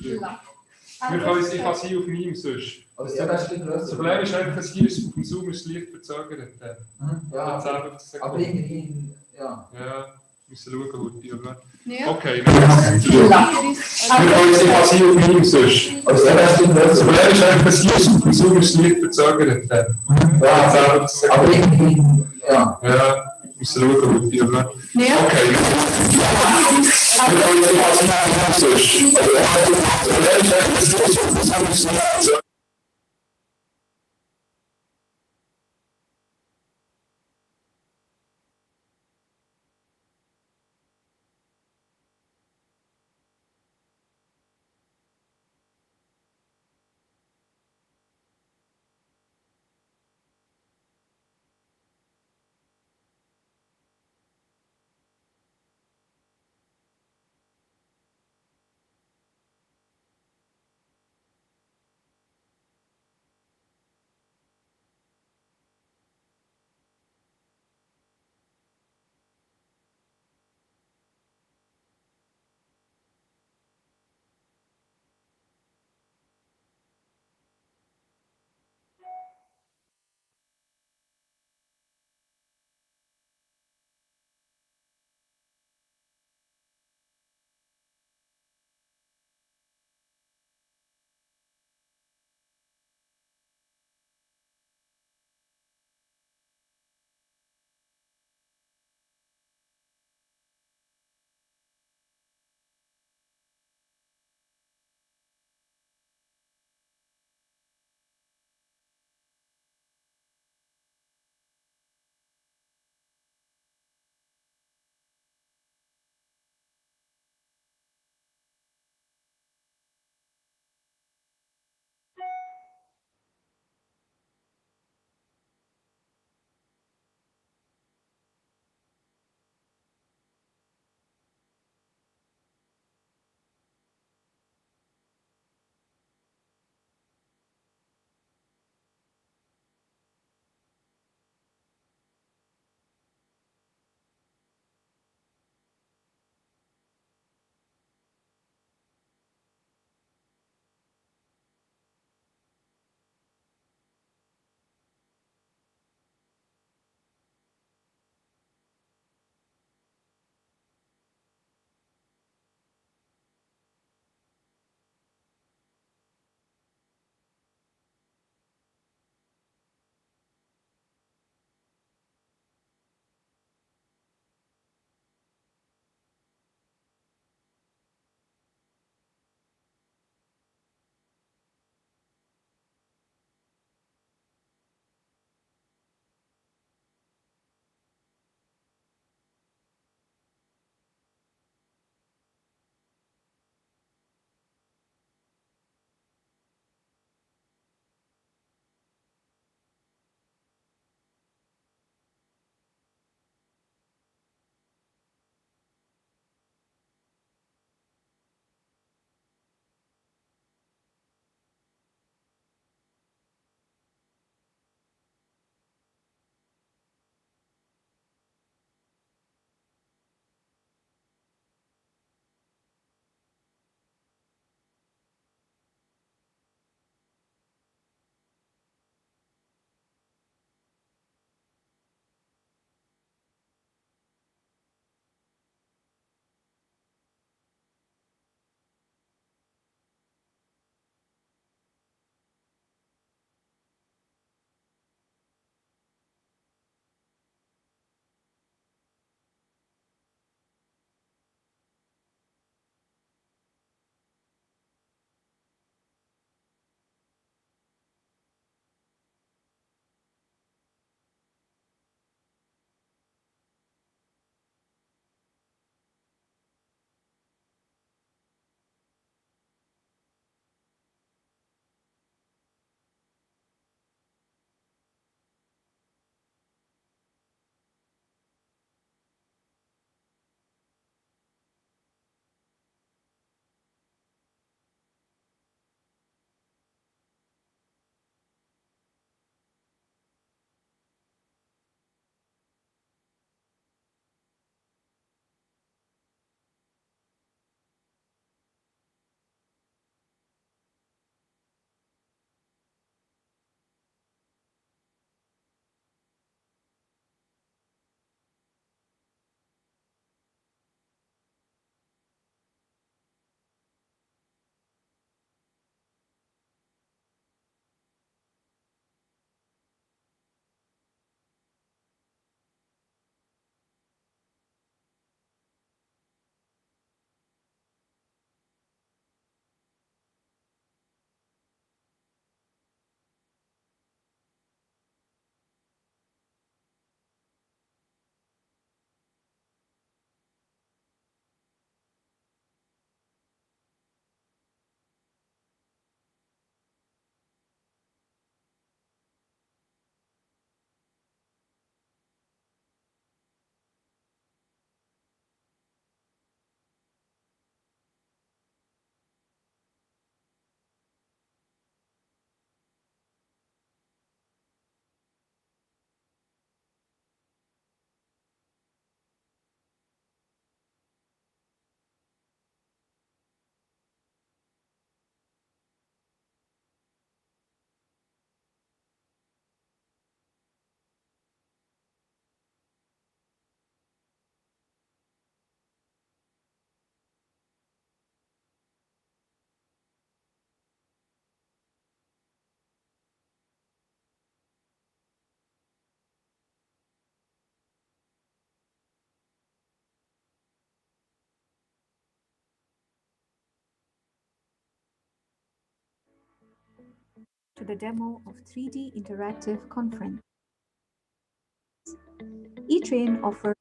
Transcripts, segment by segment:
Ich kann es hier auf meinem sonst. Also, ja, das ist Das Problem ist einfach, dass hier auf dem Zoom ist leicht verzögert. Ja, aber irgendwie, ja. Ja, müssen schauen, wo die, oder? Ja. Okay, wir können es hier auf meinem sonst. Also, ja, das ist Das Problem ist einfach, dass hier auf dem Zoom ist leicht verzögert. Ja, aber irgendwie, ja. Ja, müssen schauen, wo die, oder? Ja. Okay, wir können es hier auf meinem sonst. Das Problem ist einfach, dass hier auf dem Zoom ist leicht verzögert. the demo of 3D interactive conference. eTrain offers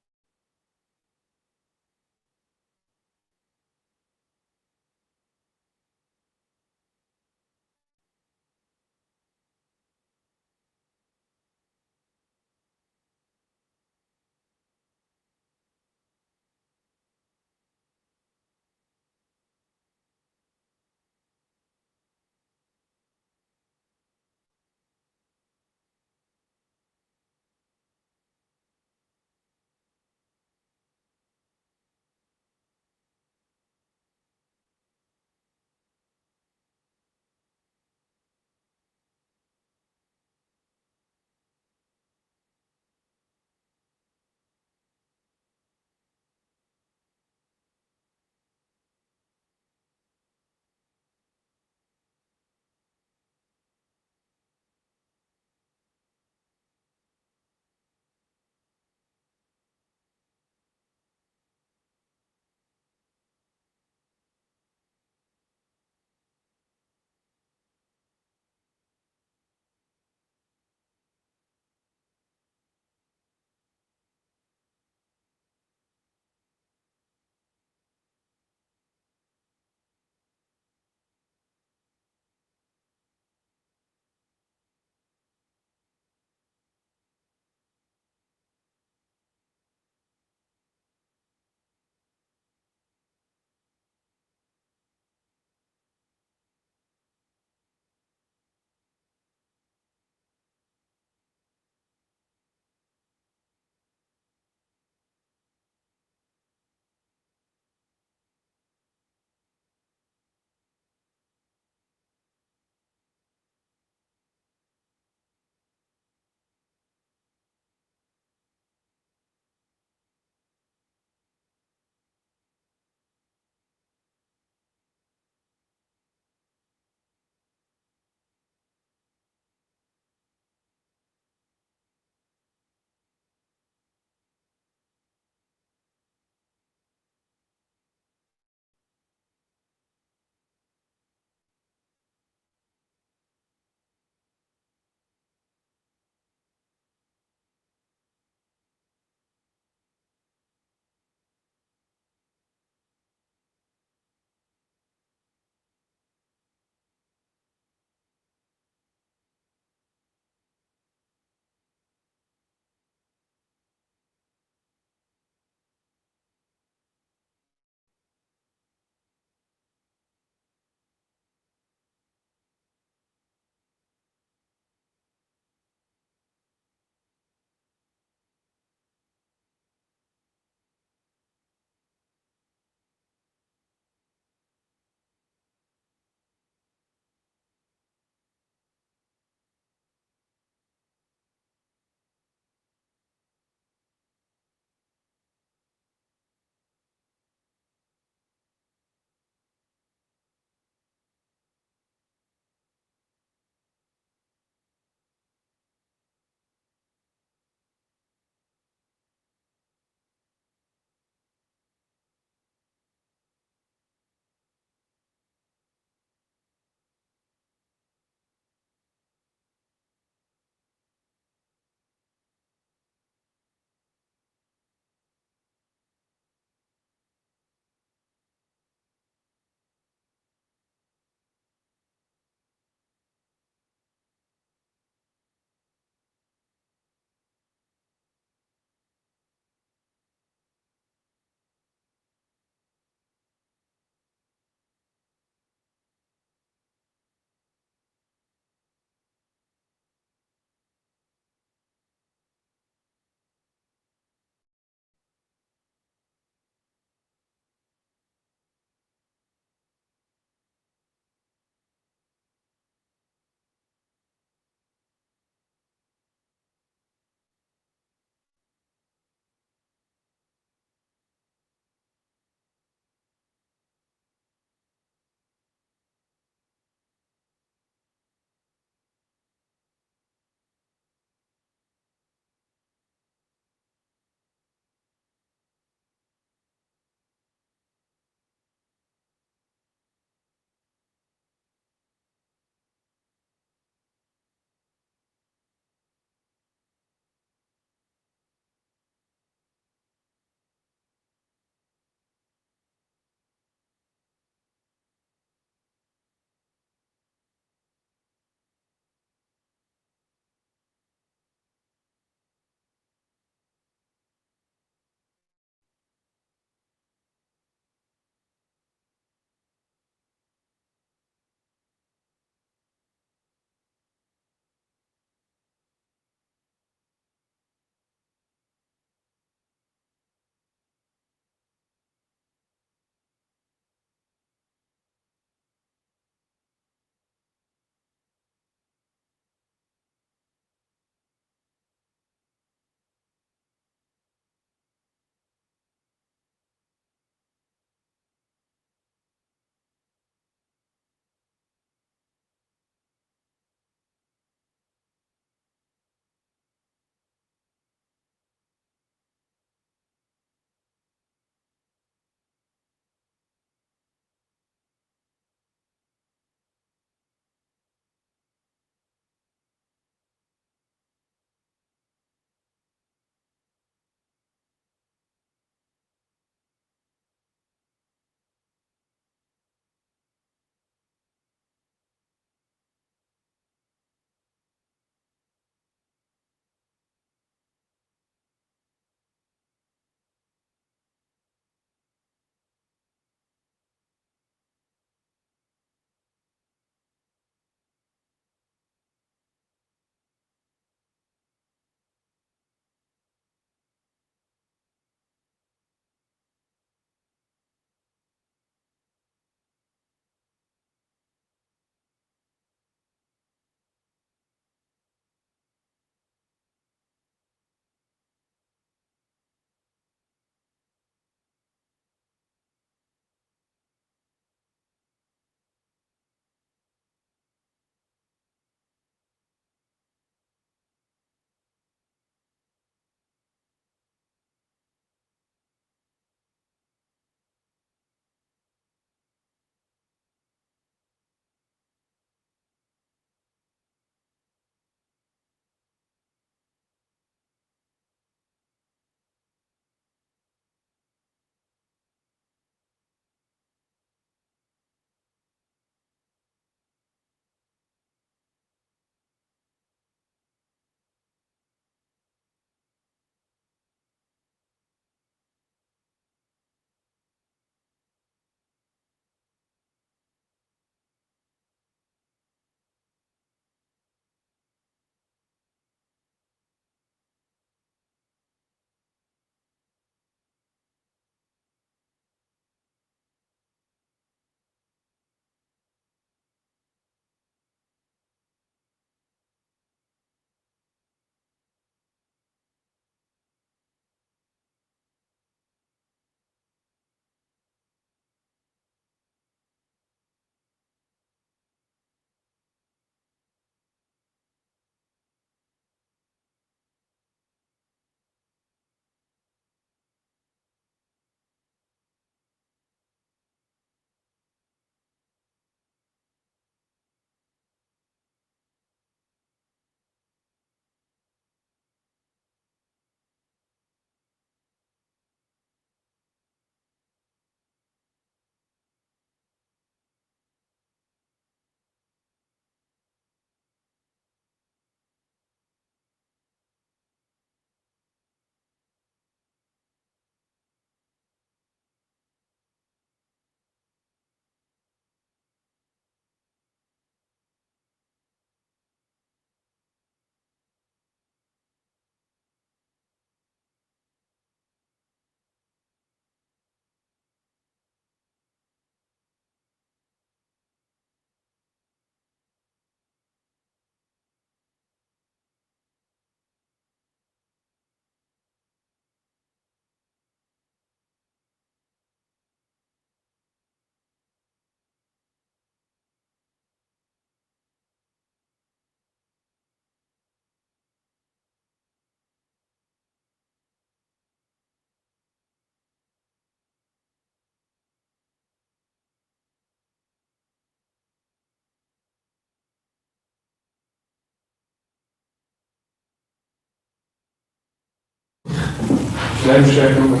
Nein, Beschränkung.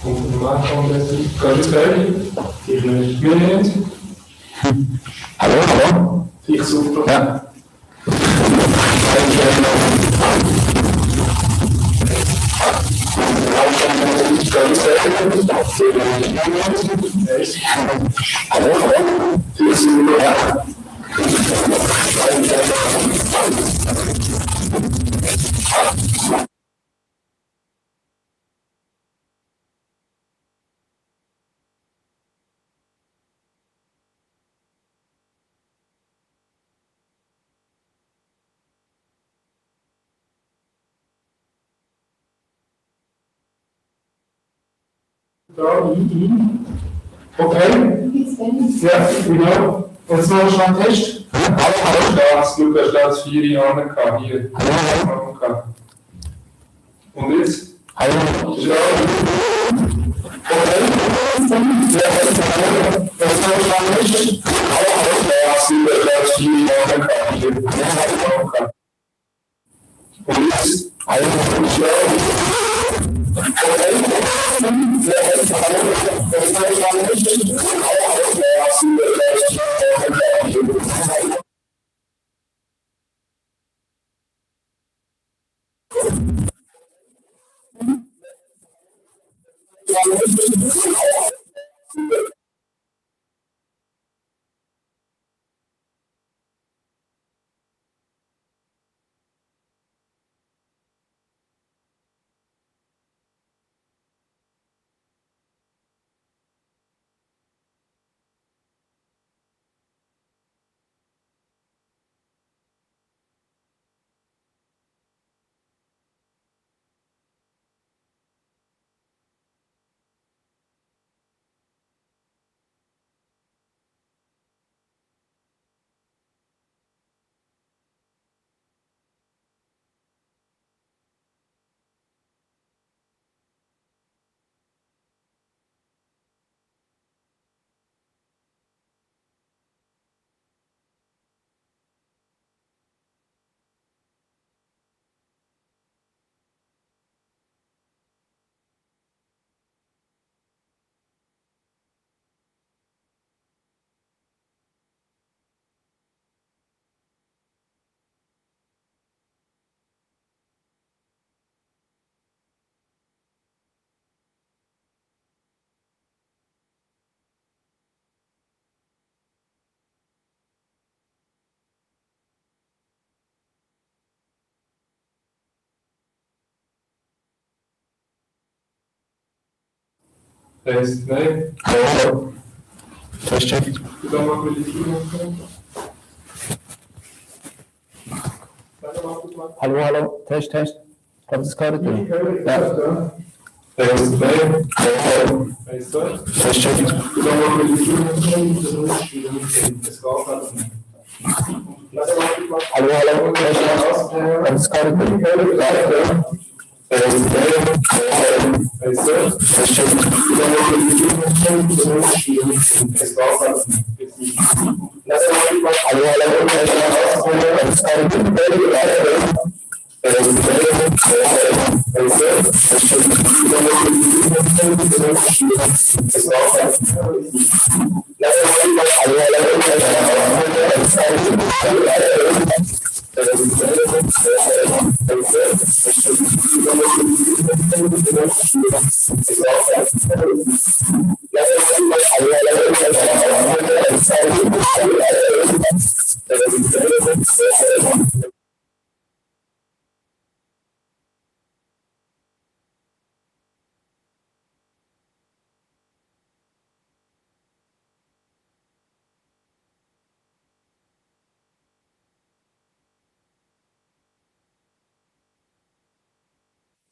Und im Anfang des kannst du es gleich? Ich nicht. Wir nicht. Hallo? Ich super. Ja. Hallo? Ich super. Ja. Okay. Ja, genau. Und jetzt machen wir schon einen Test. Lukas, Lukas 4 Jahre gehabt, hier. Und jetzt? Hallo? Ja. Okay. Jetzt machen wir schon einen Test. Lukas 4 Jahre gehabt, hier. Und jetzt? Hallo? Test, nein. Hallo? Test. Du dann mal die Tür machen. Hallo? Test. Kannst du das gerade tun? Ja. Test, nein. Hallo? Test, nein. Test. Du dann mal die Tür machen. Es geht halt nicht. Hallo? Test. Kannst du das gerade tun? Ja.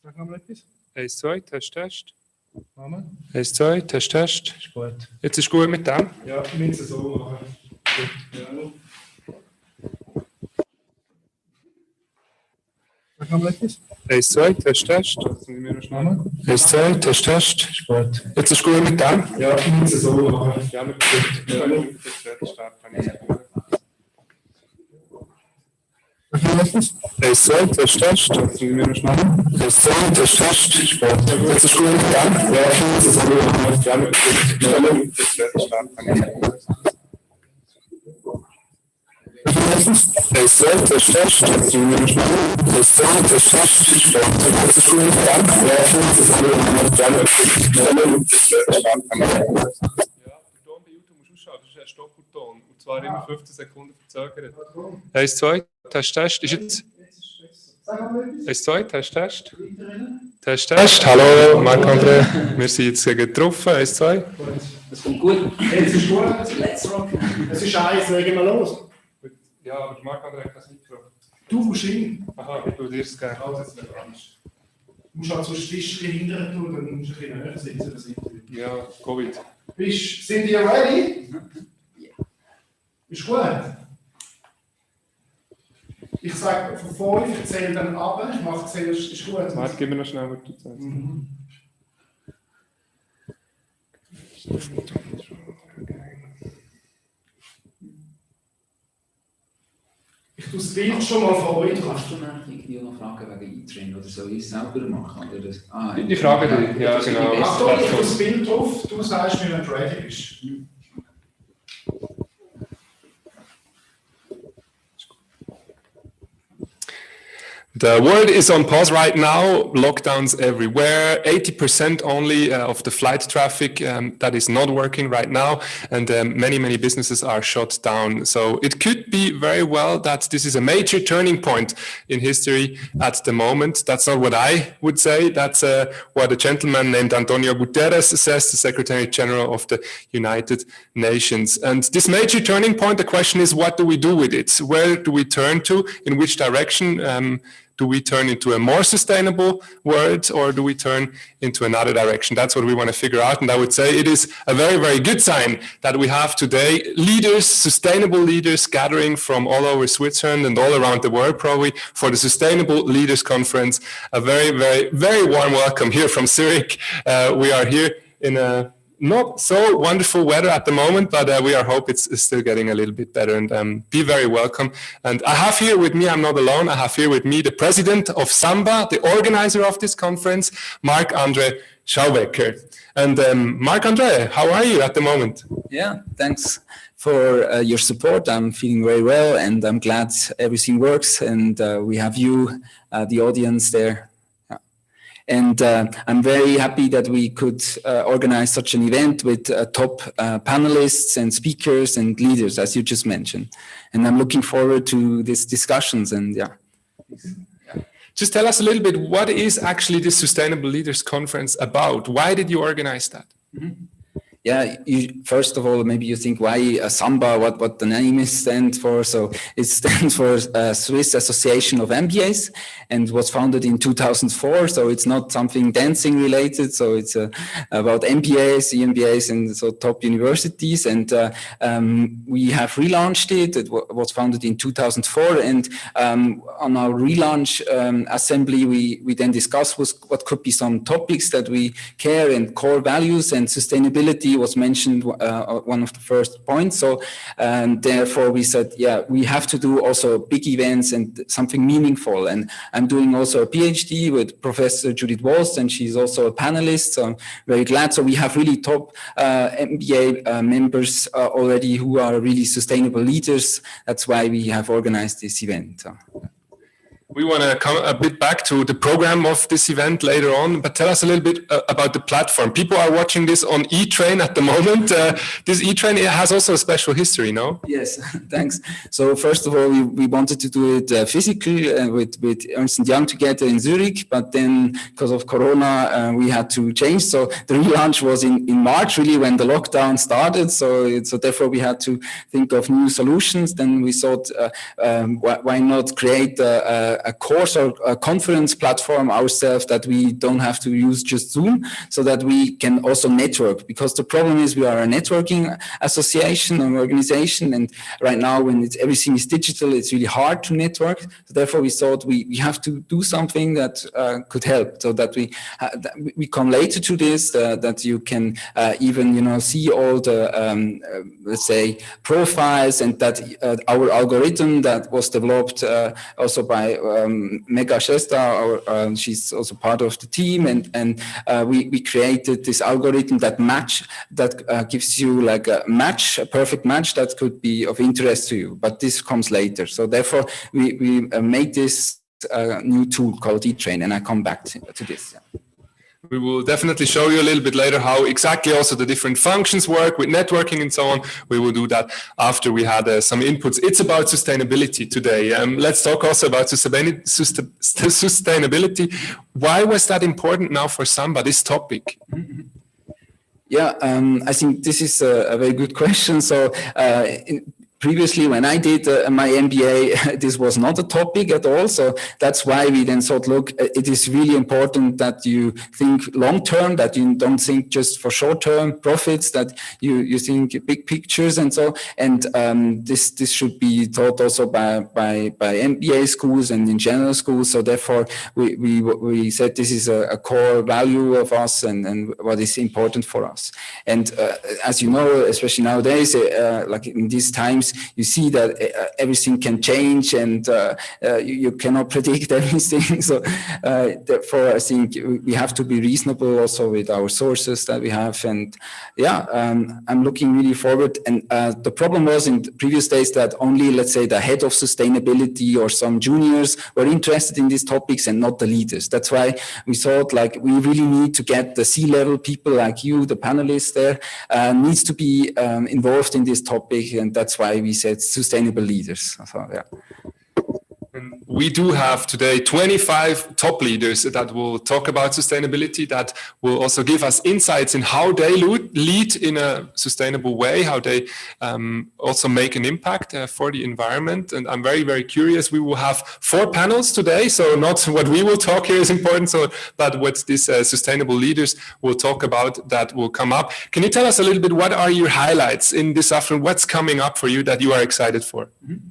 Sag mal etwas. 1, 2, Test, Test. Mama? 1, 2, Test, Test. Ist gut. Jetzt ist gut mit dem? Ja, wir müssen es so machen. Ja. Sag mal etwas. 1, 2, Test, Test. Mama? 1, 2, Test, Test. Ist gut. Jetzt ist gut mit dem? Ja, wir müssen es so machen. Ja, wir können. Test 2, Test. Sind wir noch schneller? Test 2, Test. Jetzt ist gut, dann. Ja, das ist auch gerne. Test 2, Test. Sind wir noch schneller? Test 2, Test. Jetzt ist gut, dann. Ja, das ist auch gerne. Ja, der Ton bei YouTube muss ausschauen, das ist ein Stoppbutton. Und zwar immer 15 Sekunden verzögert. 1, 2, Test. Ist jetzt. 1, 2, Test. Test. Hallo, Marc-André. Wir sind jetzt getroffen. 1, 2. Das kommt gut. Jetzt ist gut. Let's rock. Es ist eins, legen wir los. Ja, aber Marc-André hat das Mikro. Du musst hin. Aha, ich würde dir es gerne. Du musst halt so Tisch hinterher tun, dann musst du ein bisschen näher sitzen. Das Interview. Ja, Covid. Sind ihr ready? Ist gut. Ich sage von 5, ich zähle dann ab, ich mache zuerst, ist gut. Warte, gib mir noch schnell, was du sagst. Ich tue das Bild schon mal von euch. Kannst du irgendwie noch fragen wegen E-Train oder soll ich es selber machen? Oder das? Ich frage dich, ja genau. Achtung, ich tue das Bild drauf, du sagst mir, wenn du ready bist. The world is on pause right now, lockdowns everywhere, 80% only of the flight traffic that is not working right now, and many businesses are shut down. So it could be very well that this is a major turning point in history at the moment. That's not what I would say, that's what a gentleman named Antonio Guterres says, the Secretary General of the United Nations. And this major turning point, the question is, what do we do with it? Where do we turn to? In which direction? Do we turn into a more sustainable world, or do we turn into another direction? That's what we want to figure out. And I would say it is a very good sign that we have today leaders, sustainable leaders gathering from all over Switzerland and all around the world probably for the Sustainable Leaders Conference. A very warm welcome here from Zurich. We are here in a not so wonderful weather at the moment, but we hope it's still getting a little bit better, and be very welcome. And I have here with me, I'm not alone, I have here with me the president of SAMBA, the organizer of this conference, Marc-André Schaubecker. And Marc-André, how are you at the moment? Yeah, thanks for your support. I'm feeling very well, and I'm glad everything works, and we have you, the audience there. And I'm very happy that we could organize such an event with top panelists and speakers and leaders, as you just mentioned. And I'm looking forward to these discussions. And yeah. Just tell us a little bit, what is actually the Sustainable Leaders Conference about? Why did you organize that? Mm-hmm. Yeah, first of all, maybe you think why SAMBA, what the name stands for. So it stands for Swiss Association of MBAs, and was founded in 2004. So it's not something dancing related. So it's about MBAs, EMBAs, and so top universities. And we have relaunched it. It was founded in 2004. And on our relaunch assembly, we then discussed what could be some topics that we care, and core values, and sustainability was mentioned one of the first points. So therefore we said, yeah, we have to do also big events and something meaningful. And I'm doing also a PhD with Professor Judith Walst, and she's also a panelist. So I'm very glad. So we have really top MBA members already who are really sustainable leaders. That's why we have organized this event. We want to come a bit back to the program of this event later on, but tell us a little bit about the platform. People are watching this on E-Train at the moment. This E-Train has also a special history, no? Yes, thanks. So first of all, we wanted to do it physically with Ernst & Young together in Zurich, but then because of Corona, we had to change. So the relaunch was in March, really, when the lockdown started. So therefore we had to think of new solutions. Then we thought, why not create a a course or a conference platform ourselves, that we don't have to use just Zoom, so that we can also network. Because the problem is we are a networking association or organization, and right now when everything is digital, it's really hard to network. So therefore, we thought we have to do something that could help, so that we come later to this, that you can even see all the let's say profiles, and that our algorithm that was developed also by Megha Shesta, she's also part of the team, and we created this algorithm that gives you like a perfect match that could be of interest to you. But this comes later. So therefore, we made this new tool called eTrain, and I come back to this. Yeah. We will definitely show you a little bit later how exactly also the different functions work with networking and so on. We will do that after we had some inputs. It's about sustainability today. Let's talk also about sustainability. Why was that important now for Samba, this topic? Yeah, I think this is a very good question. So previously, when I did my MBA, this was not a topic at all. So that's why we then thought, look, it is really important that you think long-term, that you don't think just for short-term profits, that you think big pictures and so. And this should be taught also by MBA schools and in general schools. So therefore, we said this is a core value of us and what is important for us. And as you know, especially nowadays, like in these times, you see that everything can change, and you cannot predict everything. So therefore, I think we have to be reasonable also with our sources that we have. And yeah, I'm looking really forward. And the problem was in the previous days that only, let's say, the head of sustainability or some juniors were interested in these topics and not the leaders. That's why we thought, like, we really need to get the C-level people like you, the panelists there, needs to be involved in this topic. And that's why we said sustainable leaders. So, yeah. We do have today 25 top leaders that will talk about sustainability, that will also give us insights in how they lead in a sustainable way, how they also make an impact for the environment. And I'm very, very curious. We will have 4 panels today. So not what we will talk here is important, but what these sustainable leaders will talk about that will come up. Can you tell us a little bit, what are your highlights in this afternoon? What's coming up for you that you are excited for? Mm-hmm.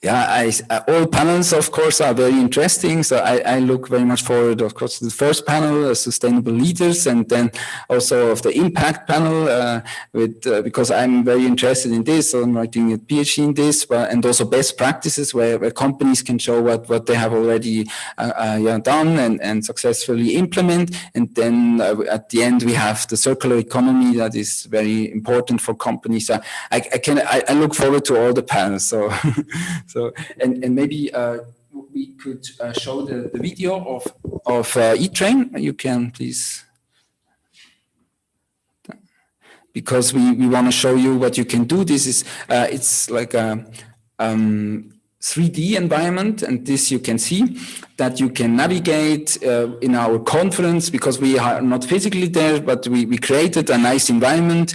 Yeah, all panels, of course, are very interesting. So I look very much forward, of course, to the first panel, sustainable leaders, and then also of the impact panel, because I'm very interested in this. So I'm writing a PhD in this, and also best practices where companies can show what they have already done and successfully implement. And then at the end, we have the circular economy that is very important for companies. I look forward to all the panels. So. So, and maybe we could show the video of eTrain. You can please, because we want to show you what you can do. This is it's like a 3D environment, and this you can see that you can navigate in our conference, because we are not physically there, but we created a nice environment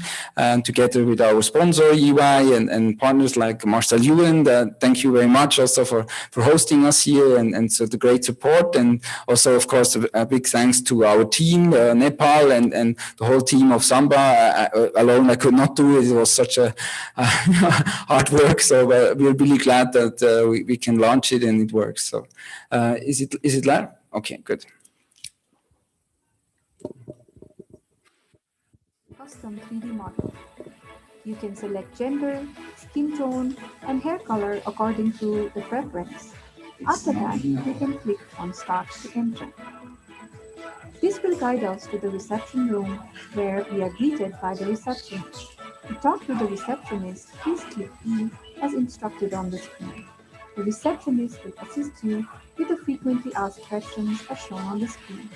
together with our sponsor EY and partners like Marcel Ewan. Thank you very much also for hosting us here, and so the great support. And also, of course, a big thanks to our team, Nepal, and the whole team of Samba. Alone I could not do it. It was such a hard work. So we're really glad that we can launch it and it works. So is it live? Okay, good. Custom 3D model. You can select gender, skin tone, and hair color according to the preference. After that, you can click on Start to enter. This will guide us to the reception room, where we are greeted by the receptionist. To talk to the receptionist, please click E as instructed on the screen. The receptionist will assist you with the frequently asked questions as shown on the screen.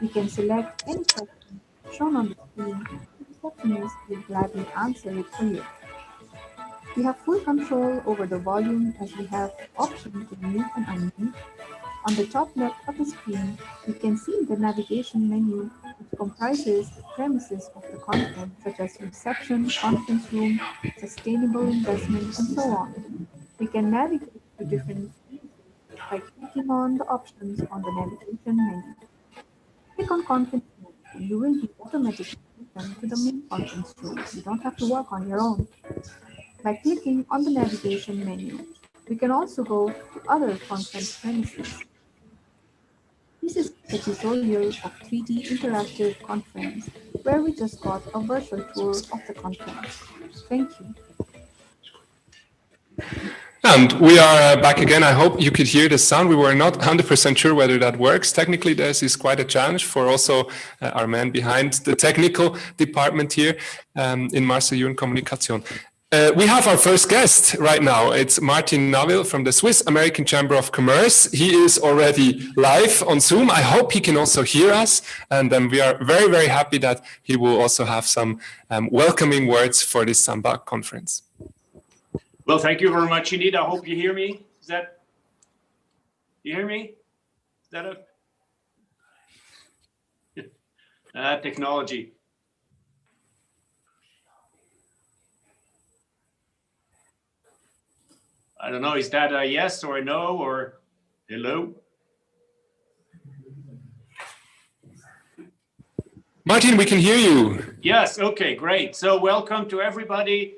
You can select any question shown on the screen. The receptionist will gladly answer it for you. We have full control over the volume, as we have options to mute and unmute. On the top left of the screen, you can see the navigation menu, which comprises the premises of the content, such as reception, conference room, sustainable investment, and so on. We can navigate to different by clicking on the options on the navigation menu. Click on conference mode and you will be automatically taken to the main conference room. You don't have to work on your own. By clicking on the navigation menu, we can also go to other conference premises. This is the tutorial of 3D Interactive Conference, where we just got a virtual tour of the conference. Thank you. And we are back again. I hope you could hear the sound. We were not 100% sure whether that works. Technically, this is quite a challenge for also our man behind the technical department here in Marcel Jürn Kommunikation. We have our first guest right now. It's Martin Naville from the Swiss American Chamber of Commerce. He is already live on Zoom. I hope he can also hear us. And we are very, very happy that he will also have some welcoming words for this Samba conference. Well, thank you very much indeed. I hope you hear me. You hear me? Is that a technology? I don't know. Is that a yes or a no or hello? Martin, we can hear you. Yes. Okay, great. So welcome to everybody.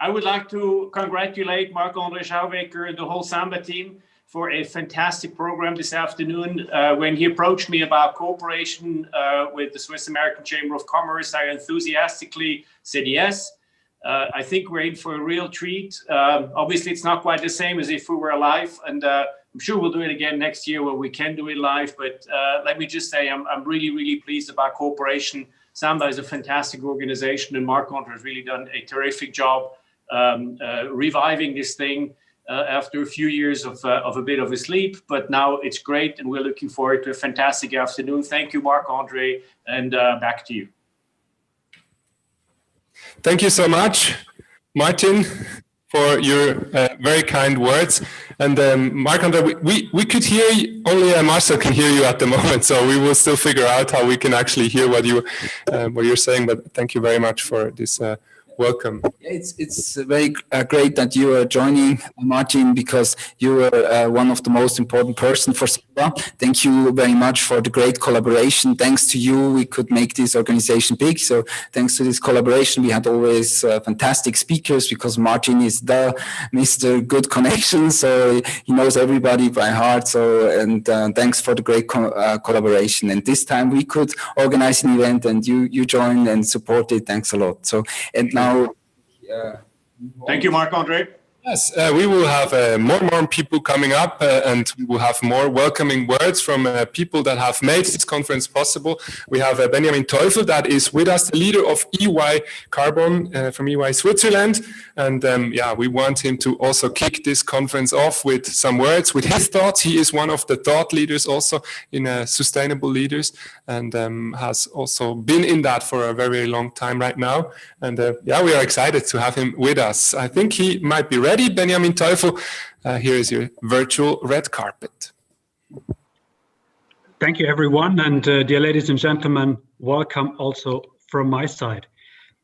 I would like to congratulate Marc-André Schauwecker and the whole Samba team for a fantastic program this afternoon. When he approached me about cooperation with the Swiss American Chamber of Commerce, I enthusiastically said yes. I think we're in for a real treat. Obviously, it's not quite the same as if we were live, and I'm sure we'll do it again next year where we can do it live. But let me just say I'm really, really pleased about cooperation. Samba is a fantastic organization, and Marc-André has really done a terrific job reviving this thing after a few years of a bit of a sleep, but now it's great and we're looking forward to a fantastic afternoon. Thank you, Marc-André, and back to you. Thank you so much, Martin, for your very kind words. And Marc-André, we could hear you, only Marcel can hear you at the moment, so we will still figure out how we can actually hear what you're saying, but thank you very much for this welcome. It's very great that you are joining, Martin, because you are one of the most important persons for Samba. Thank you very much for the great collaboration. Thanks to you, we could make this organization big. So thanks to this collaboration, we had always fantastic speakers because Martin is the Mr. Good Connection. So he knows everybody by heart. So, and thanks for the great collaboration. And this time we could organize an event and you joined and supported. Thanks a lot. So, and now, thank you, Marc-André. Yes, we will have more people coming up and we will have more welcoming words from people that have made this conference possible. We have Benjamin Teufel that is with us, the leader of EY Carbon from EY Switzerland. And yeah, we want him to also kick this conference off with some words, with his thoughts. He is one of the thought leaders also in Sustainable Leaders and has also been in that for a very, very long time right now. And yeah, we are excited to have him with us. I think he might be ready. Benjamin Teufel, here is your virtual red carpet. Thank you, everyone. And dear ladies and gentlemen, welcome also from my side.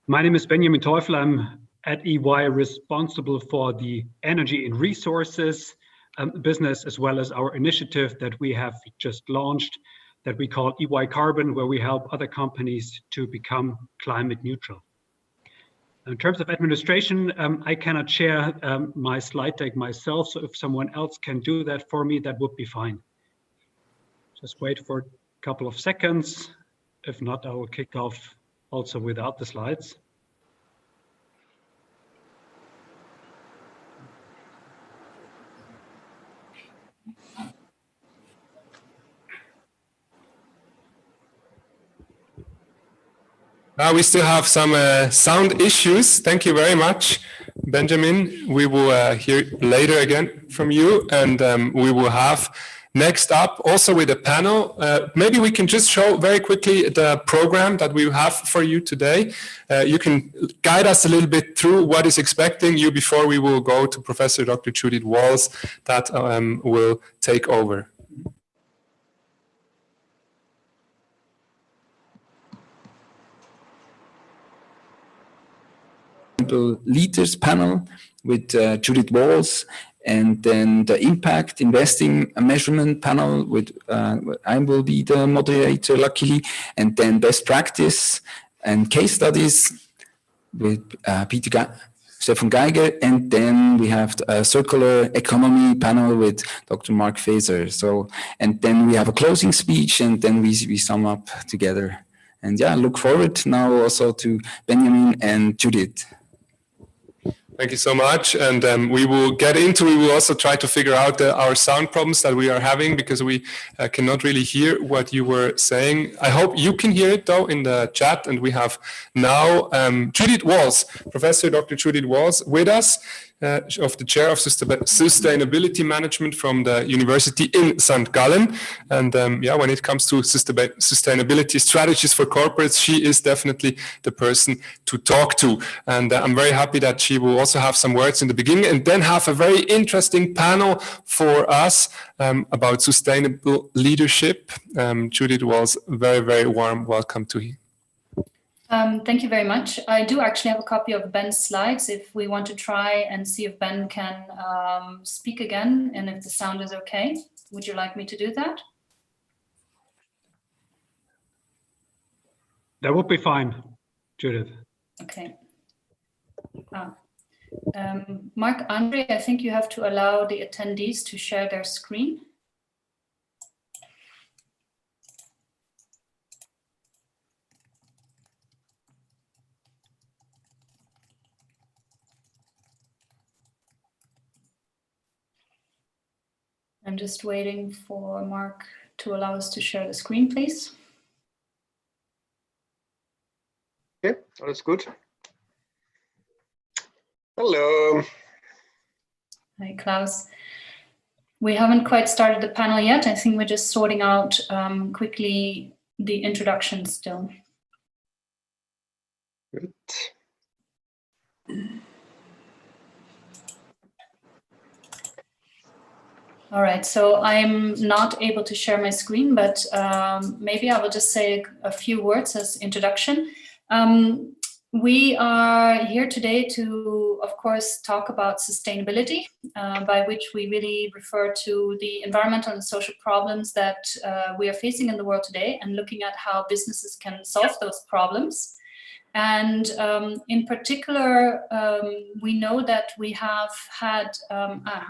My name is Benjamin Teufel. I'm at EY responsible for the energy and resources business, as well as our initiative that we have just launched that we call EY Carbon, where we help other companies to become climate neutral. In terms of administration, I cannot share my slide deck myself, so if someone else can do that for me, that would be fine. Just wait for a couple of seconds. If not, I will kick off also without the slides. We still have some sound issues. Thank you very much, Benjamin. We will hear later again from you, and we will have next up also with a panel. Maybe we can just show very quickly the program that we have for you today. You can guide us a little bit through what is expecting you before we will go to Professor Dr. Judith Walls that will take over. Leaders panel with Judith Walls, and then the impact investing measurement panel with I will be the moderator, luckily, and then best practice and case studies with Stefan Geiger, and then we have a circular economy panel with Dr. Mark Faeser. So, and then we have a closing speech, and then we sum up together. And yeah, look forward now also to Benjamin and Judith. Thank you so much. And we will also try to figure out our sound problems that we are having, because we cannot really hear what you were saying. I hope you can hear it though in the chat. And we have now Judith Walls, Professor Dr. Judith Walls with us, of the Chair of Sustainability Management from the University in St. Gallen. And when it comes to sustainability strategies for corporates, she is definitely the person to talk to. And I'm very happy that she will also have some words in the beginning, and then have a very interesting panel for us about sustainable leadership. Judith Walls, very, very warm welcome to you. Thank you very much. I do actually have a copy of Ben's slides if we want to try and see if Ben can speak again and if the sound is okay. Would you like me to do that? That would be fine, Judith. Okay. Mark Andre, I think you have to allow the attendees to share their screen. I'm just waiting for Mark to allow us to share the screen, please. Okay, that's good. Hello. Hi, Klaus. We haven't quite started the panel yet. I think we're just sorting out quickly the introduction still. Good. All right, so I'm not able to share my screen, but maybe I will just say a few words as introduction. We are here today to, of course, talk about sustainability, by which we really refer to the environmental and social problems that we are facing in the world today, and looking at how businesses can solve those problems. And in particular, we know that we have had,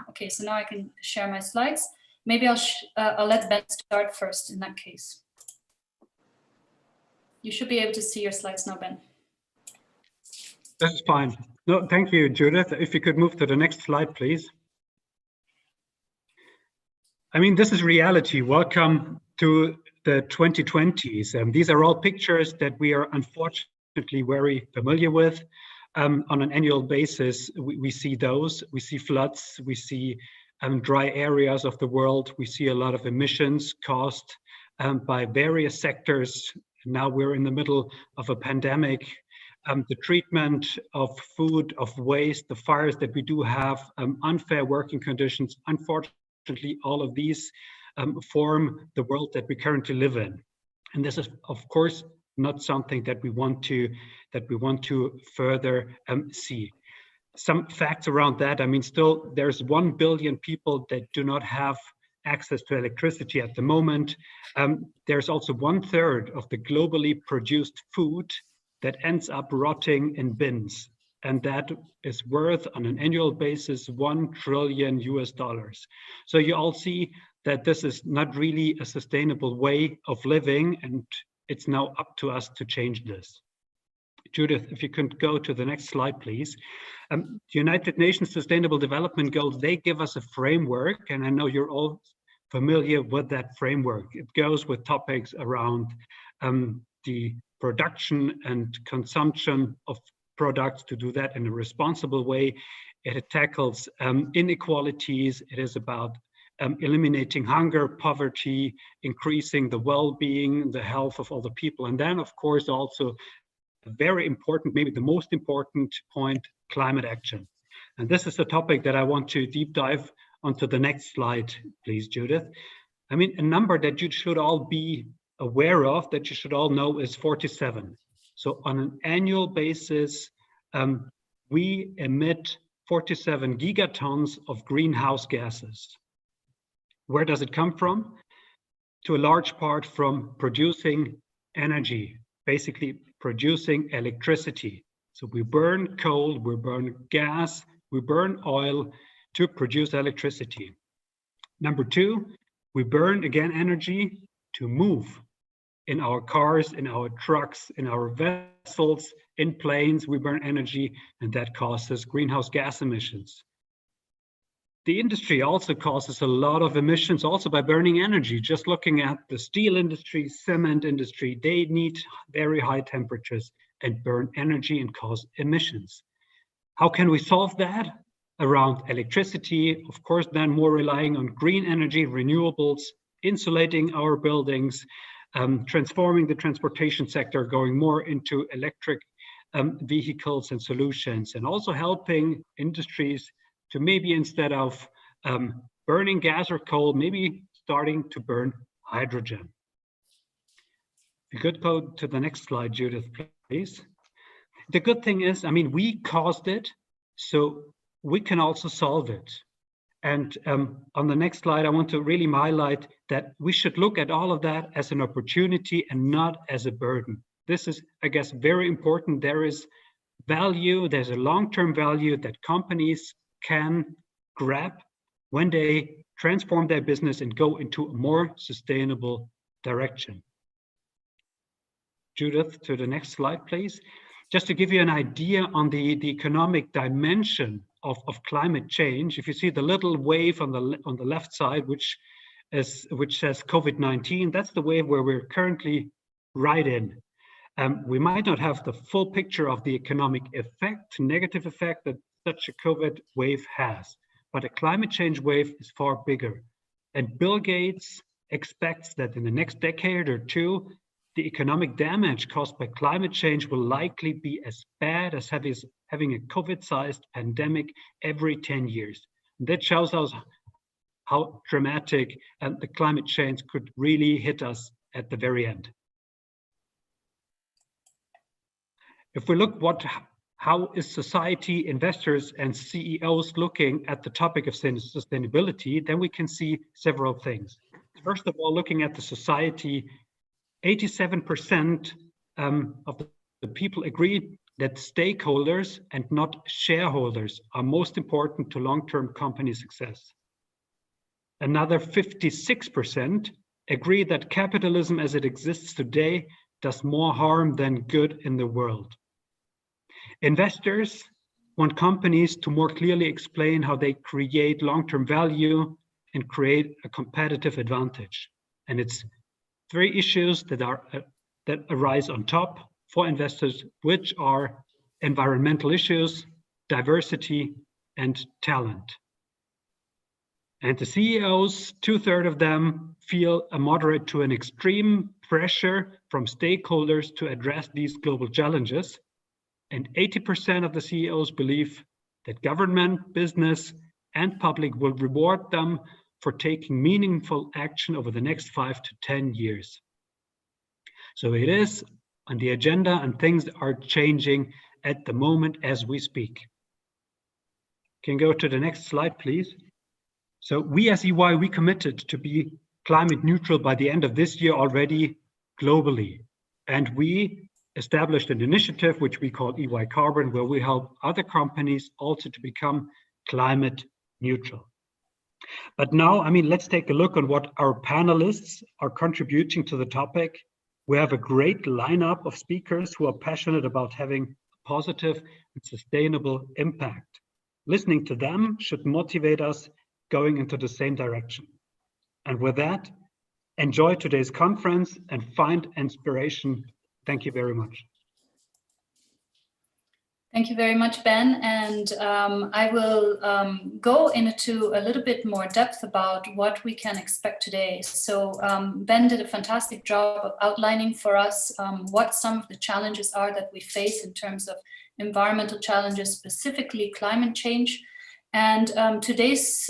okay, so now I can share my slides. Maybe I'll let Ben start first in that case. You should be able to see your slides now, Ben. That's fine. No, thank you, Judith. If you could move to the next slide, please. I mean, this is reality. Welcome to the 2020s. These are all pictures that we are unfortunately very familiar with. On an annual basis, we see those. We see floods, we see dry areas of the world. We see a lot of emissions caused by various sectors. Now we're in the middle of a pandemic. The treatment of food, of waste, the fires that we do have, unfair working conditions. Unfortunately, all of these form the world that we currently live in. And this is, of course, not something that we want to further see. Some facts around that. I mean, still there's 1 billion people that do not have access to electricity at the moment. There's also 1/3 of the globally produced food that ends up rotting in bins, and that is worth on an annual basis $1 trillion. So you all see that this is not really a sustainable way of living, and it's now up to us to change this. Judith, if you could go to the next slide, please. The United Nations Sustainable Development Goals, they give us a framework, and I know you're all familiar with that framework. It goes with topics around the production and consumption of products, to do that in a responsible way. It tackles inequalities. It is about eliminating hunger, poverty, increasing the well-being, the health of all the people. And then, of course, also a very important, maybe the most important point, climate action. And this is a topic that I want to deep dive onto the next slide, please, Judith. I mean, a number that you should all be aware of, that you should all know, is 47. So on an annual basis, we emit 47 gigatons of greenhouse gases. Where does it come from? To a large part from producing energy, basically producing electricity. So we burn coal, we burn gas, we burn oil to produce electricity. Number two, we burn again energy to move in our cars, in our trucks, in our vessels, in planes, we burn energy, and that causes greenhouse gas emissions. The industry also causes a lot of emissions also by burning energy. Just looking at the steel industry, cement industry, they need very high temperatures and burn energy and cause emissions. How can we solve that? Around electricity, of course, then more relying on green energy, renewables, insulating our buildings, transforming the transportation sector, going more into electric vehicles and solutions, and also helping industries to maybe instead of burning gas or coal, maybe starting to burn hydrogen. If you could go to the next slide, Judith, please. The good thing is, I mean, we caused it, so we can also solve it. And on the next slide, I want to really highlight that we should look at all of that as an opportunity and not as a burden. This is, I guess, very important. There is value, there's a long-term value that companies can grab when they transform their business and go into a more sustainable direction. Judith, to the next slide, please. Just to give you an idea on the economic dimension of climate change, if you see the little wave on the left side, which says COVID-19, that's the wave where we're currently right in. We might not have the full picture of the economic effect, negative effect that such a COVID wave has, but a climate change wave is far bigger. And Bill Gates expects that in the next decade or two, the economic damage caused by climate change will likely be as bad as having a COVID-sized pandemic every 10 years. And that shows us how dramatic the climate change could really hit us at the very end. If we look how is society, investors, and CEOs looking at the topic of sustainability, then we can see several things. First of all, looking at the society, 87% of the people agree that stakeholders and not shareholders are most important to long-term company success. Another 56% agree that capitalism as it exists today does more harm than good in the world. Investors want companies to more clearly explain how they create long-term value and create a competitive advantage. And it's three issues that arise on top for investors, which are environmental issues, diversity, and talent. And the CEOs, 2/3 of them feel a moderate to an extreme pressure from stakeholders to address these global challenges. And 80% of the CEOs believe that government, business, and public will reward them for taking meaningful action over the next 5 to 10 years. So it is on the agenda and things are changing at the moment as we speak. Can go to the next slide, please. So we as EY, we committed to be climate neutral by the end of this year already globally. And we established an initiative which we call EY Carbon, where we help other companies also to become climate neutral. But now, I mean, let's take a look on what our panelists are contributing to the topic. We have a great lineup of speakers who are passionate about having a positive and sustainable impact. Listening to them should motivate us going into the same direction. And with that, enjoy today's conference and find inspiration. Thank you very much. Thank you very much, Ben. And I will go into a little bit more depth about what we can expect today. So Ben did a fantastic job of outlining for us what some of the challenges are that we face in terms of environmental challenges, specifically climate change. And today's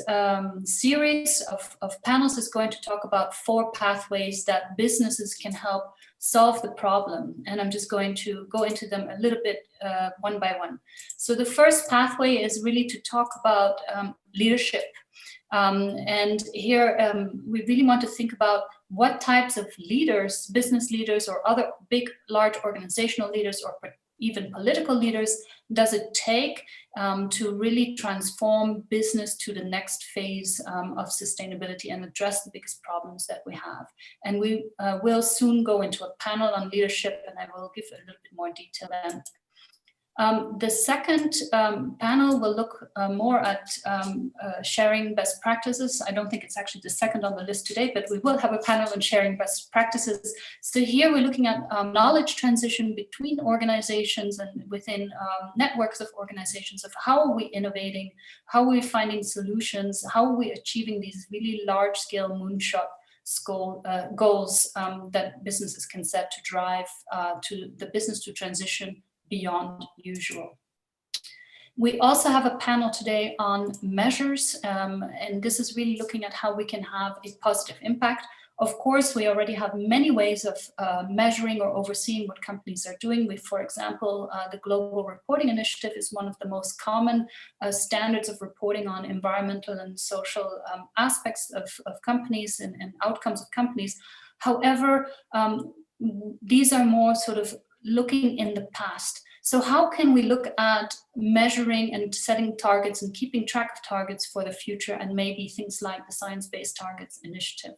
series of panels is going to talk about 4 pathways that businesses can help solve the problem. And I'm just going to go into them a little bit one by one. So the first pathway is really to talk about leadership. And here we really want to think about what types of leaders, business leaders or other big, large organizational leaders or even political leaders does it take to really transform business to the next phase of sustainability and address the biggest problems that we have. And we will soon go into a panel on leadership, and I will give a little bit more detail then. The second panel will look more at sharing best practices. I don't think it's actually the second on the list today, but we will have a panel on sharing best practices. So here we're looking at knowledge transition between organizations and within networks of organizations of how are we innovating, how are we finding solutions, how are we achieving these really large-scale moonshot goals that businesses can set to drive to the business to transition beyond usual. We also have a panel today on measures, and this is really looking at how we can have a positive impact. Of course, we already have many ways of measuring or overseeing what companies are doing. For example, the Global Reporting Initiative is one of the most common standards of reporting on environmental and social aspects of companies and outcomes of companies. However, these are more sort of looking in the past. So how can we look at measuring and setting targets and keeping track of targets for the future, and maybe things like the Science Based Targets Initiative?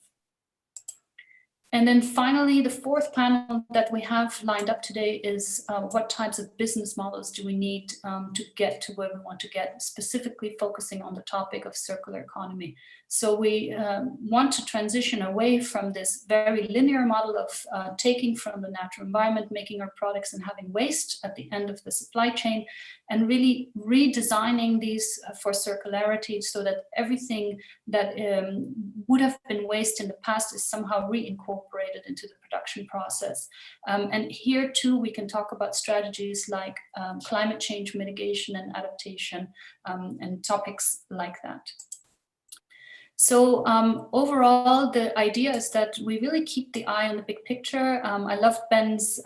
And then finally, the fourth panel that we have lined up today is what types of business models do we need to get to where we want to get, specifically focusing on the topic of circular economy. So we want to transition away from this very linear model of taking from the natural environment, making our products and having waste at the end of the supply chain, and really redesigning these for circularity so that everything that would have been waste in the past is somehow reincorporated into the production process. And here too, we can talk about strategies like climate change mitigation and adaptation and topics like that. So overall, the idea is that we really keep the eye on the big picture. I loved Ben's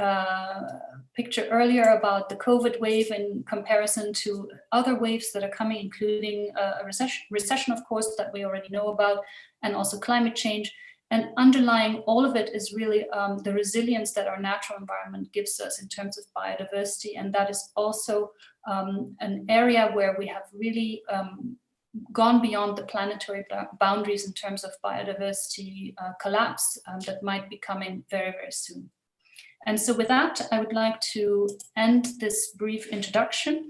picture earlier about the COVID wave in comparison to other waves that are coming, including a recession, of course, that we already know about, and also climate change. And underlying all of it is really the resilience that our natural environment gives us in terms of biodiversity. And that is also an area where we have really gone beyond the planetary boundaries in terms of biodiversity collapse that might be coming very, very soon. And so with that, I would like to end this brief introduction,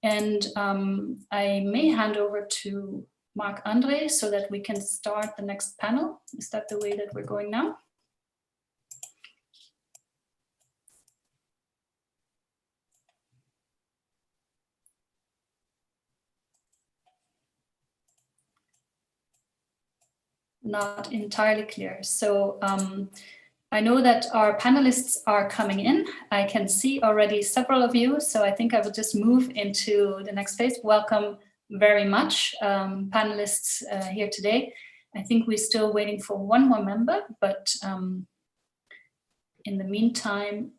and I may hand over to Marc-André so that we can start the next panel. Is that the way that we're going now? Not entirely clear. So I know that our panelists are coming in. I can see already several of you, so I think I will just move into the next phase. Welcome very much, panelists here today. I think we're still waiting for one more member, but in the meantime,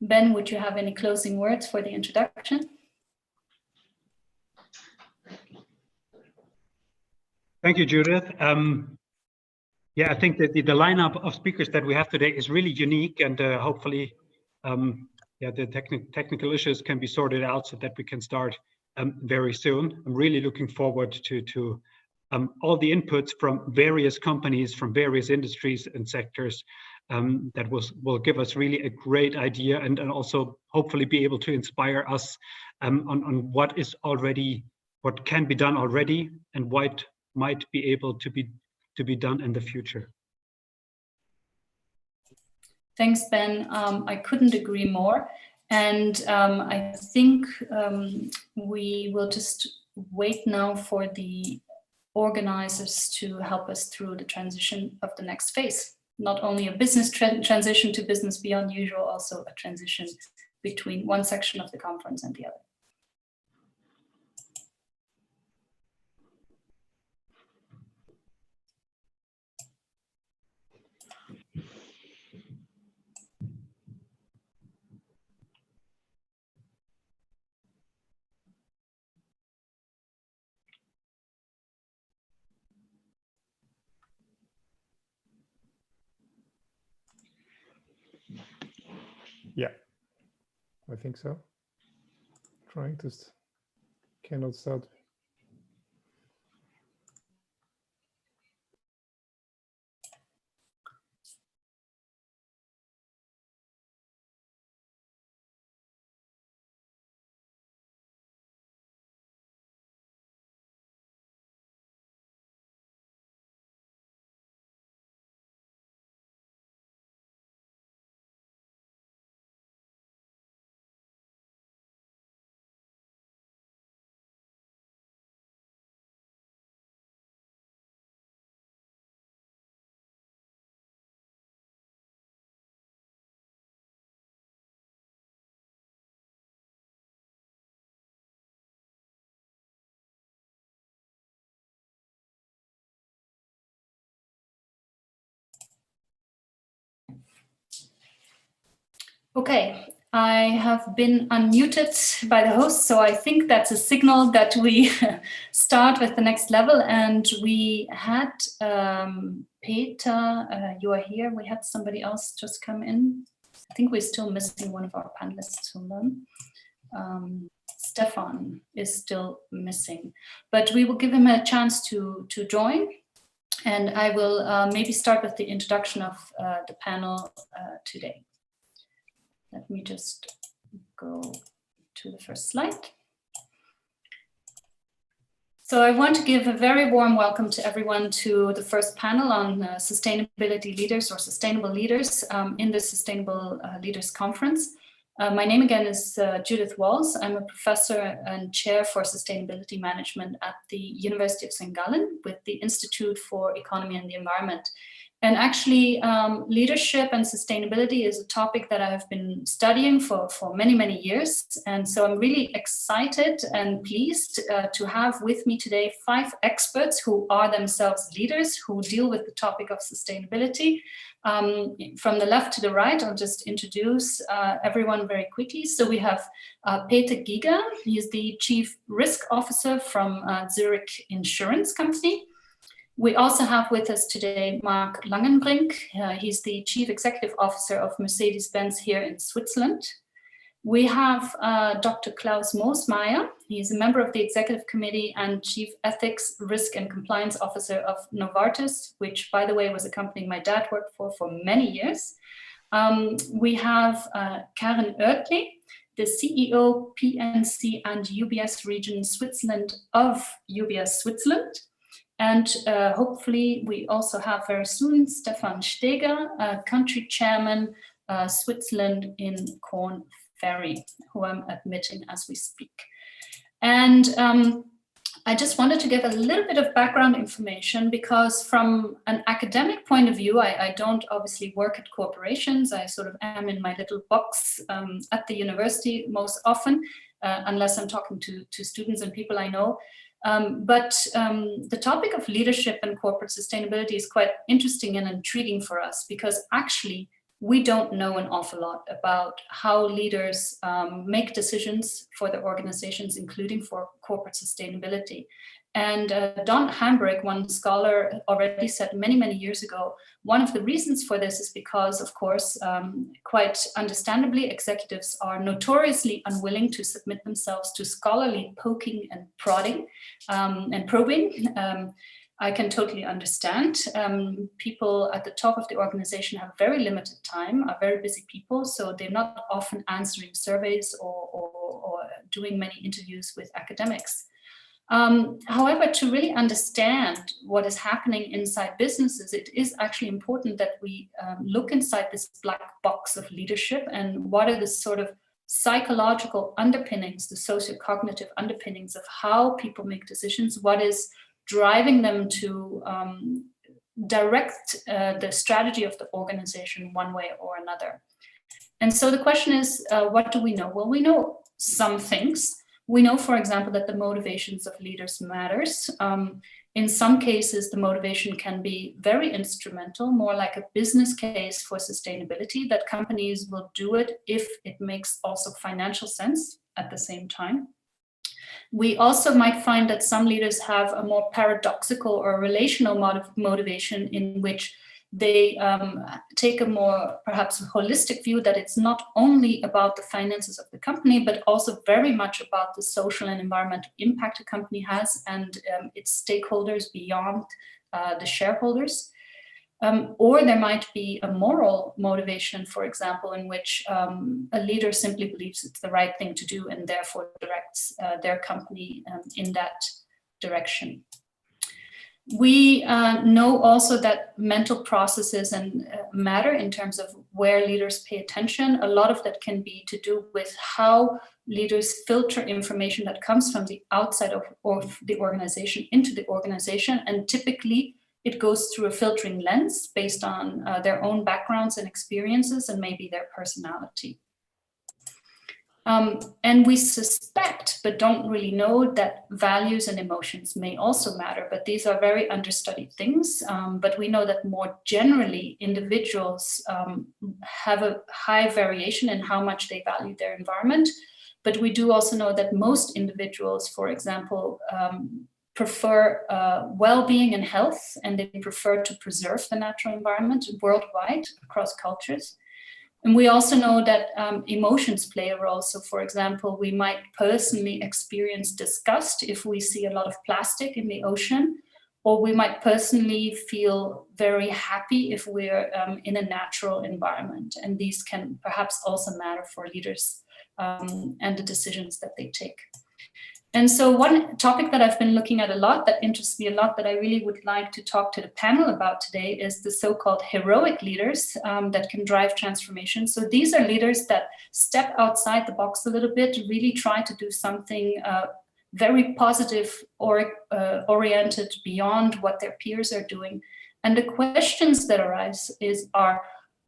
Ben, would you have any closing words for the introduction? Thank you, Judith. Yeah, I think that the lineup of speakers that we have today is really unique, and hopefully, yeah, the technical issues can be sorted out so that we can start very soon. I'm really looking forward to all the inputs from various companies, from various industries and sectors that will give us really a great idea, and also hopefully be able to inspire us on what can be done already, and what might be able to be done in the future. Thanks, Ben. I couldn't agree more. And I think we will just wait now for the organizers to help us through the transition of the next phase. Not only a business transition to business beyond usual, also a transition between one section of the conference and the other. Yeah, I think so. Trying to, cannot start. Okay, I have been unmuted by the host, so I think that's a signal that we start with the next level. And we had Peter, you are here. We had somebody else just come in. I think we're still missing one of our panelists. Hold on. Stefan is still missing, but we will give him a chance to join. And I will maybe start with the introduction of the panel today. Let me just go to the first slide. So I want to give a very warm welcome to everyone to the first panel on sustainability leaders or sustainable leaders in the Sustainable Leaders Conference. My name again is Judith Walls. I'm a professor and chair for sustainability management at the University of St. Gallen with the Institute for Economy and the Environment. And actually, leadership and sustainability is a topic that I have been studying for many, many years. And so I'm really excited and pleased to have with me today 5 experts who are themselves leaders who deal with the topic of sustainability. From the left to the right, I'll just introduce everyone very quickly. So we have Peter Giger. He is the Chief Risk Officer from Zurich Insurance Company. We also have with us today Mark Langenbrink. He's the Chief Executive Officer of Mercedes-Benz here in Switzerland. We have Dr. Klaus Moosmeier. He's a member of the Executive Committee and Chief Ethics, Risk and Compliance Officer of Novartis, which, by the way, was a company my dad worked for many years. We have Karen Oertli, the CEO, PNC and UBS Region Switzerland of UBS Switzerland. And hopefully we also have very soon Stefan Steger, country chairman, Switzerland in Korn Ferry, who I'm admitting as we speak. And I just wanted to give a little bit of background information because from an academic point of view, I don't obviously work at corporations. I sort of am in my little box at the university most often, unless I'm talking to students and people I know. But the topic of leadership and corporate sustainability is quite interesting and intriguing for us because actually we don't know an awful lot about how leaders make decisions for their organizations, including for corporate sustainability. And Don Hambrick, one scholar, already said many, many years ago, one of the reasons for this is because, of course, quite understandably, executives are notoriously unwilling to submit themselves to scholarly poking and prodding and probing. I can totally understand. People at the top of the organization have very limited time, are very busy people, so they're not often answering surveys or doing many interviews with academics. However, to really understand what is happening inside businesses, it is actually important that we look inside this black box of leadership and what are the sort of psychological underpinnings, the socio-cognitive underpinnings of how people make decisions, what is driving them to direct the strategy of the organization one way or another. And so the question is, what do we know? Well, we know some things. We know, for example, that the motivations of leaders matters. In some cases, the motivation can be very instrumental, more like a business case for sustainability, that companies will do it if it makes also financial sense at the same time. We also might find that some leaders have a more paradoxical or relational motivation in which they take a more perhaps holistic view that it's not only about the finances of the company, but also very much about the social and environmental impact a company has and its stakeholders beyond the shareholders. Or there might be a moral motivation, for example, in which a leader simply believes it's the right thing to do and therefore directs their company in that direction. We know also that mental processes matter in terms of where leaders pay attention. A lot of that can be to do with how leaders filter information that comes from the outside of the organization into the organization, and typically it goes through a filtering lens based on their own backgrounds and experiences and maybe their personality. And we suspect, but don't really know, that values and emotions may also matter, but these are very understudied things. But we know that more generally, individuals have a high variation in how much they value their environment. But we do also know that most individuals, for example, prefer well-being and health, and they prefer to preserve the natural environment worldwide across cultures. And we also know that emotions play a role. So, for example, we might personally experience disgust if we see a lot of plastic in the ocean, or we might personally feel very happy if we're in a natural environment. And these can perhaps also matter for leaders and the decisions that they take. And so one topic that I've been looking at a lot, that interests me a lot, that I really would like to talk to the panel about today, is the so-called heroic leaders that can drive transformation. So these are leaders that step outside the box a little bit, really try to do something very positive or oriented beyond what their peers are doing. And the questions that arise are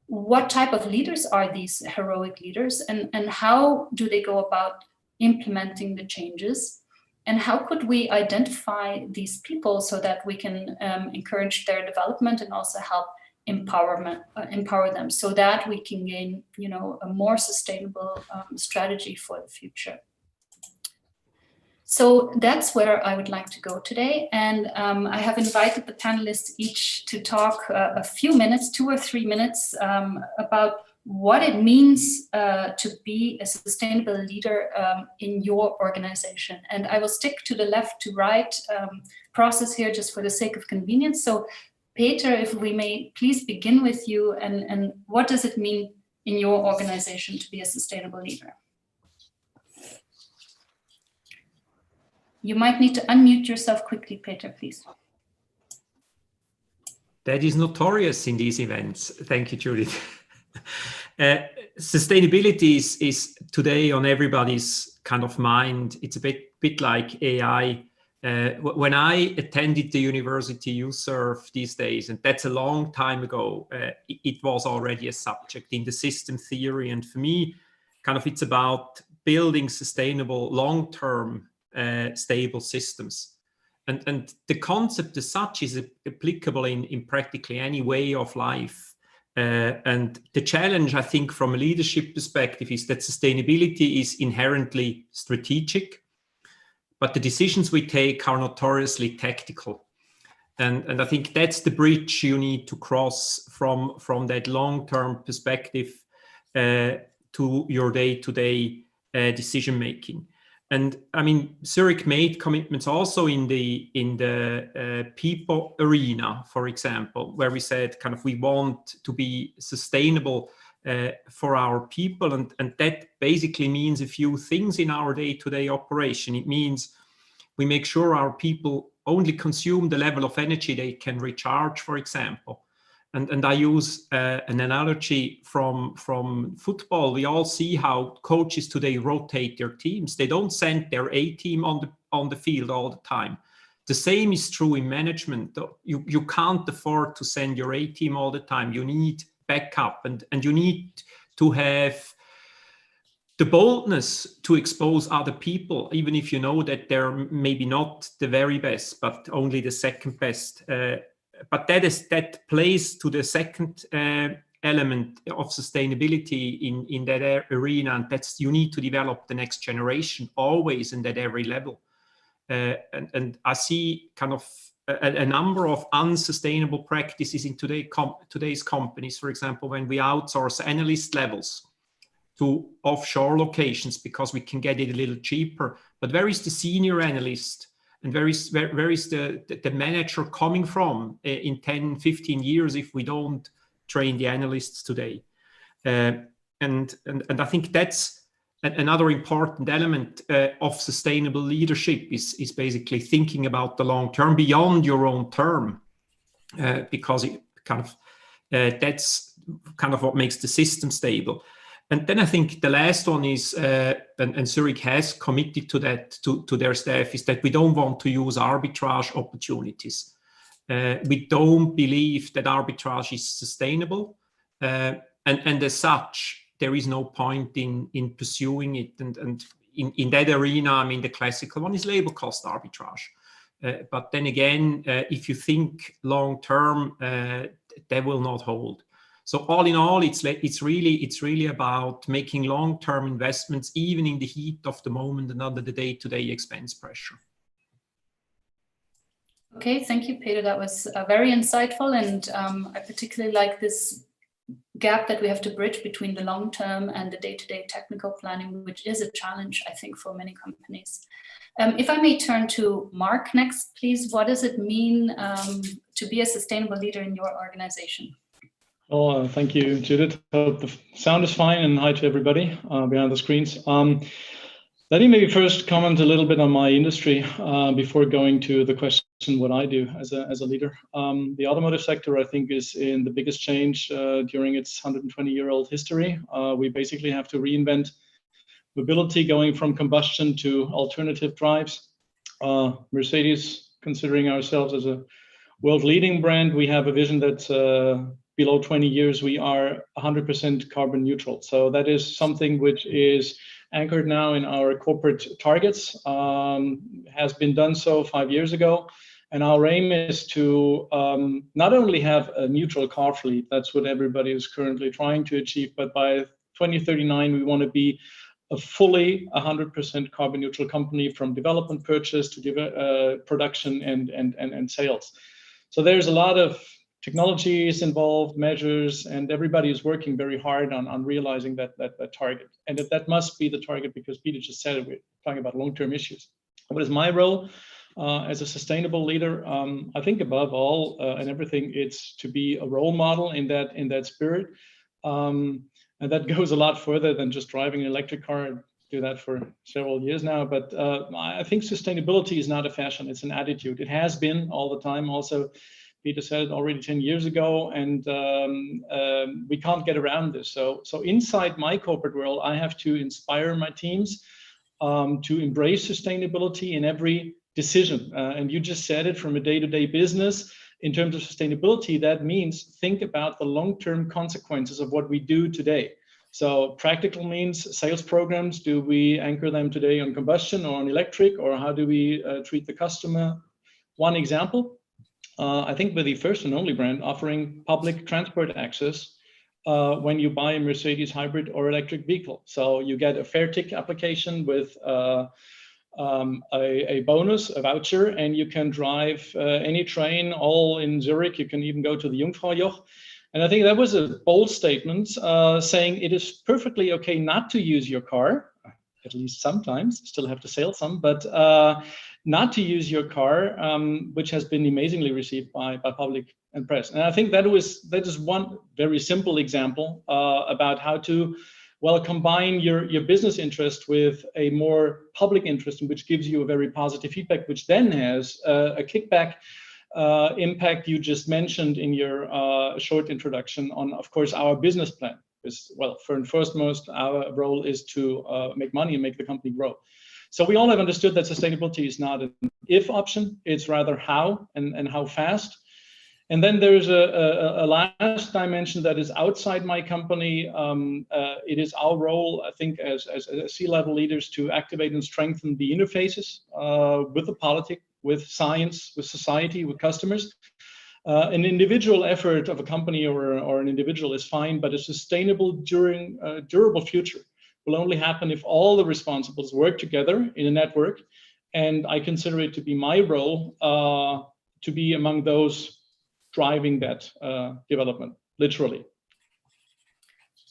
what type of leaders are these heroic leaders, and how do they go about implementing the changes, and how could we identify these people so that we can encourage their development and also help empower them so that we can gain, a more sustainable strategy for the future. So that's where I would like to go today, and I have invited the panelists each to talk a few minutes, 2 or 3 minutes, about what it means to be a sustainable leader in your organization. And I will stick to the left to right process here just for the sake of convenience. So Peter, if we may please begin with you, and what does it mean in your organization to be a sustainable leader? You might need to unmute yourself quickly, Peter, please. That is notorious in these events. Thank you, Judith. Sustainability is today on everybody's kind of mind. It's a bit like AI. When I attended the university you serve these days, and that's a long time ago, it was already a subject in the system theory. And for me, kind of it's about building sustainable, long-term, stable systems. And the concept as such is applicable in practically any way of life. And the challenge, I think, from a leadership perspective is that sustainability is inherently strategic, but the decisions we take are notoriously tactical. And I think that's the bridge you need to cross from that long-term perspective to your day-to-day decision-making. And I mean, Zurich made commitments also in the people arena, for example, where we said kind of we want to be sustainable for our people. And that basically means a few things in our day-to-day operation. It means we make sure our people only consume the level of energy they can recharge, for example. And I use an analogy from football. We all see how coaches today rotate their teams. They don't send their A team on the field all the time. The same is true in management. You can't afford to send your A team all the time. You need backup, and you need to have the boldness to expose other people, even if you know that they're maybe not the very best, but only the second best. But that plays to the second element of sustainability in that arena, and that's you need to develop the next generation always and at every level. And I see kind of a number of unsustainable practices in today's companies. For example, when we outsource analyst levels to offshore locations because we can get it a little cheaper, but where is the senior analyst? And where is the manager coming from in 10, 15 years if we don't train the analysts today? And I think that's another important element of sustainable leadership is basically thinking about the long term beyond your own term, because it kind of that's kind of what makes the system stable. And then I think the last one is, and Zurich has committed to that to their staff, is that we don't want to use arbitrage opportunities. We don't believe that arbitrage is sustainable, and as such, there is no point in pursuing it. And in that arena, I mean, the classical one is labor cost arbitrage. But then again, if you think long term, that will not hold. So all in all, it's really about making long-term investments, even in the heat of the moment and under the day-to-day expense pressure. Okay, thank you, Peter. That was very insightful, and I particularly like this gap that we have to bridge between the long-term and the day-to-day technical planning, which is a challenge, I think, for many companies. If I may turn to Mark next, please. What does it mean to be a sustainable leader in your organization? Oh, thank you, Judith. Hope the sound is fine, and hi to everybody behind the screens. Let me maybe first comment a little bit on my industry before going to the question what I do as a leader. The automotive sector, I think, is in the biggest change during its 120-year-old history. We basically have to reinvent mobility, going from combustion to alternative drives. Mercedes, considering ourselves as a world-leading brand, we have a vision that below 20 years, we are 100% carbon neutral. So that is something which is anchored now in our corporate targets, has been done so 5 years ago. And our aim is to not only have a neutral car fleet, that's what everybody is currently trying to achieve, but by 2039, we want to be a fully 100% carbon neutral company from development, purchase to production and sales. So there's a lot of technologies involved, measures, and everybody is working very hard on realizing that target. And that must be the target, because Peter just said it, we're talking about long-term issues. What is my role as a sustainable leader? I think above all and everything, it's to be a role model in that spirit. And that goes a lot further than just driving an electric car. I do that for several years now. But I think sustainability is not a fashion, it's an attitude. It has been all the time also. Peter said it already 10 years ago, and we can't get around this. So inside my corporate world, I have to inspire my teams to embrace sustainability in every decision. And you just said it, from a day-to-day business. In terms of sustainability, that means think about the long-term consequences of what we do today. So practical means sales programs. Do we anchor them today on combustion or on electric, or how do we treat the customer? One example. I think we're the first and only brand offering public transport access when you buy a Mercedes hybrid or electric vehicle. So you get a fare tick application with a bonus, a voucher, and you can drive any train all in Zurich. You can even go to the Jungfraujoch. And I think that was a bold statement saying it is perfectly okay not to use your car, at least sometimes, still have to sell some, but not to use your car, which has been amazingly received by public and press. And I think that is one very simple example about how to, well, combine your business interest with a more public interest, which gives you a very positive feedback, which then has a kickback impact you just mentioned in your short introduction on, of course, our business plan. Is, well, first and foremost, our role is to make money and make the company grow. So we all have understood that sustainability is not an if option, it's rather how and how fast. And then there's a last dimension that is outside my company. It is our role, I think, as C-level leaders to activate and strengthen the interfaces with the politic, with science, with society, with customers. An individual effort of a company or an individual is fine, but a sustainable, durable future will only happen if all the responsibles work together in a network and I consider it to be my role to be among those driving that development, literally.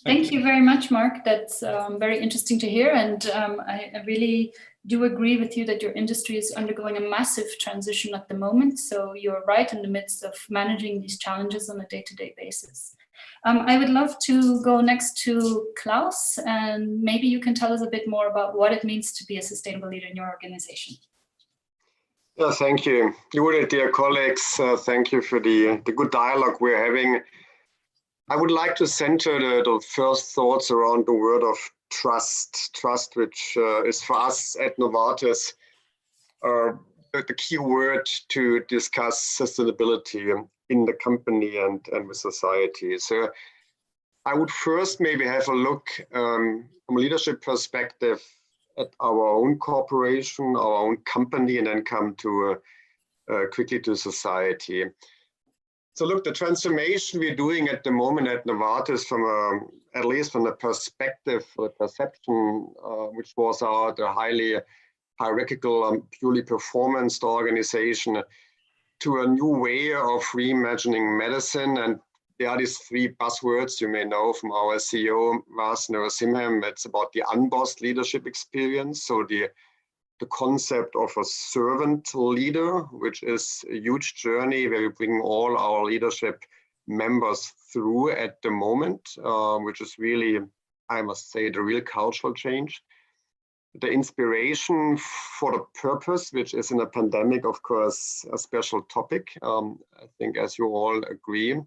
Thank you very much, Mark. That's very interesting to hear. And I really do agree with you that your industry is undergoing a massive transition at the moment. So you're right in the midst of managing these challenges on a day-to-day basis. I would love to go next to Klaus, and maybe you can tell us a bit more about what it means to be a sustainable leader in your organization. Yeah, thank you. Judith, dear colleagues, thank you for the good dialogue we're having. I would like to center the first thoughts around the word of trust, which is for us at Novartis the key word to discuss sustainability in the company and with society. So I would first maybe have a look from a leadership perspective at our own corporation, our own company, and then come to quickly to society. So look, the transformation we're doing at the moment at Novartis, from at least from the perspective, the perception, which was the highly hierarchical, purely performance organization, to a new way of reimagining medicine. And there are these three buzzwords you may know from our CEO, Vas Narasimhan. It's about the unbossed leadership experience. So the concept of a servant leader, which is a huge journey where we bring all our leadership members through at the moment, which is really, I must say, the real cultural change. The inspiration for the purpose, which is in a pandemic, of course, a special topic, I think, as you all agree.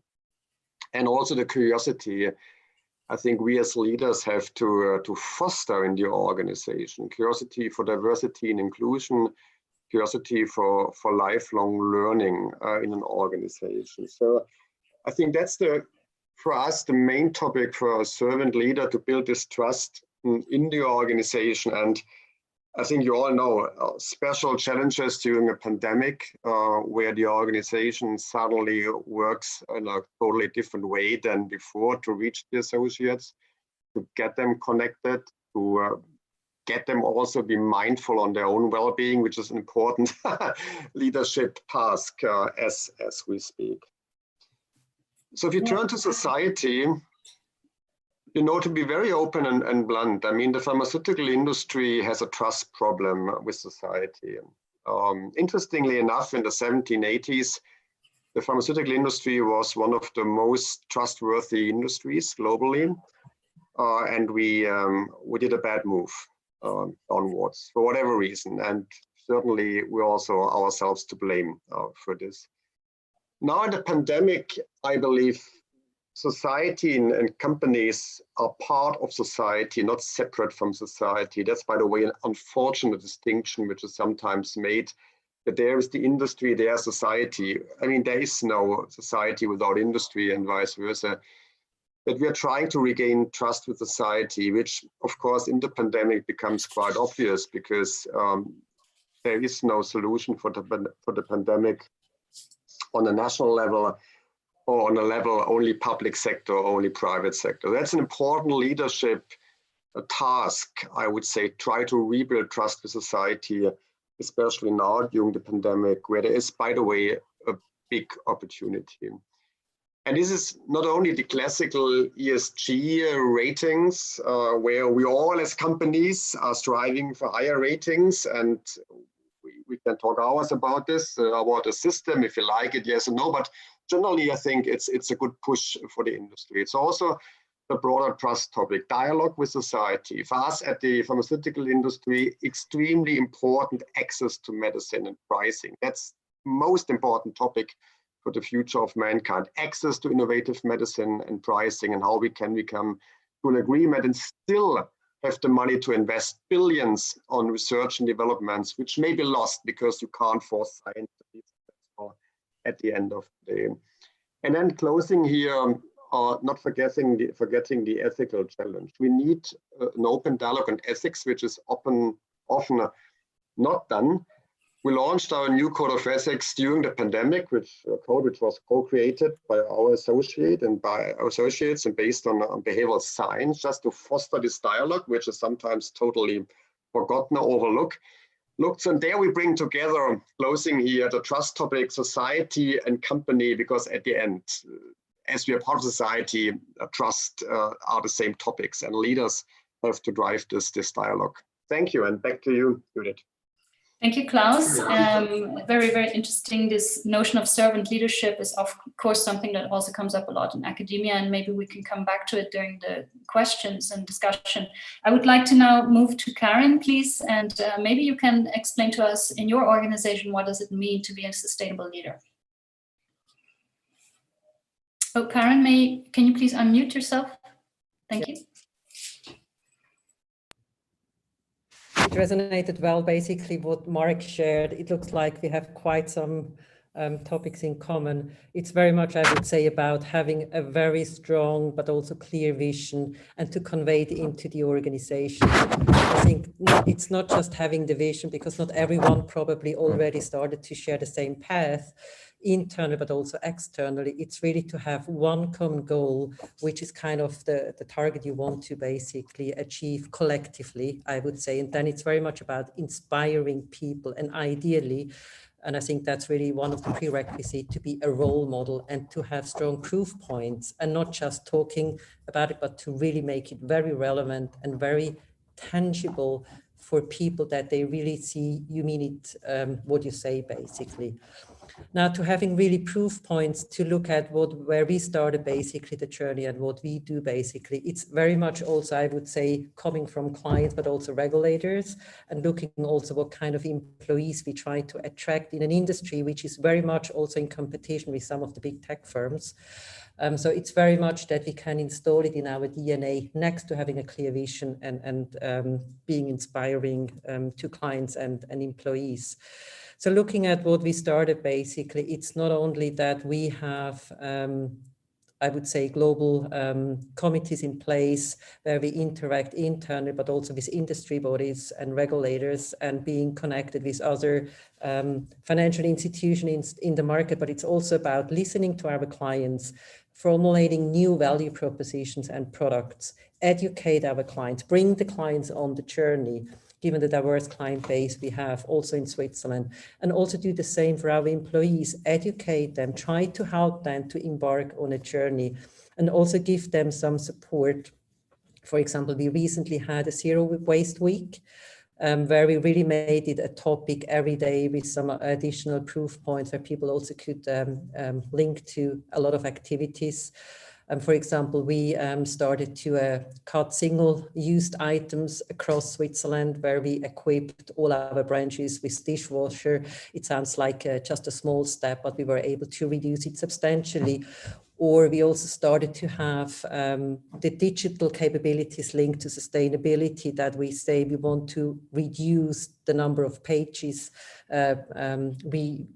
And also the curiosity, I think we as leaders have to foster in the organization. Curiosity for diversity and inclusion, curiosity for lifelong learning in an organization. So I think that's for us, the main topic for a servant leader, to build this trust in the organization. And I think you all know special challenges during a pandemic where the organization suddenly works in a totally different way than before to reach the associates, to get them connected, to get them also be mindful on their own well-being, which is an important leadership task as we speak. So if you turn to society, you know, to be very open and blunt, I mean, the pharmaceutical industry has a trust problem with society. Interestingly enough, in the 1780s, the pharmaceutical industry was one of the most trustworthy industries globally, and we did a bad move onwards for whatever reason, and certainly we're also ourselves to blame for this. Now in the pandemic, I believe society and companies are part of society, not separate from society. That's, by the way, an unfortunate distinction which is sometimes made, that there is the industry, there's society. I mean, there is no society without industry and vice versa. But we are trying to regain trust with society, which, of course, in the pandemic becomes quite obvious because there is no solution for the pandemic on a national level, or on a level only public sector, only private sector. That's an important leadership task, I would say, try to rebuild trust with society, especially now during the pandemic, where there is, by the way, a big opportunity. And this is not only the classical ESG ratings, where we all as companies are striving for higher ratings, and we can talk hours about this, about the system, if you like it, yes or no, but generally, I think it's a good push for the industry. It's also the broader trust topic, dialogue with society. For us at the pharmaceutical industry, extremely important access to medicine and pricing. That's most important topic for the future of mankind, access to innovative medicine and pricing, and how we can come to an agreement and still have the money to invest billions on research and developments, which may be lost because you can't force science at the end of the day. And then closing here, not forgetting the ethical challenge. We need an open dialogue on ethics, which is often not done. We launched our new code of ethics during the pandemic, which was co-created by our associate and by our associates and based on behavioral science, just to foster this dialogue, which is sometimes totally forgotten or overlooked. looks, and there we bring together, closing here, the trust topic, society and company, because at the end, as we are part of society, trust are the same topics, and leaders have to drive this dialogue. Thank you, and back to you, Judith. Thank you, Klaus. Very, very interesting. This notion of servant leadership is, of course, something that also comes up a lot in academia, and maybe we can come back to it during the questions and discussion. I would like to now move to Karen, please, and maybe you can explain to us in your organization, what does it mean to be a sustainable leader? Oh, Karen, can you please unmute yourself? Thank you. It resonated well, basically what Mark shared. It looks like we have quite some topics in common. It's very much, I would say, about having a very strong but also clear vision and to convey it into the organization. I think it's not just having the vision, because not everyone probably already started to share the same path internally, but also externally. It's really to have one common goal, which is kind of the target you want to basically achieve collectively, I would say. And then it's very much about inspiring people, and ideally, and I think that's really one of the prerequisites, to be a role model and to have strong proof points, and not just talking about it, but to really make it very relevant and very tangible for people, that they really see you mean it, what you say, basically. Now, to having really proof points to look at where we started basically the journey and what we do basically, it's very much also, I would say, coming from clients, but also regulators, and looking also what kind of employees we try to attract in an industry which is very much also in competition with some of the big tech firms. So it's very much that we can install it in our DNA, next to having a clear vision and being inspiring to clients and employees. So looking at what we started, basically, it's not only that we have, I would say, global committees in place where we interact internally, but also with industry bodies and regulators, and being connected with other financial institutions in the market, but it's also about listening to our clients, formulating new value propositions and products, educate our clients, bring the clients on the journey, given the diverse client base we have also in Switzerland, and also do the same for our employees, educate them, try to help them to embark on a journey, and also give them some support. For example, we recently had a Zero Waste Week, where we really made it a topic every day with some additional proof points where people also could link to a lot of activities. For example, we started to cut single-used items across Switzerland, where we equipped all our branches with dishwasher. It sounds like just a small step, but we were able to reduce it substantially. Or we also started to have the digital capabilities linked to sustainability, that we say we want to reduce the number of pages we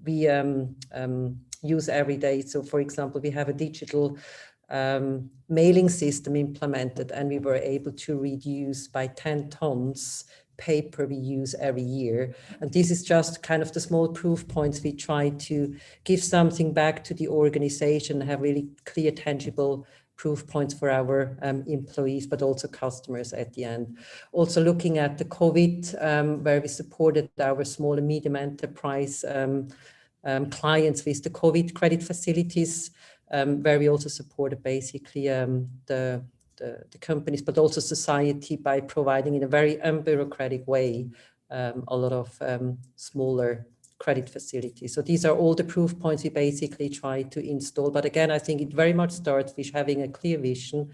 use every day. So, for example, we have a digital mailing system implemented, and we were able to reduce by 10 tons paper we use every year. And this is just kind of the small proof points. We try to give something back to the organization, have really clear, tangible proof points for our employees, but also customers at the end. Also looking at the COVID, where we supported our small and medium enterprise clients with the COVID credit facilities, where we also supported basically the companies, but also society, by providing in a very unbureaucratic way a lot of smaller credit facilities. So these are all the proof points we basically try to install. But again, I think it very much starts with having a clear vision,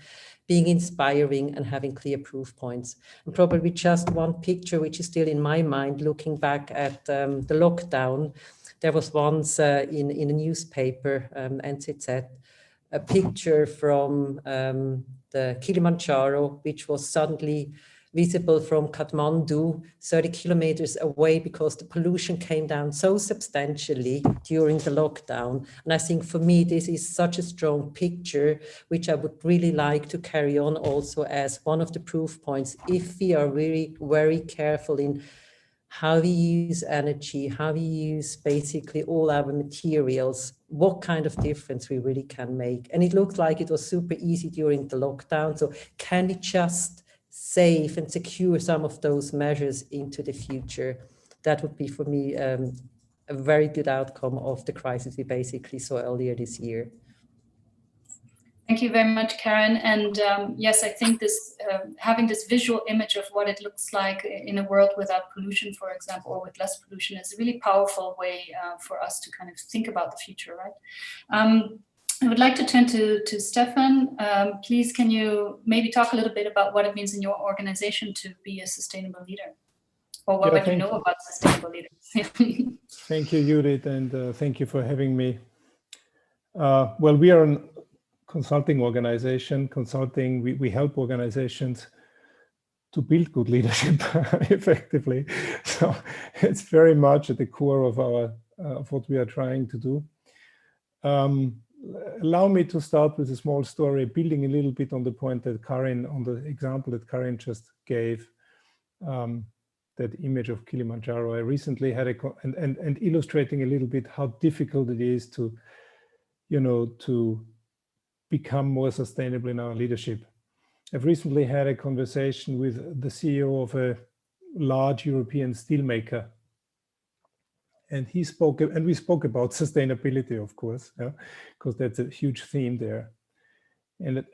being inspiring, and having clear proof points. And probably just one picture, which is still in my mind, looking back at the lockdown. There was once in a newspaper, NZZ, a picture from the Kilimanjaro, which was suddenly visible from Kathmandu, 30 kilometers away, because the pollution came down so substantially during the lockdown. And I think for me, this is such a strong picture, which I would really like to carry on also as one of the proof points. If we are really very careful in how we use energy, how we use basically all our materials, what kind of difference we really can make. And it looked like it was super easy during the lockdown. So can we just save and secure some of those measures into the future? that would be for me a very good outcome of the crisis we basically saw earlier this year. Thank you very much, Karen. And yes, I think this having this visual image of what it looks like in a world without pollution, for example, or with less pollution, is a really powerful way for us to kind of think about the future, right? I would like to turn to Stefan. Please, can you maybe talk a little bit about what it means in your organization to be a sustainable leader, or what you know about sustainable leaders? Thank you, Judith, and thank you for having me. Well, we are an consulting organization. We help organizations to build good leadership effectively. So it's very much at the core of of what we are trying to do. Allow me to start with a small story, building a little bit on the point that on the example that Karen just gave, that image of Kilimanjaro. I recently had and illustrating a little bit how difficult it is to become more sustainable in our leadership. I've recently had a conversation with the CEO of a large European steelmaker. And we spoke about sustainability, of course, because that's a huge theme there.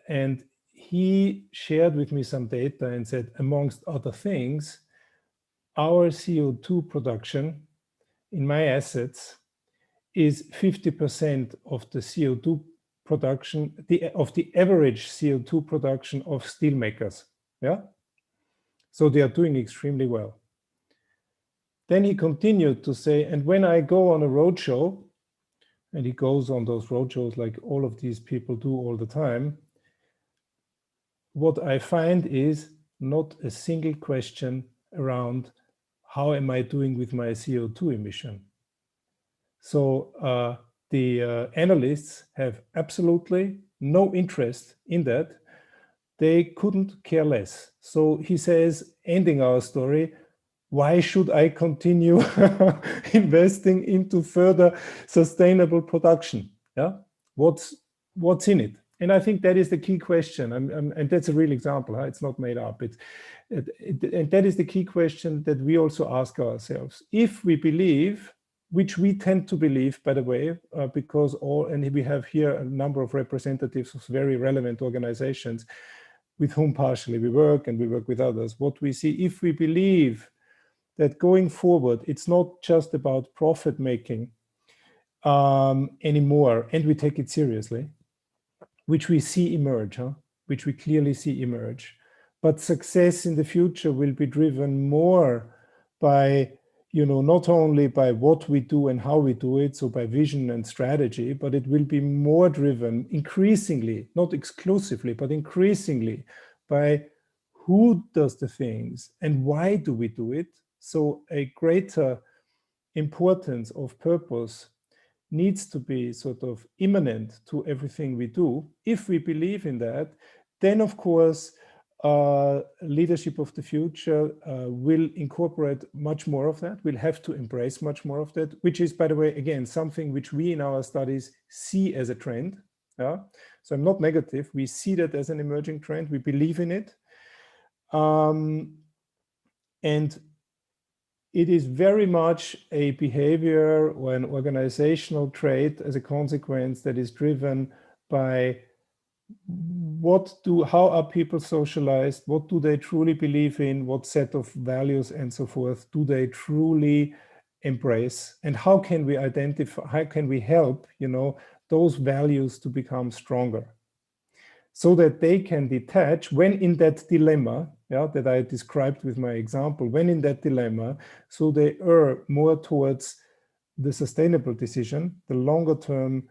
And he shared with me some data and said, amongst other things, our CO2 production in my assets is 50% of the CO2 production, of the average CO2 production of steelmakers. Yeah. So they are doing extremely well. Then he continued to say, and when I go on a roadshow, and he goes on those roadshows like all of these people do all the time, what I find is not a single question around how am I doing with my CO2 emission. So the analysts have absolutely no interest in that. They couldn't care less. So he says, ending our story, why should I continue investing into further sustainable production? Yeah, what's in it? And I think that is the key question, and that's a real example. Huh? It's not made up. And that is the key question that we also ask ourselves. If we believe, which we tend to believe, by the way, because we have here a number of representatives of very relevant organizations with whom partially we work, and we work with others. What we see, if we believe that going forward, it's not just about profit making anymore, and we take it seriously, which we see emerge, which we clearly see emerge. But success in the future will be driven more by, not only by what we do and how we do it, so by vision and strategy, but it will be more driven increasingly, not exclusively, but increasingly by who does the things and why do we do it. So a greater importance of purpose needs to be sort of immanent to everything we do. If we believe in that, then of course, leadership of the future will incorporate much more of that. We'll have to embrace much more of that, which is, by the way, again, something which we in our studies see as a trend. Yeah? So I'm not negative. We see that as an emerging trend. We believe in it. And it is very much a behavior or an organizational trait as a consequence that is driven by how are people socialized, what do they truly believe in, what set of values and so forth do they truly embrace, and how can we identify, how can we help, those values to become stronger so that they can detach when in that dilemma, that I described with my example, when in that dilemma, so they err more towards the sustainable decision, the longer term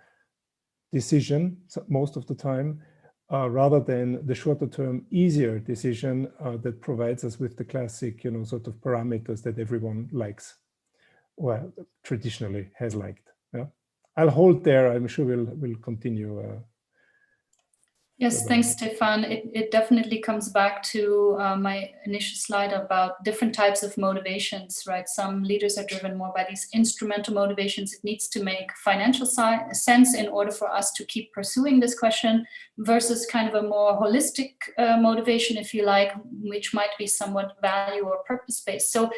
decision most of the time, rather than the shorter term, easier decision that provides us with the classic, sort of parameters that everyone likes, or traditionally has liked. Yeah, I'll hold there. I'm sure we'll continue Yes, thanks, Stefan. It definitely comes back to my initial slide about different types of motivations, right? Some leaders are driven more by these instrumental motivations. It needs to make financial sense in order for us to keep pursuing this question, versus kind of a more holistic motivation, if you like, which might be somewhat value or purpose-based. So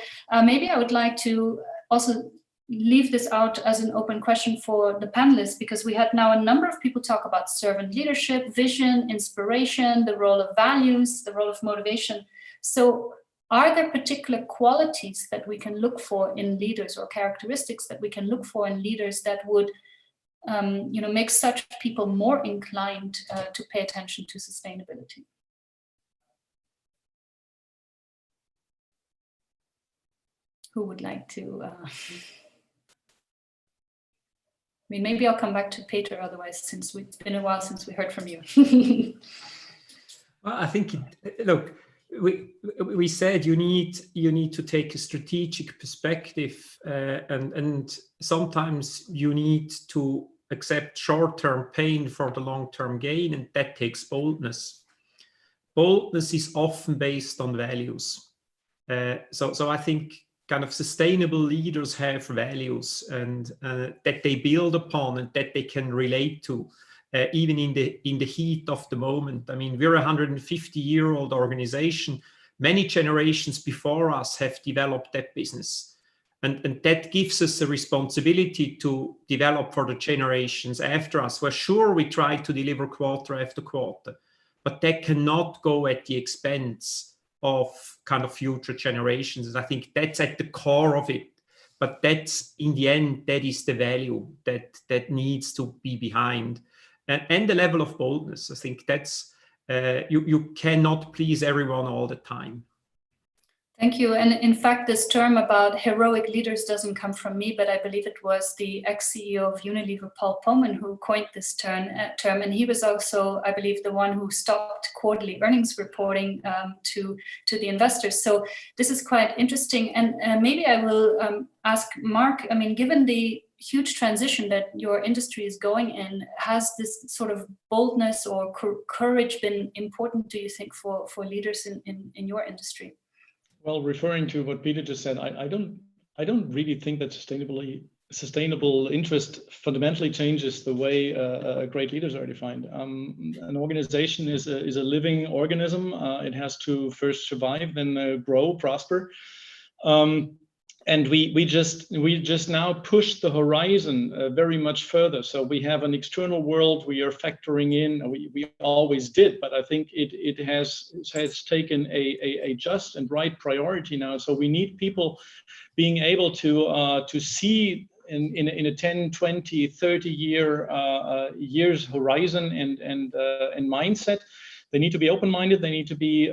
maybe I would like to also leave this out as an open question for the panelists, because we had now a number of people talk about servant leadership, vision, inspiration, the role of values, the role of motivation. So are there particular qualities that we can look for in leaders, or characteristics that we can look for in leaders that would make such people more inclined to pay attention to sustainability? Who would like to? I mean, maybe I'll come back to Peter otherwise, since it's been a while since we heard from you. Well, I think, look, we said you need to take a strategic perspective, and sometimes you need to accept short-term pain for the long-term gain, and that takes boldness. Boldness is often based on values. So I think kind of sustainable leaders have values, and that they build upon and that they can relate to, even in the heat of the moment. I mean, we're a 150-year-old organization. Many generations before us have developed that business, and that gives us a responsibility to develop for the generations after us. We're sure we try to deliver quarter after quarter, but that cannot go at the expense of kind of future generations. And I think that's at the core of it. But that's, in the end, that is the value that needs to be behind. And the level of boldness. I think that's, you cannot please everyone all the time. Thank you. And in fact, this term about heroic leaders doesn't come from me, but I believe it was the ex-CEO of Unilever, Paul Polman, who coined this term. And he was also, I believe, the one who stopped quarterly earnings reporting to the investors. So this is quite interesting. And maybe I will ask Mark, I mean, given the huge transition that your industry is going in, has this sort of boldness or courage been important, do you think, for leaders in your industry? Well, referring to what Peter just said, I don't really think that sustainable interest fundamentally changes the way great leaders are defined. An organization is a living organism. It has to first survive, then grow, prosper. And we just now push the horizon very much further. So we have an external world we are factoring in. We always did, but I think it has taken a just and right priority now. So we need people being able to see in a 10, 20, 30 years horizon and mindset. They need to be open-minded. They need to be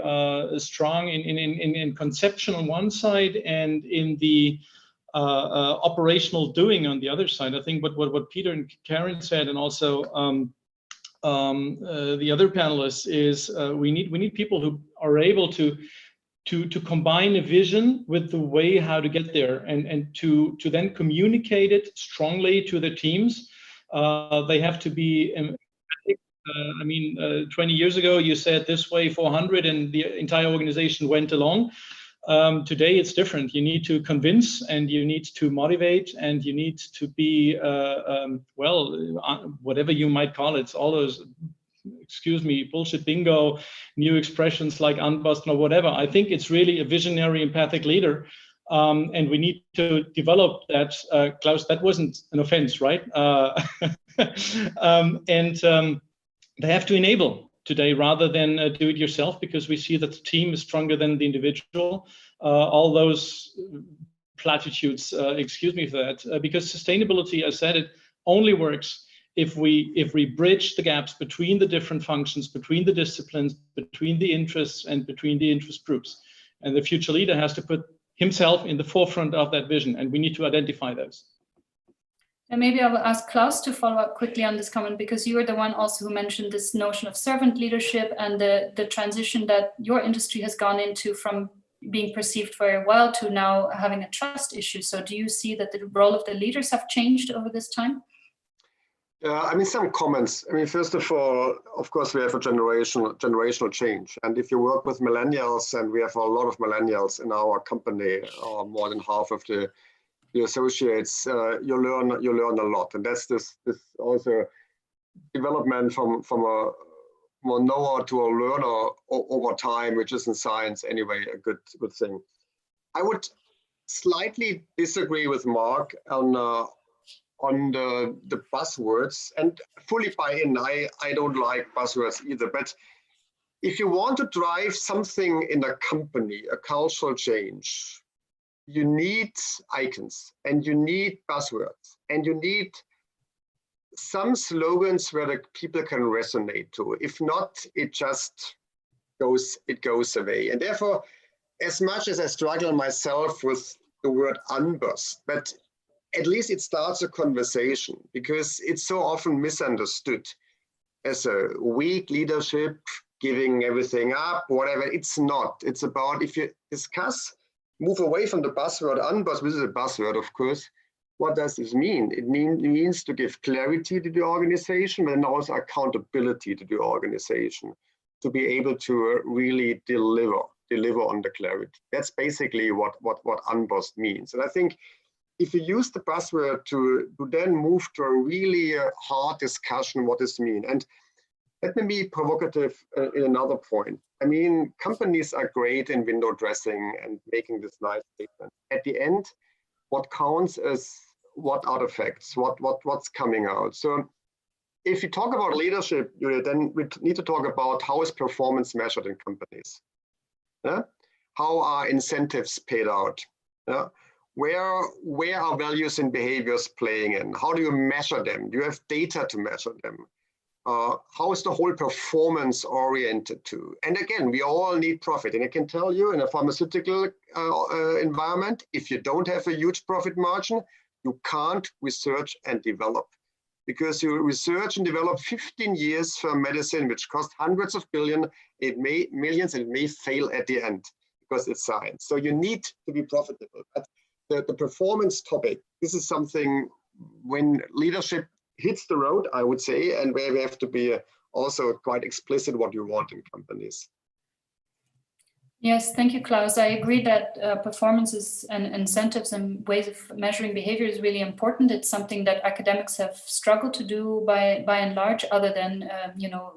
strong in conception on one side and in the operational doing on the other side. I think what Peter and Karen said, and also the other panelists, is we need people who are able to combine a vision with the way how to get there, and to then communicate it strongly to the teams. They have to be. 20 years ago, you said this way 400 and the entire organization went along. Today, it's different. You need to convince, and you need to motivate, and you need to be, whatever you might call it. It's all those, excuse me, bullshit bingo, new expressions like unbust or whatever. I think it's really a visionary, empathic leader. And we need to develop that. Klaus, that wasn't an offense, right? They have to enable today rather than do it yourself, because we see that the team is stronger than the individual. All those platitudes, excuse me for that, because sustainability, I said it, only works if we bridge the gaps between the different functions, between the disciplines, between the interests, and between the interest groups. And the future leader has to put himself in the forefront of that vision, and we need to identify those. And maybe I will ask Klaus to follow up quickly on this comment, because you were the one also who mentioned this notion of servant leadership and the transition that your industry has gone into from being perceived very well to now having a trust issue. So do you see that the role of the leaders have changed over this time? I mean, some comments. I mean, first of all, of course, we have a generational change. And if you work with millennials, and we have a lot of millennials in our company, or more than half of the associates, you learn a lot. And that's this also development from a more knower to a learner over time, which is in science anyway a good thing. I would slightly disagree with Mark on the buzzwords, and fully buy in. I don't like buzzwords either, but if you want to drive something in a company, a cultural change, you need icons and you need buzzwords and you need some slogans where the people can resonate to. If not, it just goes away. And therefore, as much as I struggle myself with the word unboss, but at least it starts a conversation, because it's so often misunderstood as a weak leadership, giving everything up, whatever. It's not. It's about, if you discuss, move away from the buzzword unboss, which is a buzzword, of course. What does this mean? It means to give clarity to the organization, and also accountability to the organization, to be able to really deliver on the clarity. That's basically what unbossed means. And I think if you use the buzzword to then move to a really hard discussion, what does it mean? And let me be provocative in another point. I mean, companies are great in window dressing and making this nice statement. At the end, what counts is what are the facts, what's coming out. So if you talk about leadership, then we need to talk about how is performance measured in companies. Yeah? How are incentives paid out? Yeah? Where are values and behaviors playing in? How do you measure them? Do you have data to measure them? How is the whole performance oriented to? And again, we all need profit. And I can tell you, in a pharmaceutical environment, if you don't have a huge profit margin, you can't research and develop. Because you research and develop 15 years for medicine, which costs hundreds of millions, and it may fail at the end because it's science. So you need to be profitable. But the performance topic, this is something when leadership hits the road, I would say, and where we have to be also quite explicit what you want in companies. Yes, thank you, Klaus. I agree that performances and incentives and ways of measuring behavior is really important. It's something that academics have struggled to do by and large, other than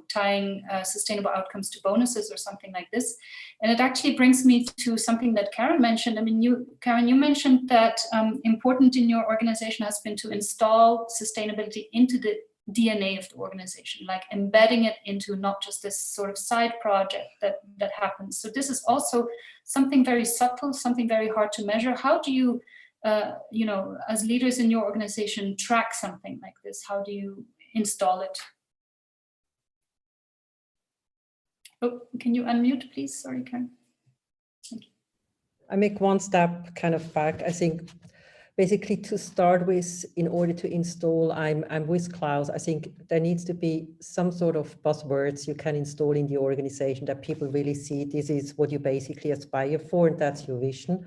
tying sustainable outcomes to bonuses or something like this. And it actually brings me to something that Karen mentioned. I mean, Karen, you mentioned that important in your organization has been to install sustainability into the DNA of the organization, like embedding it into not just this sort of side project that happens. So this is also something very subtle, something very hard to measure. How do you, as leaders in your organization, track something like this? How do you install it? Oh, can you unmute, please? Sorry, Karen. Thank you. I make one step kind of back. I think basically to start with, in order to install, I'm with Klaus. I think there needs to be some sort of buzzwords you can install in the organization that people really see this is what you basically aspire for, and that's your vision,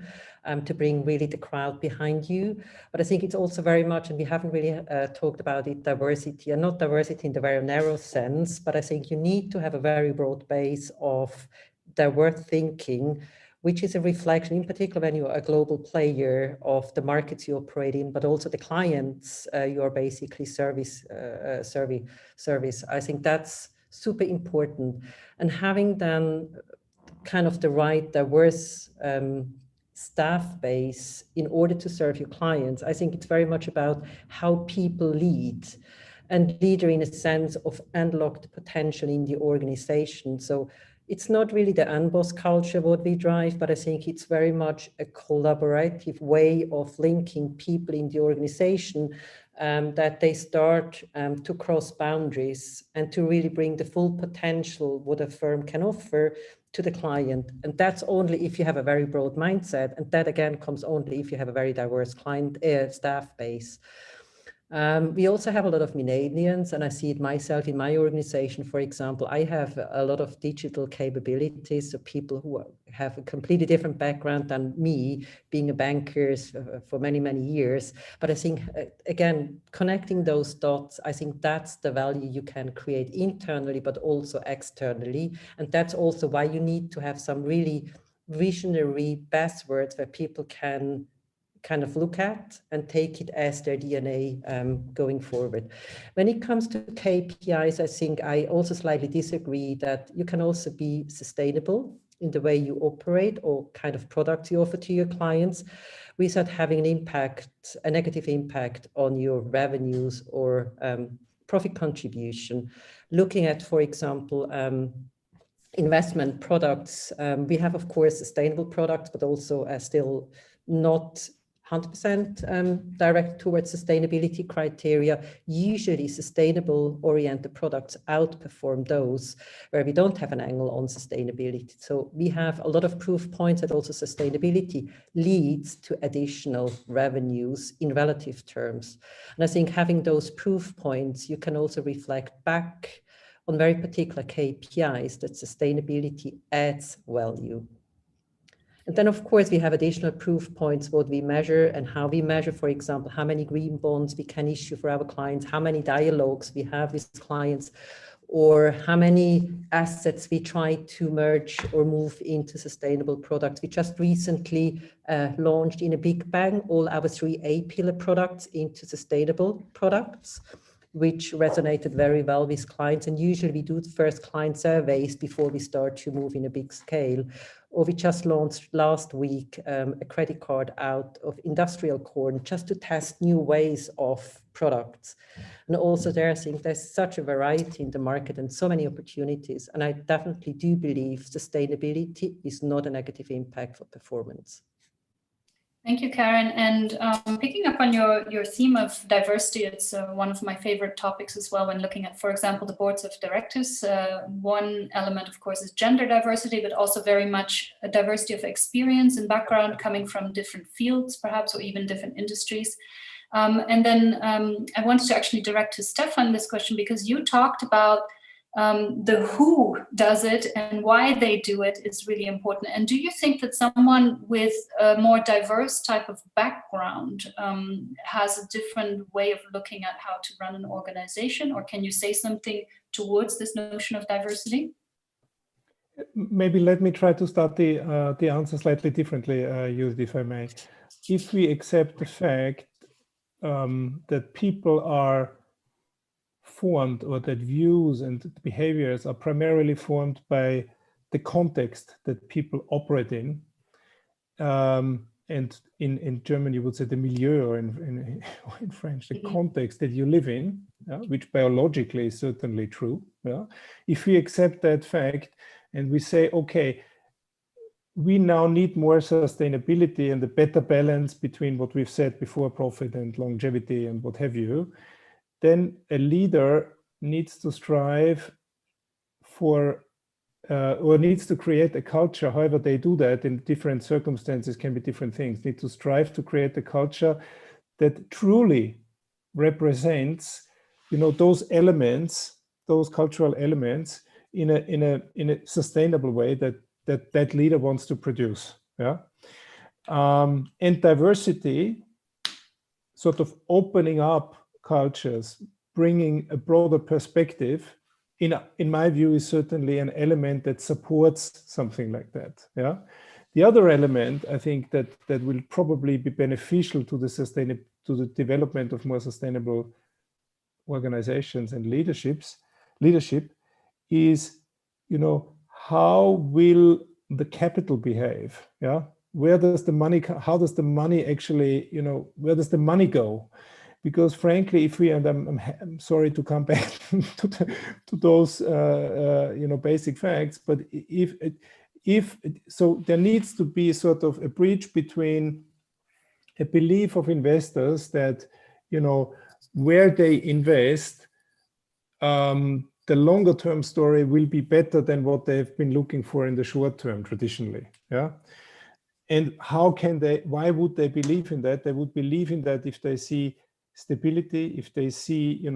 to bring really the crowd behind you. But I think it's also very much, and we haven't really talked about it, diversity, and not diversity in the very narrow sense, but I think you need to have a very broad base of diverse thinking, which is a reflection, in particular, when you're a global player, of the markets you operate in, but also the clients you are basically service. I think that's super important. And having then kind of the right diverse staff base in order to serve your clients, I think it's very much about how people lead, and leader in a sense of unlocked potential in the organization. So it's not really the unboss culture what we drive, but I think it's very much a collaborative way of linking people in the organization, that they start to cross boundaries and to really bring the full potential what a firm can offer to the client. And that's only if you have a very broad mindset. And that again comes only if you have a very diverse client staff base. We also have a lot of millennials, and I see it myself in my organization. For example, I have a lot of digital capabilities, so people who have a completely different background than me, being a banker for many, many years. But I think, again, connecting those dots, I think that's the value you can create internally, but also externally. And that's also why you need to have some really visionary buzzwords where people can kind of look at and take it as their DNA going forward. When it comes to KPIs, I think I also slightly disagree that you can also be sustainable in the way you operate or kind of products you offer to your clients without having an impact, a negative impact on your revenues or profit contribution. Looking at, for example, investment products, we have, of course, sustainable products, but also still not 100% direct towards sustainability criteria. Usually sustainable oriented products outperform those where we don't have an angle on sustainability. So we have a lot of proof points that also sustainability leads to additional revenues in relative terms. And I think having those proof points, you can also reflect back on very particular KPIs that sustainability adds value. And then, of course, we have additional proof points, what we measure and how we measure, for example, how many green bonds we can issue for our clients, how many dialogues we have with clients, or how many assets we try to merge or move into sustainable products. We just recently launched in a big bang all our 3 A-pillar products into sustainable products, which resonated very well with clients. And usually we do the first client surveys before we start to move in a big scale. Or we just launched last week a credit card out of industrial corn just to test new ways of products. And also there, I think there's such a variety in the market and so many opportunities. And I definitely do believe sustainability is not a negative impact for performance. Thank you, Karen. And picking up on your theme of diversity, it's one of my favorite topics as well when looking at, for example, the boards of directors. One element, of course, is gender diversity, but also very much a diversity of experience and background coming from different fields, perhaps, or even different industries. And then I wanted to actually direct to Stefan this question, because you talked about the who does it and why they do it is really important. And do you think that someone with a more diverse type of background has a different way of looking at how to run an organization? Or can you say something towards this notion of diversity? Maybe let me try to start the answer slightly differently, Judith, if I may. If we accept the fact that people are formed, or that views and behaviors are primarily formed by the context that people operate in, and in German you would say the milieu, or in French the context that you live in, which biologically is certainly true. If we accept that fact and we say, okay, we now need more sustainability and a better balance between what we've said before, profit and longevity and what have you, then a leader needs to strive for or needs to create a culture. However they do that in different circumstances can be different things. Need to strive to create a culture that truly represents, those elements, those cultural elements in a sustainable way that leader wants to produce. And diversity, sort of opening up cultures, bringing a broader perspective, in my view, is certainly an element that supports something like that. The other element, I think, that will probably be beneficial to the development of more sustainable organizations and leadership is, how will the capital behave? Where does the money? How does the money actually? Where does the money go? Because frankly, if we, and I'm sorry to come back to those basic facts, but if so, there needs to be sort of a bridge between a belief of investors that where they invest, the longer term story will be better than what they've been looking for in the short term traditionally. And how can they? Why would they believe in that? They would believe in that if they see stability, if they see,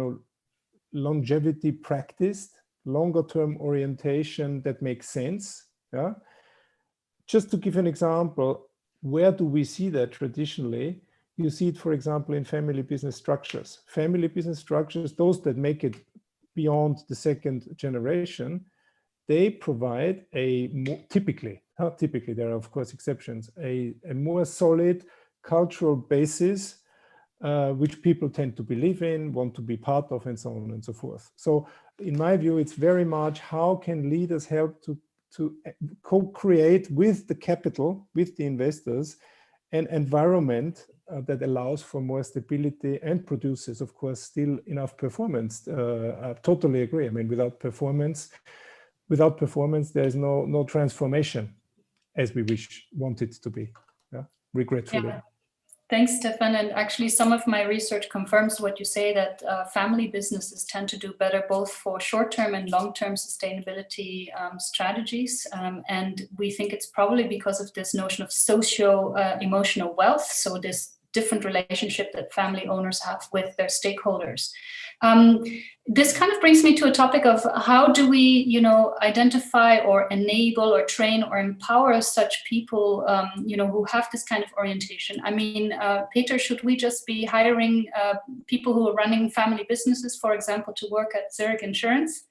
longevity practiced, longer term orientation that makes sense. Yeah. Just to give an example, where do we see that traditionally? You see it, for example, in family business structures. Family business structures, those that make it beyond the second generation, they provide typically, there are of course exceptions, a more solid cultural basis, which people tend to believe in, want to be part of, and so on and so forth. So in my view, it's very much how can leaders help to co-create with the capital, with the investors, an environment that allows for more stability and produces, of course, still enough performance. I totally agree. I mean, without performance, there is no transformation as we want it to be. Yeah, regretfully. Yeah. Thanks, Stefan. And actually, some of my research confirms what you say, that family businesses tend to do better both for short-term and long-term sustainability strategies. And we think it's probably because of this notion of socio-emotional wealth. So this different relationship that family owners have with their stakeholders. This kind of brings me to a topic of how do we, identify or enable or train or empower such people, who have this kind of orientation. I mean, Peter, should we just be hiring people who are running family businesses, for example, to work at Zurich Insurance?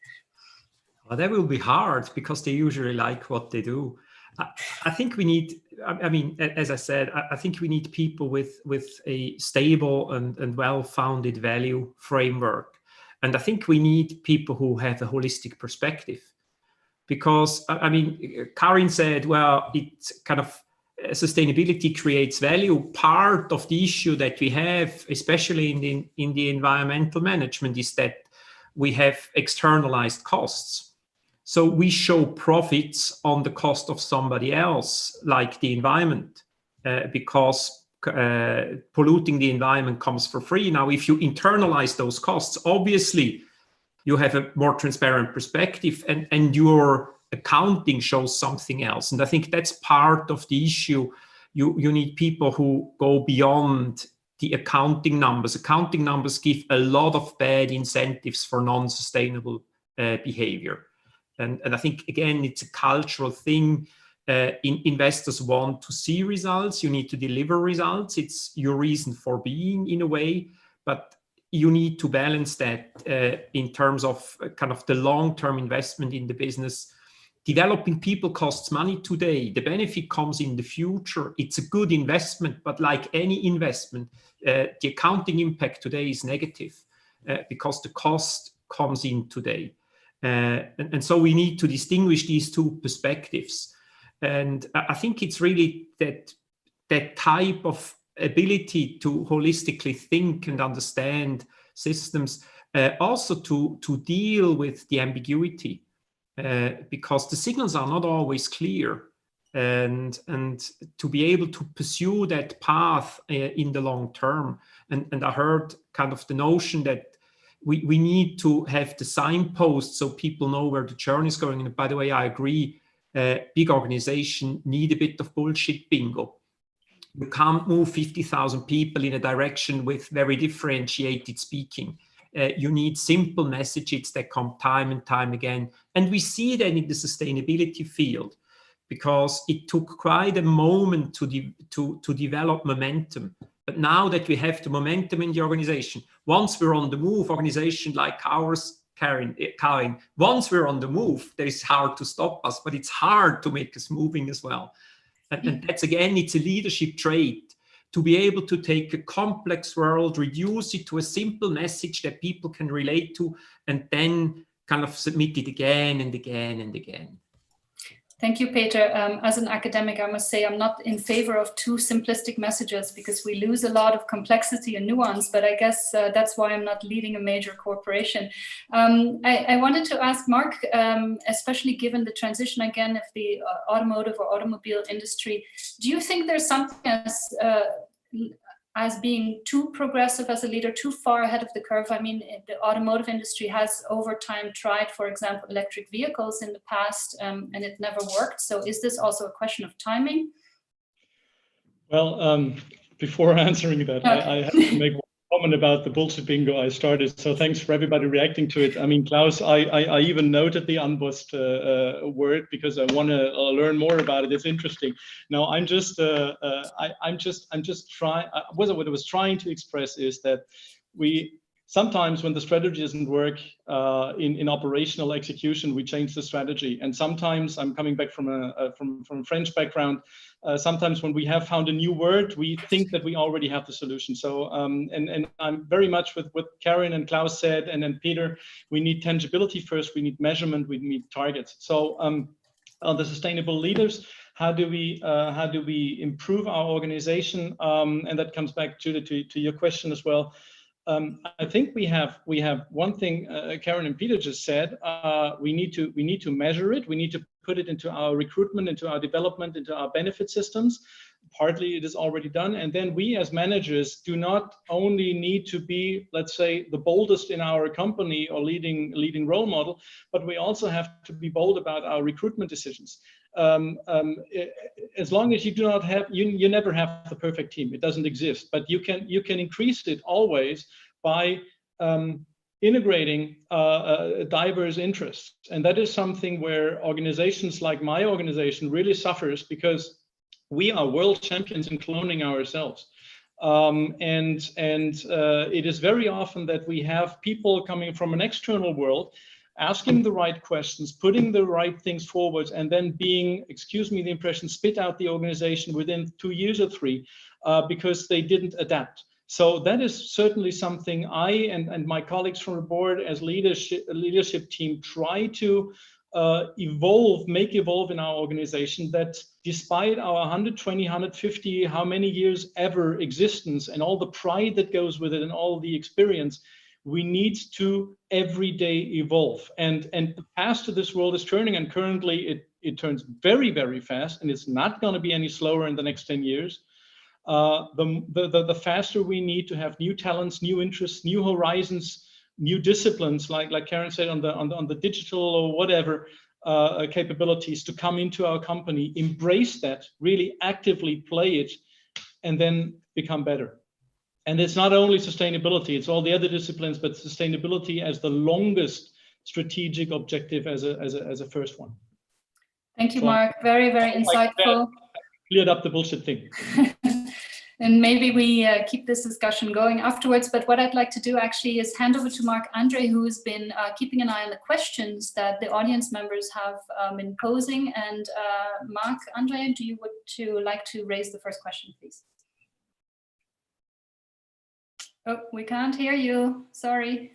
Well, that will be hard because they usually like what they do. I think we need, as I said, I think we need people with a stable and well-founded value framework. And I think we need people who have a holistic perspective. Because, Karin said, well, it's kind of sustainability creates value. Part of the issue that we have, especially in the environmental management, is that we have externalized costs. So we show profits on the cost of somebody else, like the environment, because polluting the environment comes for free. Now, if you internalize those costs, obviously you have a more transparent perspective and your accounting shows something else. And I think that's part of the issue. You need people who go beyond the accounting numbers. Accounting numbers give a lot of bad incentives for non-sustainable behavior. And I think, again, it's a cultural thing. Investors want to see results. You need to deliver results. It's your reason for being, in a way. But you need to balance that in terms of kind of the long-term investment in the business. Developing people costs money today. The benefit comes in the future. It's a good investment. But like any investment, the accounting impact today is negative because the cost comes in today. And so we need to distinguish these two perspectives. And I think it's really that type of ability to holistically think and understand systems, also to deal with the ambiguity, because the signals are not always clear. And to be able to pursue that path in the long term. And I heard kind of the notion that we need to have the signposts so people know where the journey is going. And by the way, I agree, big organizations need a bit of bullshit bingo. You can't move 50,000 people in a direction with very differentiated speaking. You need simple messages that come time and time again. And we see that in the sustainability field, because it took quite a moment to develop momentum. But now that we have the momentum in the organization, once we're on the move, organization like ours, Karin, once we're on the move, it's hard to stop us, but it's hard to make us moving as well. And that's, again, it's a leadership trait to be able to take a complex world, reduce it to a simple message that people can relate to, and then kind of submit it again and again and again. Thank you, Peter. As an academic, I must say I'm not in favor of too simplistic messages because we lose a lot of complexity and nuance, but I guess that's why I'm not leading a major corporation. I wanted to ask Mark, especially given the transition again of the automotive or automobile industry, do you think there's something as being too progressive as a leader, too far ahead of the curve? I mean, the automotive industry has over time tried, for example, electric vehicles in the past, and it never worked. So is this also a question of timing? Well, before answering that, I have to make one comment about the bullshit bingo I started. So thanks for everybody reacting to it. I mean, Klaus, I even noted the unbossed word because I want to learn more about it. It's interesting. Now I'm just trying. What I was trying to express is that sometimes when the strategy doesn't work in operational execution, we change the strategy. And sometimes, I'm coming back from a French background, sometimes when we have found a new word, we think that we already have the solution. So, and I'm very much with what Karen and Klaus said, and then Peter, we need tangibility first, we need measurement, we need targets. So the sustainable leaders, how do we improve our organization? And that comes back, Judith, to your question as well. I think we have one thing Karen and Peter just said. We need to measure it. We need to put it into our recruitment, into our development, into our benefit systems. Partly it is already done, and then we as managers do not only need to be, let's say, the boldest in our company or leading role model, but we also have to be bold about our recruitment decisions. As long as you do not have, you never have the perfect team. It doesn't exist, but you can increase it always by integrating diverse interests. And that is something where organizations like my organization really suffers, because we are world champions in cloning ourselves. And it is very often that we have people coming from an external world, asking the right questions, putting the right things forward, and then being, excuse me the impression, spit out the organization within 2 years or 3 because they didn't adapt. So that is certainly something I and my colleagues from the board as leadership team try to make evolve in our organization, that despite our 120, 150, how many years ever existence and all the pride that goes with it and all the experience, we need to every day evolve. And the faster this world is turning, and currently it turns very, very fast, and it's not going to be any slower in the next 10 years. The faster we need to have new talents, new interests, new horizons, new disciplines, like Karen said, on the digital or whatever capabilities to come into our company, embrace that, really actively play it, and then become better. And it's not only sustainability, it's all the other disciplines, but sustainability as the longest strategic objective as a first one. Thank you, Mark. Very, very insightful. Cleared up the bullshit thing. And maybe we keep this discussion going afterwards. But what I'd like to do actually is hand over to Marc-Andre, who's been keeping an eye on the questions that the audience members have been posing. And Marc-Andre, would you like to raise the first question, please? Oh, we can't hear you. Sorry.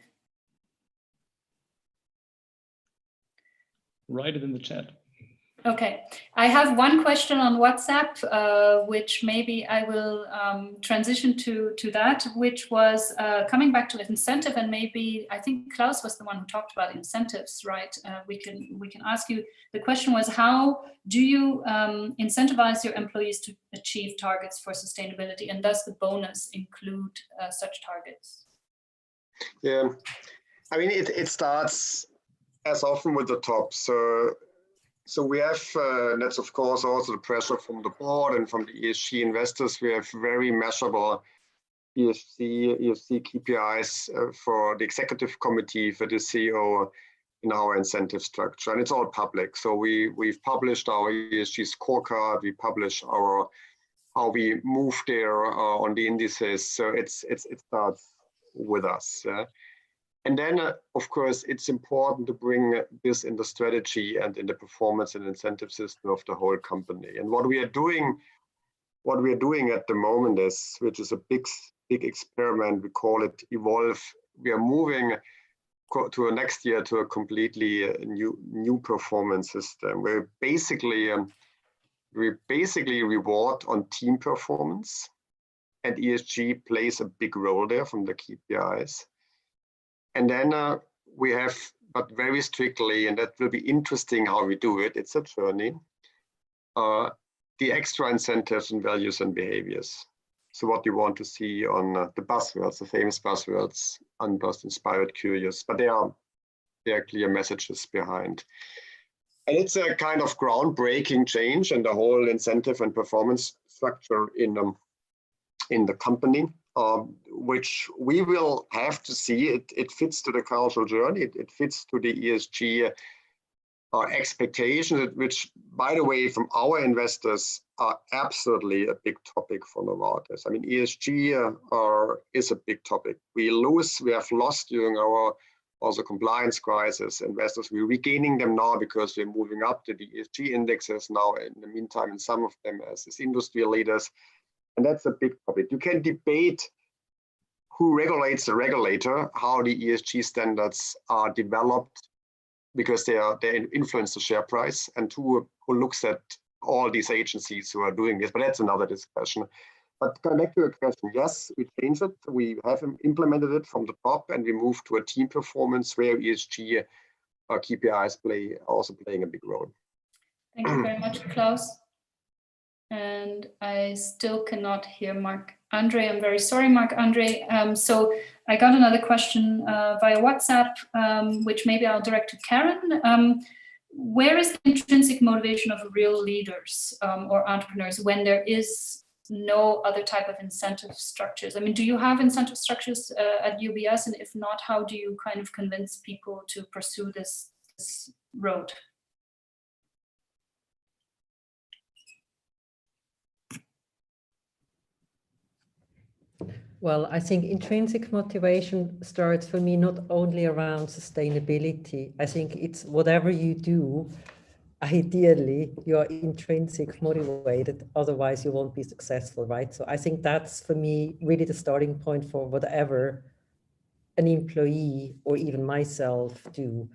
Write it in the chat. Okay, I have one question on WhatsApp, which maybe I will transition to that, which was coming back to incentive, and maybe I think Klaus was the one who talked about incentives, right? We can ask you. The question was, how do you incentivize your employees to achieve targets for sustainability, and does the bonus include such targets? Yeah, I mean it starts as often with the top. So we have, that's of course also the pressure from the board and from the ESG investors. We have very measurable ESG KPIs for the executive committee, for the CEO in our incentive structure, and it's all public. So we've published our ESG scorecard. We publish how we move there on the indices. So it starts with us. And then, of course, it's important to bring this in the strategy and in the performance and incentive system of the whole company. And what we are doing at the moment is, which is a big experiment, we call it Evolve. We are moving to next year to a completely new performance system, where we basically reward on team performance, and ESG plays a big role there from the KPIs. And then we have, but very strictly, and that will be interesting how we do it, it's a journey, the extra incentives and values and behaviors. So what you want to see on the buzzwords, the famous buzzwords, unbossed, inspired, curious, but there are clear messages behind. And it's a kind of groundbreaking change in the whole incentive and performance structure in the company. which we will have to see. It fits to the cultural journey. It fits to the ESG expectations, which, by the way, from our investors are absolutely a big topic for Novartis. I mean, ESG is a big topic. We have lost during our also compliance crisis investors. We're regaining them now because we're moving up to the ESG indexes now in the meantime, and some of them as industry leaders. And that's a big topic. You can debate who regulates the regulator, how the ESG standards are developed, because they influence the share price, and who looks at all these agencies who are doing this. But that's another discussion. But coming back to your question, yes, we changed it. We have implemented it from the top, and we moved to a team performance where ESG KPIs also playing a big role. Thank you very much, Klaus. And I still cannot hear Marc-André. I'm very sorry, Marc-André. So I got another question via WhatsApp, which maybe I'll direct to Karen. Where is the intrinsic motivation of real leaders or entrepreneurs when there is no other type of incentive structures? I mean, do you have incentive structures at UBS? And if not, how do you kind of convince people to pursue this road? Well, I think intrinsic motivation starts for me not only around sustainability. I think it's whatever you do, ideally you're intrinsic motivated, otherwise you won't be successful, right? So I think that's for me really the starting point for whatever an employee or even myself do.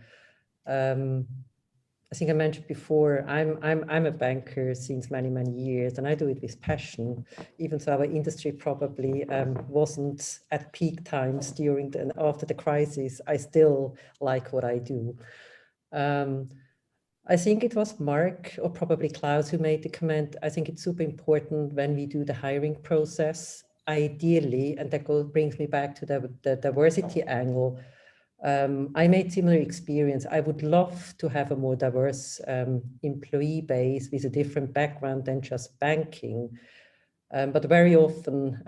I think I mentioned before, I'm a banker since many years, and I do it with passion. Even though our industry probably wasn't at peak times during and after the crisis, I still like what I do. I think it was Mark or probably Klaus who made the comment. I think it's super important when we do the hiring process, ideally, and that brings me back to the diversity angle. I made similar experience. I would love to have a more diverse employee base with a different background than just banking. But very often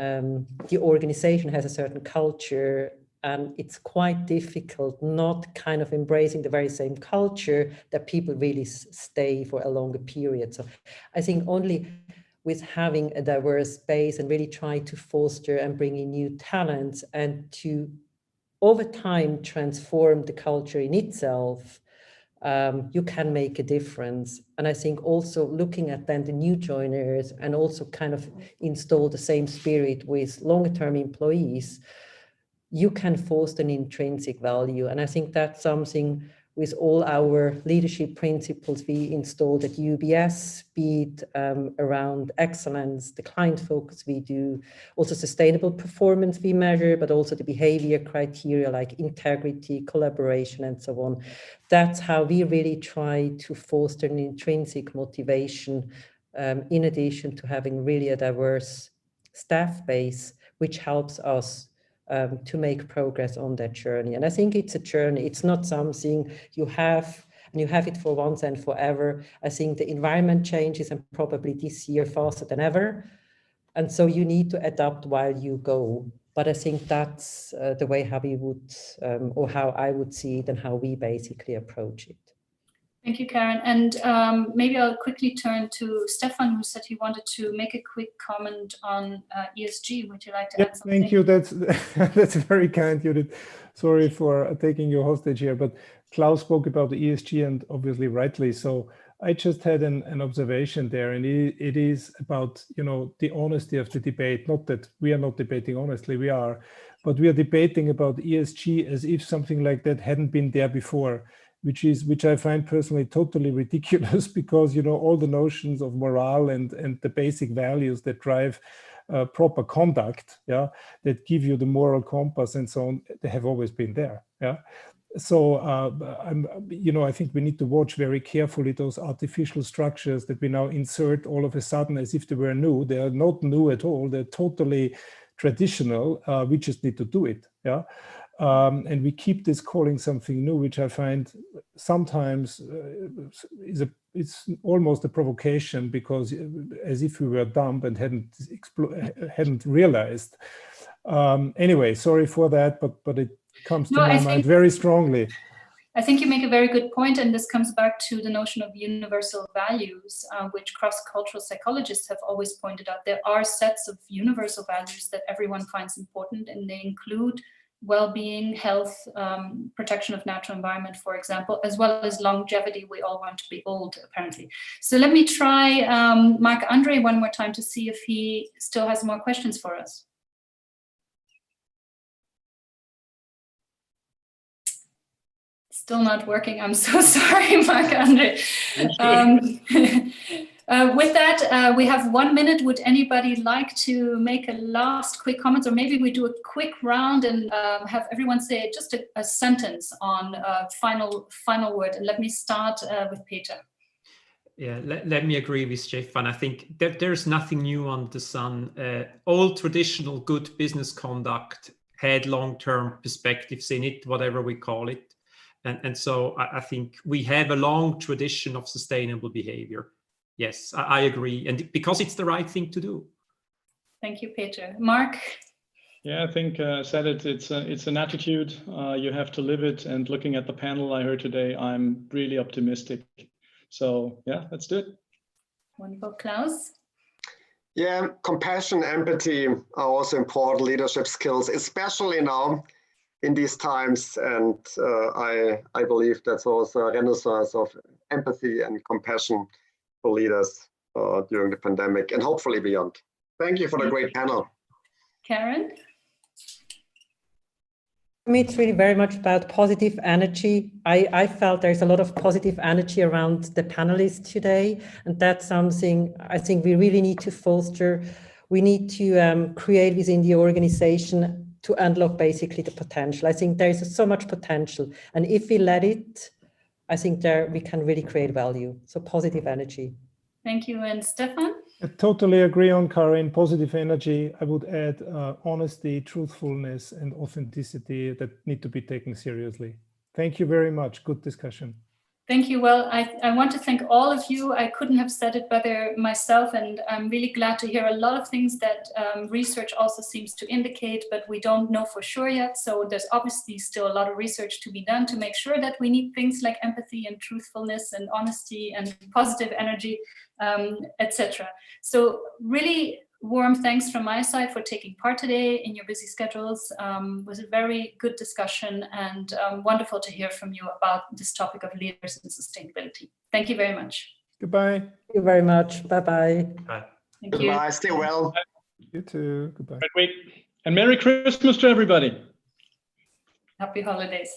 the organization has a certain culture, and it's quite difficult not kind of embracing the very same culture that people really stay for a longer period. So I think only with having a diverse base and really try to foster and bring in new talents and to over time transform the culture in itself, you can make a difference. And I think also looking at then the new joiners and also kind of install the same spirit with longer term employees, you can foster an intrinsic value. And I think that's something with all our leadership principles we installed at UBS, be it around excellence, the client focus we do, also sustainable performance we measure, but also the behavior criteria like integrity, collaboration, and so on. That's how we really try to foster an intrinsic motivation, in addition to having really a diverse staff base, which helps us to make progress on that journey. And I think it's a journey. It's not something you have and you have it for once and forever. I think the environment changes, and probably this year faster than ever. And so you need to adapt while you go. But I think that's the way how we would, or how I would see it and how we basically approach it. Thank you, Karen. And maybe I'll quickly turn to Stefan, who said he wanted to make a quick comment on ESG. Would you like to add something? Thank you. That's very kind, Judith. Sorry for taking you hostage here, but Klaus spoke about the ESG, and obviously rightly so. I just had an observation there, and it is about, you know, the honesty of the debate. Not that we are not debating honestly, we are, but we are debating about ESG as if something like that hadn't been there before. Which I find personally totally ridiculous, because, you know, all the notions of morale and the basic values that drive proper conduct, yeah, that give you the moral compass and so on, they have always been there, yeah. So I think we need to watch very carefully those artificial structures that we now insert all of a sudden as if they were new. They are not new at all. They're totally traditional. We just need to do it, yeah. And we keep this calling something new, which I find sometimes it's almost a provocation, because as if we were dumb and hadn't realized Anyway, sorry for that, but it comes to No, my mind very strongly. I think you make a very good point, and this comes back to the notion of universal values, which cross-cultural psychologists have always pointed out. There are sets of universal values that everyone finds important, and they include well-being, health, protection of natural environment, for example, as well as longevity. We all want to be old, apparently. So let me try Marc-Andre one more time to see if he still has more questions for us. Still not working. I'm so sorry, Marc-Andre. With that, we have 1 minute. Would anybody like to make a last quick comment, or maybe we do a quick round and have everyone say just a sentence on final word? And let me start with Peter. Yeah, let me agree with Stefan. I think that there's nothing new under the sun. All traditional good business conduct had long-term perspectives in it, whatever we call it. And so I think we have a long tradition of sustainable behavior. Yes, I agree. And because it's the right thing to do. Thank you, Peter. Mark? Yeah, I think I said it. It's an attitude. You have to live it. And looking at the panel I heard today, I'm really optimistic. So yeah, let's do it. Wonderful. Klaus? Yeah, compassion, empathy are also important leadership skills, especially now in these times. And I believe that's also a renaissance of empathy and compassion for leaders during the pandemic and hopefully beyond. Thank you for the great panel. Karen? For me, it's really very much about positive energy. I felt there's a lot of positive energy around the panelists today, and that's something I think we really need to foster. We need to create within the organization to unlock basically the potential. I think there's so much potential, and if we let it, I think there we can really create value. So positive energy. Thank you. And Stefan? I totally agree on Karin. Positive energy. I would add honesty, truthfulness, and authenticity that need to be taken seriously. Thank you very much. Good discussion. Thank you. Well, I want to thank all of you. I couldn't have said it better myself, and I'm really glad to hear a lot of things that research also seems to indicate, but we don't know for sure yet. So there's obviously still a lot of research to be done to make sure that we need things like empathy and truthfulness and honesty and positive energy, etc. So really warm thanks from my side for taking part today in your busy schedules. It was a very good discussion, and wonderful to hear from you about this topic of leaders and sustainability. Thank you very much. Goodbye. Thank you very much. Bye-bye. Bye. Thank you. Goodbye. Stay well. You too. Goodbye. Wait. And Merry Christmas to everybody. Happy holidays.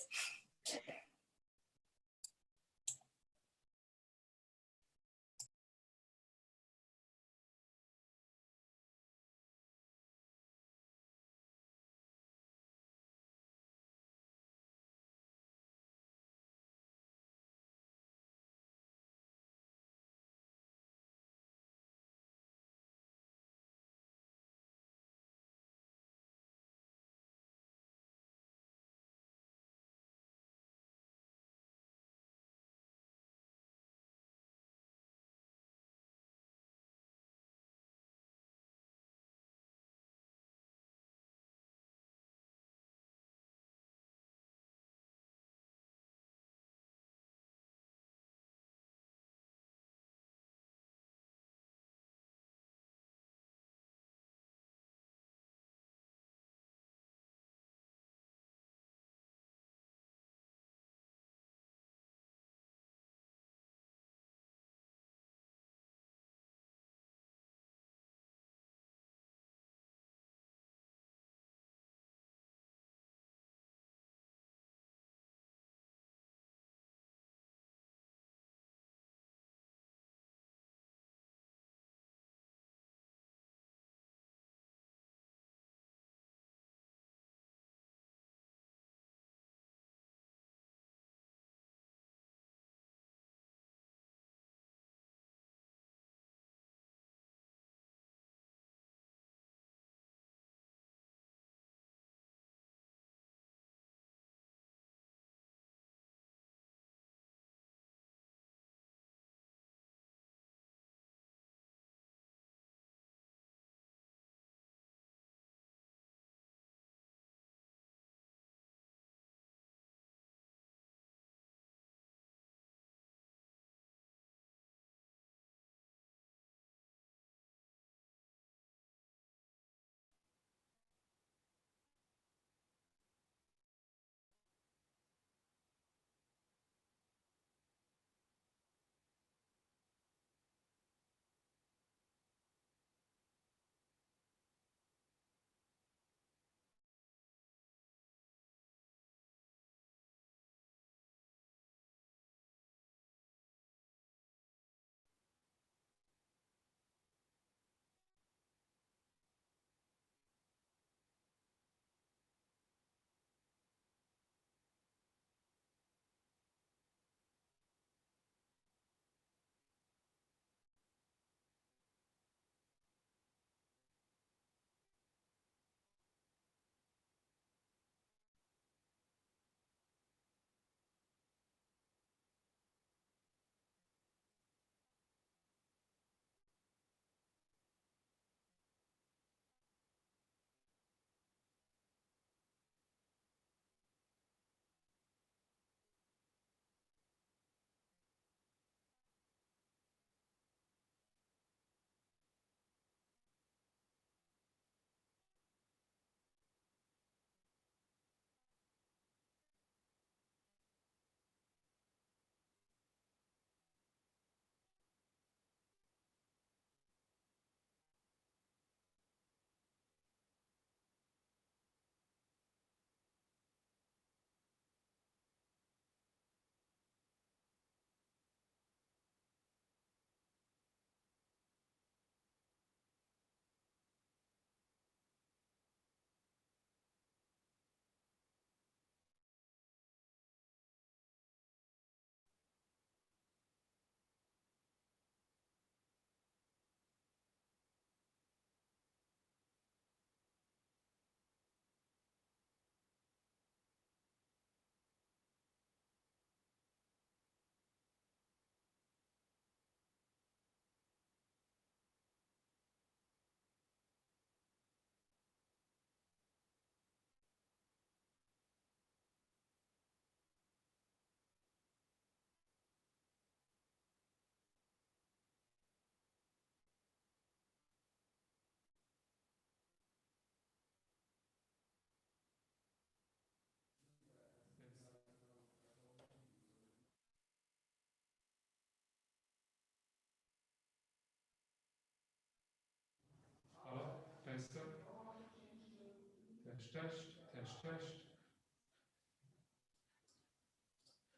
Test, Test.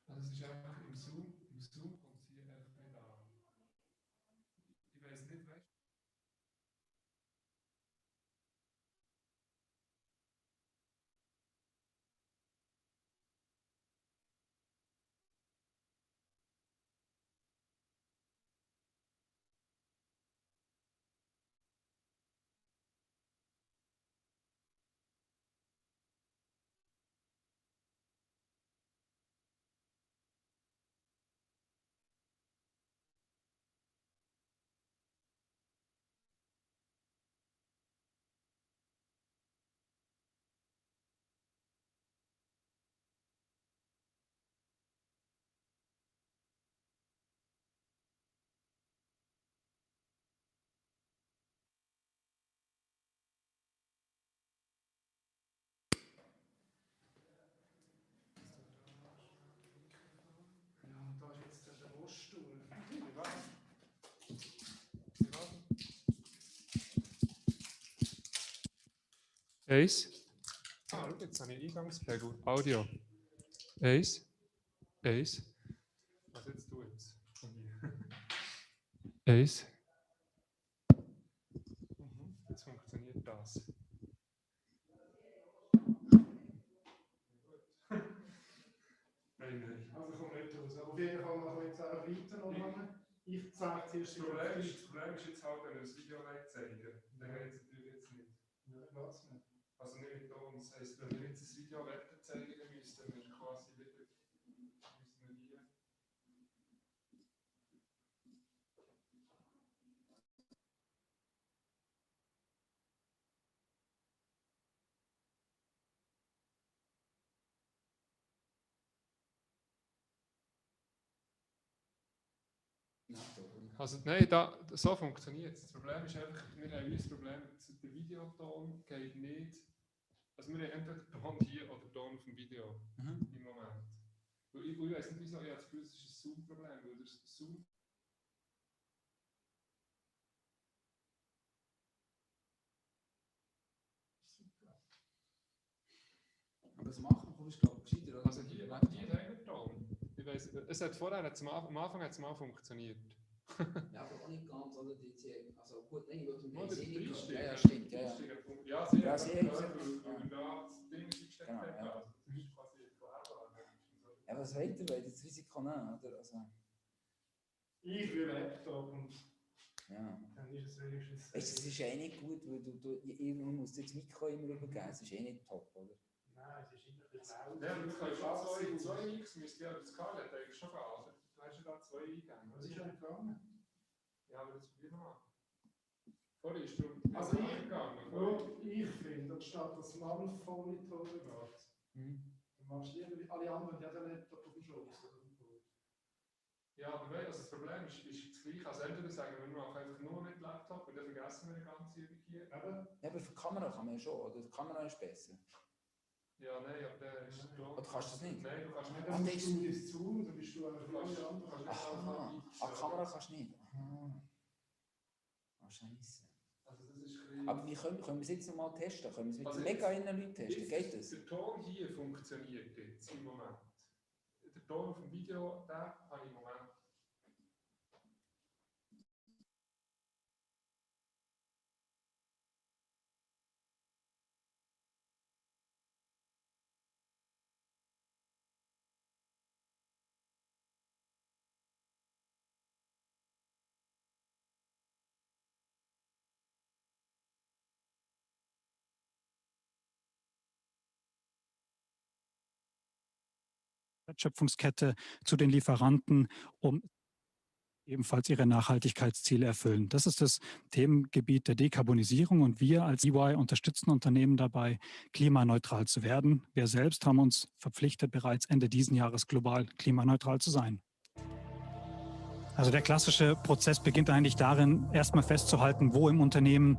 Also es ist einfach im Zoom kommt es hier einfach nicht an. Ich weiß nicht, weißt du? Eins. Ah, schau, jetzt habe ich Eingangspegel. Audio. Eins. Was jetzt du jetzt? Eins. Jetzt funktioniert das. Also kommt nicht raus. Aber auf jeden Fall machen wir jetzt auch weiter noch. Ich zeige zuerst. Das Problem ist jetzt halt, wenn wir das Video zeigen, dann geht es natürlich jetzt nicht. Ja, dann geht es nicht. Also nicht mit uns. Das heisst, wenn wir jetzt das Video zeigen, dann müssten wir quasi wieder hier. Also nein, so funktioniert es. Das Problem ist einfach, wir haben ein Problem, der Videoton geht nicht. Also wir haben entweder den Ton hier oder den Ton auf dem Video im Moment. Ich weiß nicht wieso, ich habe das Gefühl, es ist ein Zoom-Problem, weil das Zoom. Aber das machen ist glaube ich gescheiter. Also hier haben wir den Ton. Ich weiss, es hat vorher, am Anfang hat es mal funktioniert. Ja, aber auch nicht ganz, oder? Also gut, nein, ich würde Oh, das ist ja, stimmt, ja. Ja, sehr, ja, sehr. Weil da das Ding gesteckt hat. Ja. Das ist quasi erklärbar. Ja, was wollt ihr, weil das Risiko nehmen, oder? Also, ich will Laptop und ja. dann ist es wenigstens. Es ist eh nicht gut, weil du musst jetzt Mikro immer übergeben, es ist eh nicht top, oder? Nein, es ist immer ein bisschen laut. Ja, du kannst schon zwei Mix, müsst ihr das Scarlett eigentlich schon gehen, oder? Du hast ja da zwei Eingänge. Das ist ja nicht gegangen. Ja, aber das probieren wir mal. Vorher ist du also ich finde, anstatt dass man auf Monitor geht, dann machst du lieber, alle anderen haben den Laptop auf dem Schoß. Ja, aber also das Problem ist das gleiche. Also entweder sagen wir machen einfach nur mit Laptop und dann vergessen wir die ganze Übung hier. Ja, aber für die Kamera kann man ja schon, oder? Die Kamera ist besser. Ja, nein, aber der ist klar. Oder kannst du das nicht? Nein, du kannst nicht. Dann musst du das Zoom, dann bist du einfach alle anderen. Ach, Kamera kannst du nicht. Scheiße. Also das ist aber wie können wir es jetzt nochmal testen? Können wir es mit also mega innen Leuten testen? Geht das? Der Ton hier funktioniert jetzt im Moment. Der Ton auf dem Video, den habe ich im Moment. Wertschöpfungskette zu den Lieferanten, um ebenfalls ihre Nachhaltigkeitsziele erfüllen. Das ist das Themengebiet der Dekarbonisierung und wir als EY unterstützen Unternehmen dabei, klimaneutral zu werden. Wir selbst haben uns verpflichtet, bereits Ende diesen Jahres global klimaneutral zu sein. Also der klassische Prozess beginnt eigentlich darin, erstmal festzuhalten, wo im Unternehmen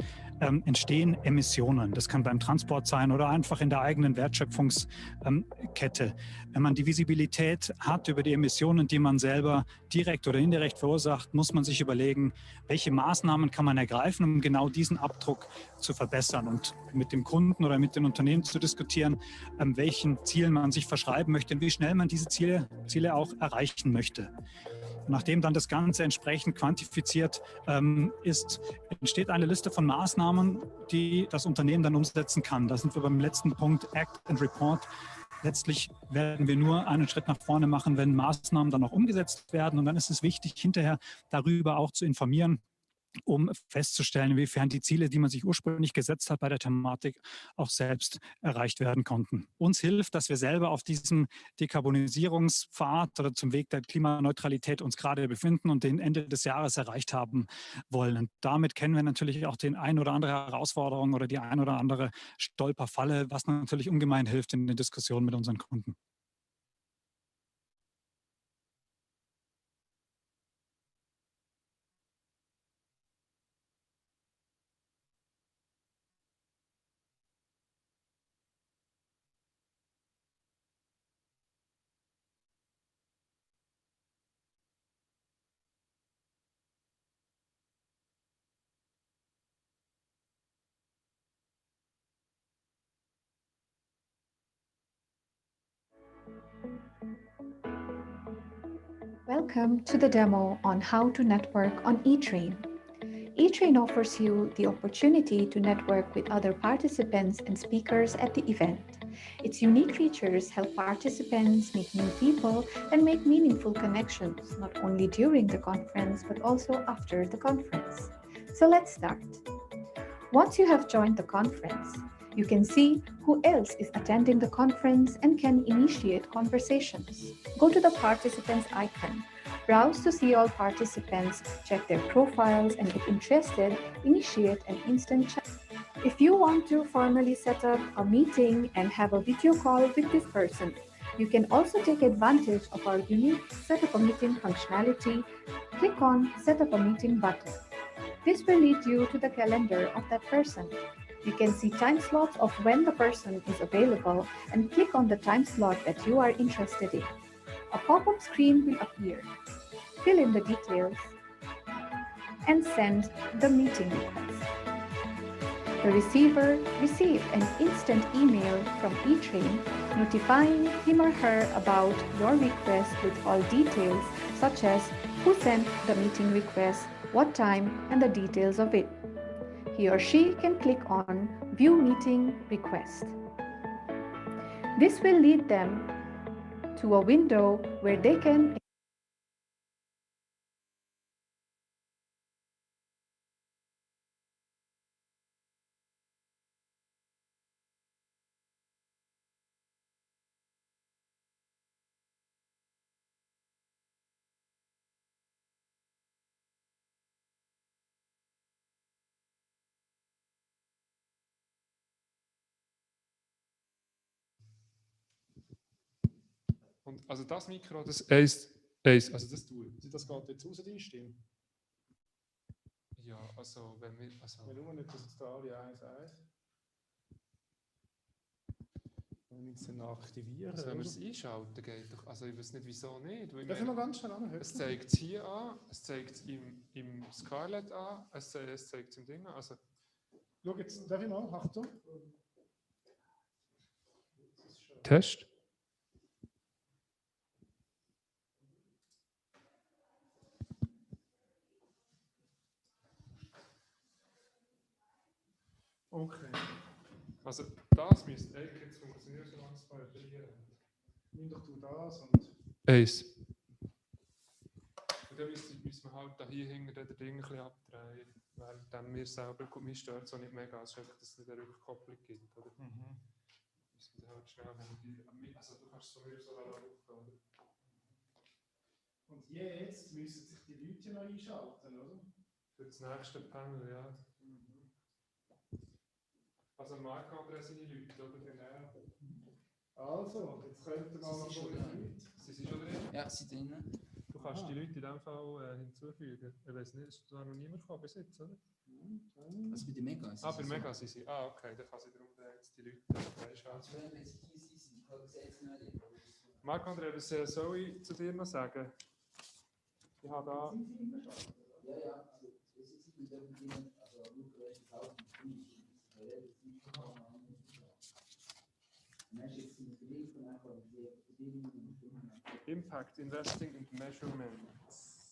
entstehen Emissionen. Das kann beim Transport sein oder einfach in der eigenen Wertschöpfungskette. Wenn man die Visibilität hat über die Emissionen, die man selber direkt oder indirekt verursacht, muss man sich überlegen, welche Maßnahmen kann man ergreifen, um genau diesen Abdruck zu verbessern und mit dem Kunden oder mit den Unternehmen zu diskutieren, welchen Zielen man sich verschreiben möchte und wie schnell man diese Ziele auch erreichen möchte. Nachdem dann das Ganze entsprechend quantifiziert ist, entsteht eine Liste von Maßnahmen, die das Unternehmen dann umsetzen kann. Da sind wir beim letzten Punkt, Act and Report. Letztlich werden wir nur einen Schritt nach vorne machen, wenn Maßnahmen dann auch umgesetzt werden. Und dann ist es wichtig, hinterher darüber auch zu informieren, um festzustellen, inwiefern die Ziele, die man sich ursprünglich gesetzt hat bei der Thematik, auch selbst erreicht werden konnten. Uns hilft, dass wir selber auf diesem Dekarbonisierungspfad oder zum Weg der Klimaneutralität uns gerade befinden und den Ende des Jahres erreicht haben wollen. Und damit kennen wir natürlich auch den ein oder andere Herausforderung oder die ein oder andere Stolperfalle, was natürlich ungemein hilft in den Diskussionen mit unseren Kunden. Welcome to the demo on how to network on eTrain. eTrain offers you the opportunity to network with other participants and speakers at the event. Its unique features help participants meet new people and make meaningful connections, not only during the conference, but also after the conference. So let's start. Once you have joined the conference, you can see who else is attending the conference and can initiate conversations. Go to the participants icon, browse to see all participants, check their profiles, and if interested, initiate an instant chat. If you want to formally set up a meeting and have a video call with this person, you can also take advantage of our unique Set Up a Meeting functionality. Click on Set Up a Meeting button. This will lead you to the calendar of that person. You can see time slots of when the person is available and click on the time slot that you are interested in. A pop-up screen will appear. Fill in the details and send the meeting request. The receiver received an instant email from eTrain notifying him or her about your request with all details such as who sent the meeting request, what time, and the details of it. He or she can click on View Meeting Request. This will lead them to a window where they can Und also das Mikro, das also das Tool. Das geht jetzt raus, die Stimme. Ja, also wenn wir. Wir schauen nicht, dass jetzt da alle 1-1. Wenn wir es dann aktivieren. Also wenn wir es einschalten, geht doch. Also ich weiß nicht, wieso nicht. Darf ich mal ganz schnell anhören? Es zeigt es hier an, es zeigt es im Scarlett an, es zeigt es im Ding an. Also. Schau jetzt, darf ich mal? Achtung. Test. Okay. Also das müsste eigentlich jetzt funktionieren, solange es mal verlieren. Nimm doch du das und... Eins. Und dann müssen wir halt da hier hinter der Ding ein bisschen abdrehen, weil dann mir selber, gut, mir stört es auch nicht mega, es ist einfach, dass es nicht eine Rückkopplung gibt, oder? Müssen wir halt schnell, also du kannst es so wieder so laufen, oder? Und jetzt müssen sich die Leute noch einschalten, oder? Für das nächste Panel, ja. Also Marc-André seine Leute, oder? Genau. Also, jetzt könnten wir mal noch Leute. Sie sind schon drin? Ja, sie sind drin. Du kannst die Leute in diesem Fall hinzufügen. Ich weiß nicht, ist da noch niemand gekommen bis jetzt, oder? Also bei den Megas. Ah, bei Megas sind sie. Ah, okay, dann kann sie darum jetzt die Leute freischalten. Marc-André, was soll ich zu dir noch sagen? Ich habe da... Ja, ja, also es ist mit dem Thema, also Impact Investing and Measurements.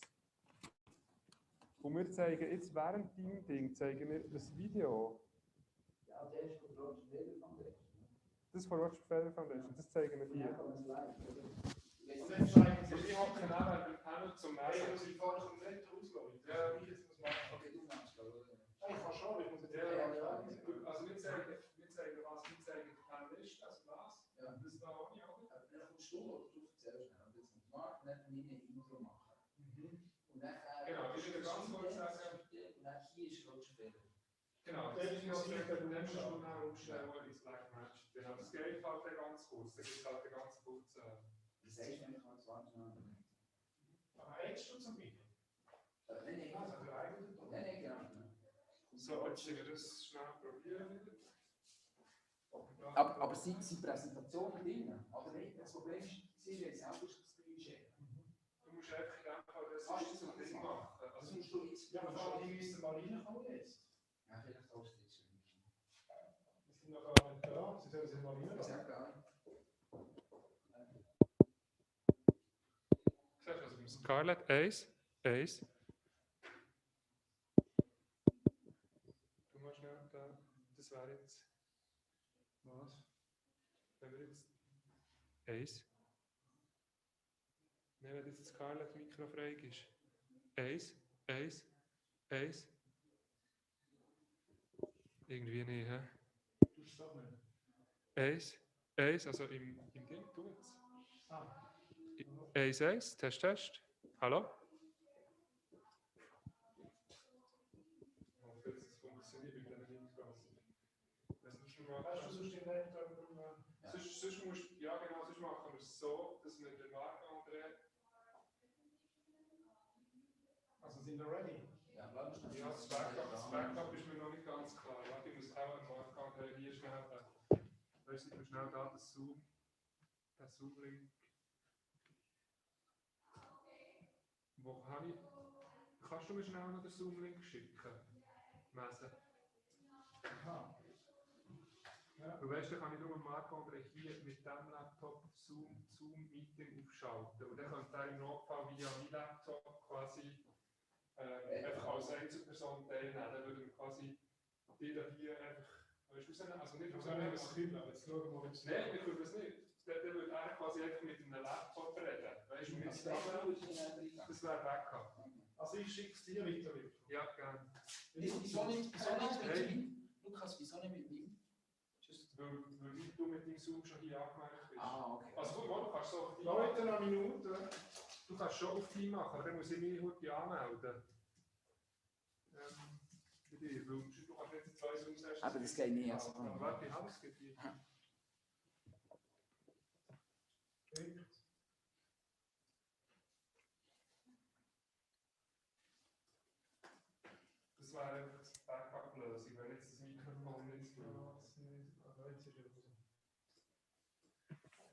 Und wir zeigen jetzt während dem Ding zeigen wir das Video. Ja, der ist von Roger Federer Foundation. Das ist von Roger Federer Foundation, das zeigen wir hier. Und dann zeigen Sie, wir hocken auch an dem Panel zum Lesen. Ich muss vorne vom Wetter auslaufen. Ja, ich jetzt muss machen. Okay, du machst das. Ich kann schon, ich muss jetzt Also wir zeigen was, wir zeigen den Panelist, also was? Ja. Das da auch nicht, oder? Dann kommst du oder du erzählst schnell. Und jetzt muss Marc nicht mir ein Intro machen. Und dann genau, ich will ganz kurz sagen. Und dann hier ist Roger Federer. Genau, das ist noch dann musst du noch umstellen ins Black Match. Genau, das geht halt ganz kurz, da gibt es halt ganz kurz. Das heißt, wenn ich mal 20 Jahre aber hättest du zum Video? Nein, Also für eigentlich doch. Nein, genau. So, jetzt wir das schnell probieren. Aber sie Präsentationen drin, oder nicht? Das Problem ist, sie will selber Screenshare. Du musst einfach in dem Fall das so Ding machen. Das musst du jetzt. Ja, aber die müssen mal reinkommen jetzt. Ja, vielleicht auch das jetzt. Die sind noch gar nicht da, sie sollen sich mal reinkommen. Ich sag gar nicht. Siehst du, also beim Scarlett Ace. Du machst schnell da, das wäre jetzt. Was? Wenn wir jetzt. Ace. Nein, wenn jetzt das Scarlett Mikro frei ist. Ace. Irgendwie nicht, hä? Du bist doch nicht. Ace, also im Ding, tu jetzt. Ah. Ace, Test. Hallo? Oh, das funktioniert mit den Mikros. Das musst du mal. Hast du sonst den Laptop? Sonst musst du, ja genau, sonst machen wir es so, dass wir den Marc-André. Also sind wir ready? Ja, bleib schnell. Ja, das Backup ist mir noch nicht ganz klar. Warte, ich muss auch einen Marc-André hier schnell. Weißt du, schnell da das Zoom-Link. Wo habe ich? Kannst du mir schnell noch den Zoom-Link schicken? Messen. Aha. Ja. Du weißt, dann kann ich nur Marc-André hier mit diesem Laptop Zoom-Meeting aufschalten. Und dann könnte er im Notfall via mein Laptop quasi einfach als Einzelperson teilnehmen. Dann würden wir quasi die hier einfach. Weißt du, also nicht aus einem Skript, aber jetzt schauen wir mal, ob es. Nein, wir können das nicht. Dann würde er quasi einfach mit einem Laptop reden. Weißt du, mit das wäre Backup. Also ich schicke es dir weiter. Ja, gerne. Wieso nicht mit ihm? Lukas, wieso nicht mit ihm? Weil du mit deinem Zoom schon hier angemeldet bist. Ah, okay. Also du kannst so auf die Leute, eine Minute. Du kannst schon auf die machen, aber dann muss ich mich heute anmelden. Bei dir, weil du kannst jetzt 2 Zooms. Aber das geht nicht. Also. Warte, ich habe es geht hier. Das wäre einfach die Backup-Lösung, wenn jetzt das Mikrofon nicht so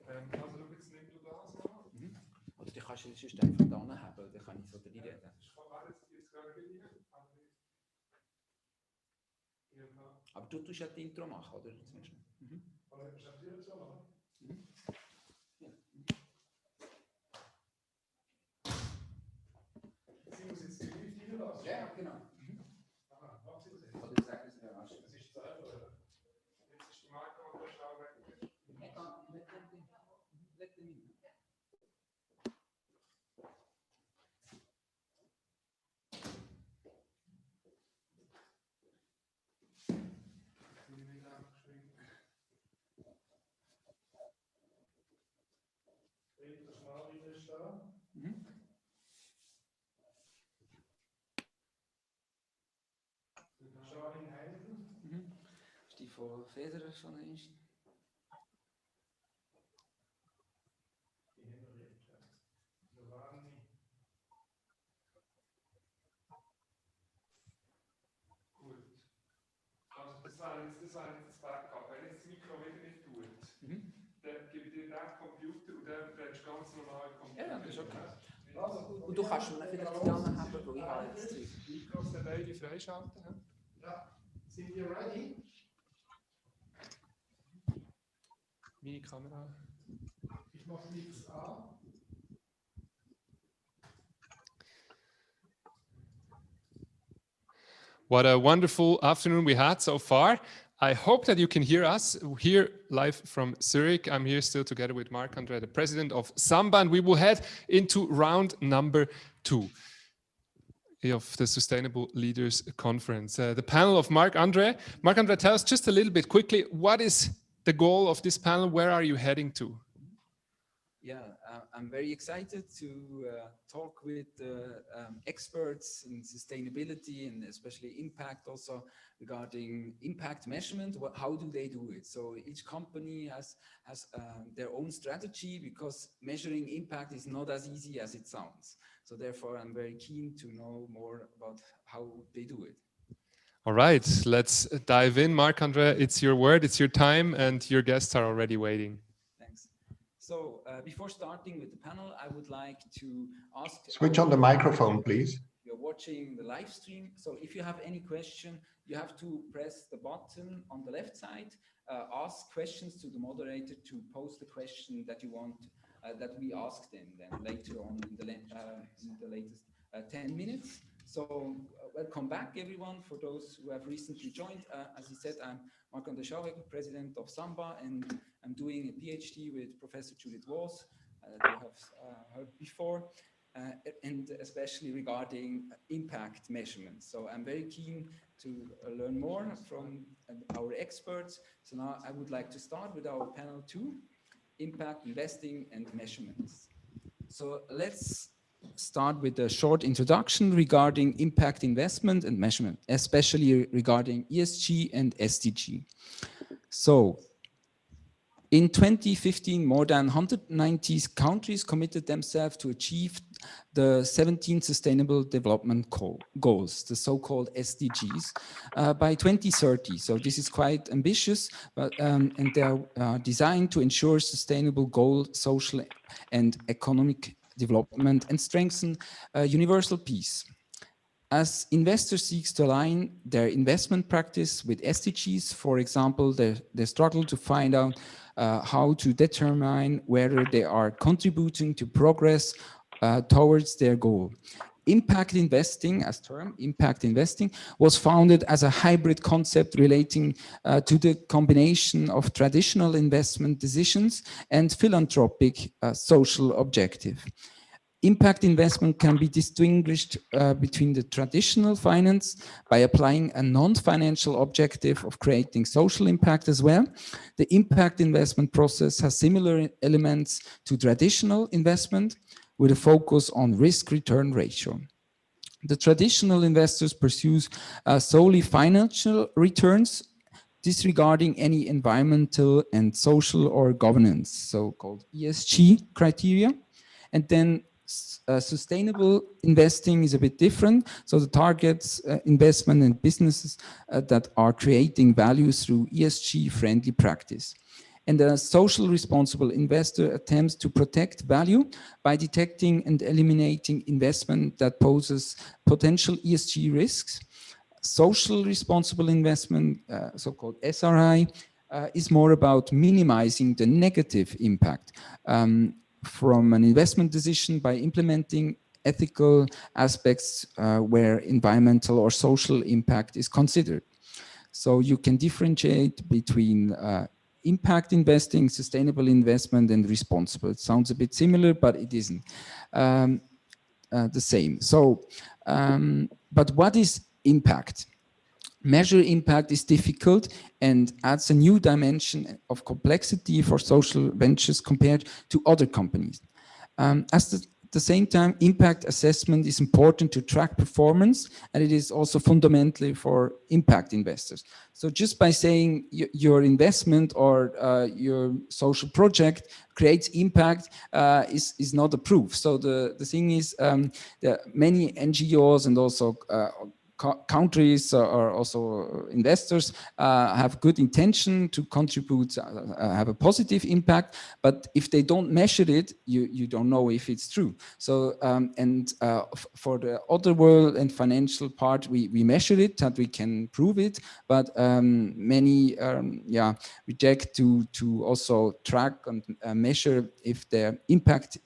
also schau, jetzt nimm du das mal. Oder die kannst du sonst einfach da haben, dann kann ich so drin reden. Ich kann jetzt gerade rein. Aber du tust ja die Intro machen, oder? Oder präsentieren zu machen? Sie muss jetzt die Leute reinlassen. Ja, genau. Aha, mach sie das. Oder sagen Sie mir was. Das ist Zeit, oder? Jetzt ist die Marke und der Schau weg. Let them in. Ist die von Federer schon ist? Die Henriette. Giovanni. zwar nicht das Backup, wenn ich das Mikro wieder nicht tue, dann gebe ich dir den Computer und dann brennst du ganz normal Computer. Ja, das ist okay. Und du kannst mir vielleicht die Namen haben, wo ich habe jetzt Mikros dann beide freischalten. Ja, sind wir ready? Meine Kamera. Ich mache nichts an. What a wonderful afternoon we had so far. I hope that you can hear us here live from Zurich. I'm here still together with Marc-André, the president of Samba, and we will head into round number 2 of the Sustainable Leaders Conference. The panel of Marc-André. Marc-André, tell us just a little bit quickly, what is the goal of this panel? Where are you heading to? Yeah, I'm very excited to talk with experts in sustainability and especially impact, also regarding impact measurement. How do they do it? So each company has their own strategy, because measuring impact is not as easy as it sounds. So therefore, I'm very keen to know more about how they do it. All right, let's dive in. Marc-André, it's your word, it's your time, and your guests are already waiting. Thanks. So before starting with the panel, I would like to ask... Switch on the microphone, please. You're watching the live stream. So if you have any question, you have to press the button on the left side, ask questions to the moderator to pose the question that you want, that we ask them then later on in the latest 10 minutes. So welcome back, everyone, for those who have recently joined. As I said, I'm Marc-André Schauweger, president of Samba, and I'm doing a PhD with Professor Judith Walls, that you have heard before, and especially regarding impact measurements. So I'm very keen to learn more from our experts. So now I would like to start with our panel 2, impact investing and measurements. So let's start with a short introduction regarding impact investment and measurement, especially regarding ESG and SDG. So in 2015, more than 190 countries committed themselves to achieve the 17 Sustainable Development Goals, the so-called SDGs, by 2030. So this is quite ambitious, but and they are designed to ensure sustainable goal, social and economic development and strengthen universal peace. As investors seek to align their investment practice with SDGs, for example, they struggle to find out how to determine whether they are contributing to progress towards their goal. Impact investing, as term, impact investing, was founded as a hybrid concept relating to the combination of traditional investment decisions and philanthropic social objective. Impact investment can be distinguished between the traditional finance by applying a non-financial objective of creating social impact as well. The impact investment process has similar elements to traditional investment, with a focus on risk-return ratio. The traditional investors pursue solely financial returns, disregarding any environmental and social or governance, so-called ESG criteria. And then sustainable investing is a bit different. So the targets investment in businesses that are creating value through ESG-friendly practice. And a social responsible investor attempts to protect value by detecting and eliminating investment that poses potential ESG risks. Social responsible investment, so-called SRI, is more about minimizing the negative impact from an investment decision by implementing ethical aspects where environmental or social impact is considered. So you can differentiate between impact investing, sustainable investment, and responsible. It sounds a bit similar, but it isn't the same. So, but what is impact? Measure impact is difficult and adds a new dimension of complexity for social ventures compared to other companies. At the same time, impact assessment is important to track performance, and it is also fundamentally for impact investors. So just by saying your investment or your social project creates impact is not a proof. So the thing is that many NGOs and also countries or also investors have good intention to contribute, have a positive impact, but if they don't measure it, you don't know if it's true. So for the other world and financial part, we measure it, that we can prove it, but many reject to also track and measure if their impact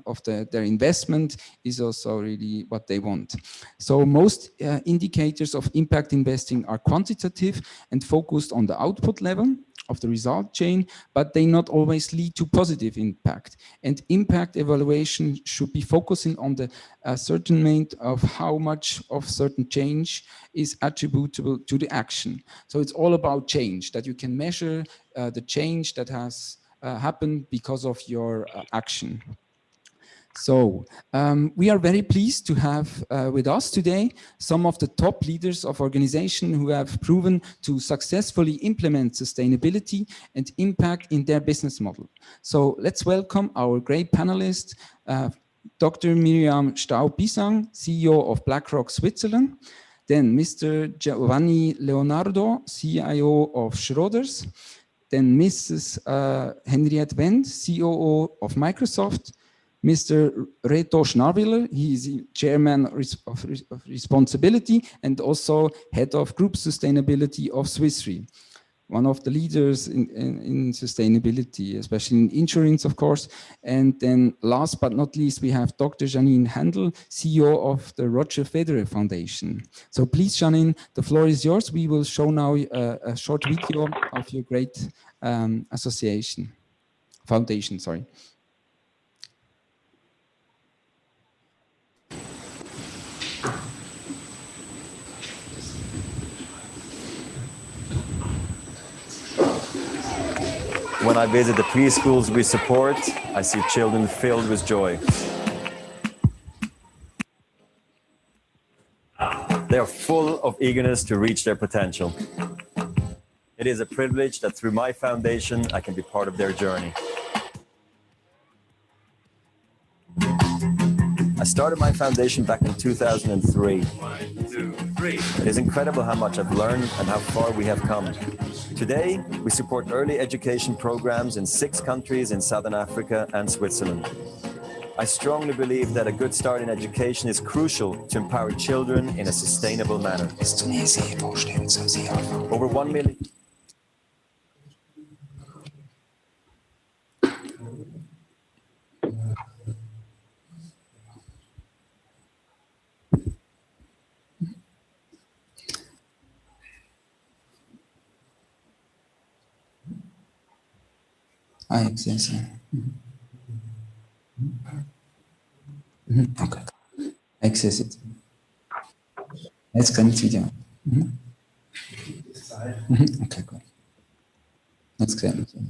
of their investment is also really what they want. So most indicators of impact investing are quantitative and focused on the output level of the result chain, but they not always lead to positive impact. And impact evaluation should be focusing on the ascertainment of how much of certain change is attributable to the action. So it's all about change, that you can measure the change that has happened because of your action. So we are very pleased to have with us today some of the top leaders of organizations who have proven to successfully implement sustainability and impact in their business model. So let's welcome our great panelist, Dr. Miriam Staub-Bisang, CEO of BlackRock Switzerland, then Mr. Giovanni Leonardo, CIO of Schroders, then Mrs. Henriette Wendt, COO of Microsoft, Mr. Reto Schnarwiller, he is Chairman of Responsibility and also Head of Group Sustainability of Swiss Re, one of the leaders in sustainability, especially in insurance, of course. And then last but not least, we have Dr. Janine Handel, CEO of the Roger Federer Foundation. So please, Janine, the floor is yours. We will show now a short video of your great foundation, sorry. When I visit the preschools we support, I see children filled with joy. They are full of eagerness to reach their potential. It is a privilege that through my foundation, I can be part of their journey. I started my foundation back in 2003. It is incredible how much I've learned and how far we have come. Today, we support early education programs in 6 countries in Southern Africa and Switzerland. I strongly believe that a good start in education is crucial to empower children in a sustainable manner. Over 1 million. I access it. Okay. Access it. Jetzt kann ich Video. Okay, gut. Jetzt können wir.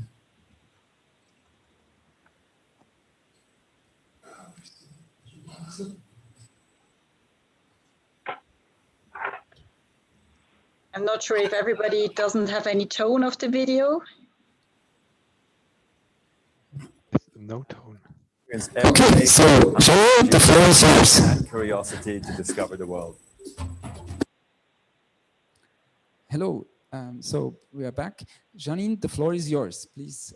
I'm not sure if everybody doesn't have any tone of the video. No tone. Okay, so the floor is yours. And curiosity to discover the world. Hello. So we are back. Janine, the floor is yours, please.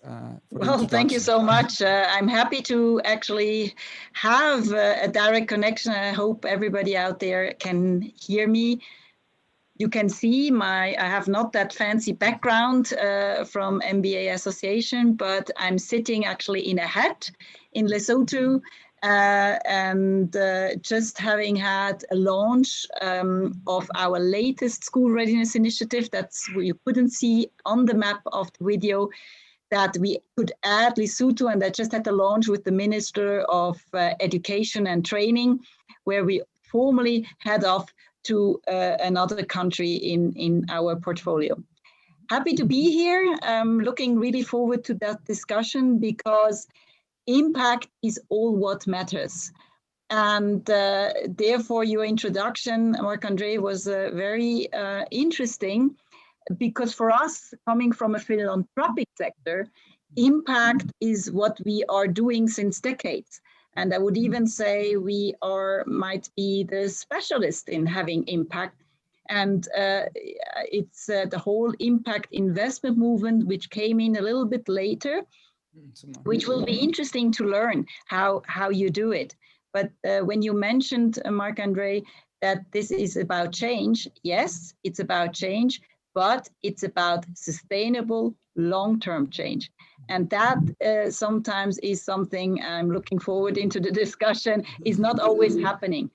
Well, thank you so much. I'm happy to actually have a direct connection. I hope everybody out there can hear me. You can see I have not that fancy background from MBA Association, but I'm sitting actually in a hat in Lesotho and just having had a launch of our latest school readiness initiative. That's what you couldn't see on the map of the video, that we could add Lesotho, and I just had a launch with the Minister of Education and Training, where we formally head off to another country in our portfolio. Happy to be here. Looking really forward to that discussion, because impact is all what matters. And therefore your introduction, Marc-André, was very interesting, because for us, coming from a philanthropic sector, impact is what we are doing since decades. And I would even say we might be the specialist in having impact, And it's the whole impact investment movement, which came in a little bit later, which will be interesting to learn how you do it. But when you mentioned, Marc-André, that this is about change, yes, it's about change, but it's about sustainable long-term change. And that sometimes is something I'm looking forward into the discussion, is not always happening.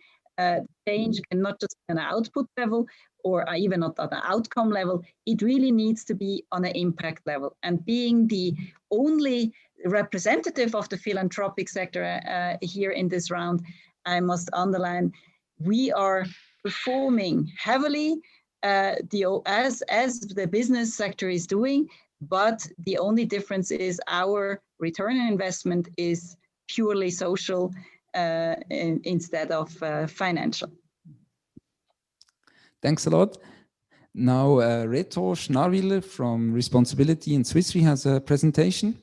Change cannot just be on an output level or even not at an outcome level. It really needs to be on an impact level. And being the only representative of the philanthropic sector here in this round, I must underline, we are performing heavily as the business sector is doing, but the only difference is our return on investment is purely social instead of financial. Thanks a lot. Now, Reto Schnarwiller from Responsibility in Swiss Re has a presentation.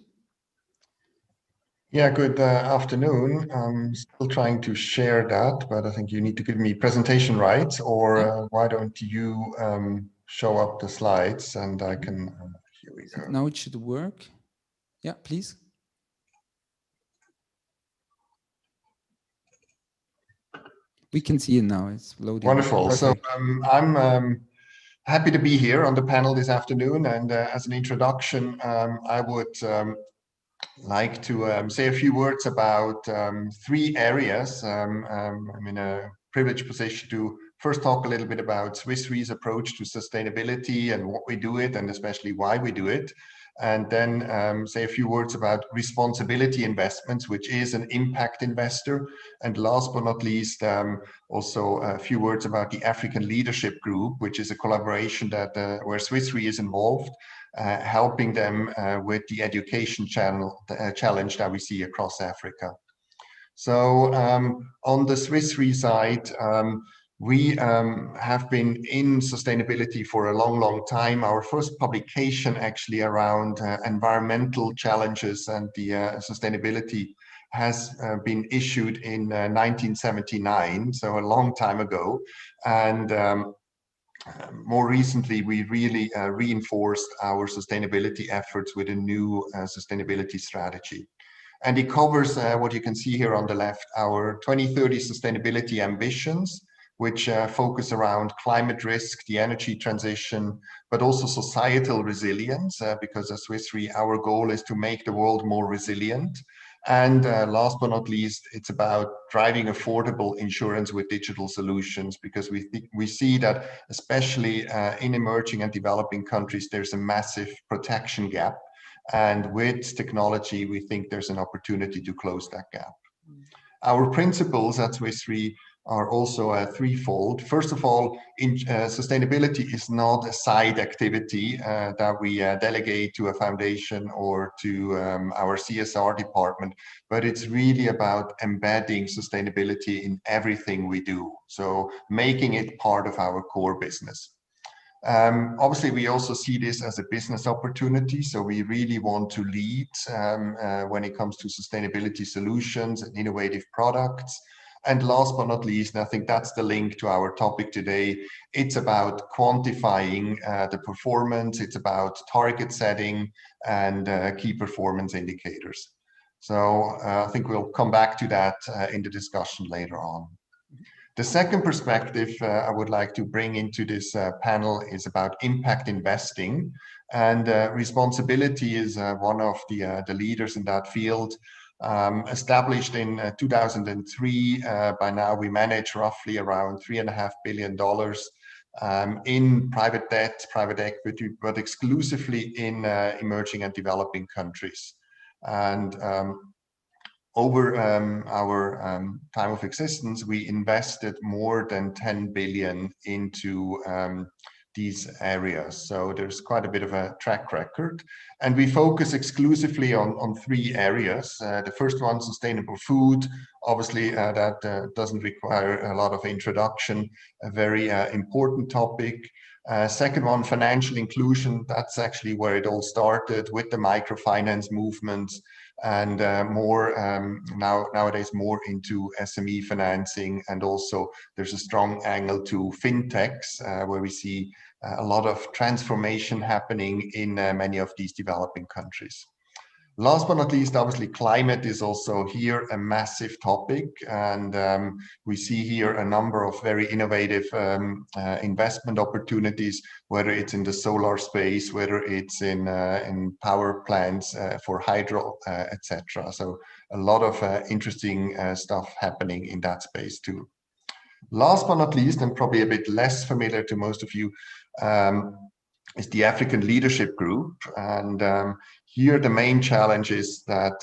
Yeah, good afternoon. I'm still trying to share that, but I think you need to give me presentation rights, or why don't you show up the slides and I can, here we go. Now it should work. Yeah, please. We can see it now, it's loading. Wonderful. So I'm happy to be here on the panel this afternoon, and as an introduction, I would like to say a few words about three areas. I'm in a privileged position to first talk a little bit about Swiss Re's approach to sustainability and what we do it, and especially why we do it. And then say a few words about responsibility investments, which is an impact investor. And last but not least, also a few words about the African Leadership Group, which is a collaboration that where Swiss Re is involved, helping them with the education challenge that we see across Africa. So on the Swiss Re side, we have been in sustainability for a long, long time. Our first publication actually around environmental challenges and the sustainability has been issued in 1979, so a long time ago. And more recently, we really reinforced our sustainability efforts with a new sustainability strategy. And it covers what you can see here on the left, our 2030 sustainability ambitions, which focus around climate risk, the energy transition, but also societal resilience, because at Swiss Re, our goal is to make the world more resilient. And last but not least, it's about driving affordable insurance with digital solutions, because we see that especially in emerging and developing countries, there's a massive protection gap. And with technology, we think there's an opportunity to close that gap. Our principles at Swiss Re are also threefold. First of all, sustainability is not a side activity that we delegate to a foundation or to our CSR department, but it's really about embedding sustainability in everything we do. So making it part of our core business. Obviously, we also see this as a business opportunity. So we really want to lead when it comes to sustainability solutions and innovative products. And last but not least, and I think that's the link to our topic today, it's about quantifying the performance, it's about target setting and key performance indicators. So I think we'll come back to that in the discussion later on. The second perspective I would like to bring into this panel is about impact investing. And responsibility is one of the leaders in that field. Established in 2003, by now we manage roughly around $3.5 billion in private debt, private equity, but exclusively in emerging and developing countries. And over our time of existence, we invested more than 10 billion into these areas. So there's quite a bit of a track record. And we focus exclusively on three areas. The first one, sustainable food. Obviously, that doesn't require a lot of introduction, a very important topic. Second one, financial inclusion. That's actually where it all started with the microfinance movement. and nowadays more into SME financing, and also there's a strong angle to fintechs where we see a lot of transformation happening in many of these developing countries. Last but not least, obviously, climate is also here a massive topic, and we see here a number of very innovative investment opportunities, whether it's in the solar space, whether it's in power plants for hydro, etc. So a lot of interesting stuff happening in that space too. Last but not least, and probably a bit less familiar to most of you, is the African Leadership Group. And here the main challenge is that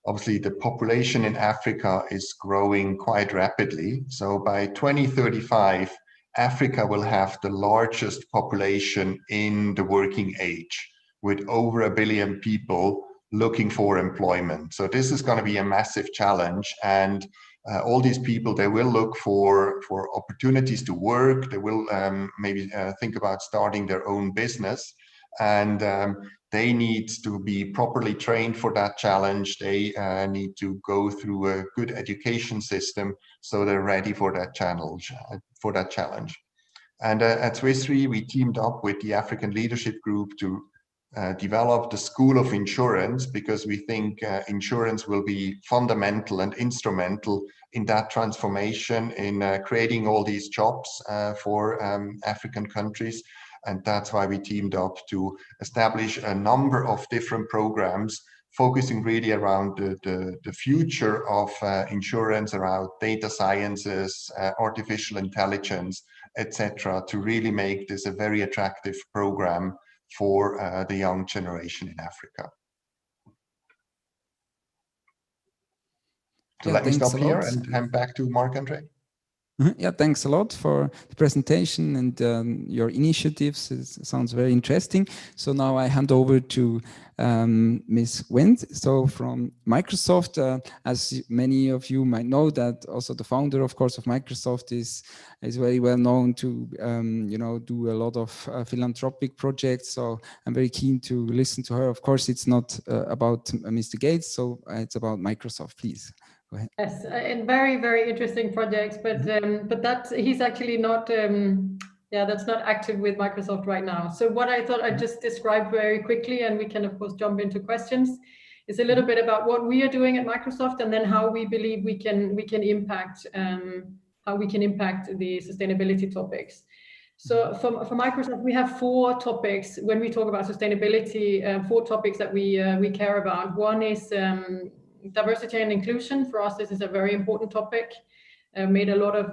obviously the population in Africa is growing quite rapidly. So by 2035, Africa will have the largest population in the working age, with over 1 billion people looking for employment. So this is going to be a massive challenge, and all these people, they will look for opportunities to work. They will maybe think about starting their own business, and they need to be properly trained for that challenge. They need to go through a good education system so they're ready for that challenge. And at Swiss Re, we teamed up with the African Leadership Group to develop the School of Insurance, because we think insurance will be fundamental and instrumental in that transformation, in creating all these jobs for African countries. And that's why we teamed up to establish a number of different programs focusing really around the future of insurance, around data sciences, artificial intelligence, etc., to really make this a very attractive program for the young generation in Africa. So let me stop here and hand back to Marc-André. Yeah, thanks a lot for the presentation and your initiatives. It sounds very interesting. So now I hand over to Ms. Wendt. So from Microsoft, as many of you might know, that also the founder, of course, of Microsoft is very well known to do a lot of philanthropic projects. So I'm very keen to listen to her. Of course, it's not about Mr. Gates, so it's about Microsoft. Please. Yes, and very, very interesting projects, but that he's actually not, that's not active with Microsoft right now. So what I thought I'd just describe very quickly, and we can of course jump into questions, is a little bit about what we are doing at Microsoft, and then how we believe we can impact the sustainability topics. So for Microsoft, we have 4 topics when we talk about sustainability. 4 topics that we care about. One is diversity and inclusion. For us, this is a very important topic. Made a lot of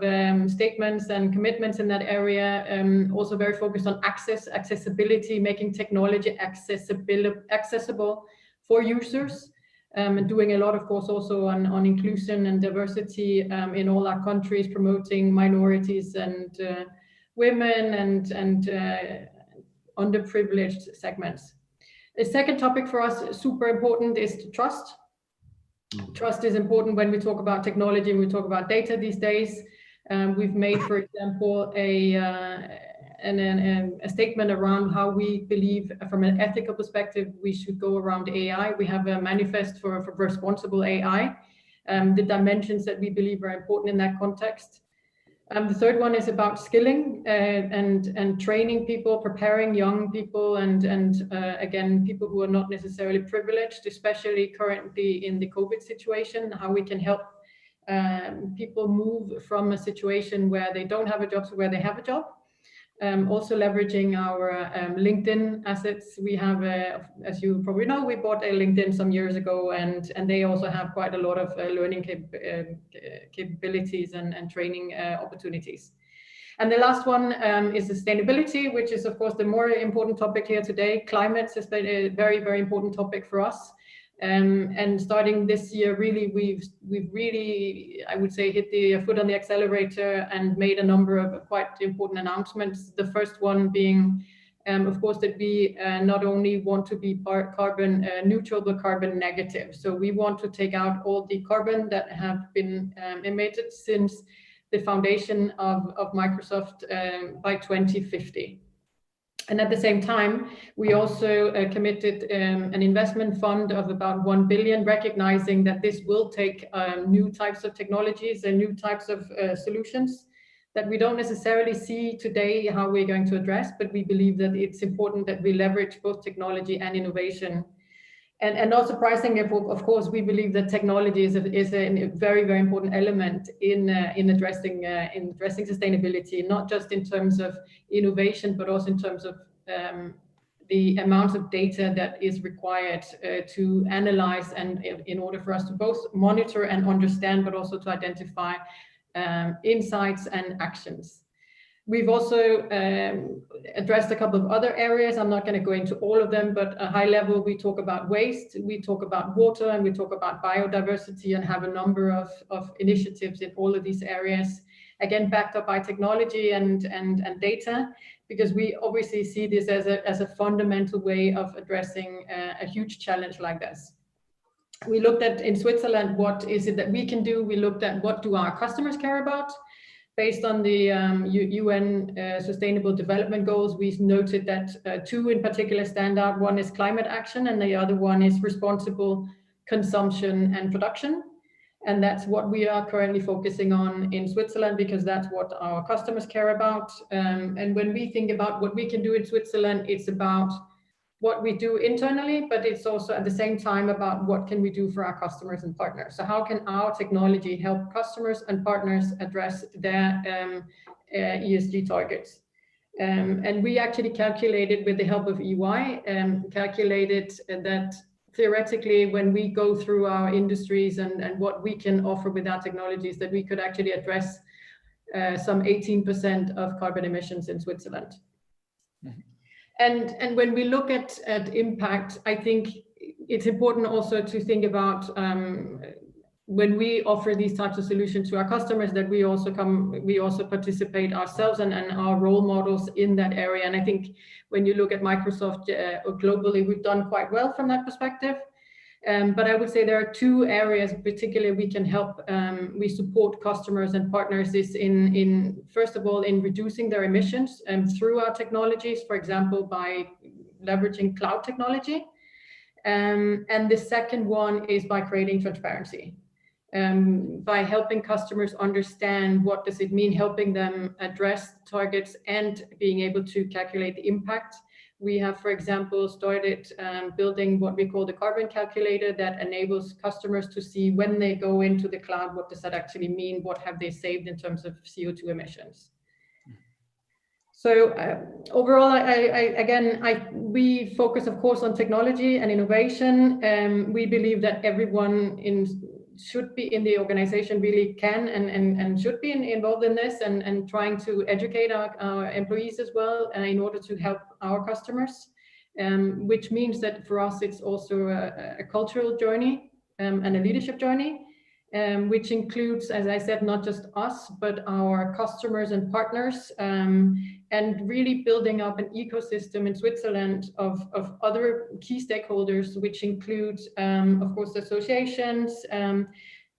statements and commitments in that area. Also very focused on accessibility, making technology accessible for users. And doing a lot, of course, also on inclusion and diversity in all our countries, promoting minorities and women and underprivileged segments. The second topic for us, super important, is trust. Trust is important when we talk about technology and we talk about data these days. We've made, for example, a statement around how we believe from an ethical perspective we should go around AI. We have a manifest for responsible AI, the dimensions that we believe are important in that context. The third one is about skilling and training people, preparing young people, and again, people who are not necessarily privileged, especially currently in the COVID situation, how we can help people move from a situation where they don't have a job to where they have a job. Also leveraging our LinkedIn assets. We have, as you probably know, we bought a LinkedIn some years ago, and they also have quite a lot of learning capabilities and training opportunities. And the last one is sustainability, which is of course the more important topic here today. Climate is a very, very important topic for us. And starting this year, really, we've really, I would say, hit the foot on the accelerator and made a number of quite important announcements. The first one being, of course, that we not only want to be carbon neutral, but carbon negative. So we want to take out all the carbon that have been emitted since the foundation of Microsoft by 2050. And at the same time, we also committed an investment fund of about 1 billion, recognizing that this will take new types of technologies and new types of solutions that we don't necessarily see today how we're going to address, but we believe that it's important that we leverage both technology and innovation. And not surprisingly, of course, we believe that technology is a very, very important element in addressing sustainability, not just in terms of innovation, but also in terms of the amount of data that is required to analyze, and in order for us to both monitor and understand, but also to identify insights and actions. We've also addressed a couple of other areas. I'm not going to go into all of them, but at a high level, we talk about waste, we talk about water, and we talk about biodiversity, and have a number of initiatives in all of these areas. Again, backed up by technology and data, because we obviously see this as a fundamental way of addressing a huge challenge like this. We looked at, in Switzerland, what is it that we can do? We looked at what do our customers care about? Based on the UN Sustainable Development Goals, we noted that two in particular stand out. One is climate action, and the other one is responsible consumption and production. And that's what we are currently focusing on in Switzerland, because that's what our customers care about. And when we think about what we can do in Switzerland, it's about what we do internally, but it's also at the same time about what can we do for our customers and partners. So how can our technology help customers and partners address their ESG targets? And we actually calculated, with the help of EY, calculated that theoretically, when we go through our industries and what we can offer with our technologies, that we could actually address some 18% of carbon emissions in Switzerland. Mm-hmm. And when we look at impact, I think it's important also to think about when we offer these types of solutions to our customers, that we also participate ourselves and our role models in that area. And I think when you look at Microsoft globally, we've done quite well from that perspective. But I would say there are two areas particularly we can help, we support customers and partners is in first of all, in reducing their emissions through our technologies, for example, by leveraging cloud technology. And the second one is by creating transparency, by helping customers understand what does it mean, helping them address targets and being able to calculate the impact. We have, for example, started building what we call the carbon calculator that enables customers to see when they go into the cloud, what does that actually mean? What have they saved in terms of CO2 emissions? So overall, we focus, of course, on technology and innovation. We believe that everyone should be in the organization really can and should be involved in this and trying to educate our employees as well in order to help our customers, which means that for us it's also a cultural journey and a leadership journey, which includes, as I said, not just us, but our customers and partners, and really building up an ecosystem in Switzerland of other key stakeholders, which include, of course, associations,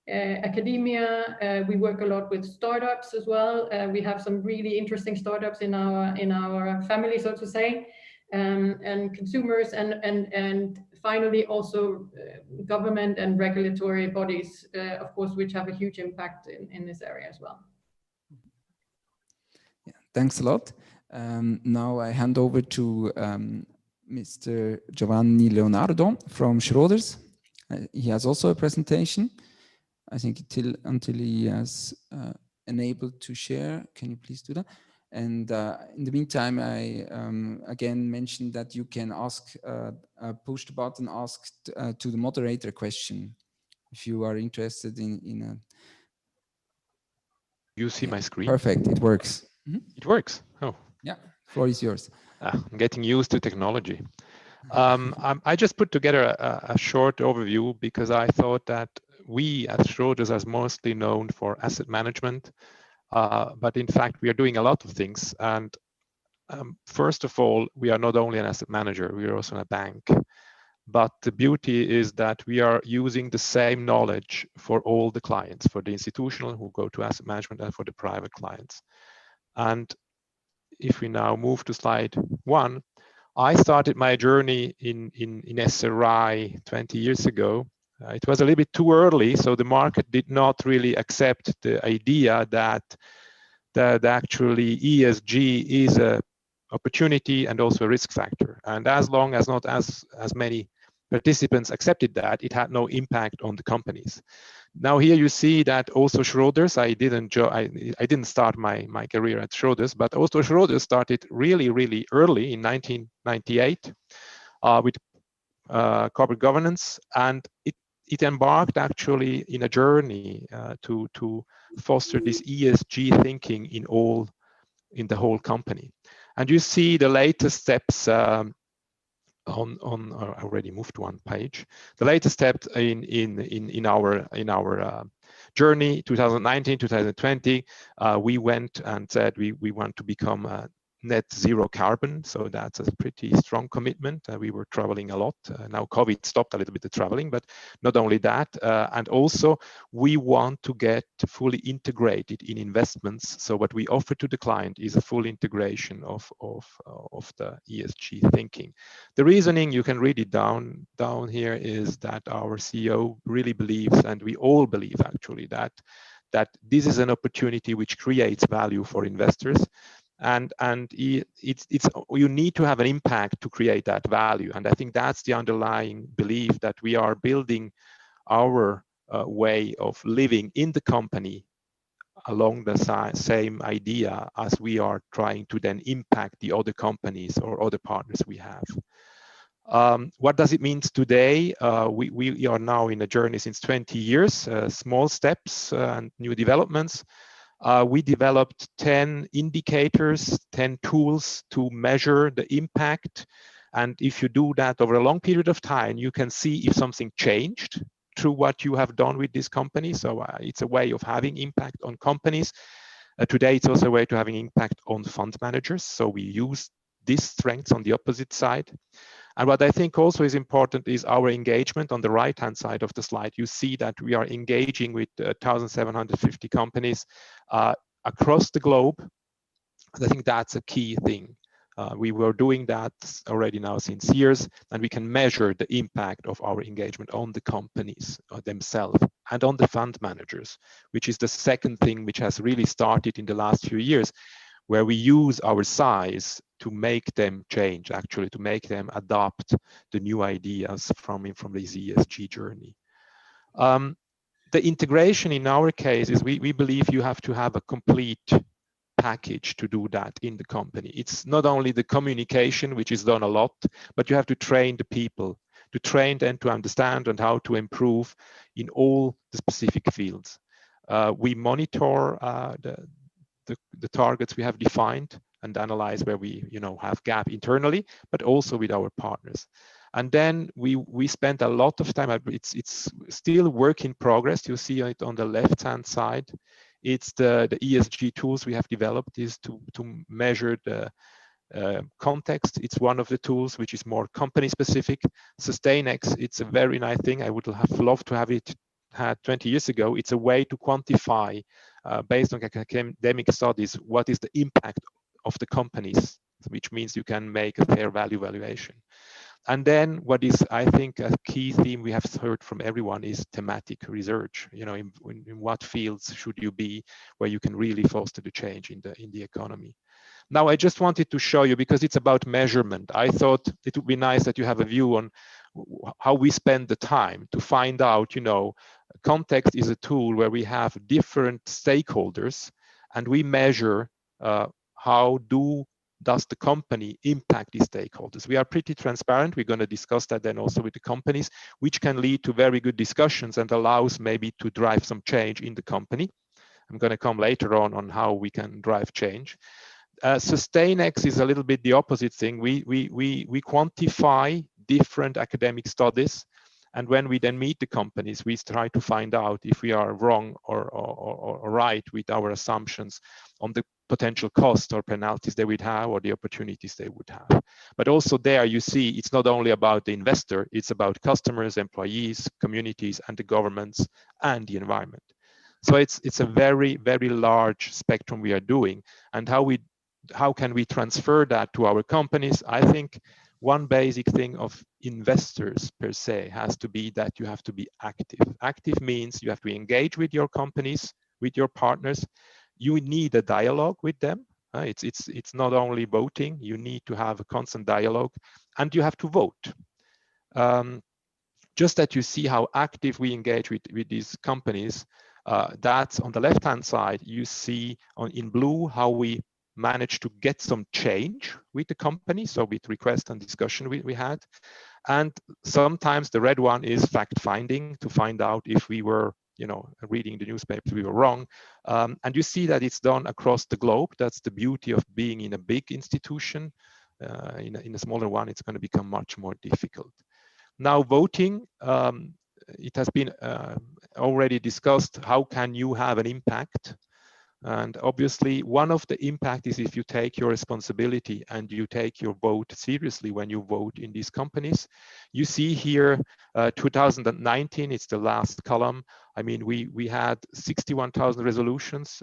academia. We work a lot with startups as well. We have some really interesting startups in our family, so to say, and consumers, and finally also government and regulatory bodies, of course, which have a huge impact in this area as well. Yeah, thanks a lot. Now I hand over to Mr. Giovanni Leonardo from Schroders. He has also a presentation. I think until he has enabled to share, can you please do that? And in the meantime, I again mentioned that you can ask, push the button, ask to the moderator a question if you are interested in a... You see my screen? Perfect, it works. Mm-hmm. It works? Oh. Yeah, floor is yours. I'm getting used to technology. I just put together a short overview because I thought that we at Schroders are mostly known for asset management. But in fact, we are doing a lot of things. And first of all, we are not only an asset manager, we are also a bank. But the beauty is that we are using the same knowledge for all the clients, for the institutional who go to asset management and for the private clients. And if we now move to slide 1, I started my journey in SRI 20 years ago. It was a little bit too early, so the market did not really accept the idea that actually ESG is a opportunity and also a risk factor. And as long as not as many participants accepted that, it had no impact on the companies. Now here you see that also Schroders, I didn't start my career at Schroders, but also Schroders started really early in 1998 with corporate governance, and it embarked actually in a journey to foster this ESG thinking in the whole company. And you see the latest steps I already moved one page. The latest step in our journey, 2019, 2020, we went and said we want to become net zero carbon. So that's a pretty strong commitment. We were traveling a lot. Now COVID stopped a little bit the traveling, but not only that, and also we want to get fully integrated in investments. So what we offer to the client is a full integration of the ESG thinking. The reasoning, you can read it down here, is that our CEO really believes, and we all believe actually, that this is an opportunity which creates value for investors. And it's you need to have an impact to create that value. And I think that's the underlying belief, that we are building our way of living in the company along the same idea as we are trying to then impact the other companies or other partners we have. What does it mean today? We are now in a journey since 20 years, small steps and new developments. We developed 10 indicators, 10 tools to measure the impact. And if you do that over a long period of time, you can see if something changed through what you have done with this company. So it's a way of having impact on companies. Today, it's also a way to having impact on fund managers. So we use these strengths on the opposite side. And what I think also is important is our engagement on the right-hand side of the slide. You see that we are engaging with 1,750 companies across the globe. And I think that's a key thing. We were doing that already now since years, and we can measure the impact of our engagement on the companies themselves and on the fund managers, which is the second thing which has really started in the last few years, where we use our size to make them change, actually, to make them adopt the new ideas from this ESG journey. The integration in our case is we believe you have to have a complete package to do that in the company. It's not only the communication, which is done a lot, but you have to train the people, to train them to understand and how to improve in all the specific fields. We monitor the targets we have defined and analyze where we have gap internally, but also with our partners. And then we spent a lot of time. It's still work in progress. You see it on the left-hand side. It's the ESG tools we have developed is to measure the context. It's one of the tools which is more company specific. SustainX, it's a very nice thing. I would have loved to have it had 20 years ago. It's a way to quantify based on academic studies what is the impact of the companies, which means you can make a fair value valuation. And then what is, I think, a key theme we have heard from everyone is thematic research. In what fields should you be where you can really foster the change in the economy. Now, I just wanted to show you, because it's about measurement. I thought it would be nice that you have a view on how we spend the time to find out, context is a tool where we have different stakeholders and we measure how does the company impact these stakeholders. We are pretty transparent. We're going to discuss that then also with the companies, which can lead to very good discussions and allows maybe to drive some change in the company. I'm going to come later on how we can drive change. SustainX is a little bit the opposite thing. We quantify different academic studies, and when we then meet the companies, we try to find out if we are wrong or right with our assumptions on the potential costs or penalties they would have or the opportunities they would have. But also there you see it's not only about the investor, it's about customers, employees, communities, and the governments and the environment. So it's a very, very large spectrum we are doing, and how we how can we transfer that to our companies? I think one basic thing of investors per se has to be that you have to be active. Active means you have to engage with your companies, with your partners. You need a dialogue with them. It's not only voting. You need to have a constant dialogue, and you have to vote. Just that you see how active we engage with these companies. That's on the left-hand side. You see in blue how we managed to get some change with the company. So with request and discussion we had. And sometimes the red one is fact-finding to find out if we were, reading the newspapers, we were wrong. And you see that it's done across the globe. That's the beauty of being in a big institution. In a smaller one, it's going to become much more difficult. Now, voting, it has been already discussed. How can you have an impact? And obviously, one of the impact is if you take your responsibility and you take your vote seriously when you vote in these companies. You see here, 2019, it's the last column. I mean, we had 61,000 resolutions,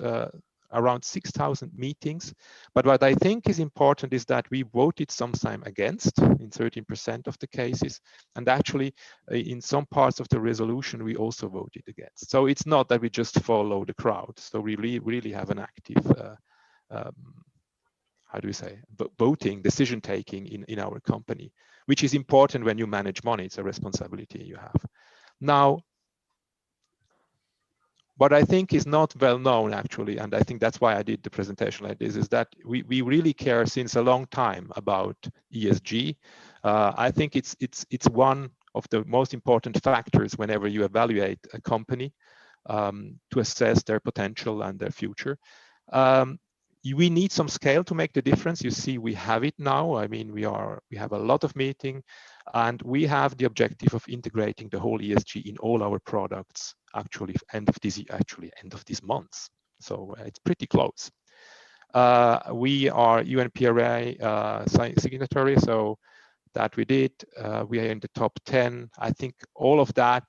around 6,000 meetings. But what I think is important is that we voted sometime against in 13% of the cases. And actually, in some parts of the resolution, we also voted against. So it's not that we just follow the crowd. So we really have an active, how do we say, voting, decision-taking in our company, which is important when you manage money. It's a responsibility you have. Now, what I think is not well known, actually, and I think that's why I did the presentation like this, is that we really care since a long time about ESG. I think it's one of the most important factors whenever you evaluate a company to assess their potential and their future. We need some scale to make the difference. You see, we have it now. I mean, we have a lot of meeting, and we have the objective of integrating the whole ESG in all our products. Actually, end of this month. So it's pretty close. We are UNPRI signatory, so that we did. We are in the top 10. I think all of that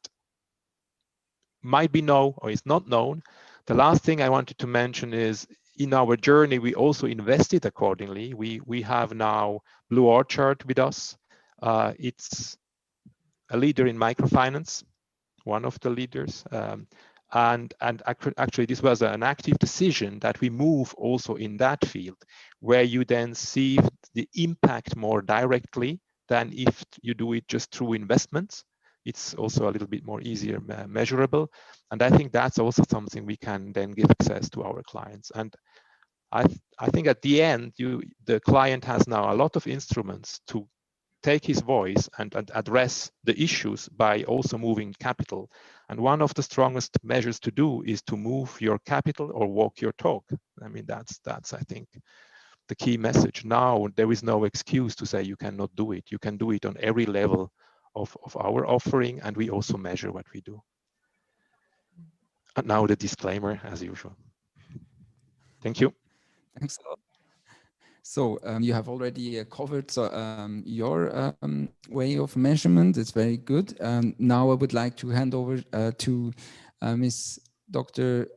might be known or is not known. The last thing I wanted to mention is in our journey, we also invested accordingly. We have now Blue Orchard with us. It's a leader in microfinance, one of the leaders. And actually, this was an active decision that we move also in that field, where you then see the impact more directly than if you do it just through investments. It's also a little bit more easier measurable. And I think that's also something we can then give access to our clients. And I think at the end, the client has now a lot of instruments to take his voice and address the issues by also moving capital. And one of the strongest measures to do is to move your capital or walk your talk. I mean, that's I think, the key message. Now, there is no excuse to say you cannot do it. You can do it on every level of our offering, and we also measure what we do. And now the disclaimer, as usual. Thank you. Thanks a lot. So you have already covered your way of measurement. It's very good. Now I would like to hand over to Ms. Dr.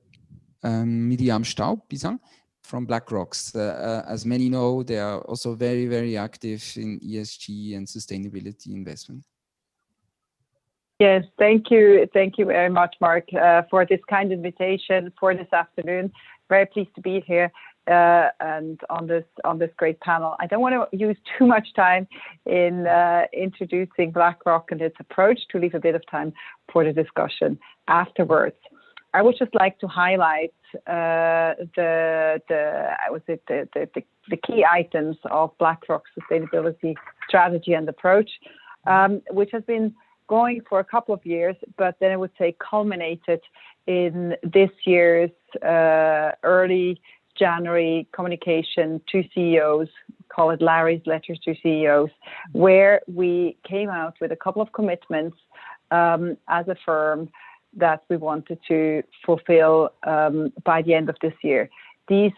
Miriam Staub-Bisang from BlackRock. As many know, they are also very, very active in ESG and sustainability investment. Yes, thank you. Thank you very much, Mark, for this kind invitation for this afternoon. Very pleased to be here and on this great panel. I don't want to use too much time in introducing BlackRock and its approach, to leave a bit of time for the discussion afterwards. I would just like to highlight the key items of BlackRock's sustainability strategy and approach, which has been going for a couple of years, but then I would say culminated in this year's early January communication to CEOs, call it Larry's letters to CEOs, where we came out with a couple of commitments as a firm that we wanted to fulfill by the end of this year. These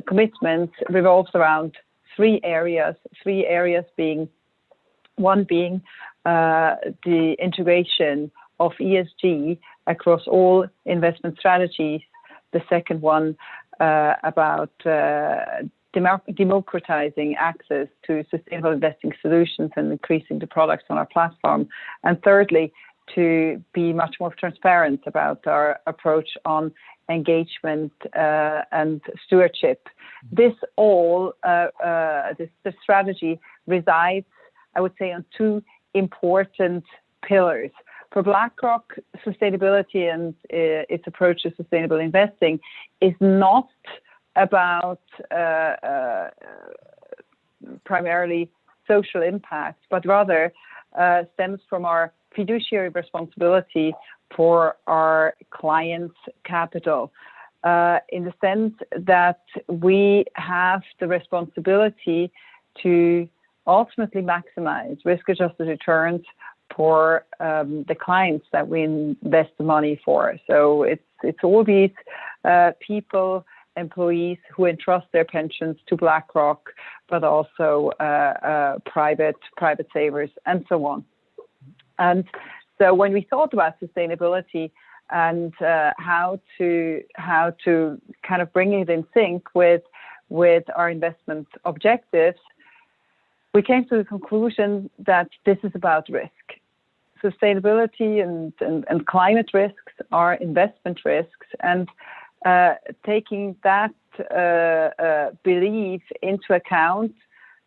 commitments revolves around three areas being, one being the integration of ESG across all investment strategies. The second one about democratizing access to sustainable investing solutions and increasing the products on our platform. And thirdly, to be much more transparent about our approach on engagement and stewardship. This all, the strategy resides, I would say, on two important pillars. For BlackRock, sustainability and its approach to sustainable investing is not about primarily social impact, but rather stems from our fiduciary responsibility for our clients' capital, in the sense that we have the responsibility to ultimately maximize risk-adjusted returns for the clients that we invest the money for. So it's all these people, employees who entrust their pensions to BlackRock, but also private savers and so on. And so when we thought about sustainability and how to kind of bring it in sync with our investment objectives, we came to the conclusion that this is about risk. Sustainability and climate risks are investment risks, and taking that belief into account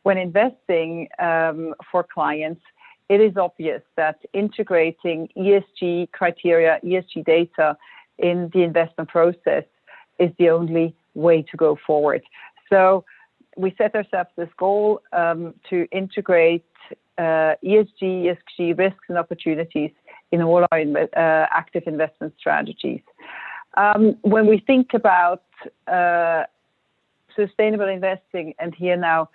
when investing for clients, it is obvious that integrating ESG criteria, ESG data in the investment process is the only way to go forward. So we set ourselves this goal to integrate ESG risks and opportunities in all our active investment strategies. When we think about sustainable investing, and here now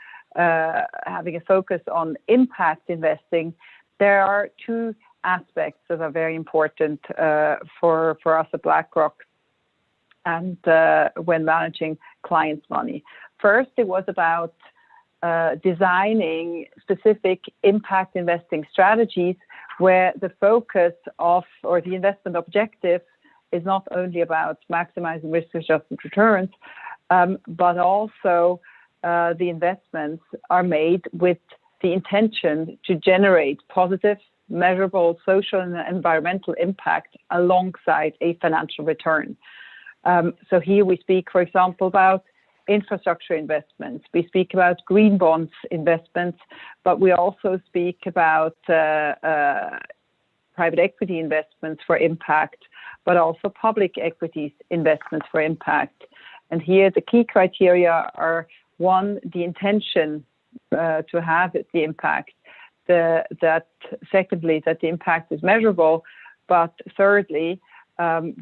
having a focus on impact investing, there are two aspects that are very important for us at BlackRock and when managing clients' money. First, it was about designing specific impact investing strategies where the focus of, or the investment objective, is not only about maximizing risk-adjusted returns, but also the investments are made with the intention to generate positive, measurable social and environmental impact alongside a financial return. So here we speak, for example, about infrastructure investments. We speak about green bonds investments, but we also speak about private equity investments for impact, but also public equities investments for impact. And here the key criteria are, one, the intention to have the impact, secondly, that the impact is measurable, but thirdly,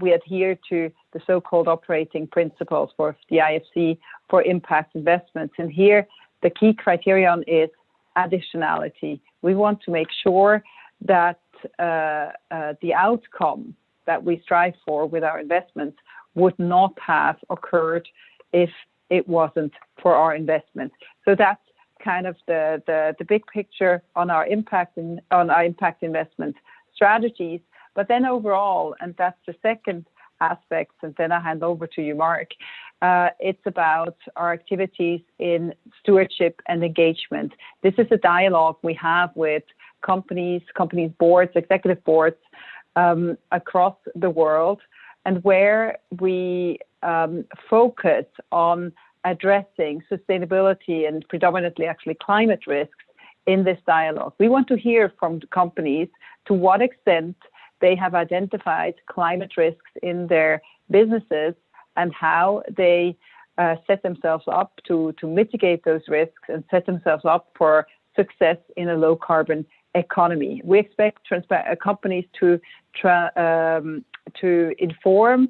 we adhere to the so-called operating principles for the IFC for impact investments. And here the key criterion is additionality. We want to make sure that the outcome that we strive for with our investments would not have occurred if it wasn't for our investment. So that's kind of the big picture on our impact investment strategies. But then overall, and that's the second aspect, and then I hand over to you, Mark, it's about our activities in stewardship and engagement. This is a dialogue we have with companies boards, executive boards across the world, and where we focus on addressing sustainability and predominantly actually climate risks in this dialogue. We want to hear from the companies to what extent they have identified climate risks in their businesses and how they set themselves up to mitigate those risks and set themselves up for success in a low carbon economy. We expect companies to inform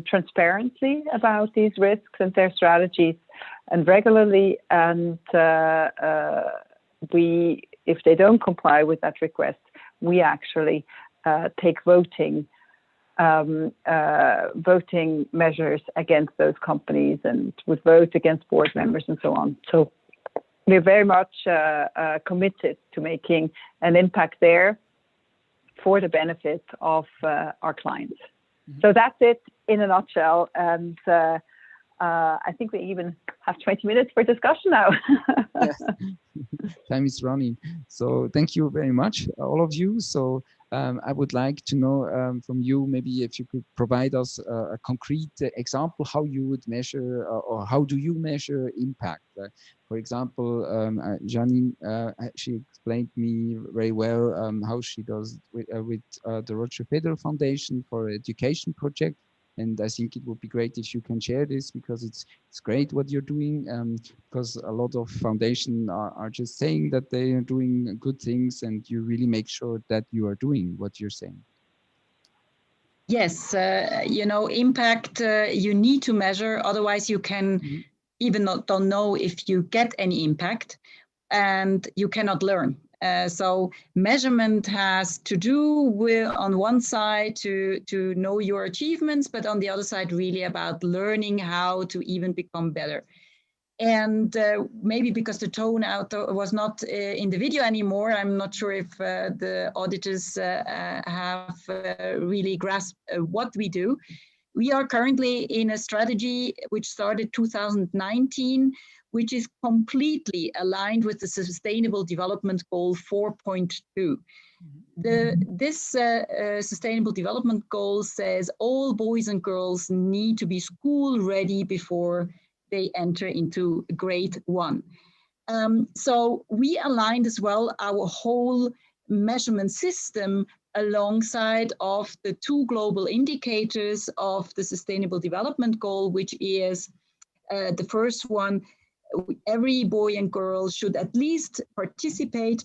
transparently about these risks and their strategies and regularly, and if they don't comply with that request, we actually take voting measures against those companies and would vote against board members and so on. So we're very much committed to making an impact there for the benefit of our clients. Mm-hmm. So that's it in a nutshell. And I think we even have 20 minutes for discussion now. Yes. Time is running. So thank you very much, all of you. So I would like to know from you, maybe if you could provide us a concrete example, how you would measure or how do you measure impact? For example, Janine, she explained me very well how she does with the Roger Federer Foundation for Education project. And I think it would be great if you can share this, because it's great what you're doing, because a lot of foundations are just saying that they are doing good things, and you really make sure that you are doing what you're saying. Yes, you know, impact you need to measure, otherwise you can even don't know if you get any impact, and you cannot learn. So measurement has to do with, on one side, to know your achievements, but on the other side, really about learning how to even become better. And maybe because the tone out was not in the video anymore, I'm not sure if the auditors have really grasped what we do. We are currently in a strategy which started 2019, which is completely aligned with the Sustainable Development Goal 4.2. This Sustainable Development Goal says all boys and girls need to be school ready before they enter into grade 1. So we aligned as well our whole measurement system alongside of the 2 global indicators of the Sustainable Development Goal, which is the first one, every boy and girl should at least participate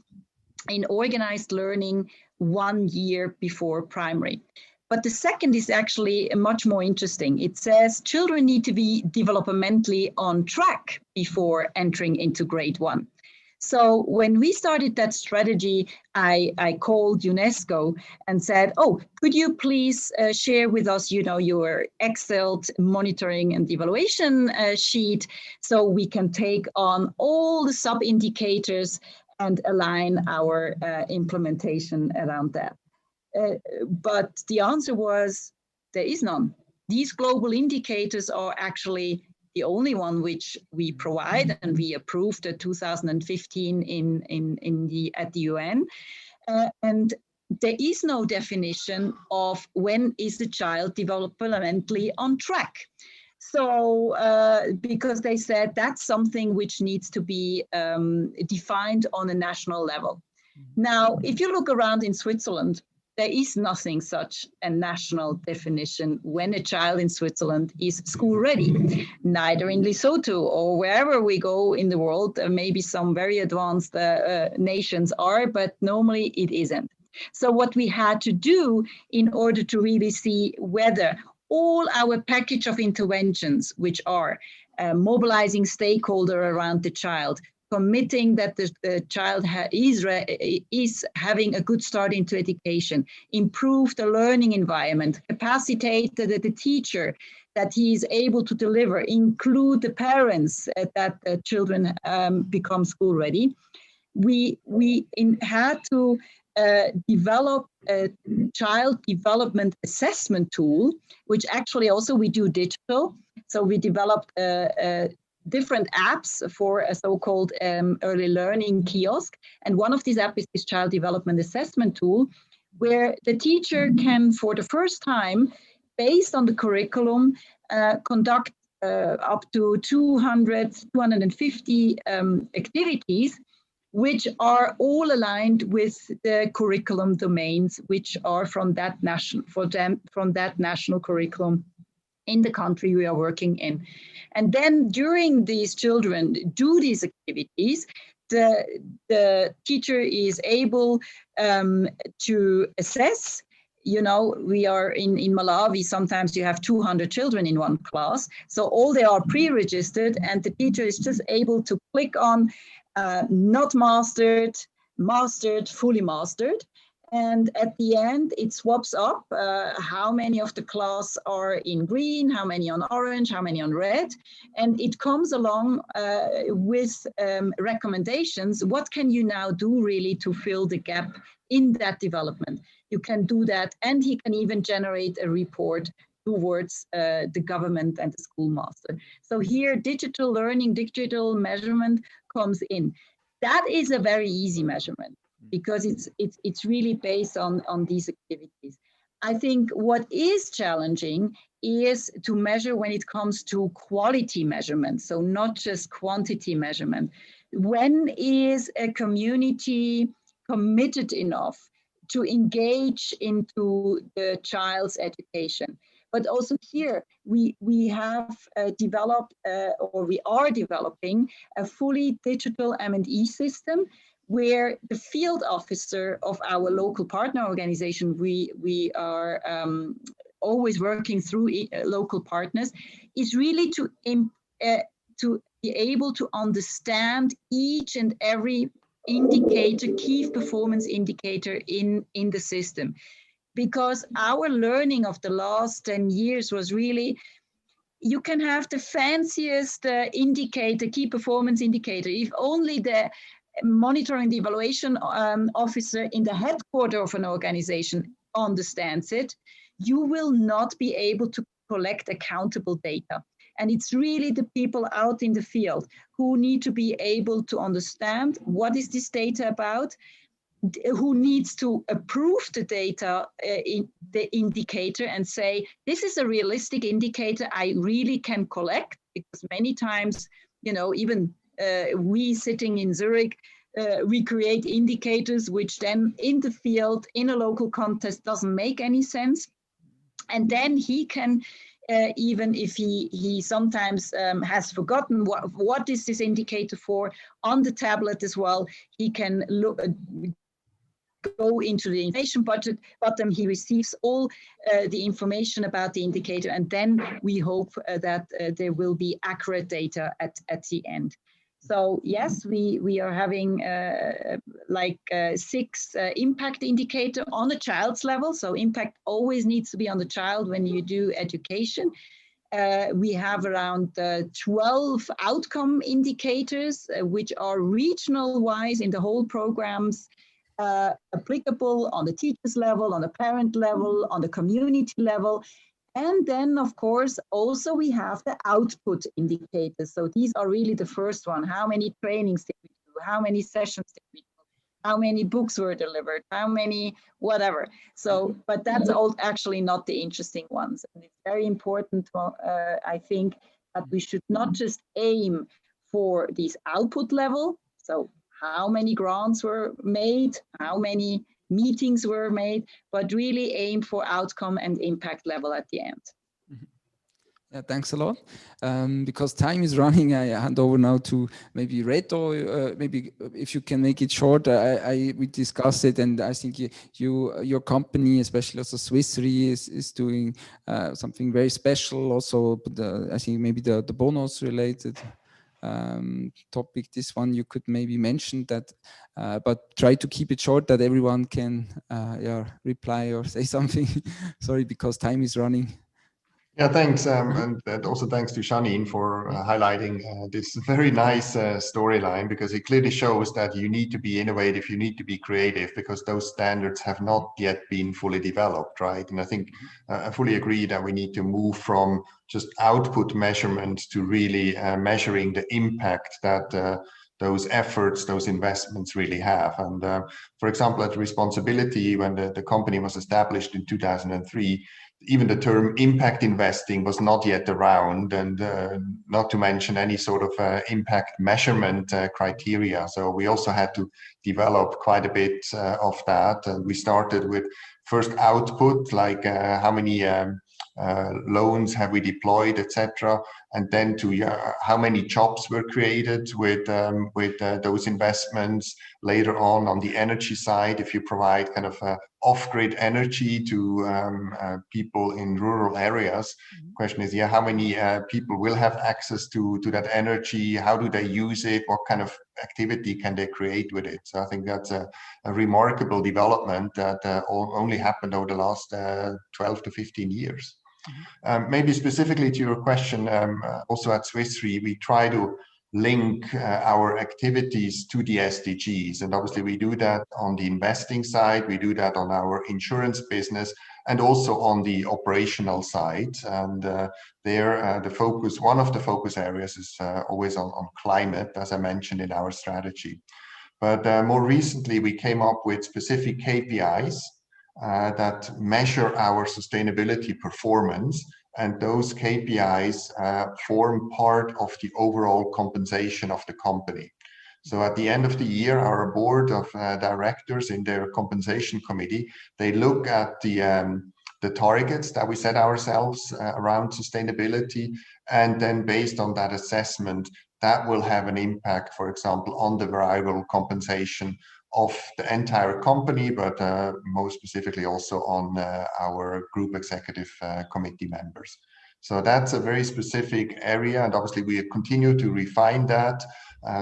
in organized learning 1 year before primary. But the second is actually much more interesting. It says children need to be developmentally on track before entering into grade 1. So when we started that strategy, I called UNESCO and said, oh, could you please share with us, you know, your Excel monitoring and evaluation sheet, so we can take on all the sub-indicators and align our implementation around that. But the answer was, there is none. These global indicators are actually the only one which we provide, and we approved in 2015 at the UN. And there is no definition of when is the child developmentally on track. So, because they said that's something which needs to be defined on a national level. Now, if you look around in Switzerland, there is nothing such a national definition when a child in Switzerland is school ready, neither in Lesotho or wherever we go in the world. Maybe some very advanced nations are, but normally it isn't. So what we had to do in order to really see whether all our package of interventions, which are mobilizing stakeholder around the child, committing that the child is having a good start into education, improve the learning environment, capacitate the teacher that he is able to deliver, include the parents that the children become school ready. We had to develop a child development assessment tool, which actually also we do digital. So we developed different apps for a so-called early learning kiosk. And one of these apps is this child development assessment tool, where the teacher can, for the first time, based on the curriculum, conduct up to 250 activities, which are all aligned with the curriculum domains, which are from that national curriculum in the country we are working in. And then during these children do these activities, the teacher is able to assess. You know, we are in Malawi, sometimes you have 200 children in one class. So all they are pre-registered, and the teacher is just able to click on not mastered, mastered, fully mastered. And at the end, it swaps up how many of the class are in green, how many on orange, how many on red. And it comes along with recommendations. What can you now do really to fill the gap in that development? You can do that, and he can even generate a report towards the government and the schoolmaster. So here, digital learning, digital measurement comes in. That is a very easy measurement because it's really based on these activities. I think what is challenging is to measure when it comes to quality measurement, so not just quantity measurement. When is a community committed enough to engage into the child's education? But also here, we have developed, or we are developing, a fully digital M&E system where the field officer of our local partner organization, we are always working through local partners, is really to be able to understand each and every indicator, key performance indicator in the system. Because our learning of the last 10 years was really, you can have the fanciest indicator, key performance indicator, if only the monitoring the evaluation officer in the headquarters of an organization understands it, you will not be able to collect accountable data. And it's really the people out in the field who need to be able to understand what is this data about, who needs to approve the data in the indicator and say, this is a realistic indicator I really can collect, because many times, you know, even we sitting in Zurich, we create indicators which then in the field, in a local context, doesn't make any sense. And then he can, even if he sometimes has forgotten what is this indicator for, on the tablet as well, he can go into the information button, he receives all the information about the indicator, and then we hope that there will be accurate data at the end. So yes, we are having like 6 impact indicator on a child's level. So impact always needs to be on the child when you do education. We have around 12 outcome indicators, which are regional wise in the whole programs, applicable on the teacher's level, on the parent level, on the community level. And then, of course, also we have the output indicators. So these are really the first one. How many trainings did we do? How many sessions did we do? How many books were delivered? How many, whatever. So, but that's all actually not the interesting ones. And it's very important, I think, that we should not just aim for these output level. So how many grants were made? How many meetings were made, but really aim for outcome and impact level at the end. Yeah, thanks a lot. Because time is running, I hand over now to maybe Reto. Maybe if you can make it short, we discussed it, and I think your company, especially also Swiss Re, is doing something very special. Also, I think maybe the bonus related topic, this one you could maybe mention that, but try to keep it short that everyone can reply or say something. Sorry, because time is running. Yeah, thanks. And also thanks to Janine for highlighting this very nice storyline, because it clearly shows that you need to be innovative, you need to be creative, because those standards have not yet been fully developed, right? And I think I fully agree that we need to move from just output measurement to really measuring the impact that those efforts, those investments really have. And for example, at Responsibility, when the company was established in 2003, even the term impact investing was not yet around, and not to mention any sort of impact measurement criteria. So we also had to develop quite a bit of that. And we started with first output, like how many loans have we deployed, etc., and then to how many jobs were created with those investments. Later on the energy side, if you provide kind of off-grid energy to people in rural areas, question is, how many people will have access to that energy? How do they use it? What kind of activity can they create with it? So I think that's a remarkable development that only happened over the last 12 to 15 years. Maybe specifically to your question, also at Swiss Re, we try to link our activities to the SDGs. And obviously we do that on the investing side, we do that on our insurance business, and also on the operational side. And there, one of the focus areas is always on climate, as I mentioned in our strategy. But more recently, we came up with specific KPIs that measure our sustainability performance. And those KPIs form part of the overall compensation of the company. So at the end of the year, our board of directors in their compensation committee, they look at the targets that we set ourselves around sustainability. And then based on that assessment, that will have an impact, for example, on the variable compensation of the entire company, but most specifically also on our group executive committee members. So that's a very specific area, and obviously we continue to refine that.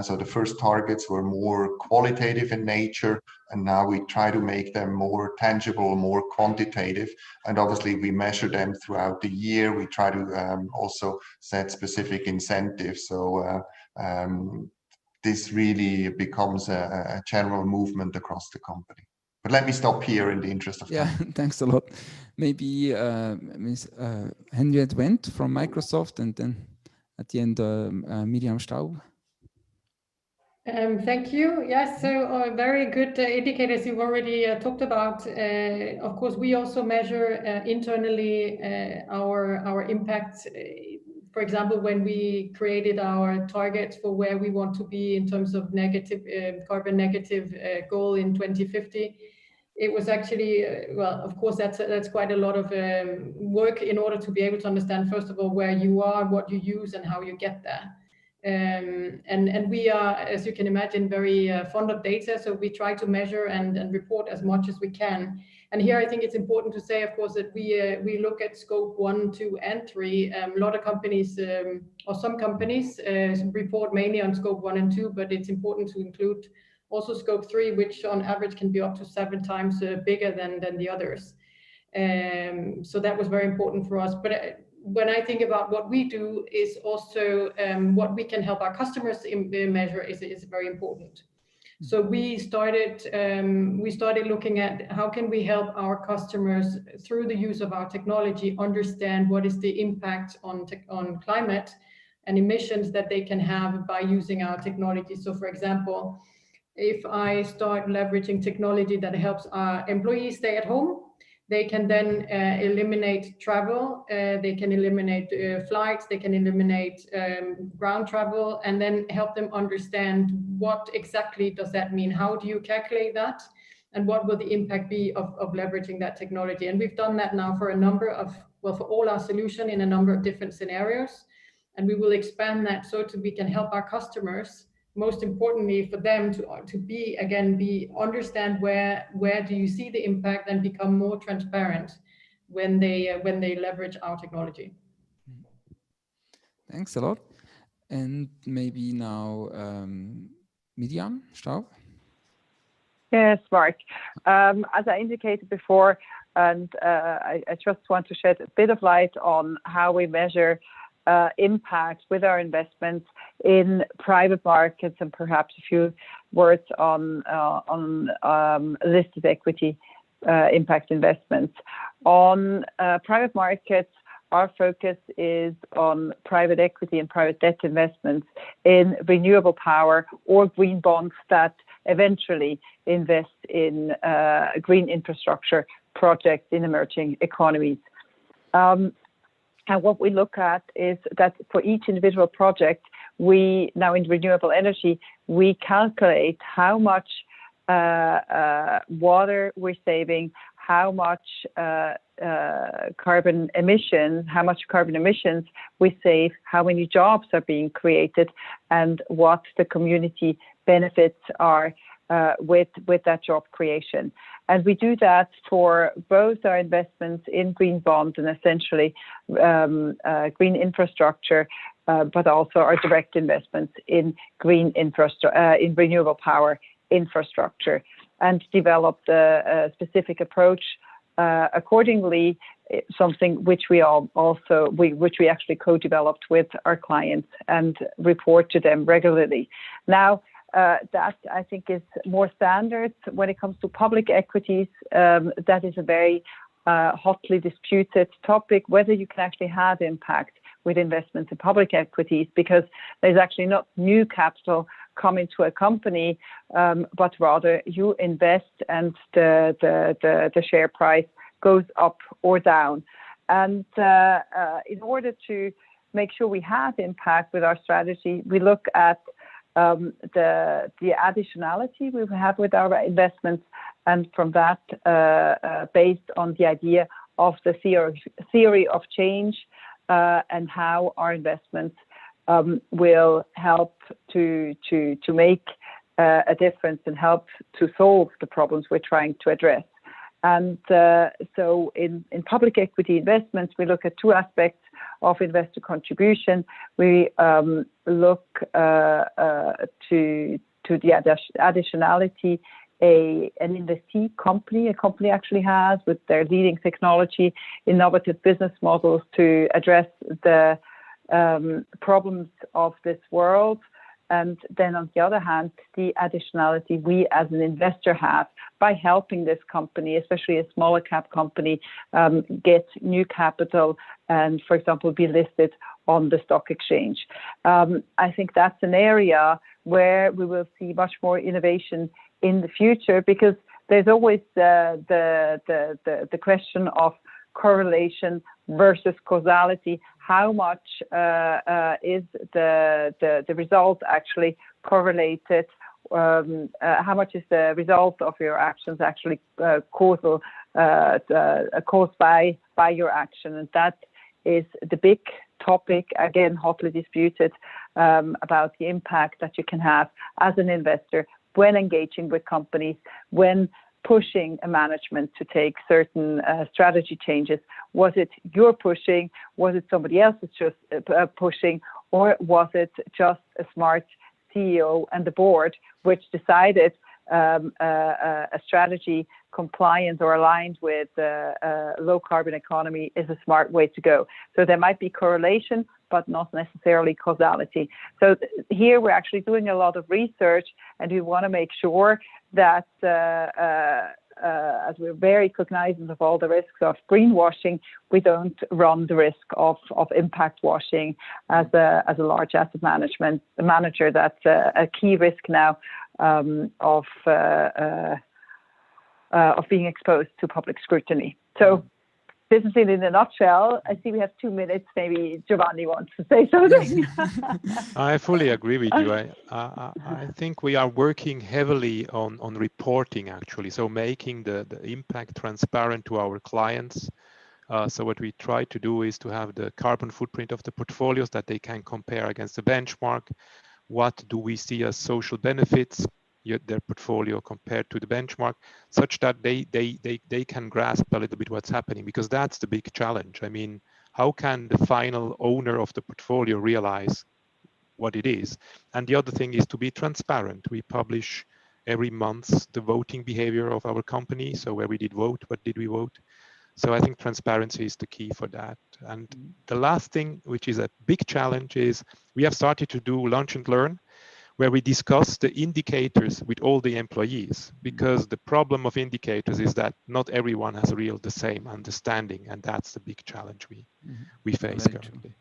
So the first targets were more qualitative in nature, and now we try to make them more tangible, more quantitative, and obviously we measure them throughout the year. We try to also set specific incentives. So this really becomes a general movement across the company. But let me stop here in the interest of time. Yeah, thanks a lot. Maybe Ms. Henriette Wendt from Microsoft, and then at the end, Miriam Staub. Thank you. Yes, so very good indicators you've already talked about. Of course, we also measure internally our impact. For example, when we created our targets for where we want to be in terms of carbon negative goal in 2050, it was actually, well, of course, that's quite a lot of work in order to be able to understand, first of all, where you are, what you use, and how you get there. And we are, as you can imagine, very fond of data, so we try to measure and report as much as we can. And here I think it's important to say, of course, that we look at scope 1, 2, and 3. A lot of companies, or some companies, report mainly on scope 1 and 2, but it's important to include also scope 3, which on average can be up to 7 times bigger than the others. So that was very important for us. But when I think about what we do, is also what we can help our customers measure is very important. So we started looking at how can we help our customers through the use of our technology understand what is the impact on climate and emissions that they can have by using our technology. So for example, if I start leveraging technology that helps our employees stay at home, they can then eliminate travel, they can eliminate flights, they can eliminate ground travel, and then help them understand what exactly does that mean? How do you calculate that? And what will the impact be of leveraging that technology? And we've done that now for a number of, well, for all our solution in a number of different scenarios. And we will expand that so that we can help our customers, most importantly for them to understand where do you see the impact and become more transparent when they leverage our technology. Thanks a lot. And maybe now Miriam Staub. Yes, Mark. As I indicated before, and I just want to shed a bit of light on how we measure impact with our investments in private markets, and perhaps a few words on listed equity impact investments. On private markets, our focus is on private equity and private debt investments in renewable power or green bonds that eventually invest in green infrastructure projects in emerging economies. And what we look at is that for each individual project, we now in renewable energy, we calculate how much water we're saving, how much carbon emissions we save, how many jobs are being created, and what the community benefits are with that job creation. And we do that for both our investments in green bonds and essentially green infrastructure, but also our direct investments in green infrastructure, in renewable power infrastructure, and developed a specific approach accordingly, something which we actually co-developed with our clients and report to them regularly. Now, that I think is more standard when it comes to public equities. That is a very hotly disputed topic, whether you can actually have impact with investments in public equities, because there's actually not new capital coming to a company, but rather you invest and the share price goes up or down. And in order to make sure we have impact with our strategy, we look at the additionality we have with our investments, and from that, based on the idea of the theory of change and how our investments will help to make a difference and help to solve the problems we're trying to address. And so in public equity investments, we look at two aspects of investor contribution. We look to the additionality an investee company, a company actually has with their leading technology, innovative business models to address the problems of this world. And then on the other hand, the additionality we as an investor have by helping this company, especially a smaller cap company, get new capital and, for example, be listed on the stock exchange. I think that's an area where we will see much more innovation in the future, because there's always the question of correlation versus causality. How much is the result actually correlated? How much is the result of your actions actually caused by your action? And that is the big topic, again, hotly disputed, about the impact that you can have as an investor when engaging with companies, when pushing a management to take certain strategy changes. Was it your pushing? Was it somebody else's just pushing? Or was it just a smart CEO and the board which decided a strategy compliant or aligned with a low carbon economy is a smart way to go? So there might be correlation, but not necessarily causality. So here we're actually doing a lot of research, and we want to make sure that as we're very cognizant of all the risks of greenwashing, we don't run the risk of impact washing as a large asset manager. That's a key risk now of being exposed to public scrutiny. So this is it in a nutshell. I see we have 2 minutes. Maybe Giovanni wants to say something. I fully agree with you. I think we are working heavily on reporting, actually. So making the impact transparent to our clients. So what we try to do is to have the carbon footprint of the portfolios that they can compare against the benchmark. What do we see as social benefits, their portfolio compared to the benchmark, such that they can grasp a little bit what's happening, because that's the big challenge. I mean, how can the final owner of the portfolio realize what it is? And the other thing is to be transparent. We publish every month the voting behavior of our company. So where we did vote, what did we vote? So I think transparency is the key for that. And the last thing, which is a big challenge, is we have started to do lunch and learn, where we discuss the indicators with all the employees, because the problem of indicators is that not everyone has the same understanding, and that's the big challenge we face currently.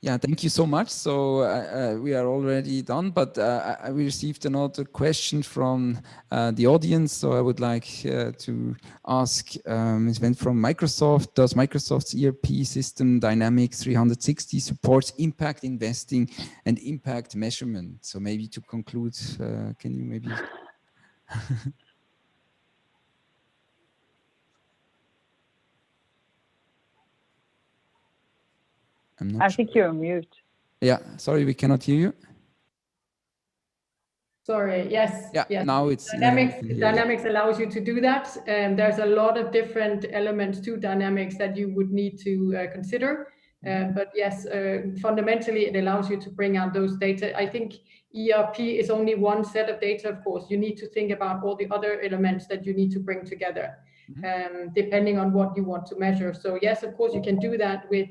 Yeah, thank you so much. So we are already done, but I received another question from the audience. So I would like to ask, it went from Microsoft. Does Microsoft's ERP system Dynamics 360 supports impact investing and impact measurement? So maybe to conclude, can you maybe... I think you're on mute. Yeah, sorry, we cannot hear you. Sorry, yes. Yeah, yes. now it's... Dynamics allows you to do that. There's a lot of different elements to Dynamics that you would need to consider. But yes, fundamentally, it allows you to bring out those data. I think ERP is only one set of data, of course. You need to think about all the other elements that you need to bring together. Depending on what you want to measure. So yes, of course, you can do that with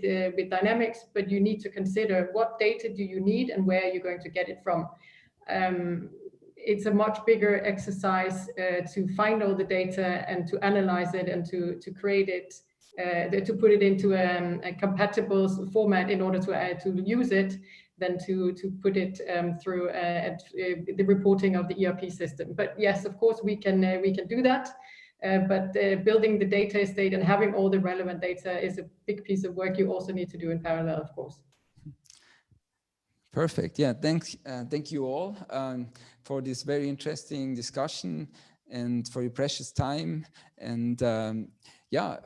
Dynamics, but you need to consider what data do you need and where you're going to get it from. it's a much bigger exercise to find all the data and to analyze it and to create it, to put it into a compatible format in order to use it, than to put it through the reporting of the ERP system. But yes, of course, we can do that. But building the data estate and having all the relevant data is a big piece of work you also need to do in parallel, of course. Perfect. Yeah, thanks. Thank you all for this very interesting discussion and for your precious time. And yeah,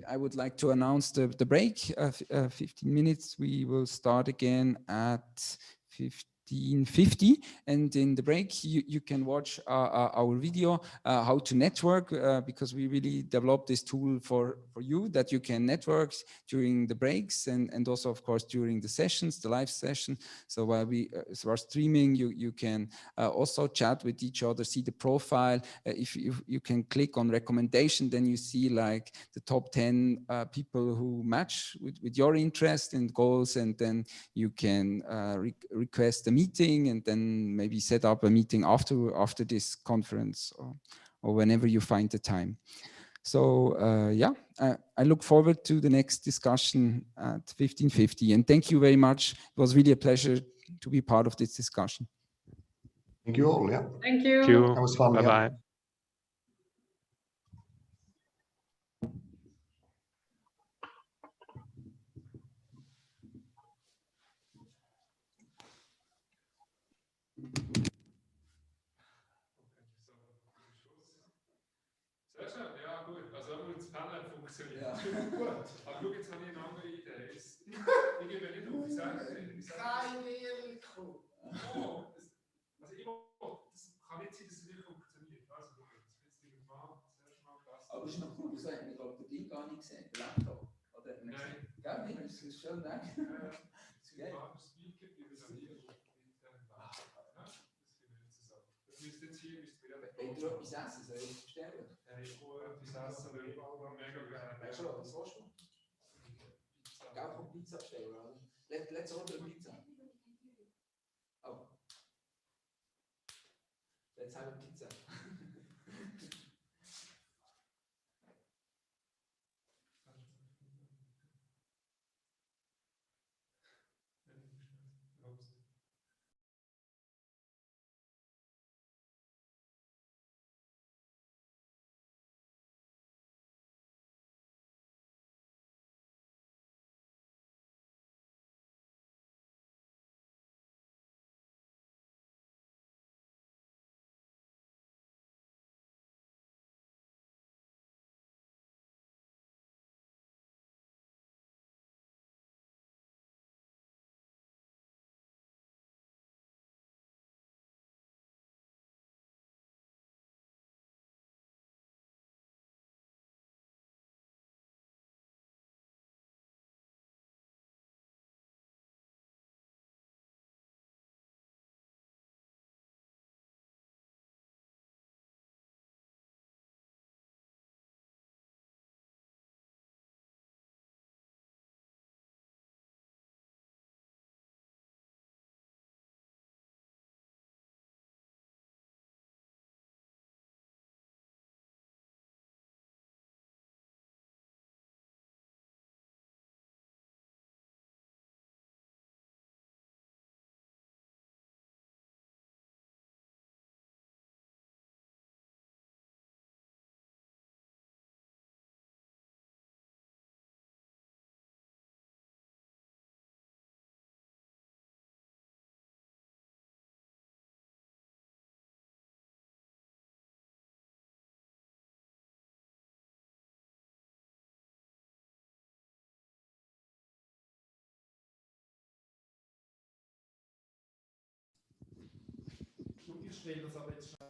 I would like to announce the break. 15 minutes. We will start again at 15:50, and in the break you can watch our video how to network, because we really developed this tool for you, that you can network during the breaks and also of course during the sessions, the live session. So while we are streaming, you can also chat with each other, see the profile. If you can click on recommendation, then you see like the top 10 people who match with your interest and goals, and then you can request a meeting and then maybe set up a meeting after this conference or whenever you find the time. So yeah, I look forward to the next discussion at 15:50, and thank you very much. It was really a pleasure to be part of this discussion. Thank you all. Yeah. Thank you. Thank you. That was fun. Bye-bye. Yeah. Sehr schön, ja gut. Also das Panel funktioniert. Ja. Gut. Aber schau, jetzt habe ich eine andere Idee. Ich gebe nicht auf. Ich sage, kein Ehrlichkeit. Oh, also das kann nicht sein, dass es nicht funktioniert. Also gut, jetzt nehmen wir mal das erste Mal das. Aber das ist noch cool, das hat man glaube ich den Link gar nicht gesehen, der Laptop. Oder? Nein. Ja, nee, das ist schön, nein. Ja, das ist ein Speaker, die wir dann hier intern machen. Ja, das gehen wir jetzt zusammen. Das müsst jetzt hier, müsst ihr wenn du etwas essen, soll ich bestellen? Ja, ich will etwas essen, weil ich mega gerne. Weißt du, was willst du? Geld von Pizza bestellen, oder? Let's order a pizza. Oh. Let's have a pizza. Ich stelle das aber jetzt schnell.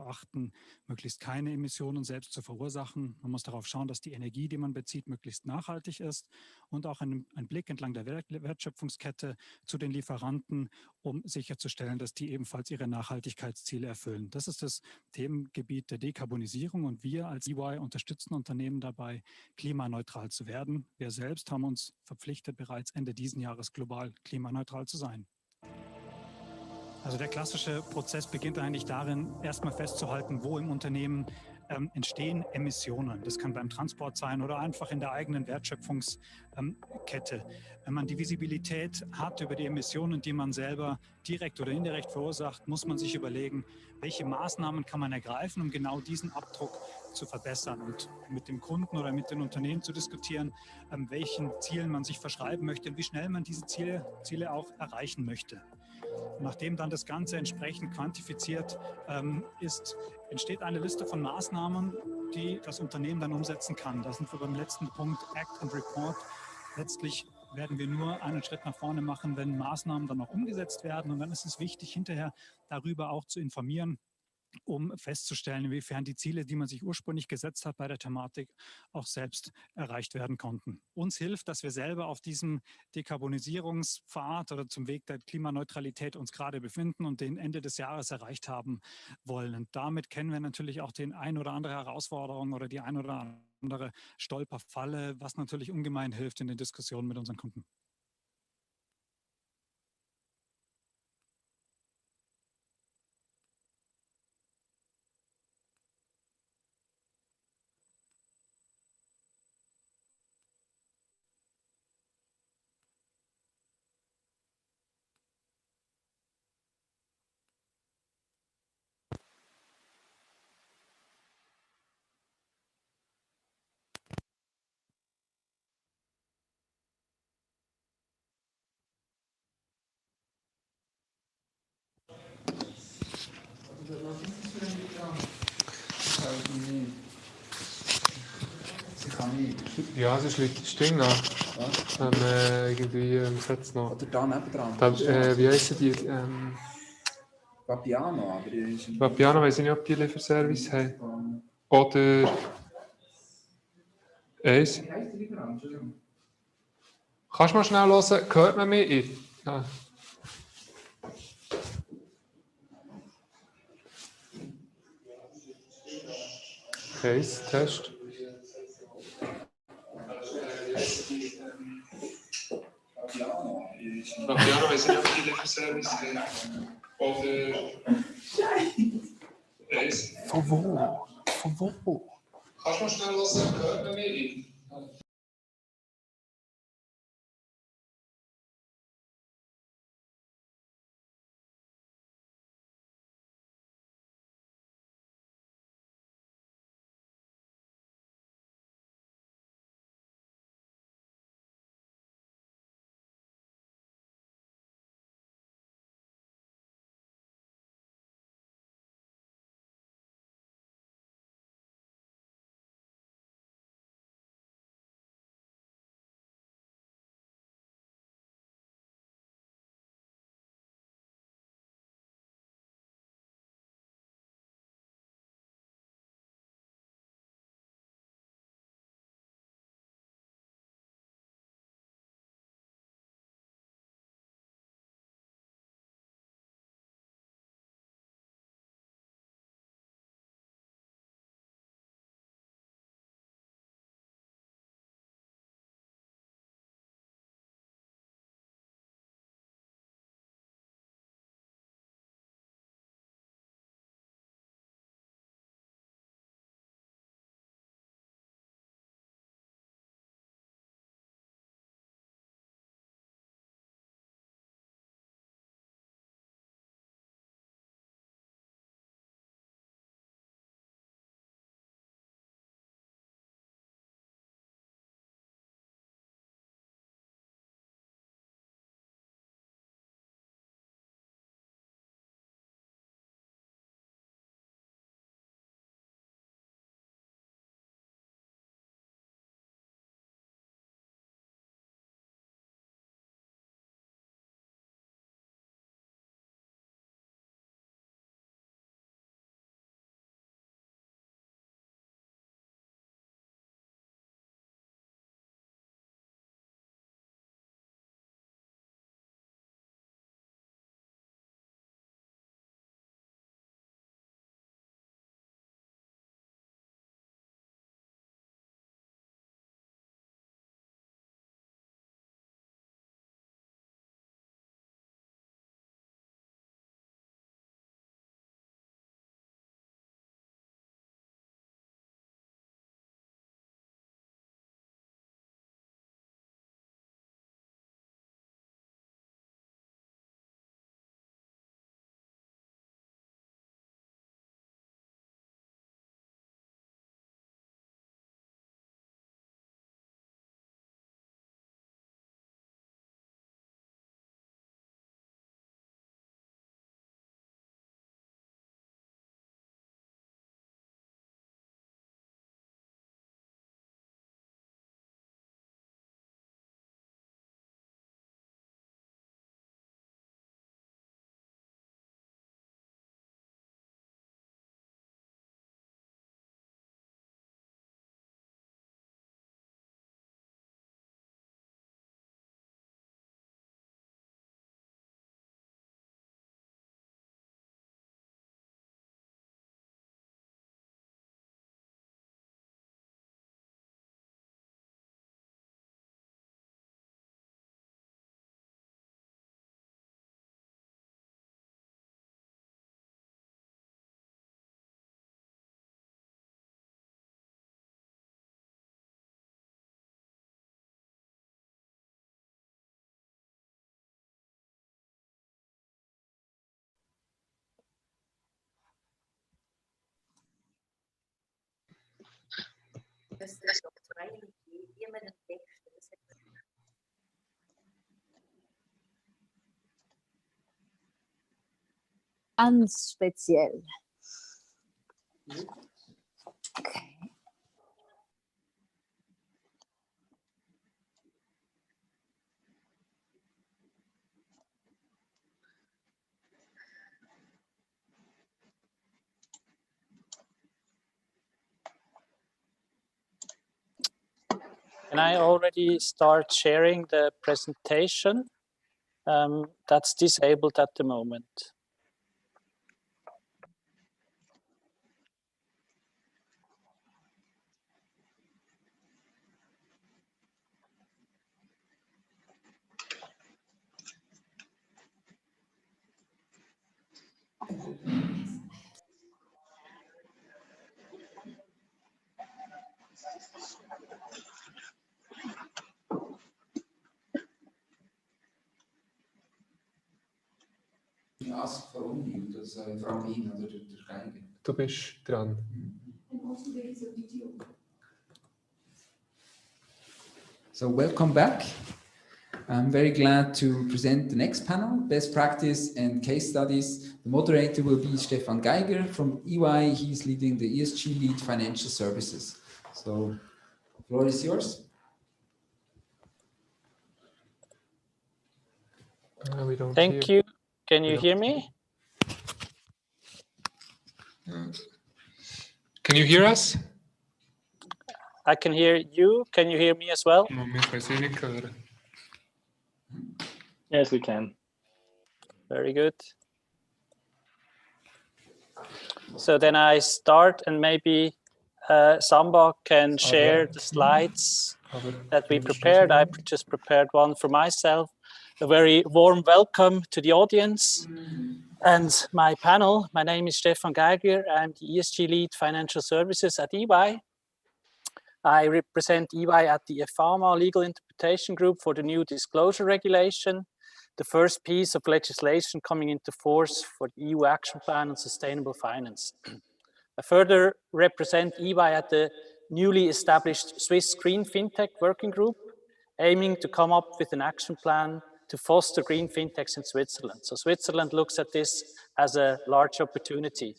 achten, möglichst keine Emissionen selbst zu verursachen. Man muss darauf schauen, dass die Energie, die man bezieht, möglichst nachhaltig ist und auch ein Blick entlang der Wertschöpfungskette zu den Lieferanten, um sicherzustellen, dass die ebenfalls ihre Nachhaltigkeitsziele erfüllen. Das ist das Themengebiet der Dekarbonisierung und wir als EY unterstützen Unternehmen dabei, klimaneutral zu werden. Wir selbst haben uns verpflichtet, bereits Ende diesen Jahres global klimaneutral zu sein. Also der klassische Prozess beginnt eigentlich darin, erstmal festzuhalten, wo im Unternehmen entstehen Emissionen. Das kann beim Transport sein oder einfach in der eigenen Wertschöpfungskette. Wenn man die Visibilität hat über die Emissionen, die man selber direkt oder indirekt verursacht, muss man sich überlegen, welche Maßnahmen kann man ergreifen, um genau diesen Abdruck zu verbessern und mit dem Kunden oder mit den Unternehmen zu diskutieren, welchen Zielen man sich verschreiben möchte und wie schnell man diese Ziele auch erreichen möchte. Nachdem dann das Ganze entsprechend quantifiziert ist, entsteht eine Liste von Maßnahmen, die das Unternehmen dann umsetzen kann. Da sind wir beim letzten Punkt, Act and Report. Letztlich werden wir nur einen Schritt nach vorne machen, wenn Maßnahmen dann auch umgesetzt werden. Und dann ist es wichtig, hinterher darüber auch zu informieren, um festzustellen, inwiefern die Ziele, die man sich ursprünglich gesetzt hat bei der Thematik, auch selbst erreicht werden konnten. Uns hilft, dass wir selber auf diesem Dekarbonisierungspfad oder zum Weg der Klimaneutralität uns gerade befinden und den Ende des Jahres erreicht haben wollen. Und damit kennen wir natürlich auch den ein oder andere Herausforderung oder die ein oder andere Stolperfalle, was natürlich ungemein hilft in den Diskussionen mit unseren Kunden. Ja, es ist das Ding noch. Irgendwie, was hat es noch? Oder da nebendran. Wie heissen die? Vapiano, aber die ist... Vapiano, weiss ich nicht, ob die Lieferservice haben. Oder... Eins. Wie heisst der Lieferant? Entschuldigung. Kannst du mal schnell hören? Hört man mich? Ja. Case, Test. Vapiano, weiss ich nicht, ob die Lieferservice haben. Oder... Eins. Von wo? Von wo? Kannst du mal schnell hören? Hört man mich? Ganz speziell. Okay. Can I already start sharing the presentation? That's disabled at the moment. Ask for unmute, das frage ihn oder der Geiger. Du bist dran. So welcome back. I'm very glad to present the next panel, Best Practice and Case Studies. The moderator will be Stefan Geiger from EY. He's leading the ESG Lead Financial Services. So the floor is yours. We don't Thank hear. you. Can you hear me? Can you hear us? I can hear you. Can you hear me as well? Yes, we can. Very good. So then I start, and maybe Samba can share the slides that we prepared. I just prepared one for myself. A very warm welcome to the audience and my panel. My name is Stefan Geiger. I'm the ESG Lead Financial Services at EY. I represent EY at the EFAMA Legal Interpretation Group for the new disclosure regulation, the first piece of legislation coming into force for the EU Action Plan on Sustainable Finance. I further represent EY at the newly established Swiss Green FinTech Working Group, aiming to come up with an action plan to foster green fintechs in Switzerland. So Switzerland looks at this as a large opportunity.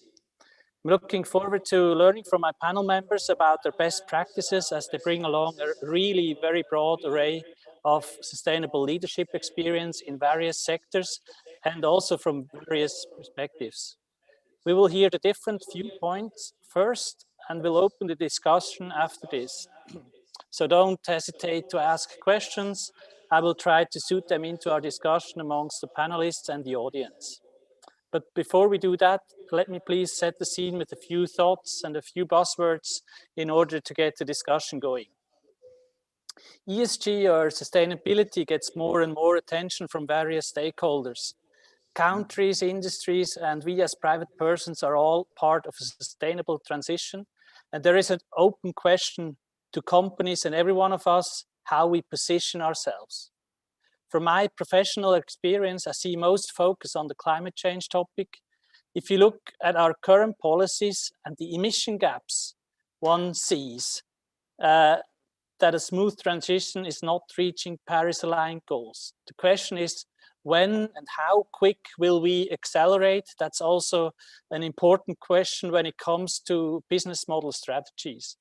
I'm looking forward to learning from my panel members about their best practices as they bring along a really very broad array of sustainable leadership experience in various sectors and also from various perspectives. We will hear the different viewpoints first and we'll open the discussion after this. So don't hesitate to ask questions. I will try to suit them into our discussion amongst the panelists and the audience. But before we do that, let me please set the scene with a few thoughts and a few buzzwords in order to get the discussion going. ESG or sustainability gets more and more attention from various stakeholders. Countries, industries, and we as private persons are all part of a sustainable transition. And there is an open question to companies and every one of us how we position ourselves. From my professional experience, I see most focus on the climate change topic. If you look at our current policies and the emission gaps, one sees that a smooth transition is not reaching Paris-aligned goals. The question is, when and how quick will we accelerate? That's also an important question when it comes to business model strategies.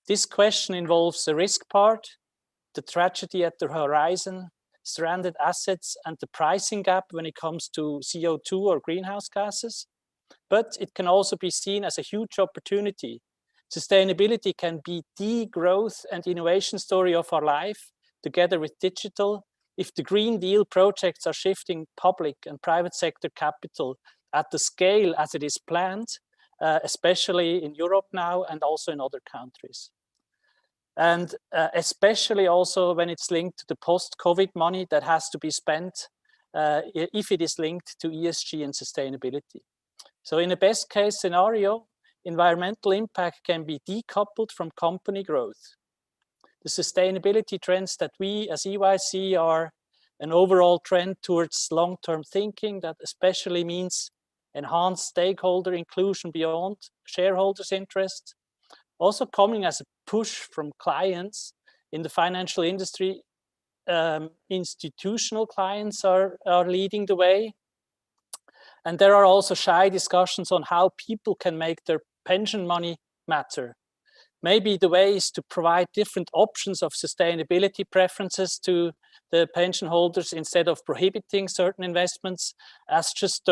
This question involves the risk part, the tragedy at the horizon, stranded assets, and the pricing gap when it comes to CO2 or greenhouse gases. But it can also be seen as a huge opportunity. Sustainability can be the growth and innovation story of our life, together with digital, if the Green Deal projects are shifting public and private sector capital at the scale as it is planned, especially in Europe now and also in other countries. And especially also when it's linked to the post-COVID money that has to be spent if it is linked to ESG and sustainability. So in a best case scenario, environmental impact can be decoupled from company growth. The sustainability trends that we as EY see are an overall trend towards long-term thinking that especially means enhanced stakeholder inclusion beyond shareholders' interest, also coming as a push from clients in the financial industry. Institutional clients are leading the way. And there are also shy discussions on how people can make their pension money matter. Maybe the way is to provide different options of sustainability preferences to the pension holders instead of prohibiting certain investments, as just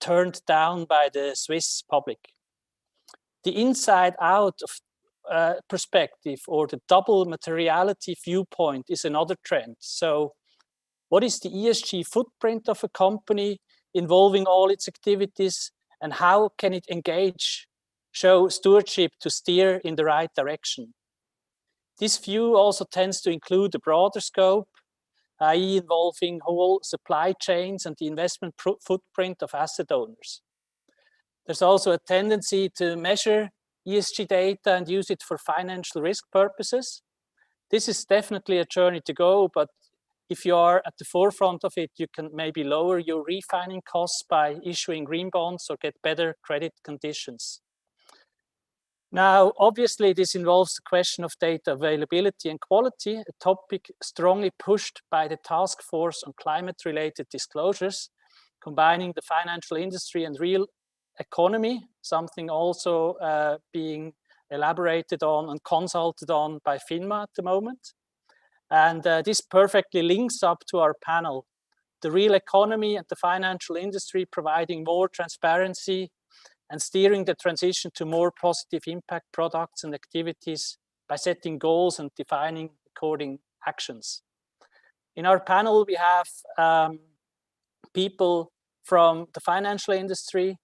turned down by the Swiss public. The inside out of perspective, or the double materiality viewpoint, is another trend. So what is the ESG footprint of a company involving all its activities, and how can it show stewardship to steer in the right direction? This view also tends to include a broader scope, i.e. involving whole supply chains and the investment footprint of asset owners. There's also a tendency to measure ESG data and use it for financial risk purposes. This is definitely a journey to go, but if you are at the forefront of it, you can maybe lower your refining costs by issuing green bonds or get better credit conditions. Now, obviously, this involves the question of data availability and quality, a topic strongly pushed by the Task Force on Climate-Related Disclosures, combining the financial industry and real economy, something also being elaborated on and consulted on by FINMA at the moment. And this perfectly links up to our panel, the real economy and the financial industry providing more transparency and steering the transition to more positive impact products and activities by setting goals and defining according actions. In our panel, we have people from the financial industry,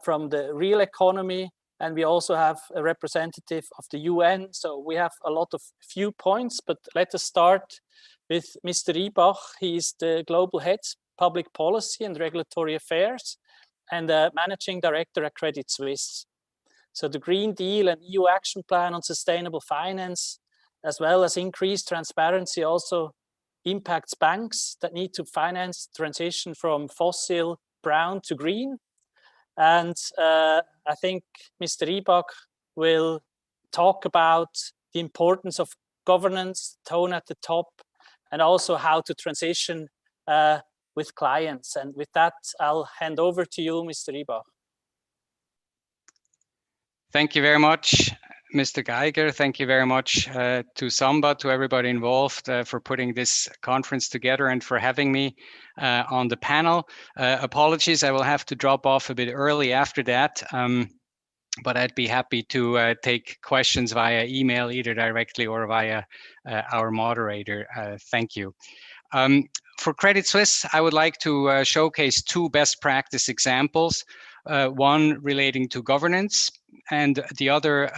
from the real economy, and we also have a representative of the UN. So we have a lot of viewpoints, but let us start with Mr. Rybach. He is the Global Head, Public Policy and Regulatory Affairs, and Managing Director at Credit Suisse. So the Green Deal and EU Action Plan on Sustainable Finance, as well as increased transparency, also impacts banks that need to finance transition from fossil brown to green. And I think Mr. Rybach will talk about the importance of governance, tone at the top, and also how to transition with clients. And with that, I'll hand over to you, Mr. Rybach. Thank you very much, Mr. Geiger. Thank you very much to Samba, to everybody involved for putting this conference together and for having me on the panel. Apologies, I will have to drop off a bit early after that, but I'd be happy to take questions via email, either directly or via our moderator. Thank you. For Credit Suisse, I would like to showcase two best practice examples, one relating to governance and the other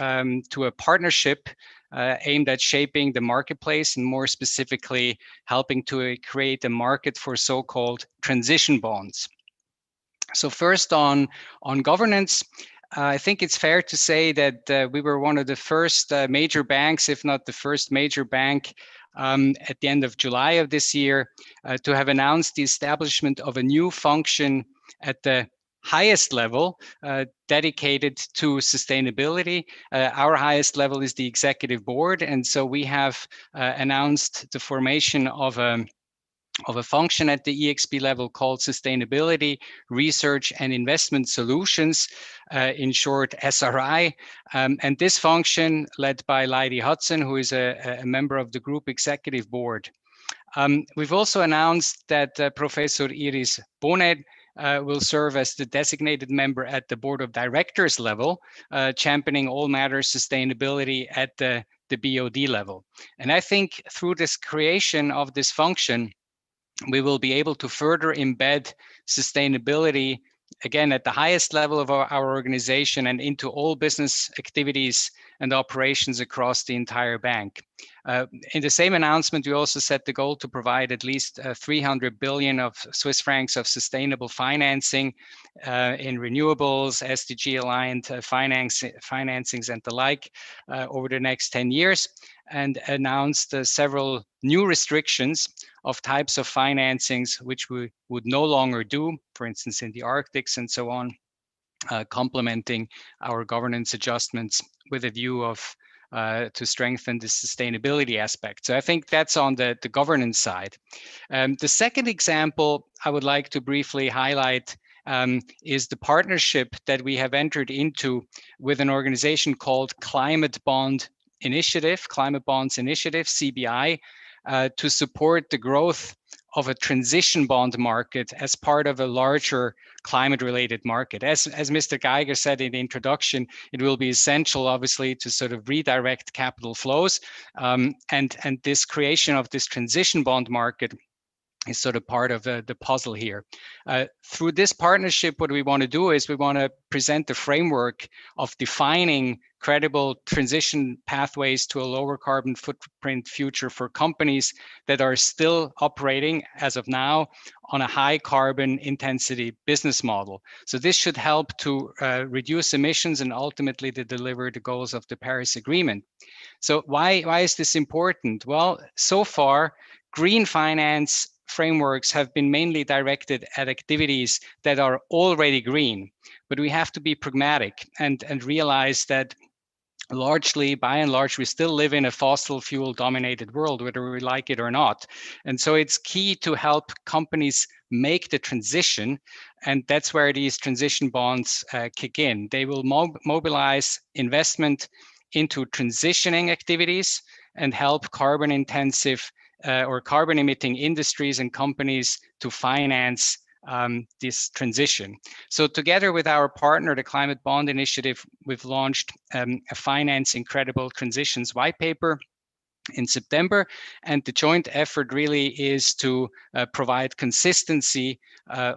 to a partnership aimed at shaping the marketplace and more specifically helping to create a market for so-called transition bonds. So first on governance, I think it's fair to say that we were one of the first major banks, if not the first major bank, at the end of July of this year, to have announced the establishment of a new function at the highest level dedicated to sustainability. Our highest level is the executive board, and so we have announced the formation of a function at the ExB level called Sustainability, Research and Investment Solutions, in short SRI. And this function, led by Lydie Hudson, who is a member of the group executive board. We've also announced that Professor Iris Bonet will serve as the designated member at the board of directors level, championing all matters sustainability at the BOD level. And I think through this creation of this function, we will be able to further embed sustainability, again, at the highest level of our organization and into all business activities and operations across the entire bank. In the same announcement, we also set the goal to provide at least 300 billion of Swiss francs of sustainable financing in renewables, SDG-aligned financings and the like over the next 10 years, and announced several new restrictions of types of financings which we would no longer do, for instance, in the Arctics and so on, complementing our governance adjustments with a view of to strengthen the sustainability aspect. So I think that's on the governance side. The second example I would like to briefly highlight is the partnership that we have entered into with an organization called Climate Bonds Initiative, CBI, to support the growth of a transition bond market as part of a larger climate-related market. As Mr. Geiger said in the introduction, it will be essential, obviously, to sort of redirect capital flows, and this creation of this transition bond market is sort of part of the puzzle here. Through this partnership, what we want to do is we want to present the framework of defining credible transition pathways to a lower carbon footprint future for companies that are still operating as of now on a high carbon intensity business model. So this should help to reduce emissions and ultimately to deliver the goals of the Paris Agreement. So why is this important? Well, so far, green finance frameworks have been mainly directed at activities that are already green, but we have to be pragmatic and realize that by and large, we still live in a fossil fuel dominated world, whether we like it or not. And so it's key to help companies make the transition. And that's where these transition bonds kick in. They will mobilize investment into transitioning activities and help carbon intensive or carbon emitting industries and companies to finance this transition. So together with our partner, the Climate Bond Initiative, we've launched a Financing Credible Transitions white paper in September. And the joint effort really is to provide consistency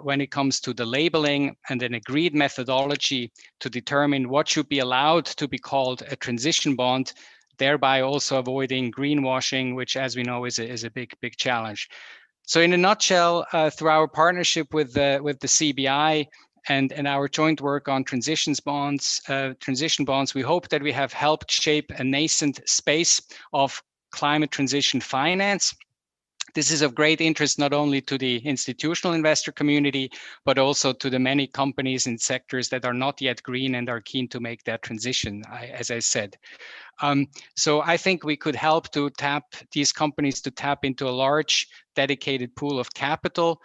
when it comes to the labeling and an agreed methodology to determine what should be allowed to be called a transition bond, thereby also avoiding greenwashing, which, as we know, is a big challenge. So in a nutshell, through our partnership with the CBI and our joint work on transition bonds, we hope that we have helped shape a nascent space of climate transition finance. This is of great interest not only to the institutional investor community, but also to the many companies and sectors that are not yet green and are keen to make that transition, as I said. So I think we could help to tap these companies to tap into a large dedicated pool of capital.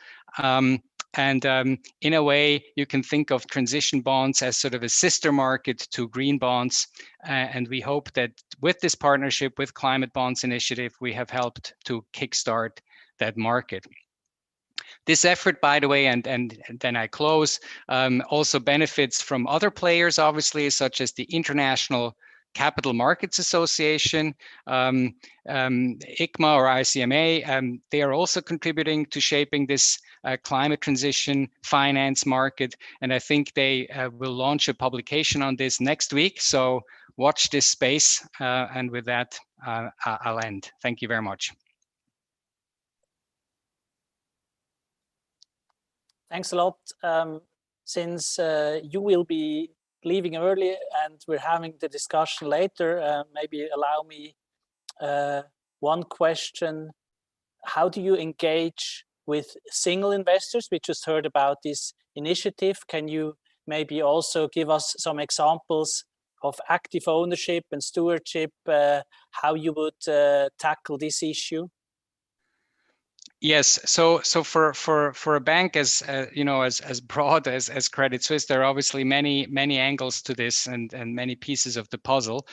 In a way, you can think of transition bonds as sort of a sister market to green bonds. And we hope that with this partnership with Climate Bonds Initiative, we have helped to kickstart that market. This effort, by the way, and then I close, also benefits from other players, obviously, such as the International Capital Markets Association, ICMA or ICMA. They are also contributing to shaping this climate transition finance market. And I think they will launch a publication on this next week. So watch this space. And with that, I'll end. Thank you very much. Thanks a lot. Since you will be leaving early and we're having the discussion later, maybe allow me one question. How do you engage with single investors? We just heard about this initiative. Can you maybe also give us some examples of active ownership and stewardship, how you would tackle this issue? Yes, so for a bank as you know, as broad as Credit Suisse, there are obviously many angles to this and many pieces of the puzzle.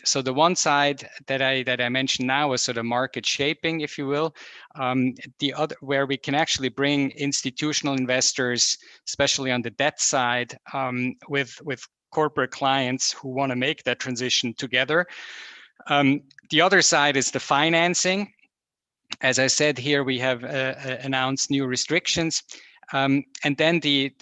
So the one side that I mentioned now is sort of market shaping, if you will. The other, where we can actually bring institutional investors, especially on the debt side, with corporate clients who want to make that transition together. The other side is the financing. As I said here, we have announced new restrictions. And then the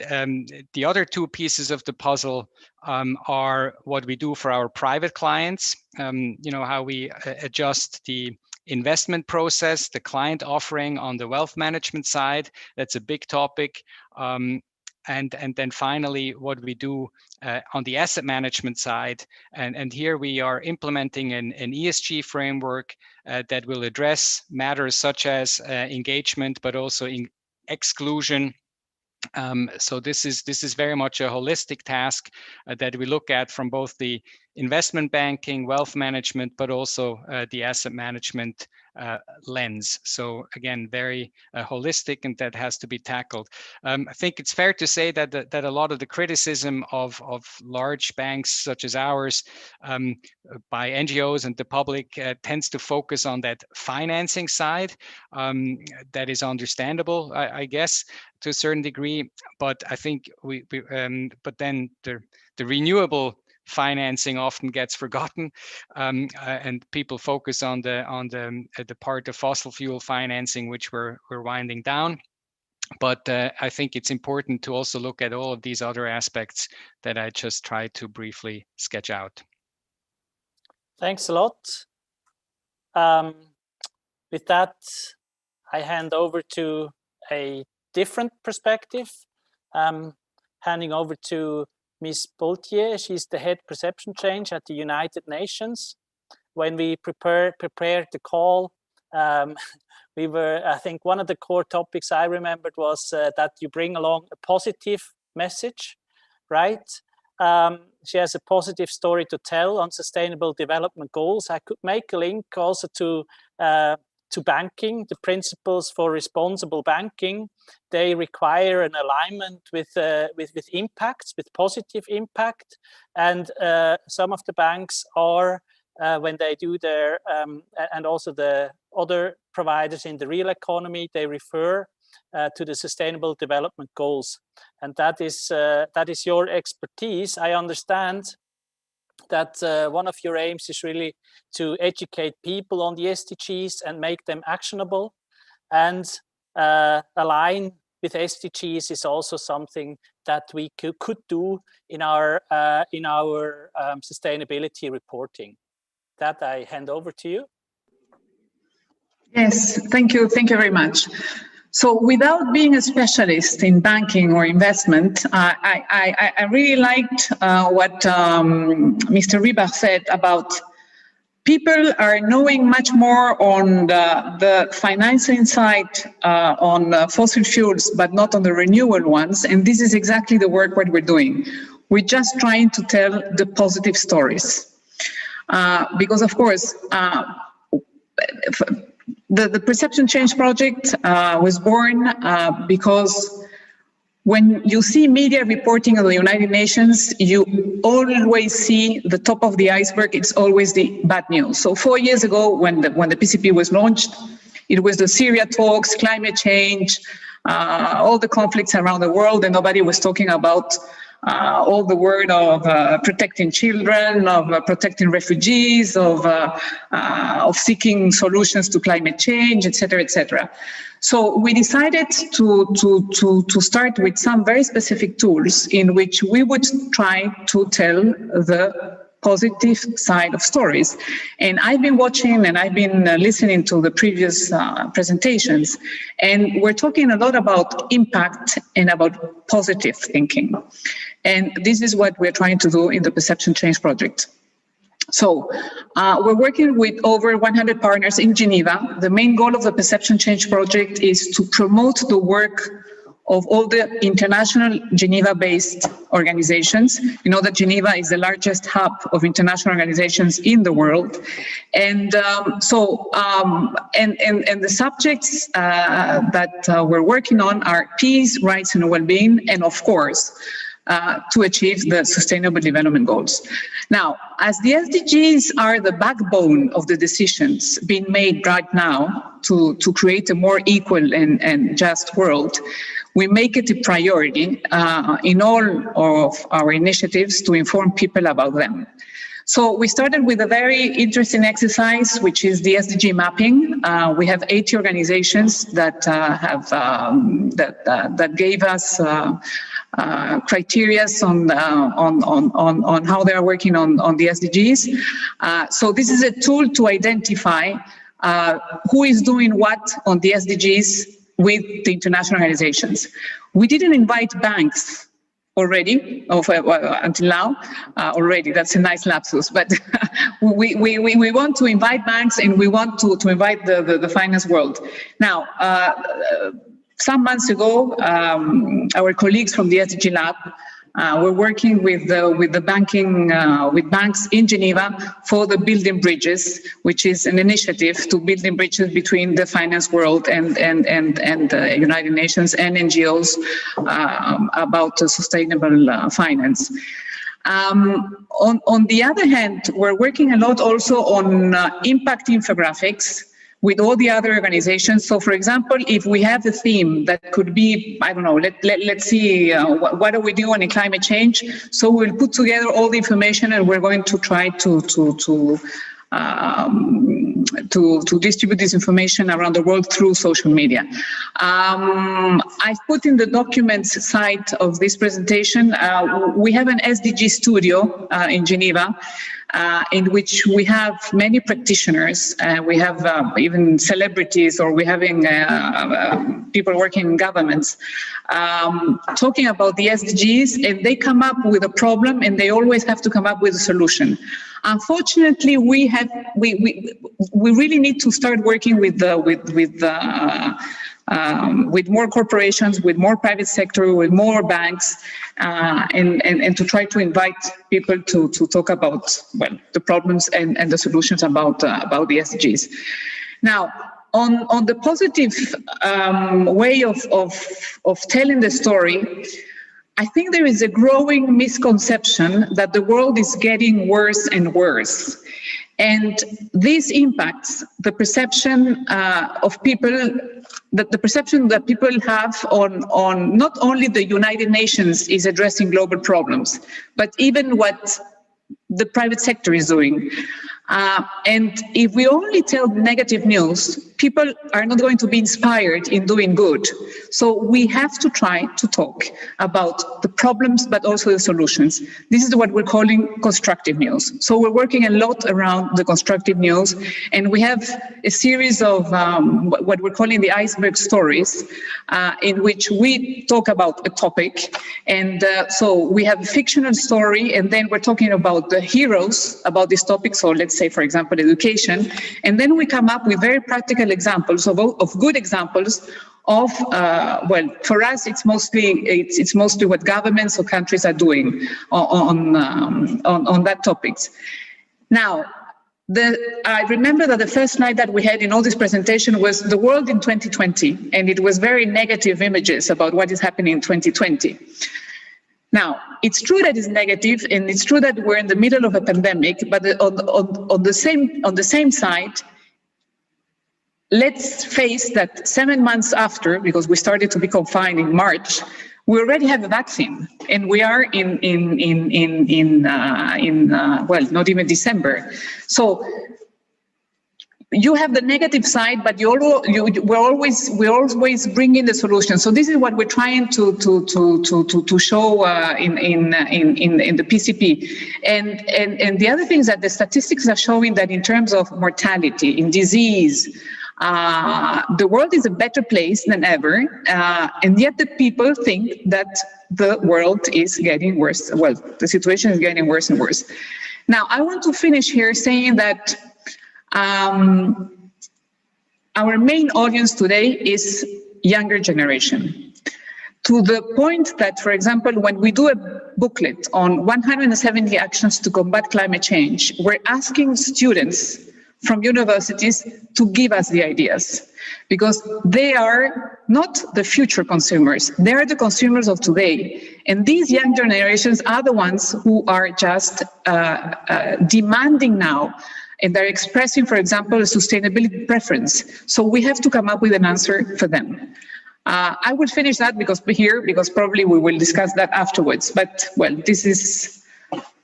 other two pieces of the puzzle are what we do for our private clients, you know, how we adjust the investment process, the client offering on the wealth management side. That's a big topic. And then finally, what we do on the asset management side. And here we are implementing an ESG framework that will address matters such as engagement, but also exclusion. So this is very much a holistic task that we look at from both the investment banking, wealth management, but also the asset management lens. So again, very holistic, and that has to be tackled. I think it's fair to say that that a lot of the criticism of large banks such as ours by NGOs and the public tends to focus on that financing side. That is understandable, I guess, to a certain degree. But I think but then the renewable financing often gets forgotten, and people focus on the part of fossil fuel financing, which we're winding down. But I think it's important to also look at all of these other aspects that I just tried to briefly sketch out. Thanks a lot. With that, I hand over to a different perspective, handing over to Ms. Boltier. She's the head perception change at the United Nations. When we prepared the call, I think one of the core topics I remembered was that you bring along a positive message, right? She has a positive story to tell on sustainable development goals. I could make a link also to banking, the principles for responsible banking. They require an alignment with impacts, with positive impact. And some of the banks are, when they do their, and also the other providers in the real economy, they refer to the sustainable development goals. And that is your expertise. I understand that one of your aims is really to educate people on the SDGs and make them actionable, and align with SDGs is also something that we could do in our sustainability reporting. That I hand over to you. Yes, thank you very much. So without being a specialist in banking or investment, I really liked what Mr. Rybar said about people are knowing much more on the financing side on fossil fuels, but not on the renewable ones. And this is exactly the work what we're doing. We're just trying to tell the positive stories. Because of course, the Perception Change Project was born because when you see media reporting of the United Nations, you always see the top of the iceberg. It's always the bad news. So 4 years ago, when the PCP was launched, it was the Syria talks, climate change, all the conflicts around the world, and nobody was talking about all the word of protecting children, of protecting refugees, of seeking solutions to climate change, etc., etc. So we decided to start with some very specific tools in which we would try to tell the positive side of stories. And I've been watching and I've been listening to the previous presentations, and we're talking a lot about impact and about positive thinking. And this is what we're trying to do in the Perception Change Project. So we're working with over 100 partners in Geneva. The main goal of the Perception Change Project is to promote the work of all the international Geneva-based organizations. You know that Geneva is the largest hub of international organizations in the world. And the subjects that we're working on are peace, rights, and well-being, and of course, to achieve the Sustainable Development Goals. Now, as the SDGs are the backbone of the decisions being made right now to create a more equal and just world, we make it a priority in all of our initiatives to inform people about them. So we started with a very interesting exercise, which is the SDG mapping. We have 80 organizations that that gave us criteria on how they are working on the SDGs. So this is a tool to identify who is doing what on the SDGs with the international organizations. We didn't invite banks already, until now, already, that's a nice lapsus, but we want to invite banks and we want to invite the finance world. Now, some months ago, our colleagues from the SDG Lab We're working with the banking with banks in Geneva for the Building Bridges, which is an initiative to building bridges between the finance world and the United Nations and NGOs about sustainable finance. On the other hand, we're working a lot also on impact infographics with all the other organizations. So, for example, if we have a theme that could be, I don't know, let's see, what are we doing in climate change? So we'll put together all the information, and we're going to try to distribute this information around the world through social media. I've put in the documents side of this presentation, we have an SDG studio in Geneva, in which we have many practitioners. We have even celebrities, or we're having people working in governments talking about the SDGs, and they come up with a problem, and they always have to come up with a solution. Unfortunately, we really need to start working with more corporations, with more private sector, with more banks, and to try to invite people to talk about, well, the problems and the solutions about the SDGs. Now, on the positive way of telling the story, I think there is a growing misconception that the world is getting worse and worse. And this impacts the perception of people, the perception that people have on not only the United Nations is addressing global problems, but even what the private sector is doing. And if we only tell negative news, people are not going to be inspired in doing good. So we have to try to talk about the problems, but also the solutions. This is what we're calling constructive news. So we're working a lot around the constructive news, and we have a series of what we're calling the iceberg stories, in which we talk about a topic. And so we have a fictional story, and then we're talking about the heroes about this topic. So let's say, for example, education. And then we come up with very practical examples of good examples of, well, for us, it's mostly what governments or countries are doing on that topics. Now, I remember that the first slide that we had in all this presentation was the world in 2020, and it was very negative images about what is happening in 2020. Now, it's true that it's negative, and it's true that we're in the middle of a pandemic, but on the same side, let's face that 7 months after, because we started to be confined in March, we already have a vaccine, and we are well, not even December. So you have the negative side, but we're always bringing the solution. So this is what we're trying to show in the PCP. And the other thing is that the statistics are showing that in terms of mortality, in disease, the world is a better place than ever, and yet the people think that the world is getting worse. Well, the situation is getting worse and worse. Now, I want to finish here saying that our main audience today is younger generation. To the point that, for example, when we do a booklet on 170 actions to combat climate change, we're asking students from universities to give us the ideas, because they are not the future consumers, they are the consumers of today. And these young generations are the ones who are just demanding now, and they're expressing, for example, a sustainability preference. So we have to come up with an answer for them. I will finish that because probably we will discuss that afterwards. But, well, this is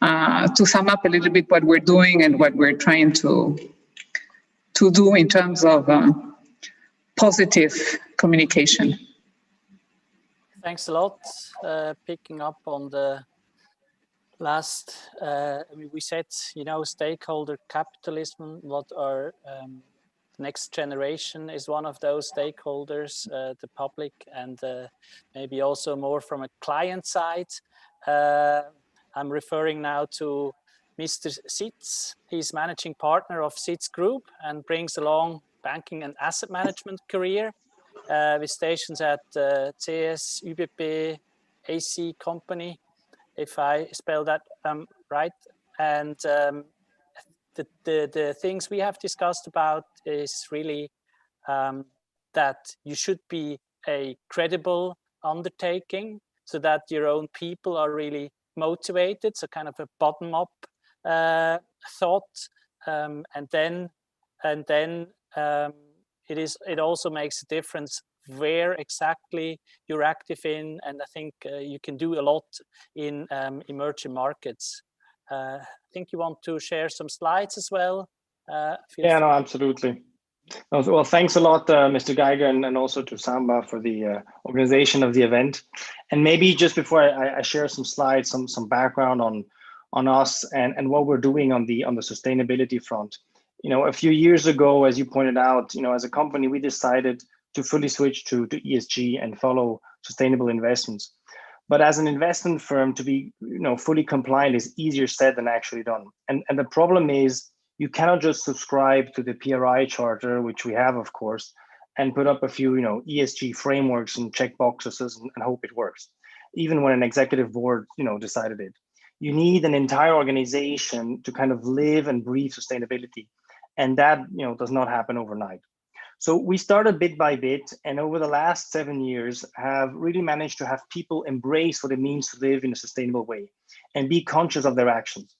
to sum up a little bit what we're doing and what we're trying to do in terms of positive communication. Thanks a lot. Picking up on the last, I mean, we said, stakeholder capitalism, what our next generation is one of those stakeholders, the public, and maybe also more from a client side. I'm referring now to Mr. Sitz. He's managing partner of Sitz Group and brings along banking and asset management career with stations at CS, ÜBB, AC Company. if I spell that right. And the things we have discussed about is really that you should be a credible undertaking so that your own people are really motivated. So kind of a bottom-up thought, and then it also makes a difference where exactly you're active in, and I think you can do a lot in emerging markets. I think you want to share some slides as well. Yeah, no, absolutely. Well, thanks a lot, Mr. Geiger, and also to Samba for the organization of the event. And maybe just before I share some slides, some background on us and what we're doing on the sustainability front. You know, a few years ago, as you pointed out, you know, as a company, we decided to fully switch to ESG and follow sustainable investments. But as an investment firm, to be, you know, fully compliant is easier said than actually done. And the problem is, you cannot just subscribe to the PRI charter, which we have, of course, and put up a few, you know, ESG frameworks and check boxes and hope it works. Even when an executive board, you know, decided it, you need an entire organization to kind of live and breathe sustainability, and that, you know, does not happen overnight. So we started bit by bit, and over the last 7 years, have really managed to have people embrace what it means to live in a sustainable way and be conscious of their actions.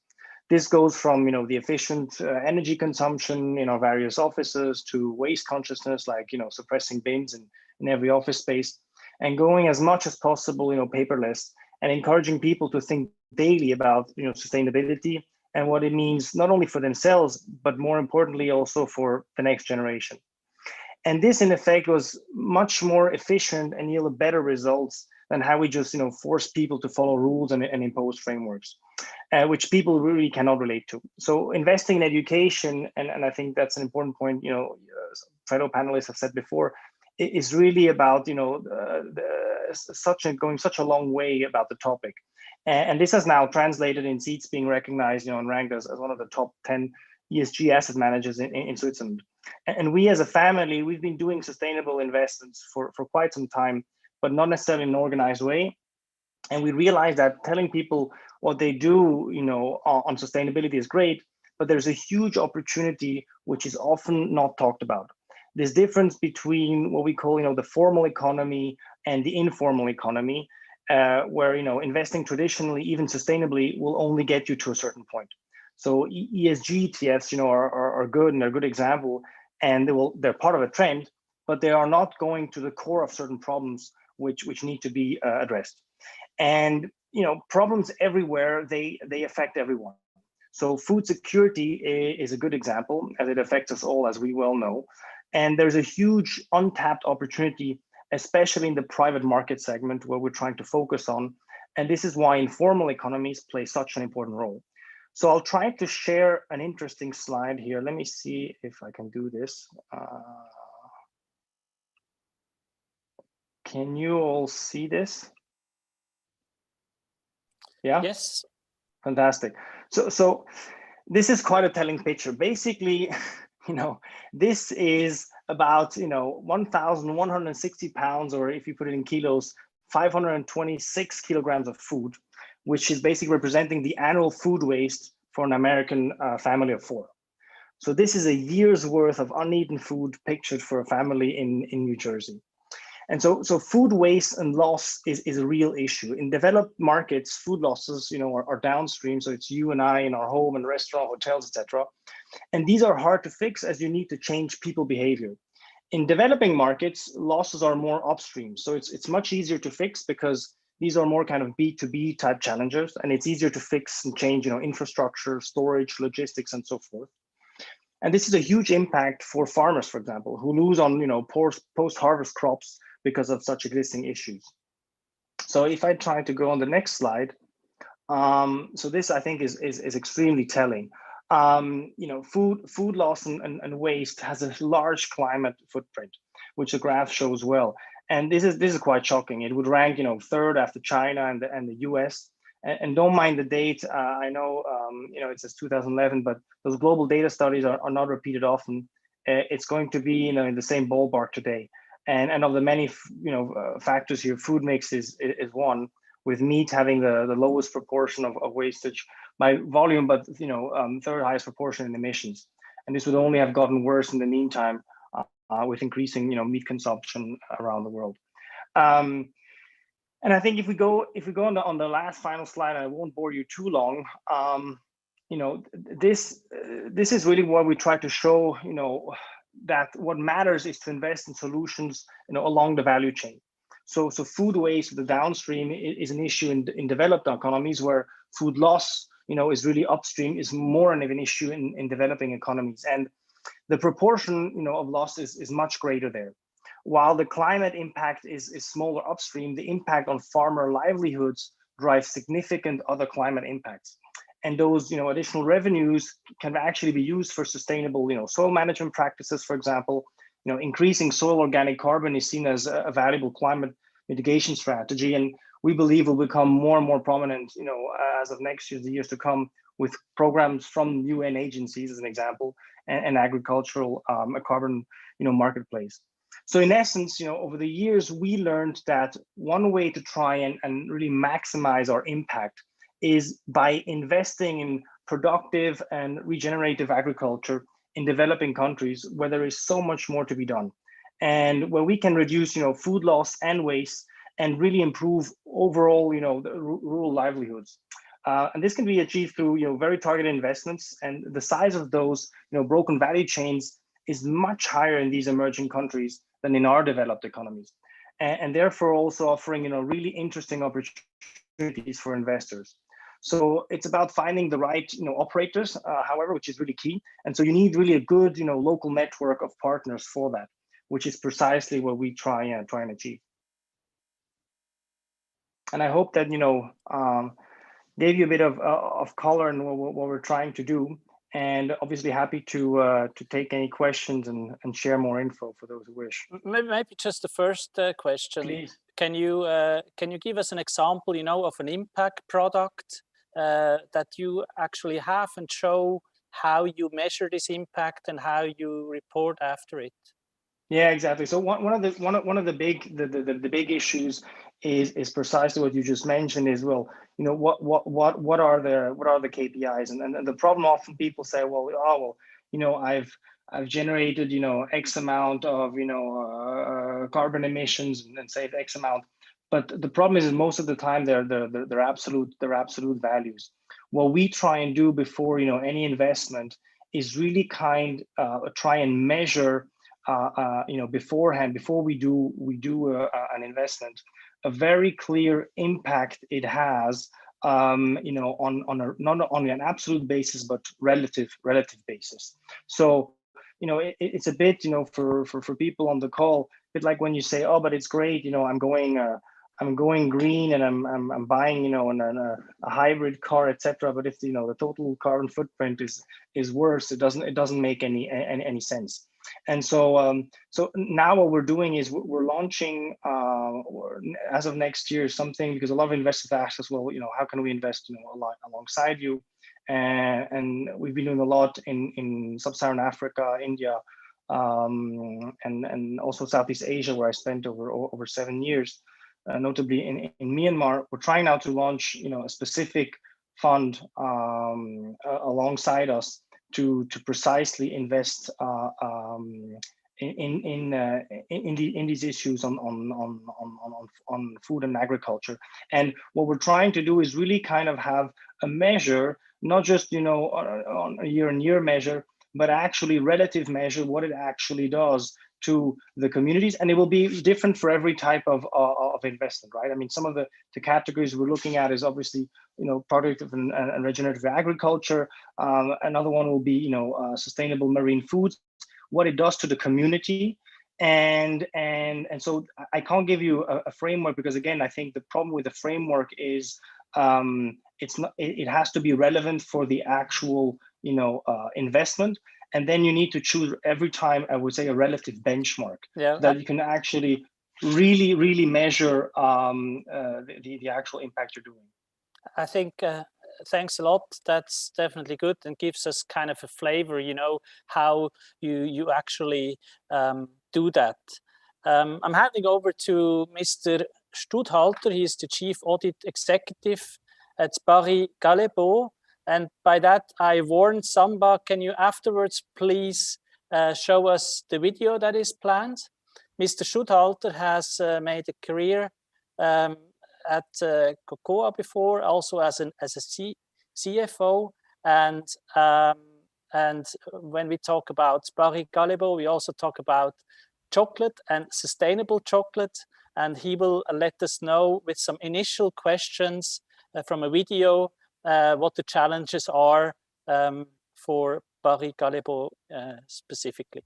This goes from, you know, the efficient energy consumption in our various offices to waste consciousness, like, you know, suppressing bins in every office space, and going as much as possible, you know, paperless, and encouraging people to think daily about, you know, sustainability and what it means not only for themselves, but more importantly also for the next generation. And this, in effect, was much more efficient and yielded better results than how we just, you know, force people to follow rules and impose frameworks, which people really cannot relate to. So investing in education, and I think that's an important point, you know, fellow panelists have said before, is really about, you know, going such a long way about the topic. And this has now translated in seats being recognized, you know, and ranked as one of the top 10 ESG asset managers in Switzerland. And we as a family, we've been doing sustainable investments for quite some time, but not necessarily in an organized way. And we realized that telling people what they do, you know, on sustainability is great, but there's a huge opportunity which is often not talked about. This difference between what we call, you know, the formal economy and the informal economy, where, you know, investing traditionally, even sustainably, will only get you to a certain point. So ESG ETFs, you know, are good, and they're a good example, and they're part of a trend, but they are not going to the core of certain problems which need to be addressed. And, you know, problems everywhere, they affect everyone. So food security is a good example, as it affects us all, as we well know. And there's a huge untapped opportunity, especially in the private market segment, where we're trying to focus on. And this is why informal economies play such an important role. So I'll try to share an interesting slide here. Let me see if I can do this. Can you all see this? Yeah? Yes. Fantastic. So this is quite a telling picture. Basically, you know, this is about, you know, 1,160 pounds, or if you put it in kilos, 526 kilograms of food, which is basically representing the annual food waste for an American family of 4. So this is a year's worth of uneaten food pictured for a family in New Jersey. And so food waste and loss is a real issue. In developed markets, food losses, you know, are downstream. So it's you and I in our home and restaurant, hotels, etc. And these are hard to fix, as you need to change people behavior. In developing markets, losses are more upstream. So it's much easier to fix because these are more kind of B2B type challenges, and it's easier to fix and change, you know, infrastructure, storage, logistics, and so forth. And this is a huge impact for farmers, for example, who lose on, you know, post-harvest crops because of such existing issues. So if I try to go on the next slide, so this I think is extremely telling. You know, food loss and waste has a large climate footprint, which the graph shows well. And this is quite shocking. It would rank, you know, 3rd after China and the US. And don't mind the date. I know, you know, it says 2011, but those global data studies are not repeated often. It's going to be, you know, in the same ballpark today. And of the many, you know, factors here, food mix is one. with meat having the lowest proportion of wastage by volume, but third highest proportion in emissions. And this would only have gotten worse in the meantime with increasing meat consumption around the world. And I think if we go on the last final slide, I won't bore you too long. This is really what we try to show. That what matters is to invest in solutions along the value chain. So food waste, the downstream, is an issue in developed economies, where food loss is really upstream, is more of an issue in developing economies. And the proportion of loss is much greater there. While the climate impact is smaller upstream, the impact on farmer livelihoods drives significant other climate impacts. And those additional revenues can actually be used for sustainable soil management practices, for example. Increasing soil organic carbon is seen as a valuable climate mitigation strategy, and we believe will become more and more prominent as of next year, the years to come, with programs from UN agencies, as an example, and agricultural carbon marketplace. So in essence, over the years, we learned that one way to try and really maximize our impact is by investing in productive and regenerative agriculture in developing countries, where there is so much more to be done, and where we can reduce food loss and waste and really improve overall the rural livelihoods. And this can be achieved through very targeted investments, and the size of those broken value chains is much higher in these emerging countries than in our developed economies, and therefore also offering really interesting opportunities for investors. So it's about finding the right operators, however, which is really key. And so you need really a good local network of partners for that, which is precisely what we try and achieve. And I hope that gave you a bit of color in what we're trying to do. And obviously happy to take any questions and share more info for those who wish. Maybe just the first question. Please. Can you give us an example, of an impact product that you actually have, and show how you measure this impact and how you report after it? Yeah, exactly. So one of the big issues is precisely what you just mentioned. Is what are the KPIs, and the problem often people say, I've generated X amount of carbon emissions and saved X amount, but the problem is most of the time they're absolute values. What we try and do before any investment is really try and measure beforehand, before we do an investment, a very clear impact it has on not only an absolute basis but relative basis. So it's a bit for people on the call, a bit like when you say, oh, but it's great, I'm going green and I'm buying a hybrid car, etc. But if the total carbon footprint is worse, it doesn't make any sense. And so now what we're doing is we're launching as of next year something, because a lot of investors ask us, well, how can we invest alongside you? And we've been doing a lot in Sub-Saharan Africa, India, and also Southeast Asia, where I spent over 7 years. Notably in Myanmar. We're trying now to launch a specific fund alongside us to precisely invest in these issues on food and agriculture. And what we're trying to do is really have a measure, not just on a year-on-year measure, but actually relative measure what it actually does to the communities. And it will be different for every type of investment, right? I mean, some of the categories we're looking at is obviously productive and regenerative agriculture. Another one will be sustainable marine foods, what it does to the community. And so I can't give you a framework, because again, I think the problem with the framework is it has to be relevant for the actual investment. And then you need to choose every time, I would say, a relative benchmark that you can actually really measure the actual impact you're doing. I think thanks a lot. That's definitely good and gives us kind of a flavor, how you actually do that. I'm handing over to Mr. Studhalter. He is the Chief Audit Executive at Paris-Gallibo. And by that, I warned Samba, can you afterwards please show us the video that is planned? Mr. Studhalter has made a career at Cocoa before, also as a CFO. And when we talk about Paris-Gallibo, we also talk about chocolate and sustainable chocolate. And he will let us know with some initial questions from a video what the challenges are for Paris-Gallibo specifically.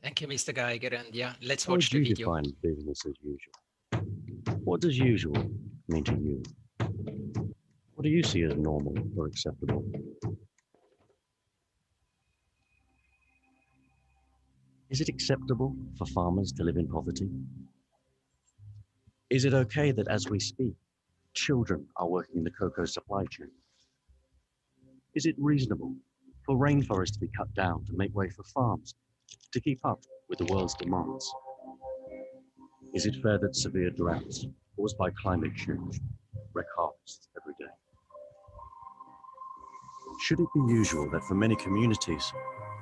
Thank you, Mr. Geiger. And yeah, let's watch the video. How do you define business as usual? What does usual mean to you? What do you see as normal or acceptable? Is it acceptable for farmers to live in poverty? Is it okay that as we speak, children are working in the cocoa supply chain? Is it reasonable for rainforests to be cut down to make way for farms to keep up with the world's demands? Is it fair that severe droughts caused by climate change wreck harvests every day? Should it be usual that for many communities,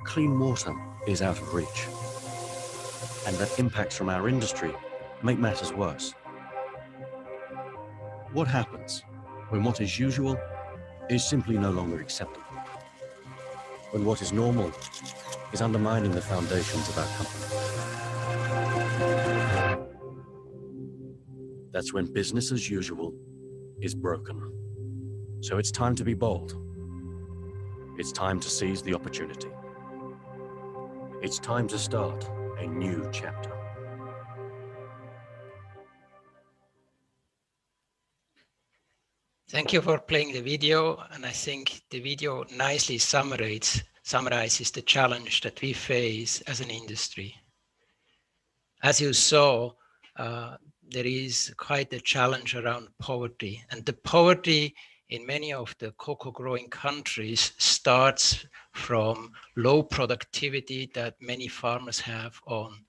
clean water is out of reach, and that impacts from our industry make matters worse? What happens when what is usual is simply no longer acceptable? When what is normal is undermining the foundations of our company? That's when business as usual is broken. So it's time to be bold. It's time to seize the opportunity. It's time to start a new chapter. Thank you for playing the video, and I think the video nicely summarizes the challenge that we face as an industry. As you saw, there is quite a challenge around poverty, and the poverty in many of the cocoa growing countries starts from low productivity that many farmers have on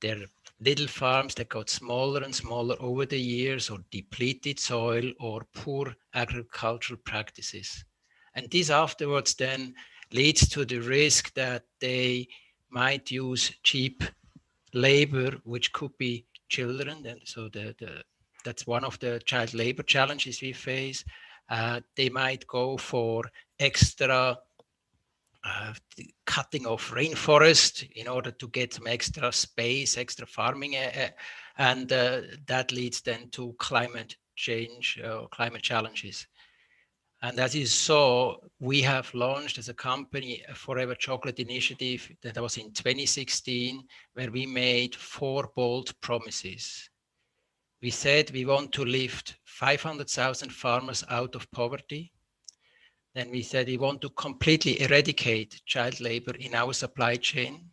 their little farms that got smaller and smaller over the years, or depleted soil, or poor agricultural practices. And this afterwards then leads to the risk that they might use cheap labor, which could be children. And so that's one of the child labor challenges we face. They might go for extra cutting of rainforest in order to get some extra space, extra farming, and that leads then to climate change, climate challenges. And as you saw, we have launched as a company a Forever Chocolate initiative that was in 2016, where we made 4 bold promises. We said we want to lift 500,000 farmers out of poverty. Then we said we want to completely eradicate child labor in our supply chain.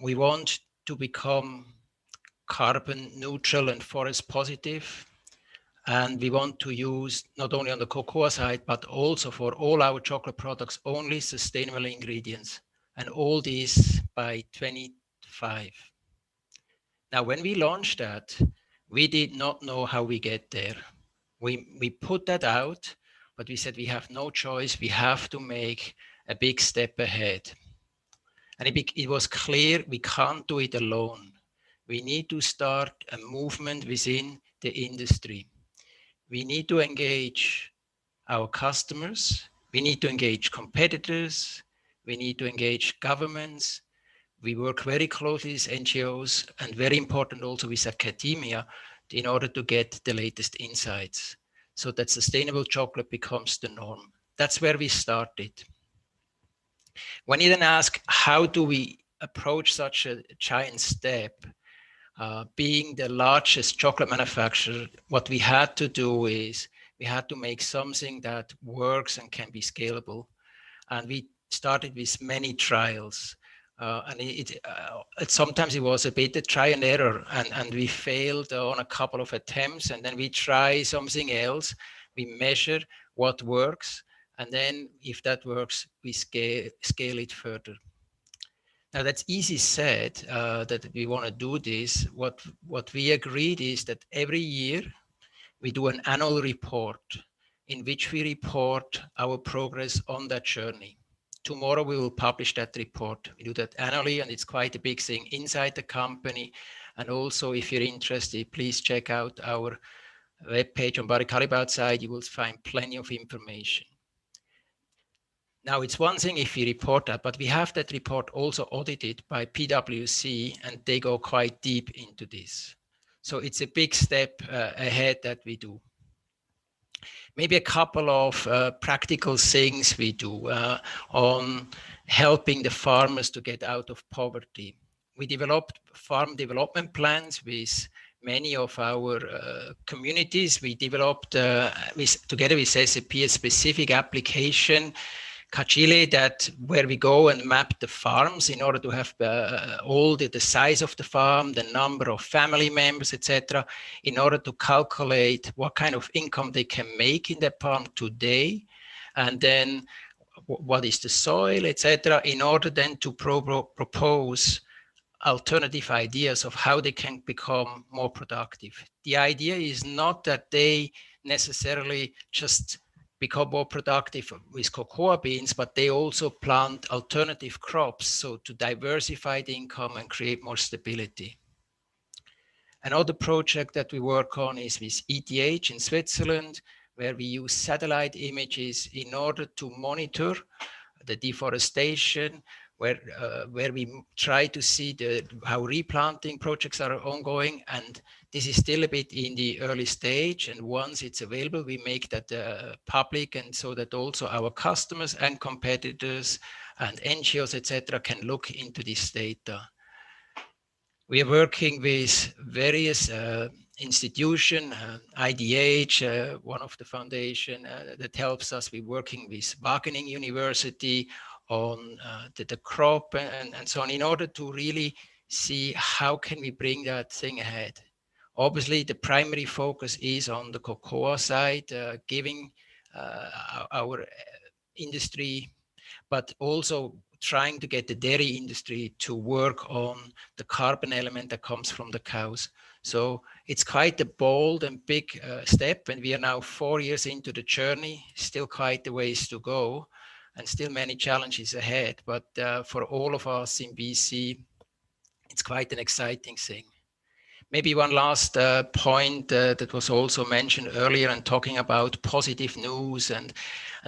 We want to become carbon neutral and forest positive. And we want to use, not only on the cocoa side, but also for all our chocolate products, only sustainable ingredients. And all these by 2025. Now, when we launched that, we did not know how we get there. We put that out, but we said we have no choice. We have to make a big step ahead. And it was clear we can't do it alone. We need to start a movement within the industry. We need to engage our customers. We need to engage competitors. We need to engage governments. We work very closely with NGOs, and very important also with academia, in order to get the latest insights, so that sustainable chocolate becomes the norm. That's where we started. When you then ask, how do we approach such a giant step? Being the largest chocolate manufacturer, what we had to do is we had to make something that works and can be scalable. And we started with many trials. And sometimes it was a bit a try and error, and we failed on a couple of attempts, and then we try something else. We measure what works, and then if that works, we scale it further. Now that's easy said that we want to do this. What we agreed is that every year we do an annual report in which we report our progress on that journey. Tomorrow we will publish that report. We do that annually, and it's quite a big thing inside the company. And also, if you're interested, please check out our webpage on Barry Callebaut side. You will find plenty of information. Now, it's one thing if we report that, but we have that report also audited by PwC, and they go quite deep into this. So it's a big step ahead that we do. Maybe a couple of practical things we do on helping the farmers to get out of poverty. We developed farm development plans with many of our communities. We developed, together with SAP, a specific application, Kachile, that where we go and map the farms in order to have all the size of the farm, the number of family members, etc., in order to calculate what kind of income they can make in the farm today, and then what is the soil, etc., in order then to propose alternative ideas of how they can become more productive. The idea is not that they necessarily just become more productive with cocoa beans, but they also plant alternative crops, so to diversify the income and create more stability. Another project that we work on is with ETH in Switzerland, where we use satellite images in order to monitor the deforestation, where we try to see how replanting projects are ongoing. And this is still a bit in the early stage. And once it's available, we make that public, and so that also our customers and competitors and NGOs, etc., can look into this data. We are working with various institutions, IDH, one of the foundation that helps us. We're working with Wageningen University on the crop and so on, in order to really see how can we bring that thing ahead. Obviously, the primary focus is on the cocoa side, giving our industry, but also trying to get the dairy industry to work on the carbon element that comes from the cows. So it's quite a bold and big step, and we are now 4 years into the journey, still quite a ways to go, and still many challenges ahead. But for all of us in BC, it's quite an exciting thing. Maybe one last point that was also mentioned earlier, and talking about positive news, and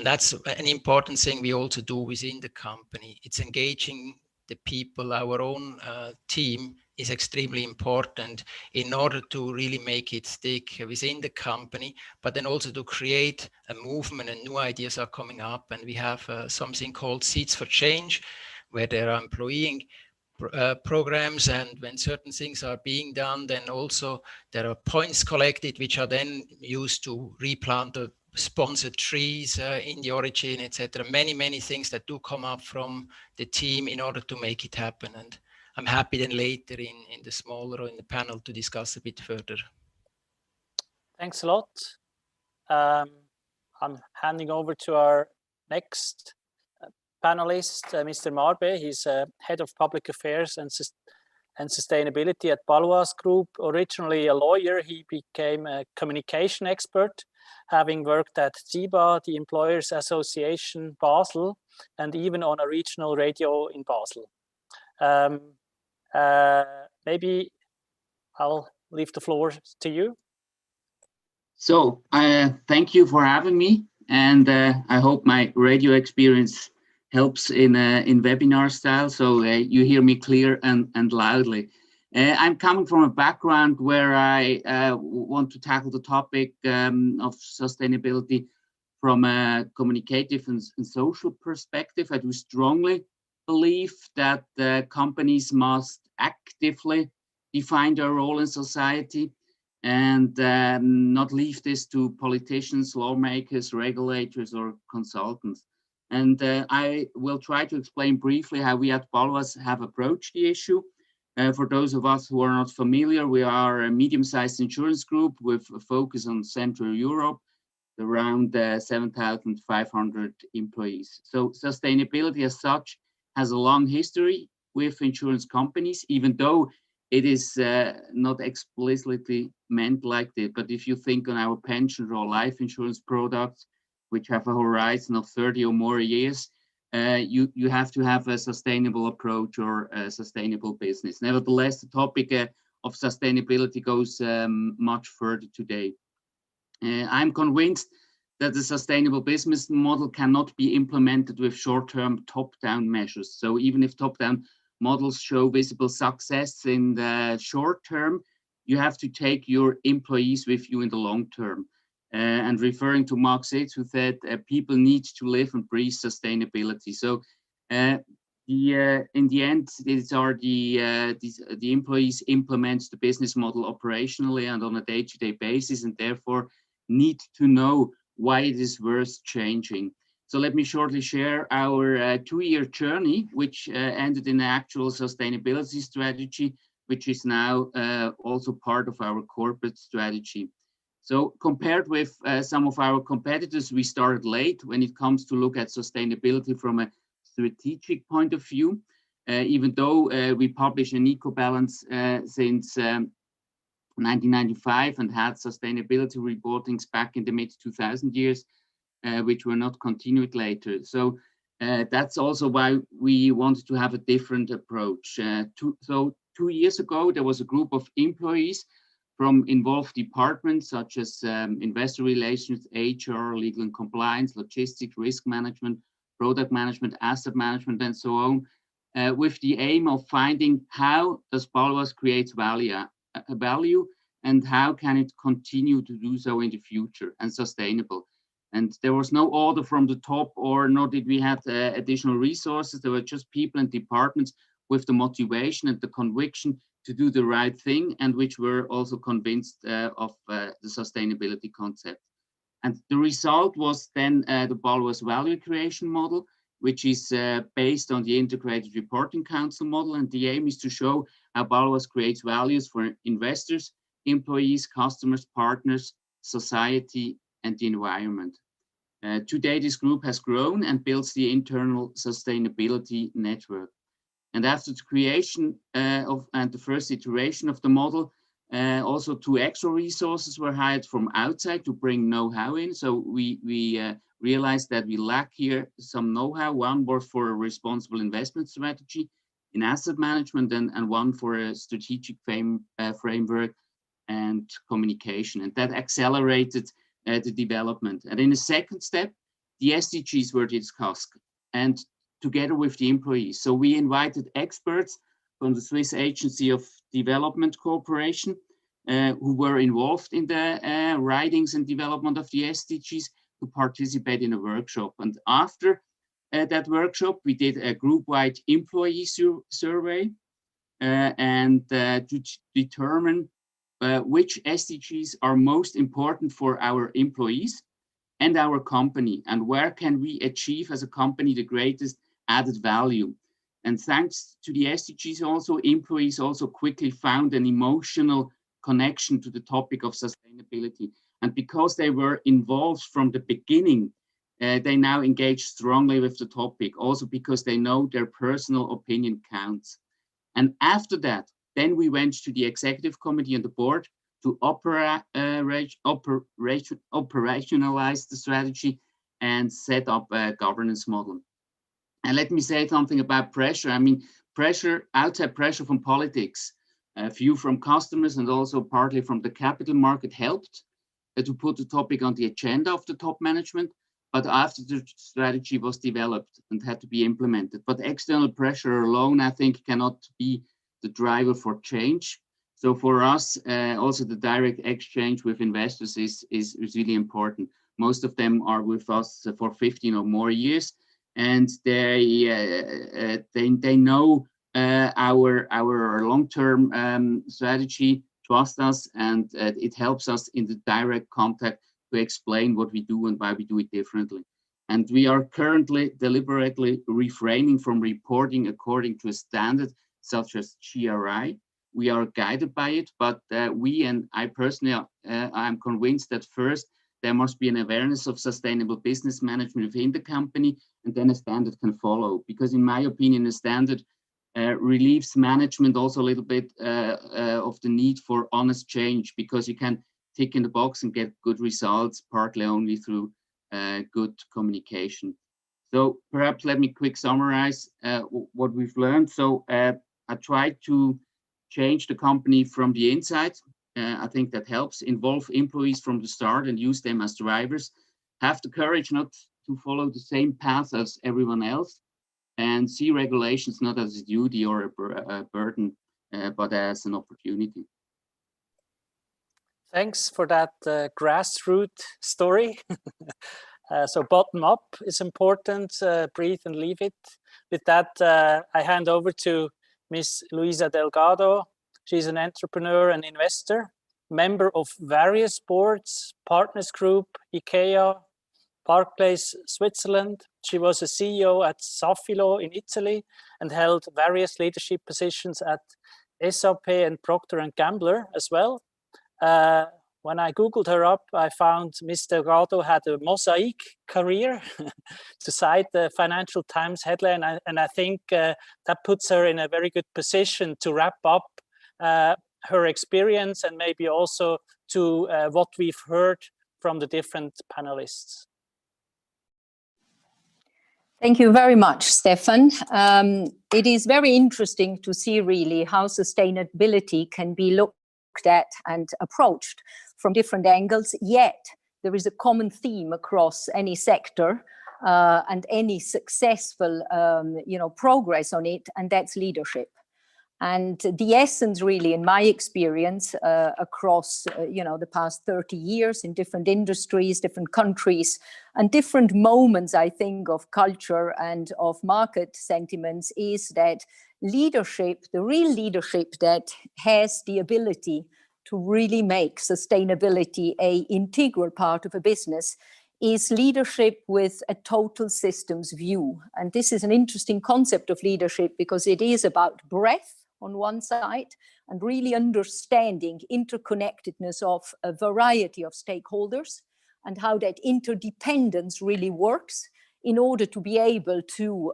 that's an important thing we also do within the company. It's engaging the people. Our own team is extremely important in order to really make it stick within the company, but then also to create a movement, and new ideas are coming up. And we have something called Seeds for Change, where there are employee programs, and when certain things are being done, then also there are points collected which are then used to replant the sponsored trees in the origin, etc. Many things that do come up from the team in order to make it happen. And I'm happy then later in the smaller or in the panel to discuss a bit further. Thanks a lot. I'm handing over to our next panelist, Mr. Marbe. He's Head of Public Affairs and Sustainability at Baloise Group. Originally a lawyer, he became a communication expert, having worked at ZIBA, the Employers Association Basel, and even on a regional radio in Basel. Maybe I'll leave the floor to you. So thank you for having me, and I hope my radio experience helps in webinar style, so you hear me clear and loudly. I'm coming from a background where I want to tackle the topic of sustainability from a communicative and social perspective. I do strongly believe that companies must actively define their role in society and not leave this to politicians, lawmakers, regulators, or consultants. And I will try to explain briefly how we at Baloise have approached the issue. For those of us who are not familiar, we are a medium-sized insurance group with a focus on Central Europe, around 7,500 employees. So sustainability as such has a long history with insurance companies, even though it is not explicitly meant like that. But if you think on our pension or life insurance products, which have a horizon of 30 or more years, you have to have a sustainable approach or a sustainable business. Nevertheless, the topic of sustainability goes much further today. I'm convinced that the sustainable business model cannot be implemented with short-term top-down measures. So even if top-down models show visible success in the short term, you have to take your employees with you in the long term. And referring to Mark Sitz, who said people need to live and breathe sustainability. So in the end, these are the employees implement the business model operationally and on a day-to-day basis, and therefore need to know why it is worth changing. So let me shortly share our 2-year journey, which ended in an actual sustainability strategy, which is now also part of our corporate strategy. So compared with some of our competitors, we started late when it comes to look at sustainability from a strategic point of view. Even though we publish an EcoBalance since 1995 and had sustainability reportings back in the mid-2000 years, which were not continued later. So that's also why we wanted to have a different approach. So 2 years ago, there was a group of employees from involved departments such as investor relations, HR, legal and compliance, logistics, risk management, product management, asset management, and so on, with the aim of finding how does Baloise create value and how can it continue to do so in the future and sustainable. And there was no order from the top, or nor did we have additional resources. There were just people and departments with the motivation and the conviction to do the right thing, and which were also convinced of the sustainability concept. And the result was then the Baloise Value Creation Model, which is based on the Integrated Reporting Council model. And the aim is to show how Baloise creates values for investors, employees, customers, partners, society, and the environment. Today, this group has grown and builds the internal sustainability network. And after the creation and the first iteration of the model, also 2 extra resources were hired from outside to bring know-how in. So we realized that we lack here some know-how. One was for a responsible investment strategy in asset management, and one for a strategic framework and communication. And that accelerated the development. And in the second step, the SDGs were discussed, and together with the employees. So we invited experts from the Swiss Agency of Development Cooperation who were involved in the writings and development of the SDGs to participate in a workshop. And after that workshop, we did a group-wide employee survey and to determine which SDGs are most important for our employees and our company, and where can we achieve as a company the greatest added value. And thanks to the SDGs also, employees also quickly found an emotional connection to the topic of sustainability. And because they were involved from the beginning, they now engage strongly with the topic, also because they know their personal opinion counts. And after that, then we went to the executive committee and the board to operationalize the strategy and set up a governance model. And let me say something about pressure. I mean, outside pressure from politics, a few from customers and also partly from the capital market helped to put the topic on the agenda of the top management. But after the strategy was developed and had to be implemented. But external pressure alone, I think, cannot be the driver for change. So for us, also the direct exchange with investors is really important. Most of them are with us for 15 or more years, and they know our long-term strategy, trust us, and it helps us in the direct contact to explain what we do and why we do it differently. And we are currently deliberately refraining from reporting according to a standard such as GRI. We are guided by it, but we, and I personally, I'm convinced that first there must be an awareness of sustainable business management within the company, and then a standard can follow. Because in my opinion, a standard relieves management also a little bit of the need for honest change, because you can tick in the box and get good results partly only through good communication. So perhaps let me quick summarize what we've learned. So I tried to change the company from the inside. I think that helps. Involve employees from the start and use them as drivers. Have the courage not to follow the same path as everyone else, and see regulations not as a duty or a burden, but as an opportunity. Thanks for that grassroots story. So bottom up is important, breathe and leave it. With that, I hand over to Ms. Luisa Delgado. She's an entrepreneur and investor, member of various boards, Partners Group, IKEA, Parkplace Switzerland. She was a CEO at Safilo in Italy and held various leadership positions at SAP and Procter & Gamble as well. When I Googled her up, I found Ms. Delgado had a mosaic career to cite the Financial Times headline. And I think that puts her in a very good position to wrap up her experience and maybe also to what we've heard from the different panelists. Thank you very much, Stefan. It is very interesting to see really how sustainability can be looked at and approached from different angles, yet there is a common theme across any sector and any successful progress on it, and that's leadership. And the essence really, in my experience, across the past 30 years in different industries, different countries, and different moments, I think, of culture and of market sentiments, is that leadership, the real leadership that has the ability to really make sustainability an integral part of a business, is leadership with a total systems view. And this is an interesting concept of leadership because it is about breadth on one side and really understanding interconnectedness of a variety of stakeholders and how that interdependence really works in order to be able to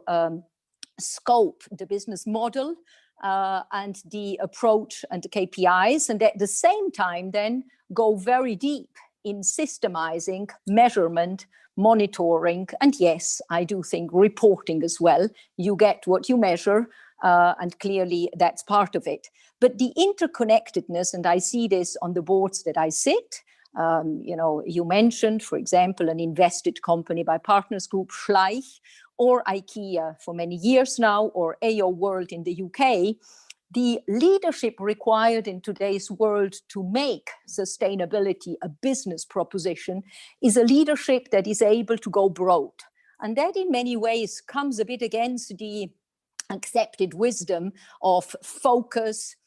scope the business model and the approach and the KPIs, and at the same time then go very deep in systemizing, measurement, monitoring, and yes, I do think reporting as well. You get what you measure, and clearly that's part of it. But the interconnectedness, and I see this on the boards that I sit, you mentioned, for example, an invested company by Partners Group, Schleich, or IKEA for many years now, or AO World in the UK, the leadership required in today's world to make sustainability a business proposition is a leadership that is able to go broad. And that in many ways comes a bit against the accepted wisdom of focus,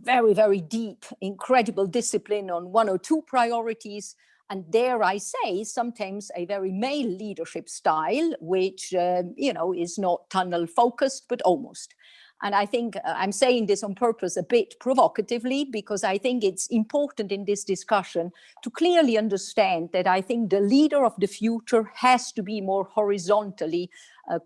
very, very deep, incredible discipline on one or two priorities, and dare I say, sometimes a very male leadership style, which, is not tunnel focused, but almost. And I think I'm saying this on purpose a bit provocatively, because I think it's important in this discussion to clearly understand that I think the leader of the future has to be more horizontally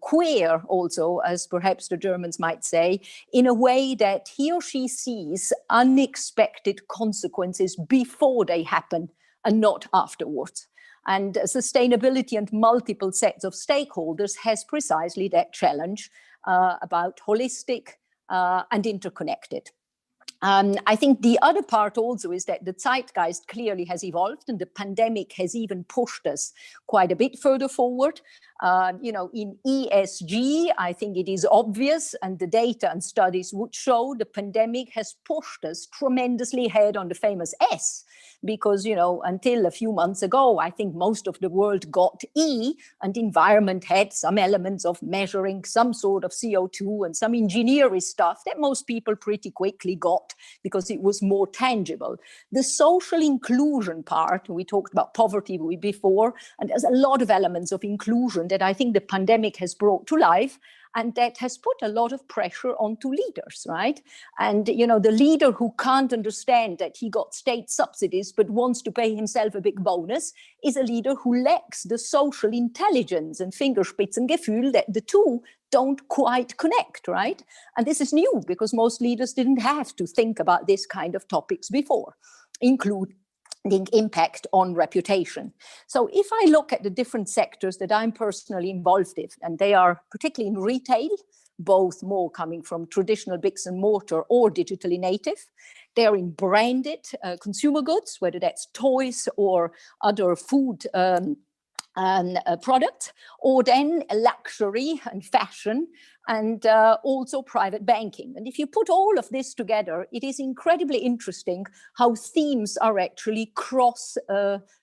queer also, as perhaps the Germans might say, in a way that he or she sees unexpected consequences before they happen and not afterwards. And sustainability and multiple sets of stakeholders has precisely that challenge about holistic and interconnected. I think the other part also is that the zeitgeist clearly has evolved, and the pandemic has even pushed us quite a bit further forward. In ESG, I think it is obvious, and the data and studies would show the pandemic has pushed us tremendously ahead on the famous S, because, until a few months ago, I think most of the world got E, and environment had some elements of measuring some sort of CO2 and some engineering stuff that most people pretty quickly got because it was more tangible. The social inclusion part, we talked about poverty before, and there's a lot of elements of inclusion that I think the pandemic has brought to life. And that has put a lot of pressure onto leaders, right? And, you know, the leader who can't understand that he got state subsidies but wants to pay himself a big bonus is a leader who lacks the social intelligence and Fingerspitzengefühl that the two don't quite connect, right? And this is new because most leaders didn't have to think about this kind of topics before, including impact on reputation. So if I look at the different sectors that I'm personally involved in, and they are particularly in retail, both more coming from traditional bricks and mortar or digitally native. They're in branded consumer goods, whether that's toys or other food products, or then luxury and fashion, and also private banking. And if you put all of this together, it is incredibly interesting how themes are actually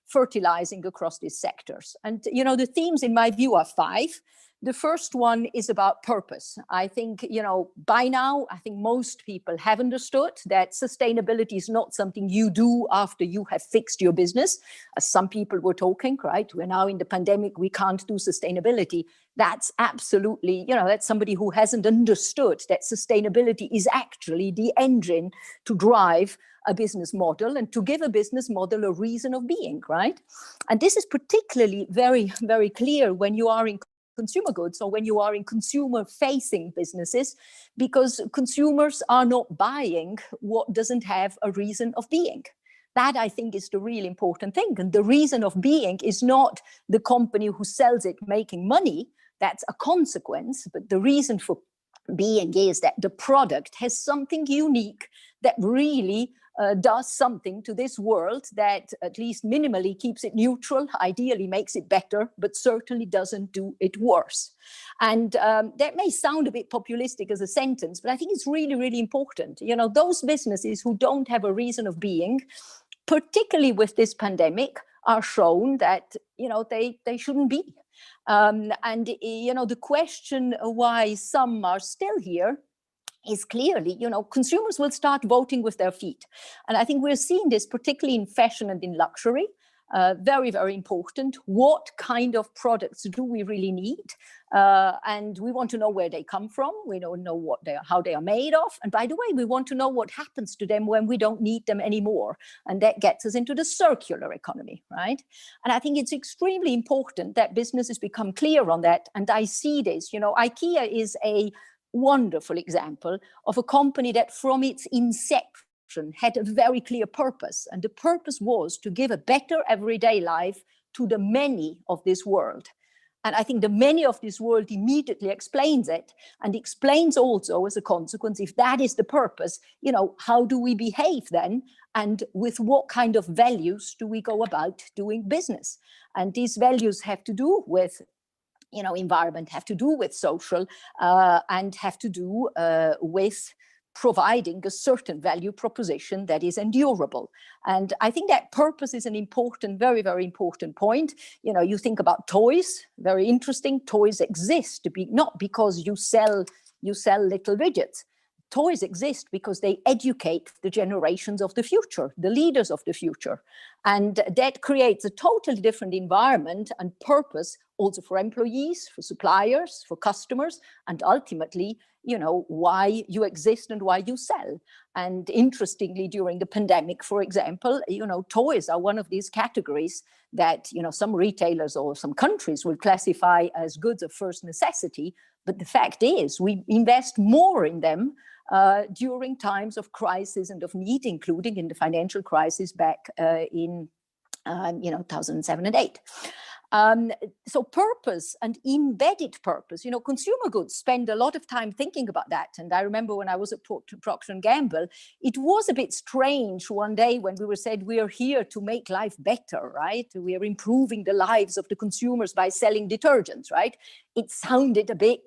fertilizing across these sectors. And, you know, the themes in my view are 5. The first one is about purpose. I think, you know, by now, I think most people have understood that sustainability is not something you do after you have fixed your business. As some people were talking, right? We're now in the pandemic, we can't do sustainability. That's absolutely, you know, that's somebody who hasn't understood that sustainability is actually the engine to drive a business model and to give a business model a reason of being, right? And this is particularly very, very clear when you are in consumer goods or when you are in consumer-facing businesses, because consumers are not buying what doesn't have a reason of being. That, I think, is the really important thing. And the reason of being is not the company who sells it making money. That's a consequence. But the reason for being is that the product has something unique that really does something to this world that at least minimally keeps it neutral, ideally makes it better, but certainly doesn't do it worse. And that may sound a bit populistic as a sentence, but I think it's really, really important. You know, those businesses who don't have a reason of being, particularly with this pandemic, are shown that, you know, they shouldn't be. And, you know, the question why some are still here is clearly, you know, consumers will start voting with their feet. And I think we're seeing this particularly in fashion and in luxury. Very, very important. What kind of products do we really need? And we want to know where they come from. We don't know how they are made of. And by the way, we want to know what happens to them when we don't need them anymore. And that gets us into the circular economy, right? And I think it's extremely important that businesses become clear on that. And I see this, you know, IKEA is a wonderful example of a company that from its inception had a very clear purpose. And the purpose was to give a better everyday life to the many of this world. And I think the many of this world immediately explains it, and explains also as a consequence, if that is the purpose, you know, how do we behave then? And with what kind of values do we go about doing business? And these values have to do with, you know, environment, have to do with social, and have to do with providing a certain value proposition that is endurable. And I think that purpose is an important, very, very important point. You know, you think about toys, very interesting. Toys exist not because you sell little widgets. Toys exist because they educate the generations of the future, the leaders of the future. And that creates a totally different environment and purpose also for employees, for suppliers, for customers, and ultimately, you know, why you exist and why you sell. And interestingly, during the pandemic, for example, you know, toys are one of these categories that, you know, some retailers or some countries will classify as goods of first necessity. But the fact is, we invest more in them during times of crisis and of need, including in the financial crisis back in 2007 and 8. So purpose and embedded purpose, you know, consumer goods spend a lot of time thinking about that. And I remember when I was at Procter & Gamble, it was a bit strange one day when we were said, we are here to make life better, right? We are improving the lives of the consumers by selling detergents, right? It sounded a bit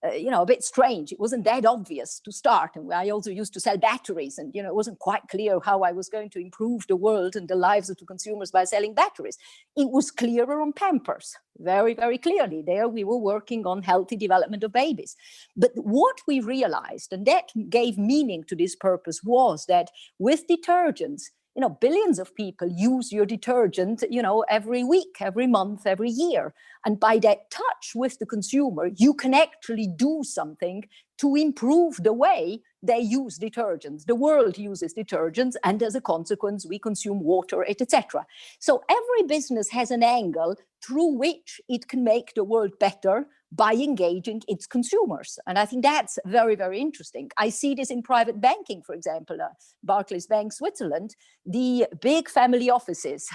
a bit strange. It wasn't that obvious to start. And I also used to sell batteries, and, you know, it wasn't quite clear how I was going to improve the world and the lives of the consumers by selling batteries. It was clearer on Pampers, very, very clearly. There we were working on healthy development of babies. But what we realized, and that gave meaning to this purpose, was that with detergents, You know, billions of people use your detergent, you know, every week, every month, every year. And by that touch with the consumer, you can actually do something to improve the way they use detergents. The world uses detergents, and as a consequence, we consume water, etc. So every business has an angle through which it can make the world better by engaging its consumers. And I think that's very, very interesting. I see this in private banking, for example, Barclays Bank Switzerland, the big family offices,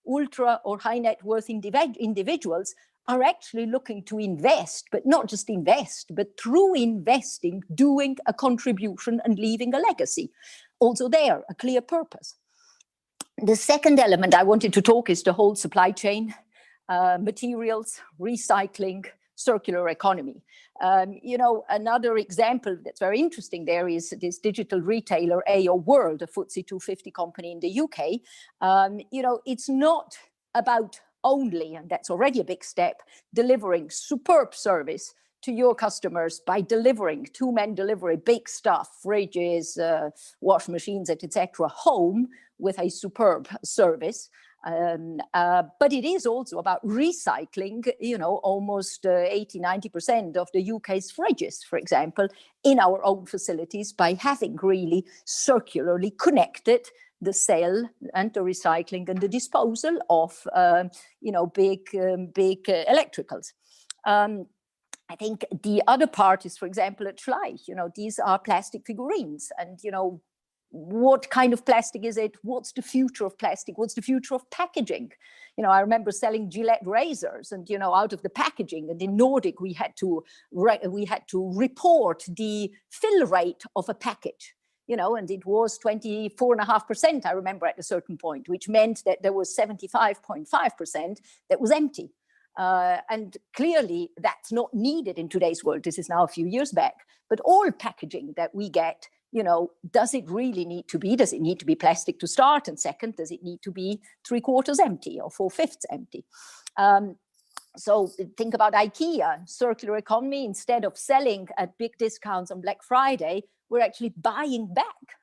ultra or high net worth individuals are actually looking to invest, but not just invest, but through investing, doing a contribution and leaving a legacy. Also there, a clear purpose. The second element I wanted to talk is the whole supply chain, materials, recycling, circular economy. You know, another example that's very interesting there is this digital retailer AO World, a FTSE 250 company in the UK. You know, it's not about only, and that's already a big step, delivering superb service to your customers by delivering two-man delivery, big stuff, fridges, wash machines, etc., home with a superb service. But it is also about recycling, you know, almost 80–90% of the UK's fridges, for example, in our own facilities by having really circularly connected the sale and the recycling and the disposal of, you know, big electricals. I think the other part is, for example, at Schleich, you know, these are plastic figurines, and, you know, what kind of plastic is it? What's the future of plastic? What's the future of packaging? You know, I remember selling Gillette razors, and, you know, out of the packaging, and in Nordic, we had to report the fill rate of a package. You know, and it was 24.5%, I remember, at a certain point, which meant that there was 75.5% that was empty. And clearly that's not needed in today's world. This is now a few years back. But all packaging that we get, you know, does it really need to be? Does it need to be plastic to start? And second, does it need to be 3/4 empty or 4/5 empty? So think about IKEA, circular economy. Instead of selling at big discounts on Black Friday, we're actually buying back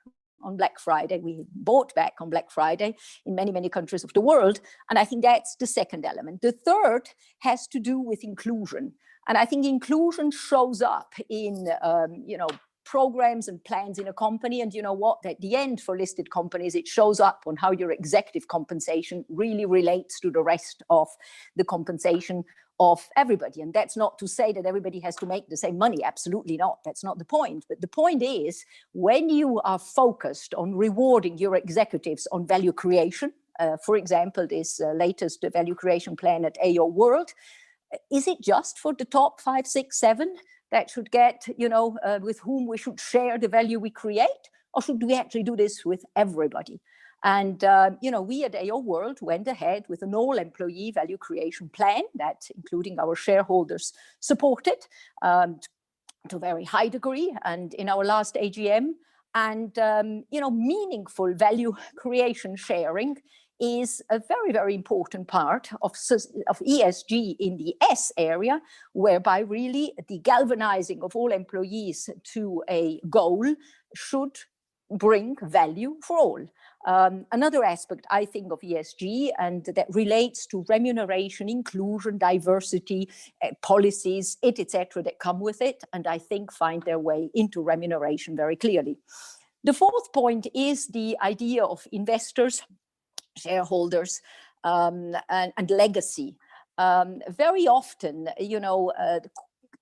on Black Friday. We bought back on Black Friday in many, many countries of the world. And I think that's the second element. The third has to do with inclusion. And I think inclusion shows up in, you know, programs and plans in a company. And you know what, at the end for listed companies, it shows up on how your executive compensation really relates to the rest of the compensation of everybody. And that's not to say that everybody has to make the same money. Absolutely not. That's not the point. But the point is, when you are focused on rewarding your executives on value creation, for example, this latest value creation plan at AO World, is it just for the top 5, 6, 7 that should get, you know, with whom we should share the value we create? Or should we actually do this with everybody? And, you know, we at AO World went ahead with an all-employee value creation plan that, including our shareholders, supported to a very high degree, and in our last AGM. And, you know, meaningful value creation sharing is a very, very important part of ESG in the S area, whereby really the galvanizing of all employees to a goal should bring value for all. Another aspect, I think, of ESG, and that relates to remuneration, inclusion, diversity, policies, etc., that come with it, and I think find their way into remuneration very clearly. The fourth point is the idea of investors, shareholders, and legacy. Very often, you know,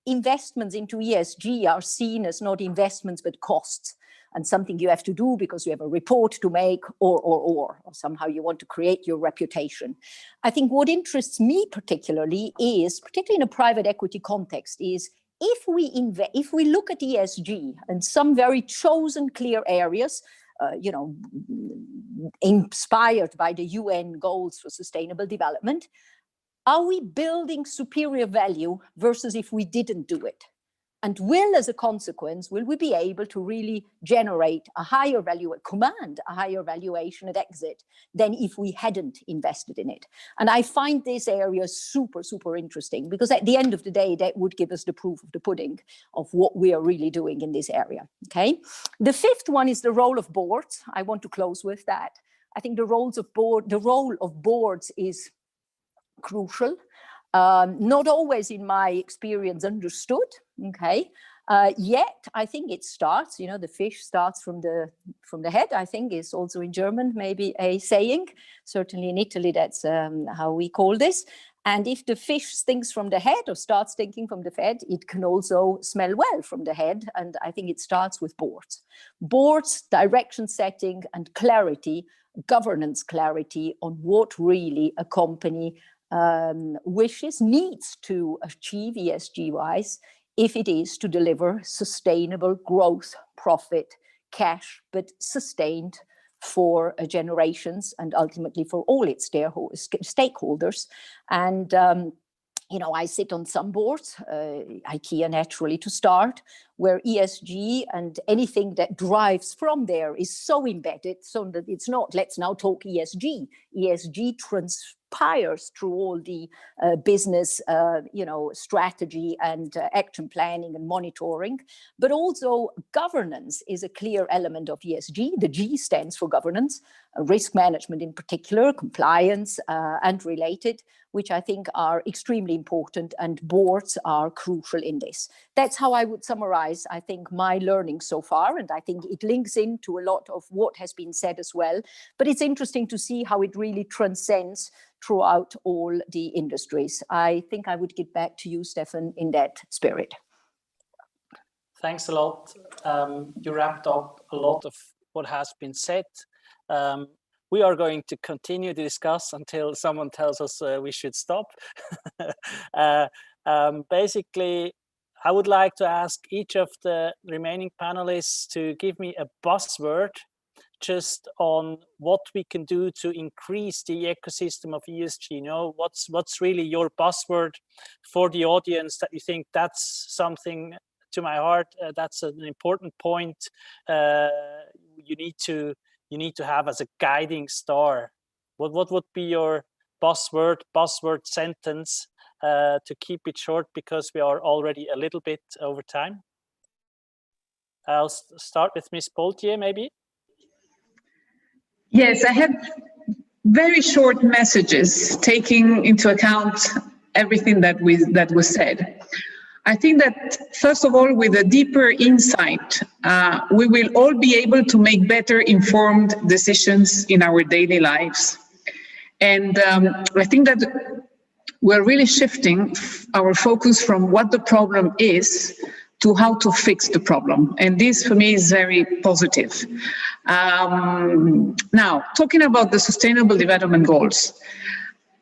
investments into ESG are seen as not investments but costs, and something you have to do because you have a report to make, or somehow you want to create your reputation. I think what interests me particularly is, particularly in a private equity context, is if we look at ESG and some very chosen clear areas, you know, inspired by the UN goals for sustainable development, are we building superior value versus if we didn't do it? And as a consequence, will we be able to really generate a higher value, command a higher valuation at exit than if we hadn't invested in it? And I find this area super, super interesting, because at the end of the day, that would give us the proof of the pudding of what we are really doing in this area, okay? The fifth one is the role of boards. I want to close with that. I think the role of boards is crucial. Not always, in my experience, understood. Okay, yet I think it starts. You know, the fish starts from the head. I think is also in German maybe a saying. Certainly in Italy, that's how we call this. And if the fish stinks from the head or starts stinking from the head, it can also smell well from the head. And I think it starts with boards. Boards, direction setting and clarity, governance clarity on what really a company needs to achieve ESG-wise if it is to deliver sustainable growth, profit, cash, but sustained for generations and ultimately for all its stakeholders. And you know, I sit on some boards, IKEA naturally to start, where ESG and anything that drives from there is so embedded, so that it's not, let's now talk ESG. ESG transpires through all the business, you know, strategy and action planning and monitoring, but also governance is a clear element of ESG. The G stands for governance, risk management in particular, compliance and related, which I think are extremely important, and boards are crucial in this. That's how I would summarize, I think, my learning so far, and I think it links into a lot of what has been said as well, but it's interesting to see how it really transcends throughout all the industries. I think I would get back to you, Stefan, in that spirit. Thanks a lot. You wrapped up a lot of what has been said. We are going to continue to discuss until someone tells us we should stop. Basically, I would like to ask each of the remaining panelists to give me a buzzword just on what we can do to increase the ecosystem of ESG. You know, what's really your buzzword for the audience that you think that's something to my heart, that's an important point you need to have as a guiding star. What would be your buzzword sentence to keep it short, because we are already a little bit over time? I'll start with Ms. Poultier, maybe. Yes, I have very short messages taking into account everything that was said. I think that, first of all, with a deeper insight, we will all be able to make better informed decisions in our daily lives. And I think that we're really shifting our focus from what the problem is to how to fix the problem. And this, for me, is very positive. Now, talking about the Sustainable Development Goals,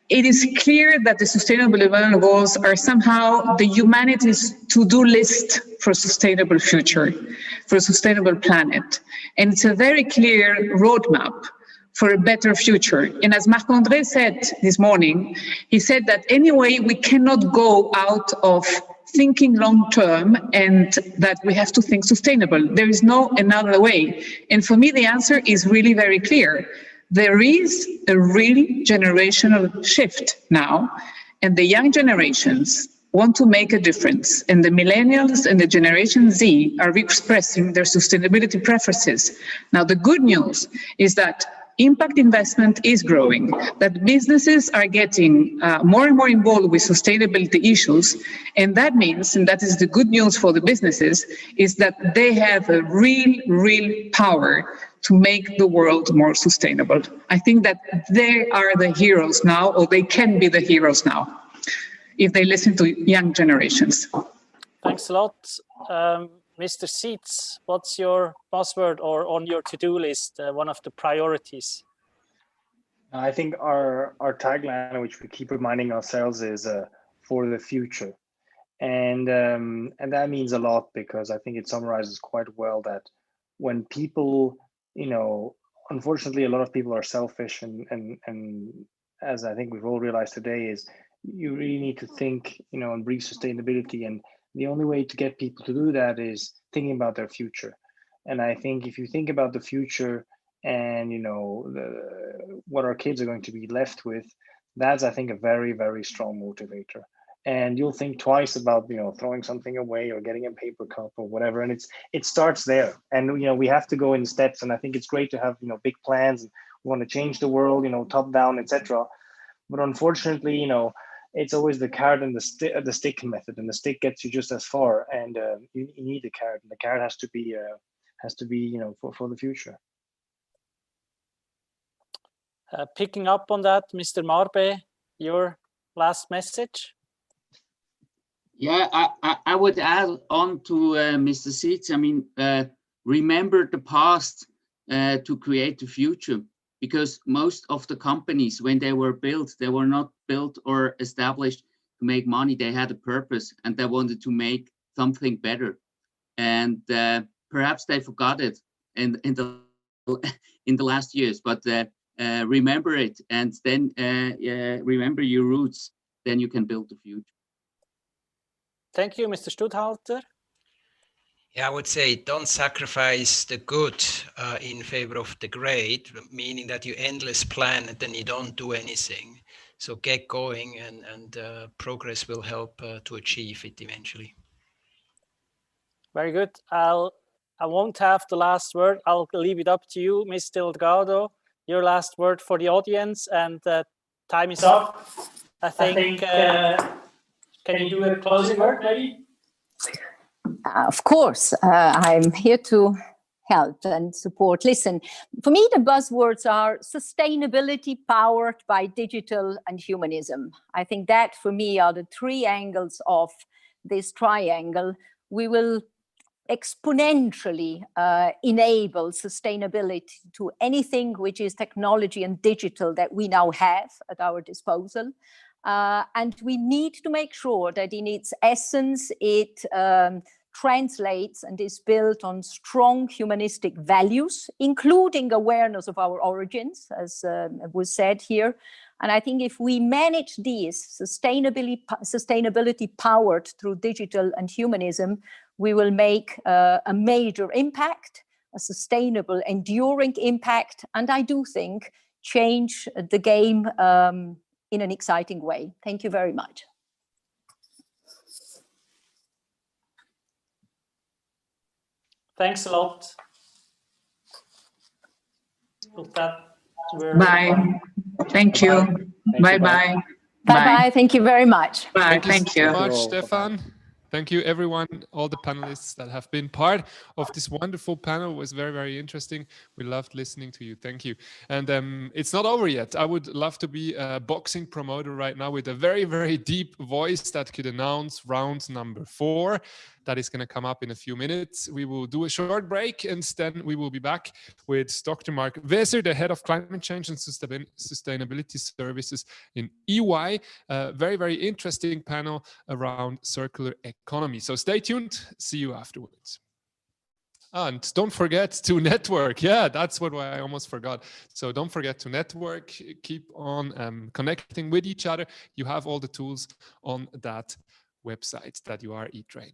it is clear that the Sustainable Development Goals are somehow the humanity's to-do list for a sustainable future, for a sustainable planet. And it's a very clear roadmap for a better future. And as Marc-André said this morning, he said that anyway, we cannot go out of thinking long-term and that we have to think sustainable. There is no another way. And for me, the answer is really very clear. There is a real generational shift now, and the young generations want to make a difference. And the millennials and the Generation Z are expressing their sustainability preferences. Now, the good news is that impact investment is growing, that businesses are getting more and more involved with sustainability issues. And that means, and that is the good news for the businesses, is that they have a real power to make the world more sustainable. I think that they are the heroes now, or they can be the heroes now, if they listen to young generations. Thanks a lot. Mr. Seitz, what's your buzzword or on your to-do list, one of the priorities? I think our tagline, which we keep reminding ourselves, is for the future. And that means a lot, because I think it summarizes quite well that when people, you know, unfortunately, a lot of people are selfish, and as I think we've all realized today, is you really need to think, you know, and breathe sustainability. And the only way to get people to do that is thinking about their future. And I think if you think about the future and, you know, what our kids are going to be left with, that's, I think, a very, very strong motivator. And you'll think twice about, you know, throwing something away or getting a paper cup or whatever. And it starts there. And, you know, we have to go in steps. And I think it's great to have, you know, big plans. we want to change the world, top down, etc. But unfortunately, it's always the carrot and the stick method, and the stick gets you just as far. And you need the carrot, and the carrot has to be for the future. Picking up on that, Mr. Marbe, your last message? Yeah, I would add on to Mr. Seitz. I mean, remember the past to create the future, because most of the companies, when they were built, they were not built or established to make money. They had a purpose and they wanted to make something better. And perhaps they forgot it in the last years, but remember it, and then remember your roots, then you can build the future. Thank you, Mr. Studhalter. Yeah, I would say don't sacrifice the good in favor of the great, meaning that you endless plan and then you don't do anything. So get going, and progress will help to achieve it eventually. Very good. I won't have the last word. I'll leave it up to you, Ms. Delgado. Your last word for the audience, and time is up. I think can you do a closing word, maybe? Of course, I'm here to help and support. Listen, for me, the buzzwords are sustainability powered by digital and humanism. I think that for me are the three angles of this triangle. We will exponentially enable sustainability to anything which is technology and digital that we now have at our disposal. And we need to make sure that in its essence, it translates and is built on strong humanistic values, including awareness of our origins, as was said here. And I think if we manage these sustainability powered through digital and humanism, we will make a major impact, a sustainable, enduring impact, and I do think change the game in an exciting way. Thank you very much. Thanks a lot. Bye. Thank you. Bye-bye. Bye-bye. Thank you very much. Bye. Thank you so much, Stefan. Thank you, everyone, all the panelists that have been part of this wonderful panel. It was very, very interesting. We loved listening to you. Thank you. And it's not over yet. I would love to be a boxing promoter right now with a very, very deep voice that could announce round number 4. That is going to come up in a few minutes. We will do a short break, and then we will be back with Dr. Mark Weser, the head of climate change and sustainability services in EY. Very, very interesting panel around circular economy. So stay tuned. See you afterwards. And don't forget to network. Yeah, that's what I almost forgot. So don't forget to network. Keep on connecting with each other. You have all the tools on that website that you are eTrain.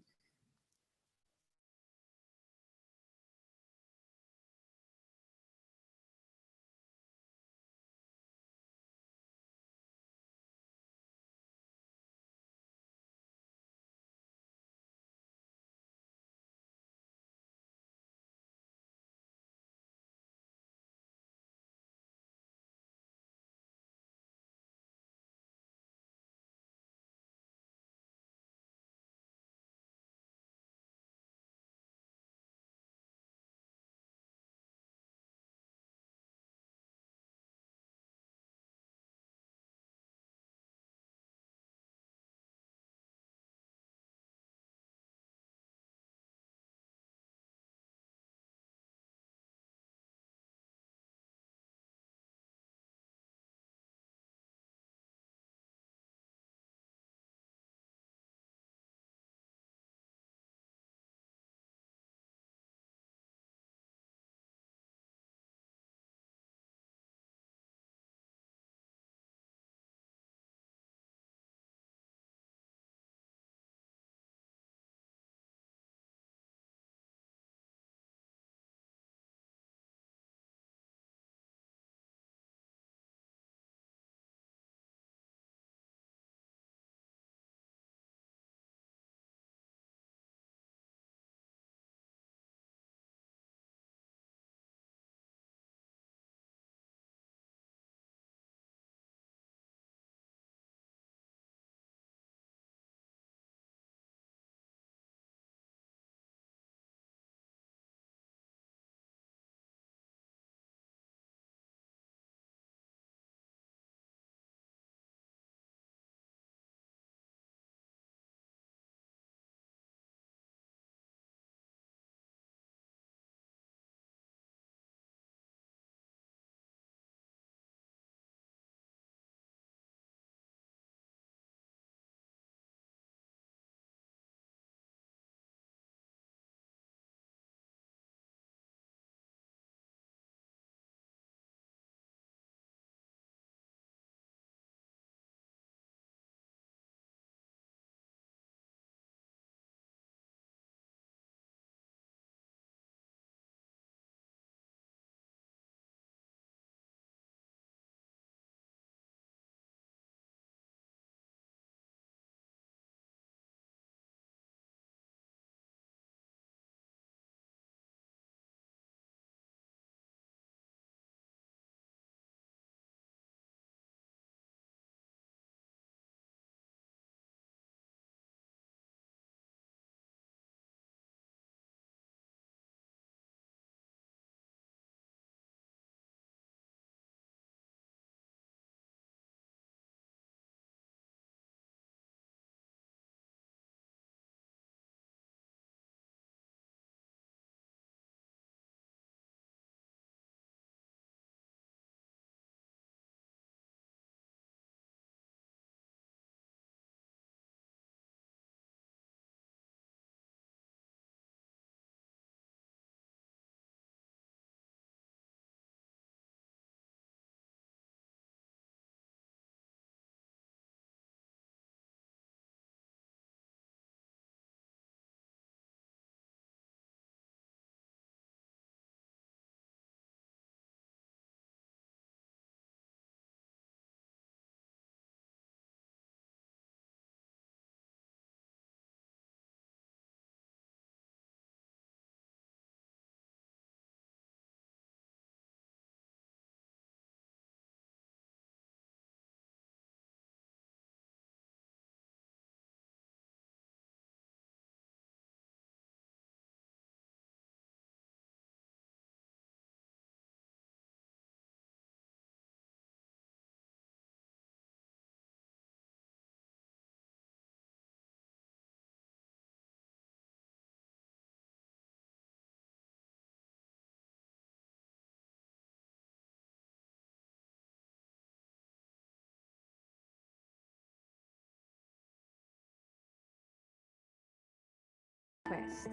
request.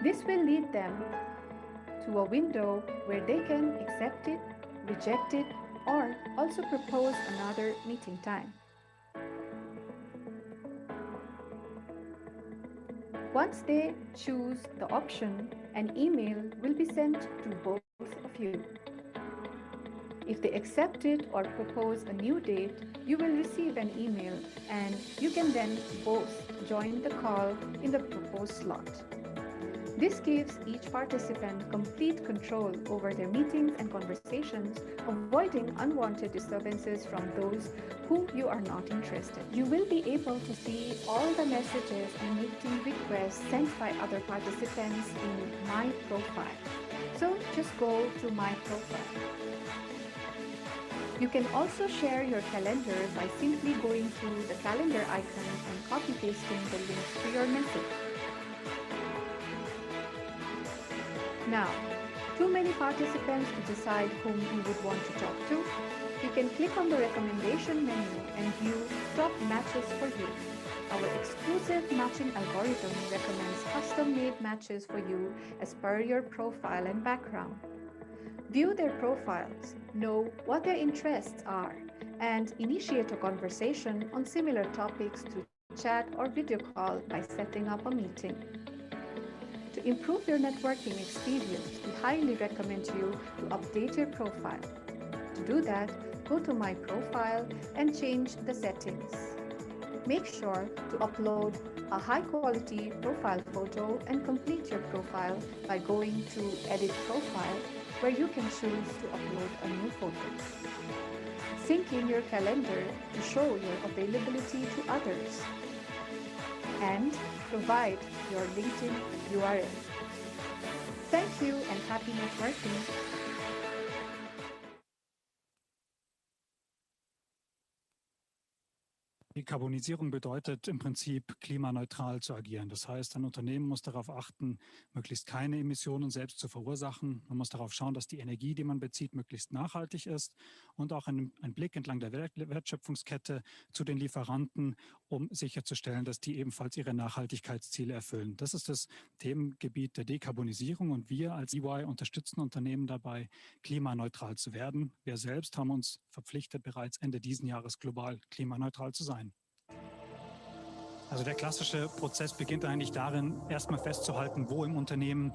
This will lead them to a window where they can accept it, reject it, or also propose another meeting time. Once they choose the option, an email will be sent to both of you. If they accept it or propose a new date, you will receive an email and you can then both join the call in the proposed slot. This gives each participant complete control over their meetings and conversations, avoiding unwanted disturbances from those who you are not interested. You will be able to see all the messages and meeting requests sent by other participants in My Profile. So just go to My Profile. You can also share your calendar by simply going to the calendar icon and copy-pasting the links to your message. Now, too many participants to decide whom you would want to talk to? You can click on the recommendation menu and view top matches for you. Our exclusive matching algorithm recommends custom-made matches for you as per your profile and background. View their profiles, know what their interests are, and initiate a conversation on similar topics through chat or video call by setting up a meeting. To improve your networking experience, we highly recommend you to update your profile. To do that, go to My Profile and change the settings. Make sure to upload a high-quality profile photo and complete your profile by going to Edit Profile, where you can choose to upload a new photo. Sync in your calendar to show your availability to others. And provide your LinkedIn URL. Thank you and happy networking. Dekarbonisierung bedeutet im Prinzip klimaneutral zu agieren. Das heißt, ein Unternehmen muss darauf achten, möglichst keine Emissionen selbst zu verursachen. Man muss darauf schauen, dass die Energie, die man bezieht, möglichst nachhaltig ist und auch ein Blick entlang der Wertschöpfungskette zu den Lieferanten, um sicherzustellen, dass die ebenfalls ihre Nachhaltigkeitsziele erfüllen. Das ist das Themengebiet der Dekarbonisierung und wir als EY unterstützen Unternehmen dabei, klimaneutral zu werden. Wir selbst haben uns verpflichtet, bereits Ende diesen Jahres global klimaneutral zu sein. Also der klassische Prozess beginnt eigentlich darin, erstmal festzuhalten, wo im Unternehmen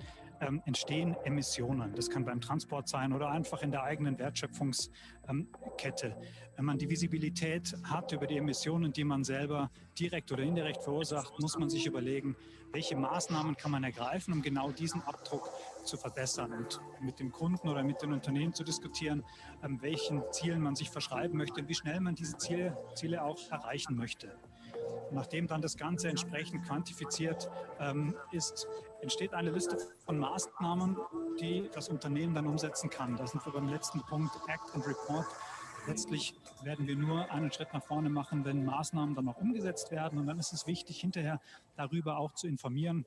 entstehen Emissionen. Das kann beim Transport sein oder einfach in der eigenen Wertschöpfungskette. Wenn man die Visibilität hat über die Emissionen, die man selber direkt oder indirekt verursacht, muss man sich überlegen, welche Maßnahmen kann man ergreifen, um genau diesen Abdruck zu verbessern und mit dem Kunden oder mit den Unternehmen zu diskutieren, welchen Zielen man sich verschreiben möchte und wie schnell man diese Ziele auch erreichen möchte. Nachdem dann das Ganze entsprechend quantifiziert ist, entsteht eine Liste von Maßnahmen, die das Unternehmen dann umsetzen kann. Da sind wir beim letzten Punkt, Act and Report. Letztlich werden wir nur einen Schritt nach vorne machen, wenn Maßnahmen dann auch umgesetzt werden. Und dann ist es wichtig, hinterher darüber auch zu informieren,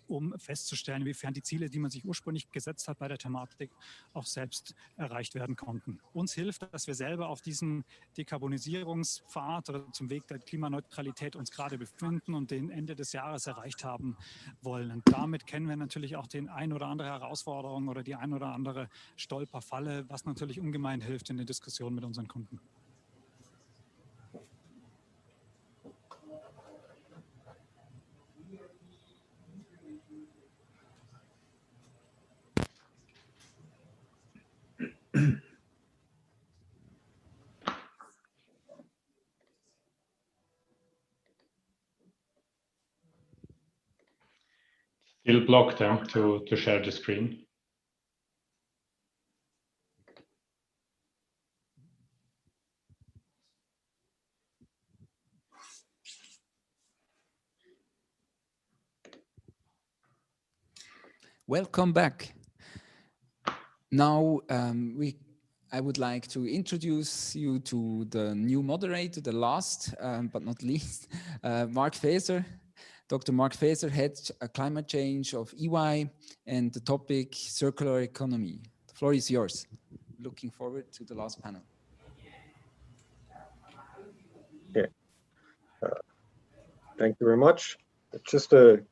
um festzustellen, inwiefern die Ziele, die man sich ursprünglich gesetzt hat bei der Thematik, auch selbst erreicht werden konnten. Uns hilft, dass wir selber auf diesem Dekarbonisierungspfad oder zum Weg der Klimaneutralität uns gerade befinden und den Ende des Jahres erreicht haben wollen. Und damit kennen wir natürlich auch den ein oder andere Herausforderung oder die ein oder andere Stolperfalle, was natürlich ungemein hilft in der Diskussion mit unseren Kunden. Still blocked to share the screen. Welcome back. Now I would like to introduce you to the new moderator, the last but not least, Mark Faeser. Dr. Mark Faeser heads climate change of EY and the topic circular economy. The floor is yours. Looking forward to the last panel. Okay. Thank you very much. Just a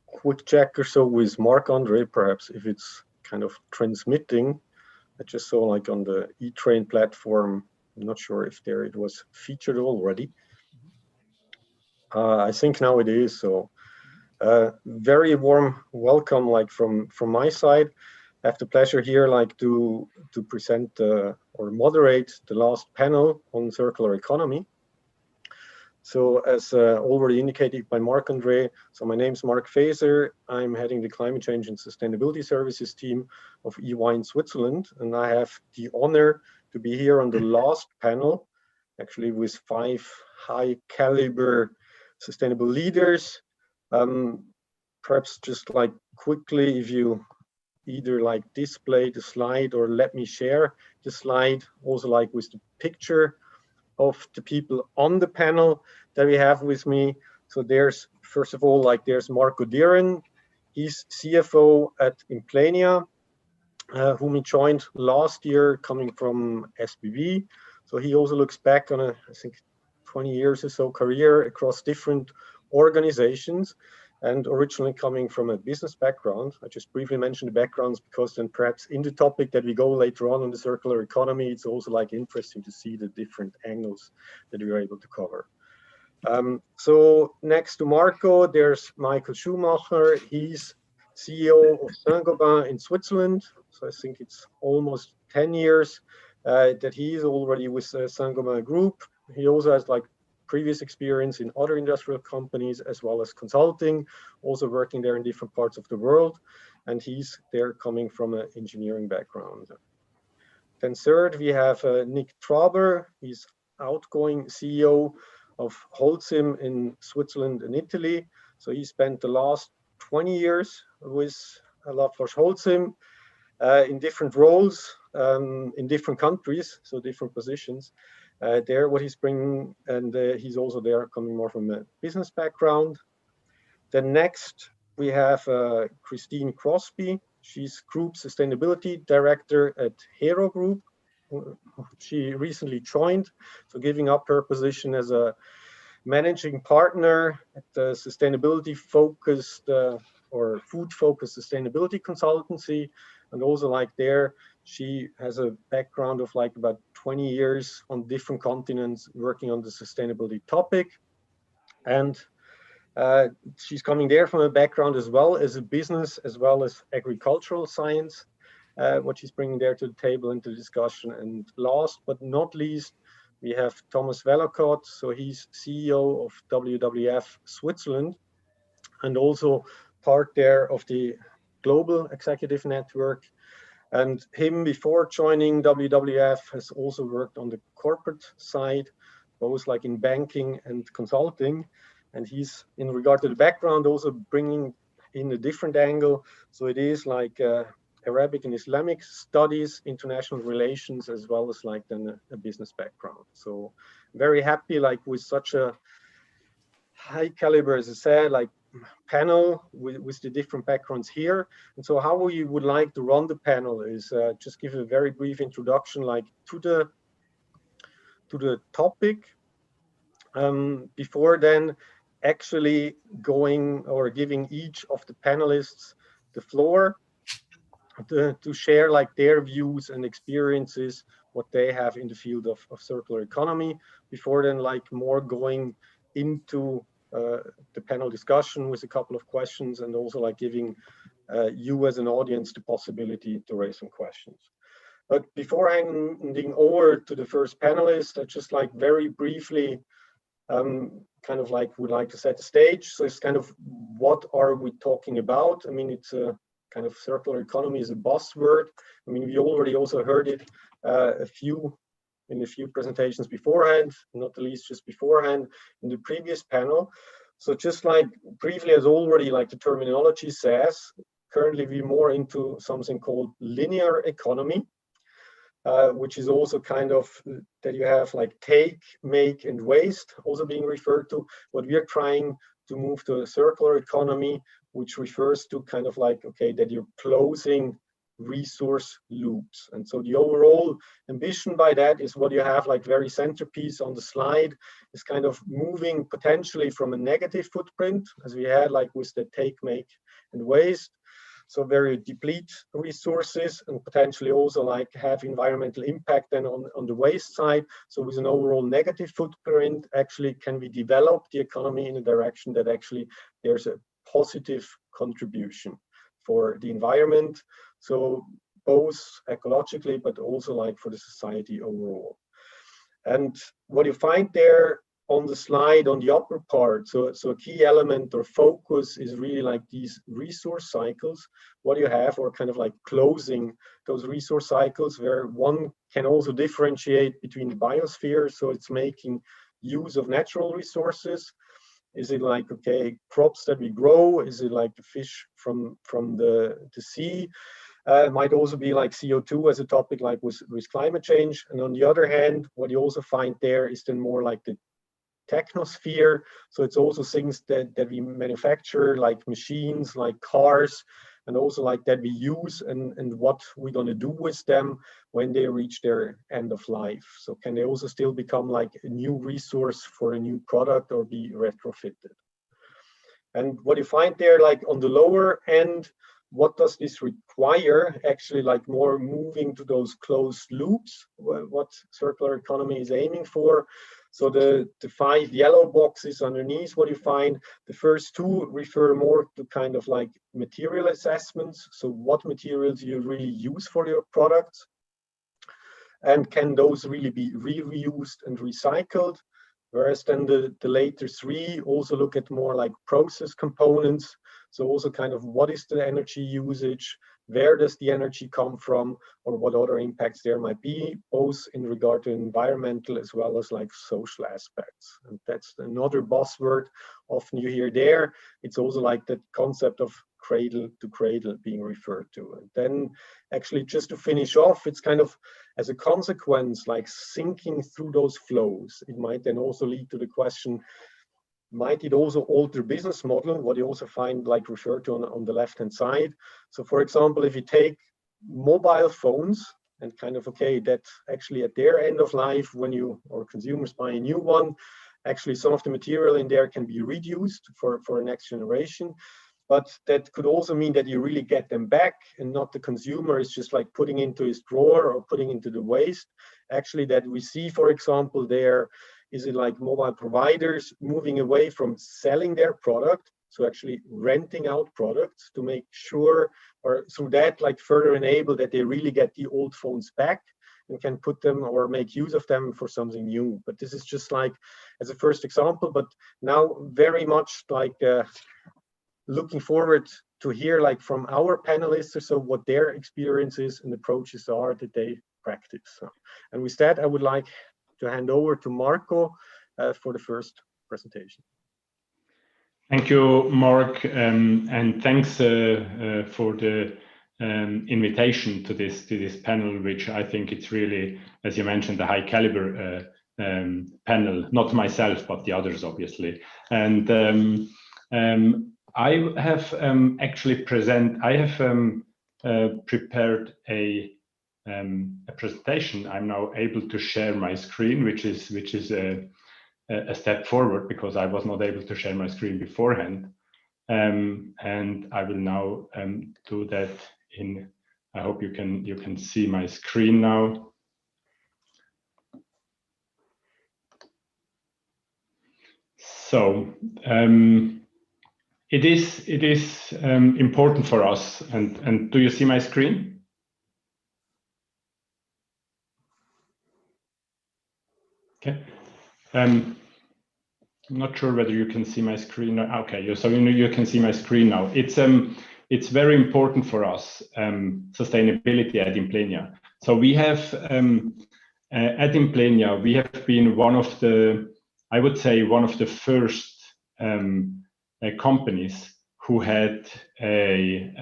quick check or so with Marc-André, perhaps if it's kind of transmitting. I just saw like on the E-Train platform, I'm not sure if there it was featured already. I think now it is, so very warm welcome like from my side. I have the pleasure here like to present or moderate the last panel on circular economy. So as already indicated by Marc-André, so my name is Mark Faeser. I'm heading the Climate Change and Sustainability Services team of EY in Switzerland. And I have the honor to be here on the last panel, actually with 5 high caliber sustainable leaders. Perhaps just like quickly, if you either like display the slide or let me share the slide, also like with the picture of the people on the panel that we have with me. So there's, first of all, like there's Marco Dieren. He's CFO at Implenia, whom he joined last year coming from SBB. So he also looks back on I think 20 years or so career across different organizations, and originally coming from a business background. I just briefly mentioned the backgrounds because then perhaps in the topic that we go later on the circular economy, it's also like interesting to see the different angles that we are able to cover. So next to Marco, there's Michael Schumacher. He's CEO of Saint-Gobain in Switzerland. So I think it's almost 10 years that he is already with Saint-Gobain Group. He also has like previous experience in other industrial companies as well as consulting, also working there in different parts of the world. And he's there coming from an engineering background. Then third, we have Nick Traber. He's outgoing CEO of Holcim in Switzerland and Italy. So he spent the last 20 years with LafargeHolcim in different roles in different countries, so different positions. There, what he's bringing, and he's also there coming more from a business background. Then next, we have Christine Crosby. She's Group Sustainability Director at Hero Group. She recently joined, so giving up her position as a managing partner at the sustainability-focused or food-focused sustainability consultancy. And also like there, she has a background of like about 20 years on different continents working on the sustainability topic. And she's coming there from a background as well as a business, as well as agricultural science, what she's bringing there to the table into the discussion. And last but not least, we have Thomas Vellacott. So he's CEO of WWF Switzerland and also part there of the Global Executive Network. And him, before joining WWF, has also worked on the corporate side, both like in banking and consulting. And he's, in regard to the background, also bringing in a different angle. So it is like Arabic and Islamic studies, international relations, as well as like then a business background. So very happy like with such a high caliber, as I said, like panel with the different backgrounds here. And so how we would like to run the panel is just give a very brief introduction like to the topic. Before then actually going or giving each of the panelists the floor to share like their views and experiences, what they have in the field of circular economy, before then like more going into the panel discussion with a couple of questions, and also like giving you as an audience the possibility to raise some questions. But before handing over to the first panelist, I just like very briefly kind of like would like to set the stage. So it's kind of what are we talking about? I mean, it's a kind of circular economy is a buzzword. I mean, we already also heard it in a few presentations beforehand, not the least just beforehand in the previous panel. So just like briefly, as already like the terminology says, currently we're more into something called linear economy, which is also kind of that you have like take, make, and waste also being referred to. What we are trying to move to a circular economy, which refers to kind of like, okay, that you're closing resource loops. And so the overall ambition by that is what you have like very centerpiece on the slide is kind of moving potentially from a negative footprint, as we had like with the take, make, and waste. So very deplete resources and potentially also like have environmental impact then on the waste side. So with an overall negative footprint, actually can we develop the economy in a direction that actually there's a positive contribution for the environment. So both ecologically, but also like for the society overall. And what you find there on the slide on the upper part, so a key element or focus is really like these resource cycles, what you have, or kind of like closing those resource cycles, where one can also differentiate between the biosphere. So it's making use of natural resources. Is it like, okay, crops that we grow? Is it like the fish from the sea? It might also be like CO2 as a topic like with climate change. And on the other hand, what you also find there is then more like the technosphere. So it's also things that we manufacture, like machines, like cars, and also like that we use and what we're going to do with them when they reach their end of life. So can they also still become like a new resource for a new product or be retrofitted? And what you find there, like on the lower end, what does this require? Actually, like more moving to those closed loops, what circular economy is aiming for. So the 5 yellow boxes underneath, what you find, the first 2 refer more to kind of like material assessments. So what materials you really use for your products, and can those really be reused and recycled? Whereas then the later 3 also look at more like process components. So also kind of what is the energy usage, where does the energy come from, or what other impacts there might be, both in regard to environmental as well as like social aspects. And that's another buzzword often you hear there. It's also like that concept of cradle to cradle being referred to. And then actually just to finish off, it's kind of as a consequence, like sinking through those flows, it might then also lead to the question, might it also alter business model, what you also find like referred to on the left-hand side. So for example, if you take mobile phones and kind of, okay, that actually at their end of life, when you or consumers buy a new one, actually some of the material in there can be reduced for a next generation. But that could also mean that you really get them back and not the consumer is just like putting into his drawer or putting into the waste. Actually, that we see, for example, there, is it like mobile providers moving away from selling their product, so actually renting out products to make sure, or through that, like further enable that they really get the old phones back and can put them or make use of them for something new. But this is just like as a first example, but now very much like looking forward to hear like from our panelists or so what their experiences and approaches are that they practice. So, and with that, I would like to hand over to Marco for the first presentation. Thank you, Mark, and thanks for the invitation to this panel, which I think it's really, as you mentioned, a high caliber panel, not myself, but the others, obviously. And I have prepared a presentation. I'm now able to share my screen, which is a step forward because I was not able to share my screen beforehand. And I will now do that in. I hope you can see my screen now. So it is important for us. And do you see my screen? Okay. I'm not sure whether you can see my screen. Okay, so you can see my screen now. It's very important for us, sustainability at Implenia. So we have at Implenia, we have been one of the, I would say, one of the first companies who had it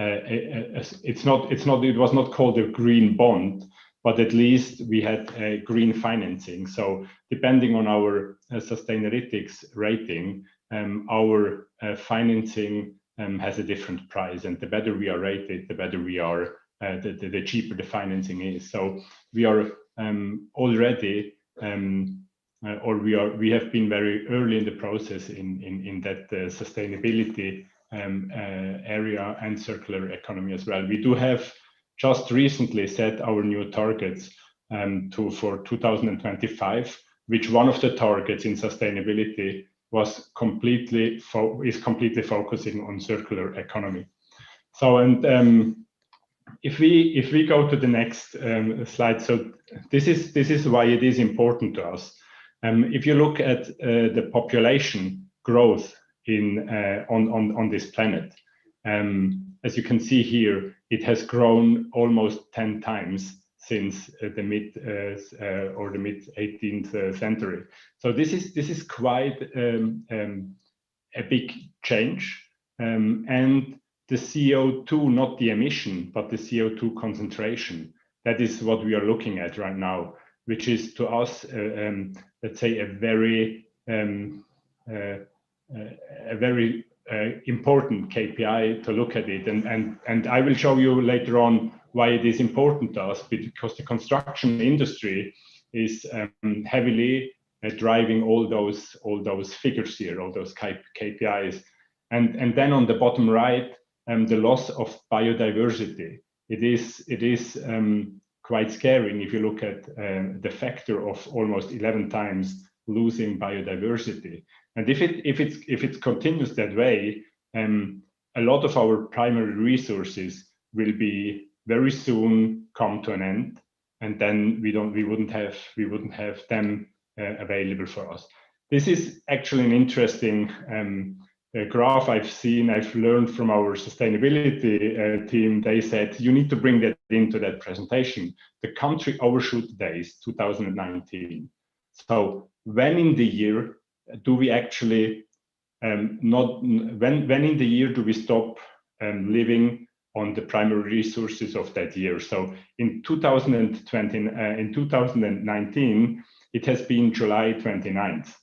was not called a green bond, but at least we had a green financing. So depending on our Sustainalytics rating, our financing has a different price. And the better we are rated, the better we are the cheaper the financing is. So we are already, we have been very early in the process in that sustainability area and circular economy as well. We do have just recently set our new targets for 2025, which one of the targets in sustainability was completely focusing on circular economy. So, and if we go to the next slide, so this is why it is important to us. If you look at the population growth on this planet, as you can see here, it has grown almost 10 times since the mid 18th century. So this is quite a big change, and the CO2, not the emission, but the CO2 concentration, that is what we are looking at right now, which is to us, let's say, a very important KPI to look at it. And I will show you later on why it is important to us, because the construction industry is heavily driving all those figures here, all those KPIs. And then on the bottom right, the loss of biodiversity. It is quite scary if you look at the factor of almost 11 times losing biodiversity. And if it continues that way, a lot of our primary resources will be very soon come to an end, and then we wouldn't have them available for us. This is actually an interesting graph I've learned from our sustainability team. They said you need to bring that into that presentation. The country overshoot days 2019. So when in the year do we actually when in the year do we stop living on the primary resources of that year? So in 2019 it has been July 29th.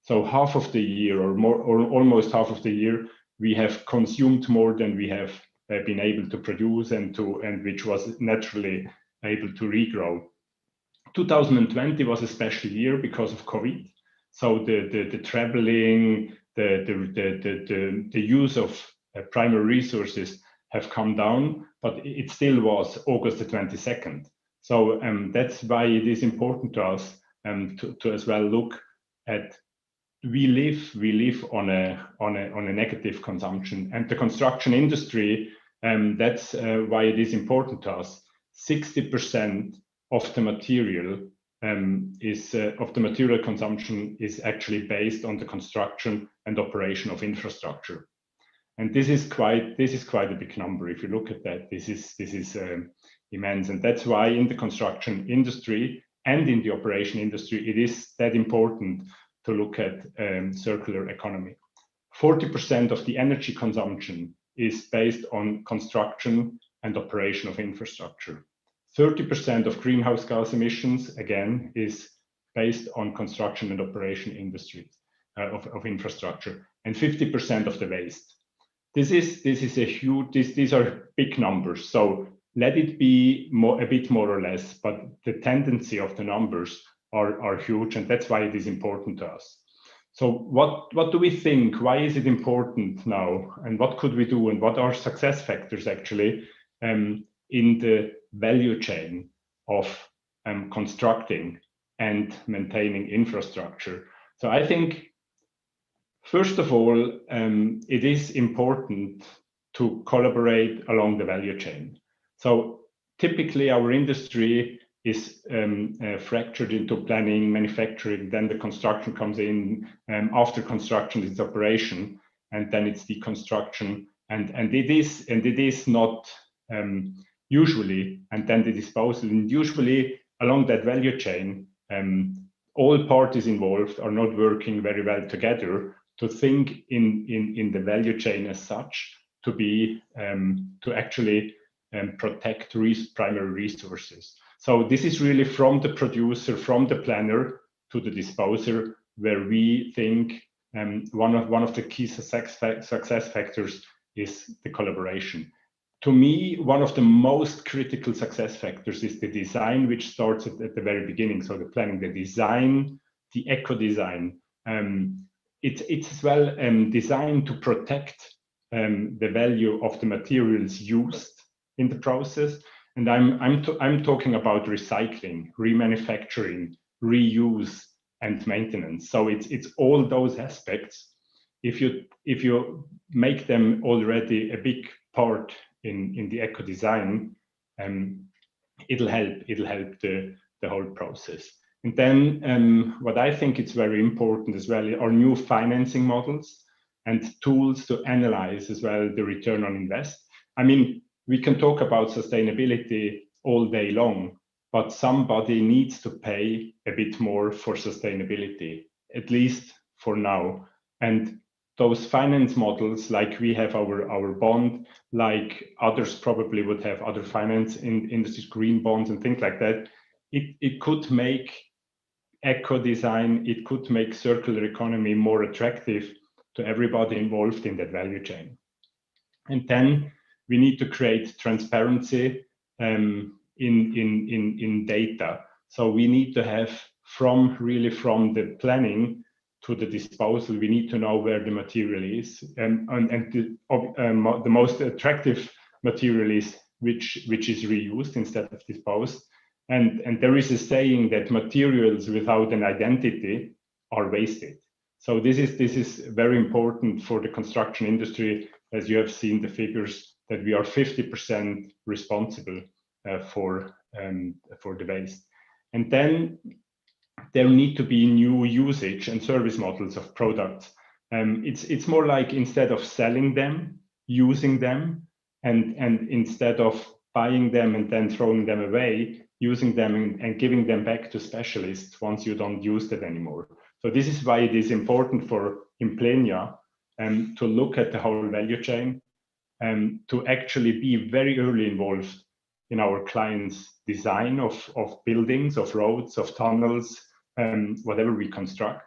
So half of the year, or more, or almost half of the year, we have consumed more than we have been able to produce, and which was naturally able to regrow. 2020 was a special year because of COVID. So the traveling, the use of primary resources have come down, but it still was August the 22nd. So that's why it is important to us to as well look at. We live on a negative consumption, and the construction industry. That's why it is important to us. 60% of the material of the material consumption is actually based on the construction and operation of infrastructure, and this is quite a big number. If you look at that, this is immense, and that's why in the construction industry and in the operation industry, it is that important to look at circular economy. 40% of the energy consumption is based on construction and operation of infrastructure. 30% of greenhouse gas emissions, again, is based on construction and operation industries of infrastructure, and 50% of the waste. This is a huge. These are big numbers. So let it be a bit more or less, but the tendency of the numbers are huge, and that's why it is important to us. So what do we think? Why is it important now? And what could we do? And what are success factors actually in the value chain of constructing and maintaining infrastructure? So I think, first of all, it is important to collaborate along the value chain. So typically our industry is fractured into planning, manufacturing, then the construction comes in, after construction it's operation, and then it's the construction, and it is not usually, and then the disposal. And usually along that value chain, all parties involved are not working very well together to think in the value chain as such, to be to actually protect primary resources. So this is really from the producer, from the planner to the disposer, where we think one of the key success factors is the collaboration. to me, one of the most critical success factors is the design, which starts at the very beginning. So the planning, the design, the eco-design. It's as well designed to protect the value of the materials used in the process. And I'm talking about recycling, remanufacturing, reuse, and maintenance. So it's all those aspects. If you make them already a big part in the eco design, it'll help the whole process. And then what I think is very important as well are new financing models and tools to analyze as well the return on invest. I mean, we can talk about sustainability all day long, but somebody needs to pay a bit more for sustainability, at least for now. And those finance models, like we have our bond, like others probably would have other finance industries, green bonds and things like that, it could make eco design, it could make circular economy more attractive to everybody involved in that value chain. And then we need to create transparency in data. So we need to have from the planning to the disposal, we need to know where the material is, and the most attractive material is which is reused instead of disposed. And there is a saying that materials without an identity are wasted. So this is very important for the construction industry, as you have seen the figures, that we are 50% responsible for the waste. And then there need to be new usage and service models of products. It's more like, instead of selling them, using them, and instead of buying them and then throwing them away, using them and giving them back to specialists once you don't use them anymore. So this is why it is important for Implenia to look at the whole value chain, to actually be very early involved in our clients' design of buildings, of roads, of tunnels, whatever we construct,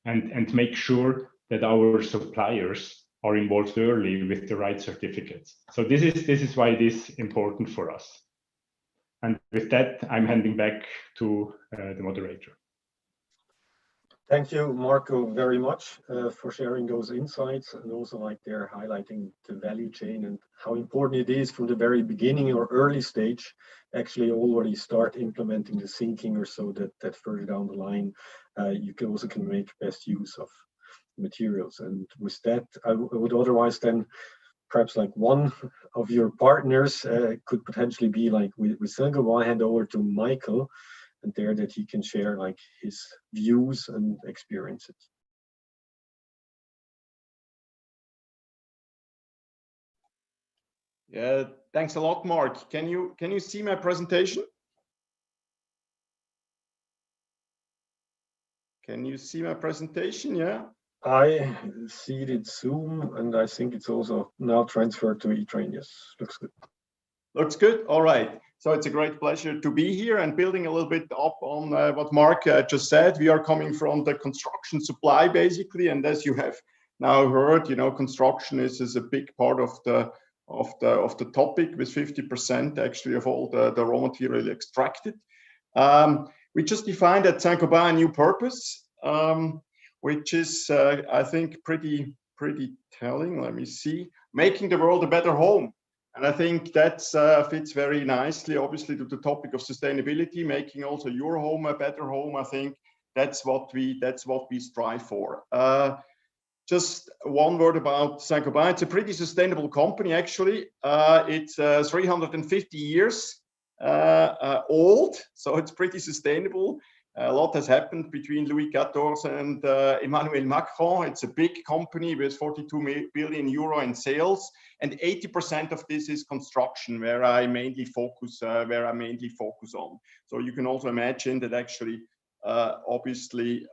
and make sure that our suppliers are involved early with the right certificates. So this is why it is important for us. And with that, I'm handing back to the moderator. Thank you, Marco, very much for sharing those insights, and also like they're highlighting the value chain and how important it is from the very beginning or early stage, actually already start implementing the thinking, or so that further down the line, you can also make best use of materials. And with that, I would otherwise then perhaps like one of your partners could potentially be like with Saint-Gobain, hand over to Michael, and there that he can share like his views and experiences. Yeah, thanks a lot, Mark. Can you see my presentation? Can you see my presentation? Yeah. I see it in Zoom, and I think it's also now transferred to eTrain. Yes, looks good. Looks good. All right. So it's a great pleasure to be here, and building a little bit up on what Mark just said. We are coming from the construction supply, basically, and as you have now heard, you know, construction is a big part of the topic, with 50% actually of all the raw material extracted. We just defined at Saint-Gobain a new purpose, which is I think pretty telling. Let me see, making the world a better home. And I think that fits very nicely, obviously, to the topic of sustainability, making also your home a better home. I think that's what we strive for. Just one word about Saint-Gobain. It's a pretty sustainable company, actually. It's 350 years old, so it's pretty sustainable. A lot has happened between Louis XIV and Emmanuel Macron. It's a big company with 42 billion euro in sales, and 80% of this is construction, where I mainly focus on. So you can also imagine that actually, obviously,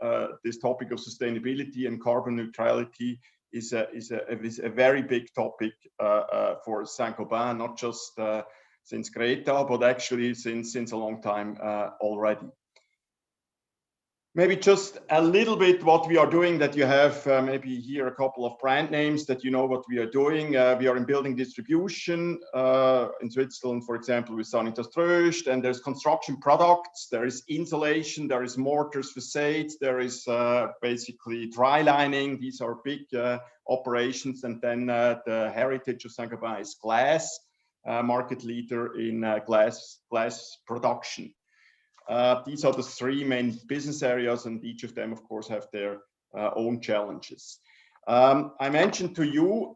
this topic of sustainability and carbon neutrality is a very big topic for Saint-Gobain, not just since Greta, but actually since a long time already. Maybe just a little bit what we are doing, that you have maybe here a couple of brand names that you know what we are doing. We are in building distribution in Switzerland, for example, with Sanitas Tröst, and there's construction products, there is insulation, there is mortars, facades, there is basically dry lining. These are big operations. And then the heritage of Saint-Gobain is glass, market leader in glass production. These are the three main business areas, and each of them, of course, have their own challenges. I mentioned to you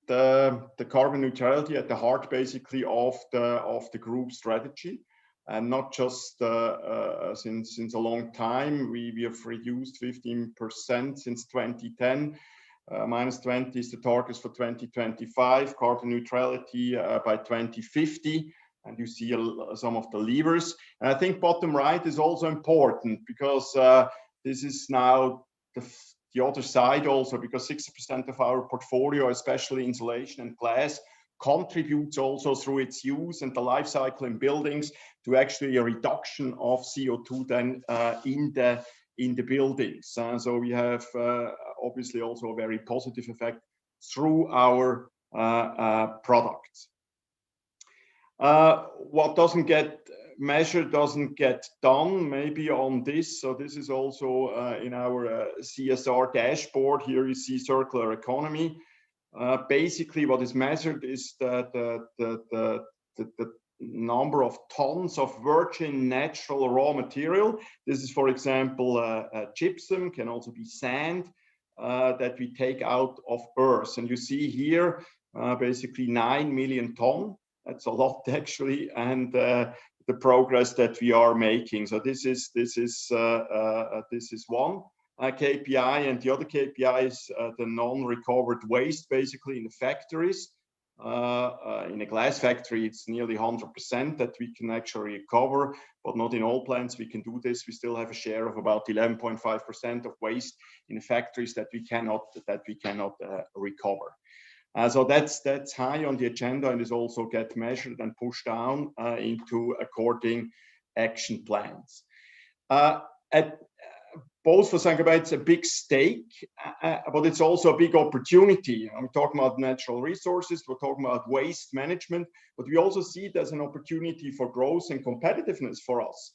the carbon neutrality at the heart, basically, of the group strategy, and not just since a long time. We have reduced 15% since 2010. -20 is the target for 2025. Carbon neutrality by 2050. And you see some of the levers. And I think bottom right is also important, because this is now the other side also, because 60% of our portfolio, especially insulation and glass, contributes also through its use and the life cycle in buildings to actually a reduction of CO2 then in the buildings. So we have obviously also a very positive effect through our products. What doesn't get measured doesn't get done, maybe on this. So this is also in our CSR dashboard. Here you see circular economy. Basically, what is measured is the number of tons of virgin natural raw material. This is, for example, gypsum, can also be sand, that we take out of earth. And you see here basically 9 million tons. That's a lot, actually, and the progress that we are making. So this is one KPI, and the other KPI is the non-recovered waste, basically, in the factories. In a glass factory, it's nearly 100% that we can actually recover, but not in all plants we can do this. We still have a share of about 11.5% of waste in the factories that we cannot recover. So that's high on the agenda, and is also get measured and pushed down into according action plans. Both for Saint-Gobain, it's a big stake, but it's also a big opportunity. I'm talking about natural resources, we're talking about waste management, but we also see it as an opportunity for growth and competitiveness for us,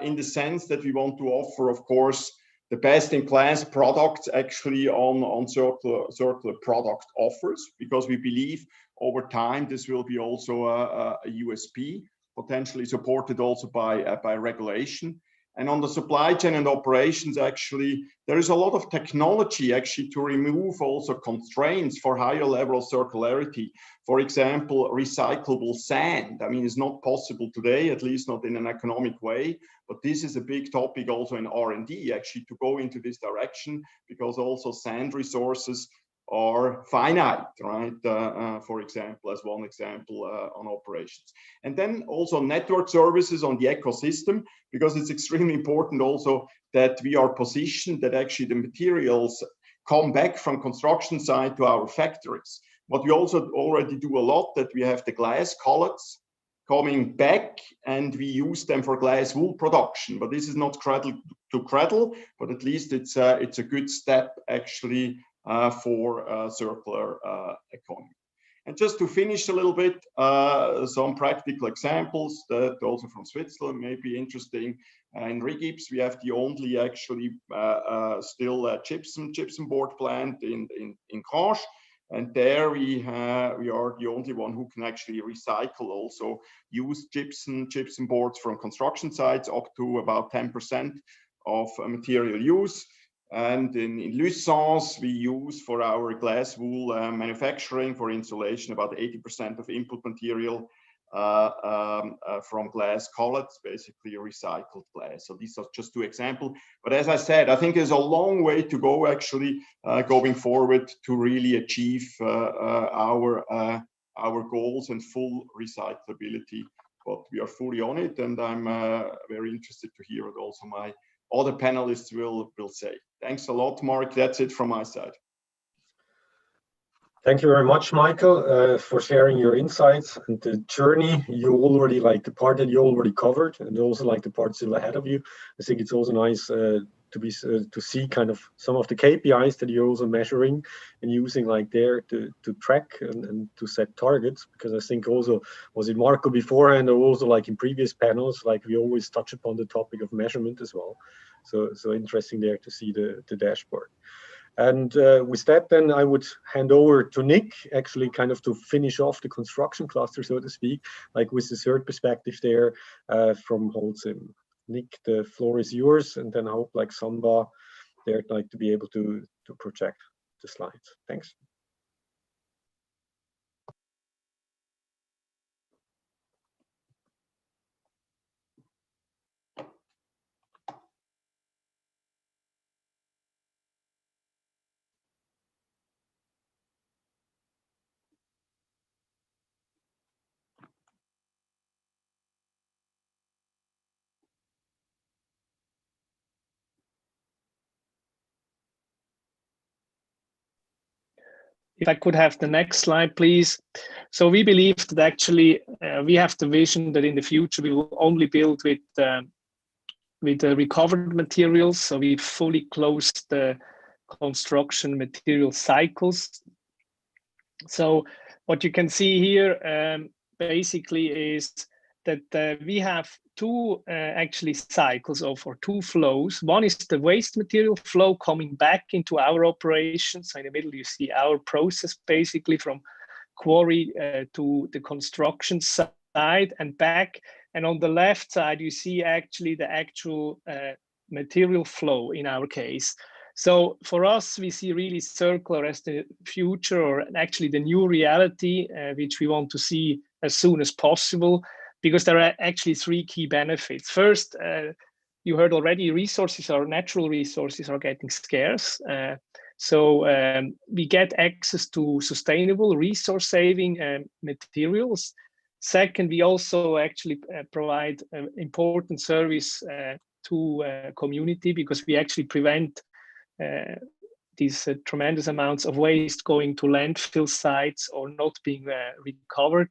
in the sense that we want to offer, of course, the best-in-class products actually on circular product offers, because we believe over time this will be also a USP, potentially supported also by regulation. And on the supply chain and operations, actually, there is a lot of technology actually to remove also constraints for higher level of circularity. For example, recyclable sand. I mean, it's not possible today, at least not in an economic way, but this is a big topic also in R&D, actually, to go into this direction, because also sand resources are finite, right? For example, as one example on operations. And then also network services on the ecosystem, because it's extremely important also that we are positioned that actually the materials come back from construction site to our factories. But we also already do a lot, that we have the glass collets coming back, and we use them for glass wool production. But this is not cradle to cradle, but at least it's a good step actually for circular economy. And just to finish a little bit, some practical examples that also from Switzerland may be interesting. In Rigips, we have the only actually still gypsum board plant in Canches. And there we are the only one who can actually recycle also used gypsum boards from construction sites up to about 10% of material use. And in Lucens, we use for our glass wool manufacturing for insulation about 80% of input material from glass collets, basically recycled glass. So these are just two examples. But as I said, I think there's a long way to go actually going forward to really achieve our goals and full recyclability. But we are fully on it, and I'm very interested to hear what also my other panelists will say. Thanks a lot, Mark. That's it from my side. Thank you very much, Michael, for sharing your insights and the journey you already, like the part that you already covered, and also like the part still ahead of you. I think it's also nice to see kind of some of the KPIs that you're also measuring and using like there to track and to set targets, because I think also, was it Marco beforehand or also like in previous panels, like we always touch upon the topic of measurement as well. So interesting there to see the dashboard. And with that, then I would hand over to Nick, actually kind of to finish off the construction cluster, so to speak, like with the third perspective there from Holcim. Nick, the floor is yours, and then I hope like Samba there'd like to be able to project the slides. Thanks. If I could have the next slide, please. So we believe that actually we have the vision that in the future we will only build with recovered materials. So we fully closed the construction material cycles. So what you can see here basically is that we have two actually cycles or two flows. One is the waste material flow coming back into our operations. So in the middle, you see our process basically from quarry to the construction side and back. And on the left side, you see actually the actual material flow in our case. So for us, we see really circular as the future, or actually the new reality, which we want to see as soon as possible, because there are actually three key benefits. First, you heard already, natural resources are getting scarce. So we get access to sustainable resource-saving materials. Second, we also actually provide important service to community, because we actually prevent these tremendous amounts of waste going to landfill sites or not being recovered.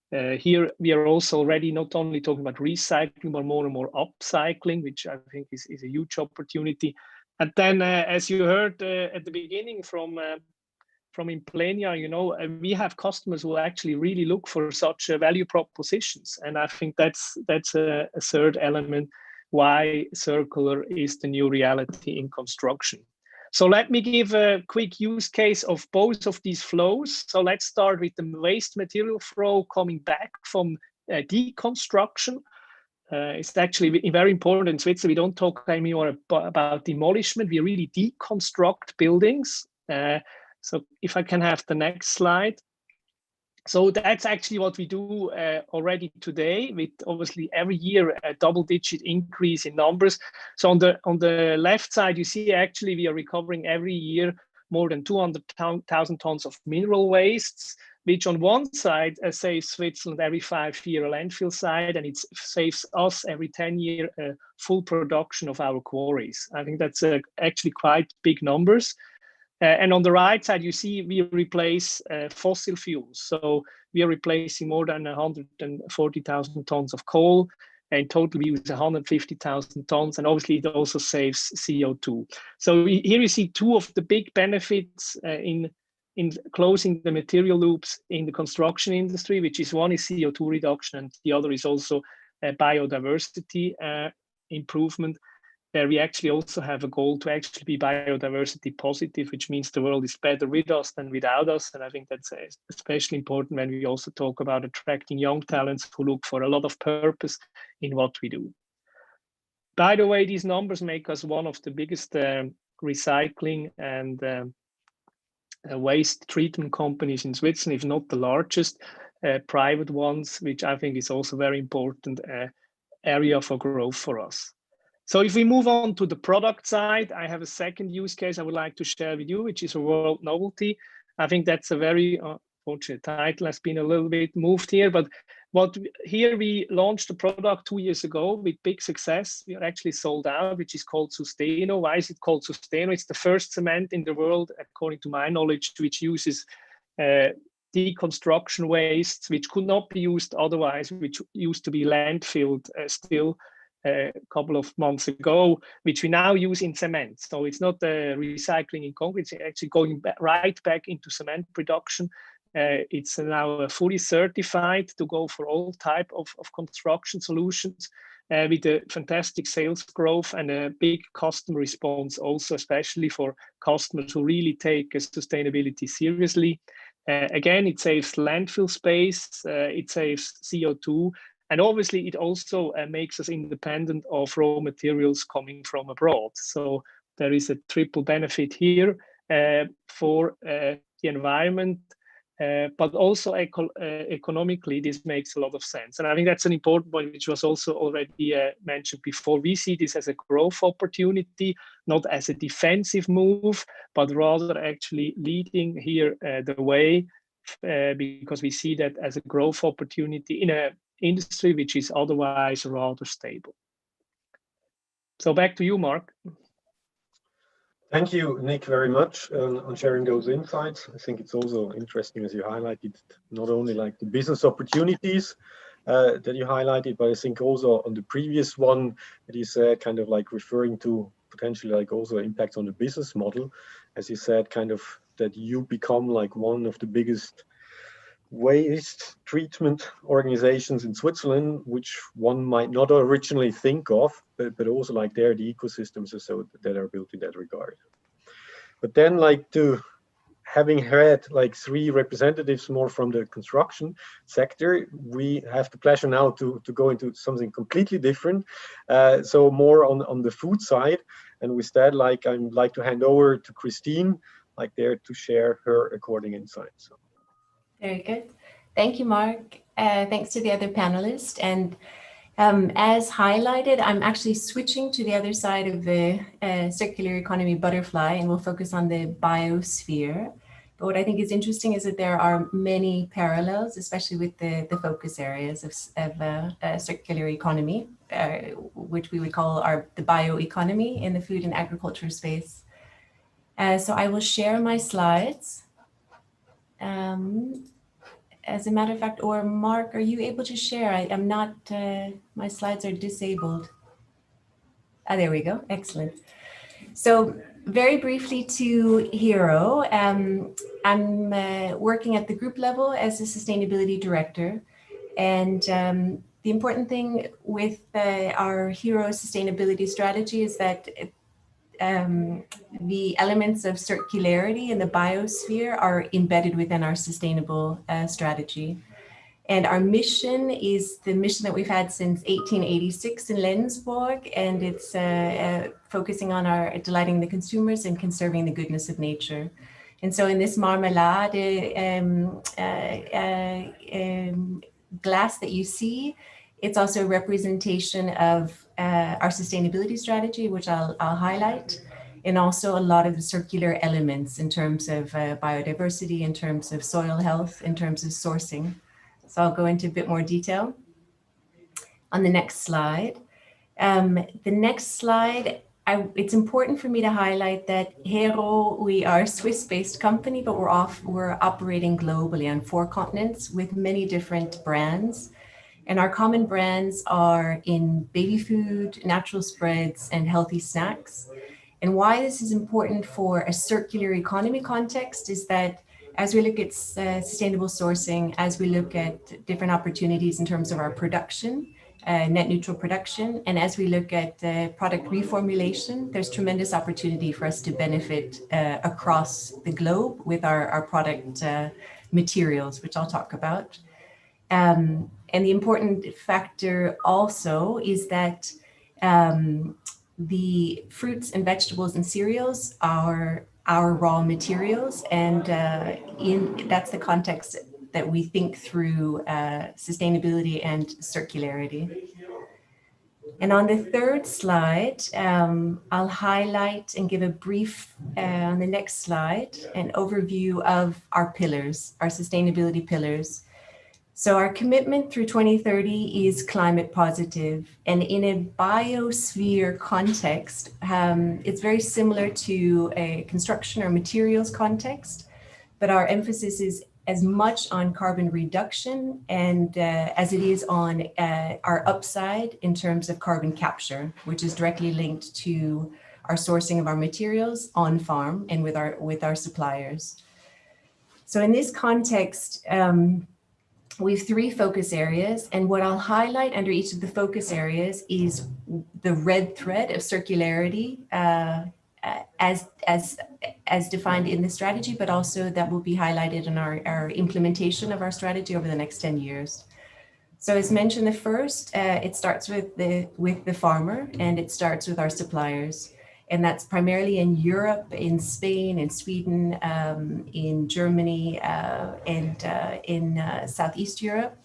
Here we are also already not only talking about recycling, but more and more upcycling, which I think is a huge opportunity. And then, as you heard at the beginning from Implenia, you know, we have customers who actually really look for such value propositions, and I think that's a third element why circular is the new reality in construction. So let me give a quick use case of both of these flows. So let's start with the waste material flow coming back from deconstruction. It's actually very important in Switzerland. We don't talk anymore about demolishment. We really deconstruct buildings. So if I can have the next slide. So that's actually what we do already today, with obviously every year a double-digit increase in numbers. So on the left side, you see actually we are recovering every year more than 200,000 tons of mineral wastes, which on one side saves Switzerland every 5 year a landfill site, and it saves us every 10 year full production of our quarries. I think that's actually quite big numbers. And on the right side, you see we replace fossil fuels. So we are replacing more than 140,000 tons of coal. In total, we use 150,000 tons. And obviously, it also saves CO2. So here you see two of the big benefits in closing the material loops in the construction industry, which is one is CO2 reduction, and the other is also biodiversity improvement. We actually also have a goal to actually be biodiversity positive, which means the world is better with us than without us. And I think that's especially important when we also talk about attracting young talents who look for a lot of purpose in what we do. By the way, these numbers make us one of the biggest recycling and waste treatment companies in Switzerland, if not the largest private ones, which I think is also very important area for growth for us. So if we move on to the product side, I have a second use case I would like to share with you, which is a world novelty. I think that's a very unfortunate title, has been a little bit moved here, but here we launched a product 2 years ago with big success. We are actually sold out, which is called Susteno. Why is it called Susteno? It's the first cement in the world, according to my knowledge, which uses deconstruction wastes, which could not be used otherwise, which used to be landfilled still a couple of months ago, which we now use in cement. So it's not recycling in concrete, it's actually going right back into cement production. It's now fully certified to go for all type of construction solutions, with a fantastic sales growth and a big customer response also, especially for customers who really take sustainability seriously. Again, it saves landfill space, it saves CO2, and obviously it also makes us independent of raw materials coming from abroad. So there is a triple benefit here for the environment, but also economically, this makes a lot of sense. And I think that's an important point, which was also already mentioned before. We see this as a growth opportunity, not as a defensive move, but rather actually leading here the way, because we see that as a growth opportunity in an industry which is otherwise rather stable. So back to you, Mark. Thank you, Nick, very much on sharing those insights. I think it's also interesting, as you highlighted, not only like the business opportunities that you highlighted, but I think also on the previous one, it is kind of like referring to potentially like also impacts on the business model. As you said, kind of that you become like one of the biggest waste treatment organizations in Switzerland, which one might not originally think of, but also like there the ecosystems or so that are built in that regard. But then like to having had like 3 representatives more from the construction sector, we have the pleasure now to go into something completely different. So more on the food side, and with that, like I'd like to hand over to Christine, like there to share her according insights. Very good. Thank you, Mark. Thanks to the other panelists. And as highlighted, I'm actually switching to the other side of the circular economy butterfly, and we'll focus on the biosphere. But what I think is interesting is that there are many parallels, especially with the focus areas of circular economy, which we would call the bioeconomy in the food and agriculture space. So I will share my slides. As a matter of fact, or Mark, are you able to share? I'm not, my slides are disabled. There we go, excellent. So very briefly to Hero, I'm working at the group level as a sustainability director. And the important thing with our Hero sustainability strategy is that the elements of circularity in the biosphere are embedded within our sustainable strategy. And our mission is the mission that we've had since 1886 in Lenzburg, and it's focusing on delighting the consumers and conserving the goodness of nature. And so in this marmalade glass that you see, it's also a representation of our sustainability strategy, which I'll highlight, and also a lot of the circular elements in terms of biodiversity, in terms of soil health, in terms of sourcing. So I'll go into a bit more detail on the next slide. The next slide, it's important for me to highlight that Hero, we are a Swiss-based company, but we're operating globally on 4 continents with many different brands. And our common brands are in baby food, natural spreads, and healthy snacks. And why this is important for a circular economy context is that as we look at sustainable sourcing, as we look at different opportunities in terms of our production, net neutral production, and as we look at product reformulation, there's tremendous opportunity for us to benefit across the globe with our product materials, which I'll talk about. And the important factor also is that the fruits and vegetables and cereals are our raw materials, and that's the context that we think through sustainability and circularity. And on the third slide, I'll highlight and give a brief, on the next slide, an overview of our pillars, our sustainability pillars. So our commitment through 2030 is climate positive, and in a biosphere context, it's very similar to a construction or materials context, but our emphasis is as much on carbon reduction and as it is on our upside in terms of carbon capture, which is directly linked to our sourcing of our materials on farm and with our suppliers. So in this context, we have 3 focus areas, and what I'll highlight under each of the focus areas is the red thread of circularity as defined in the strategy, but also that will be highlighted in our implementation of our strategy over the next 10 years. So as mentioned, the first, it starts with the farmer, and it starts with our suppliers. And that's primarily in Europe, in Spain, in Sweden, in Germany, and in Southeast Europe,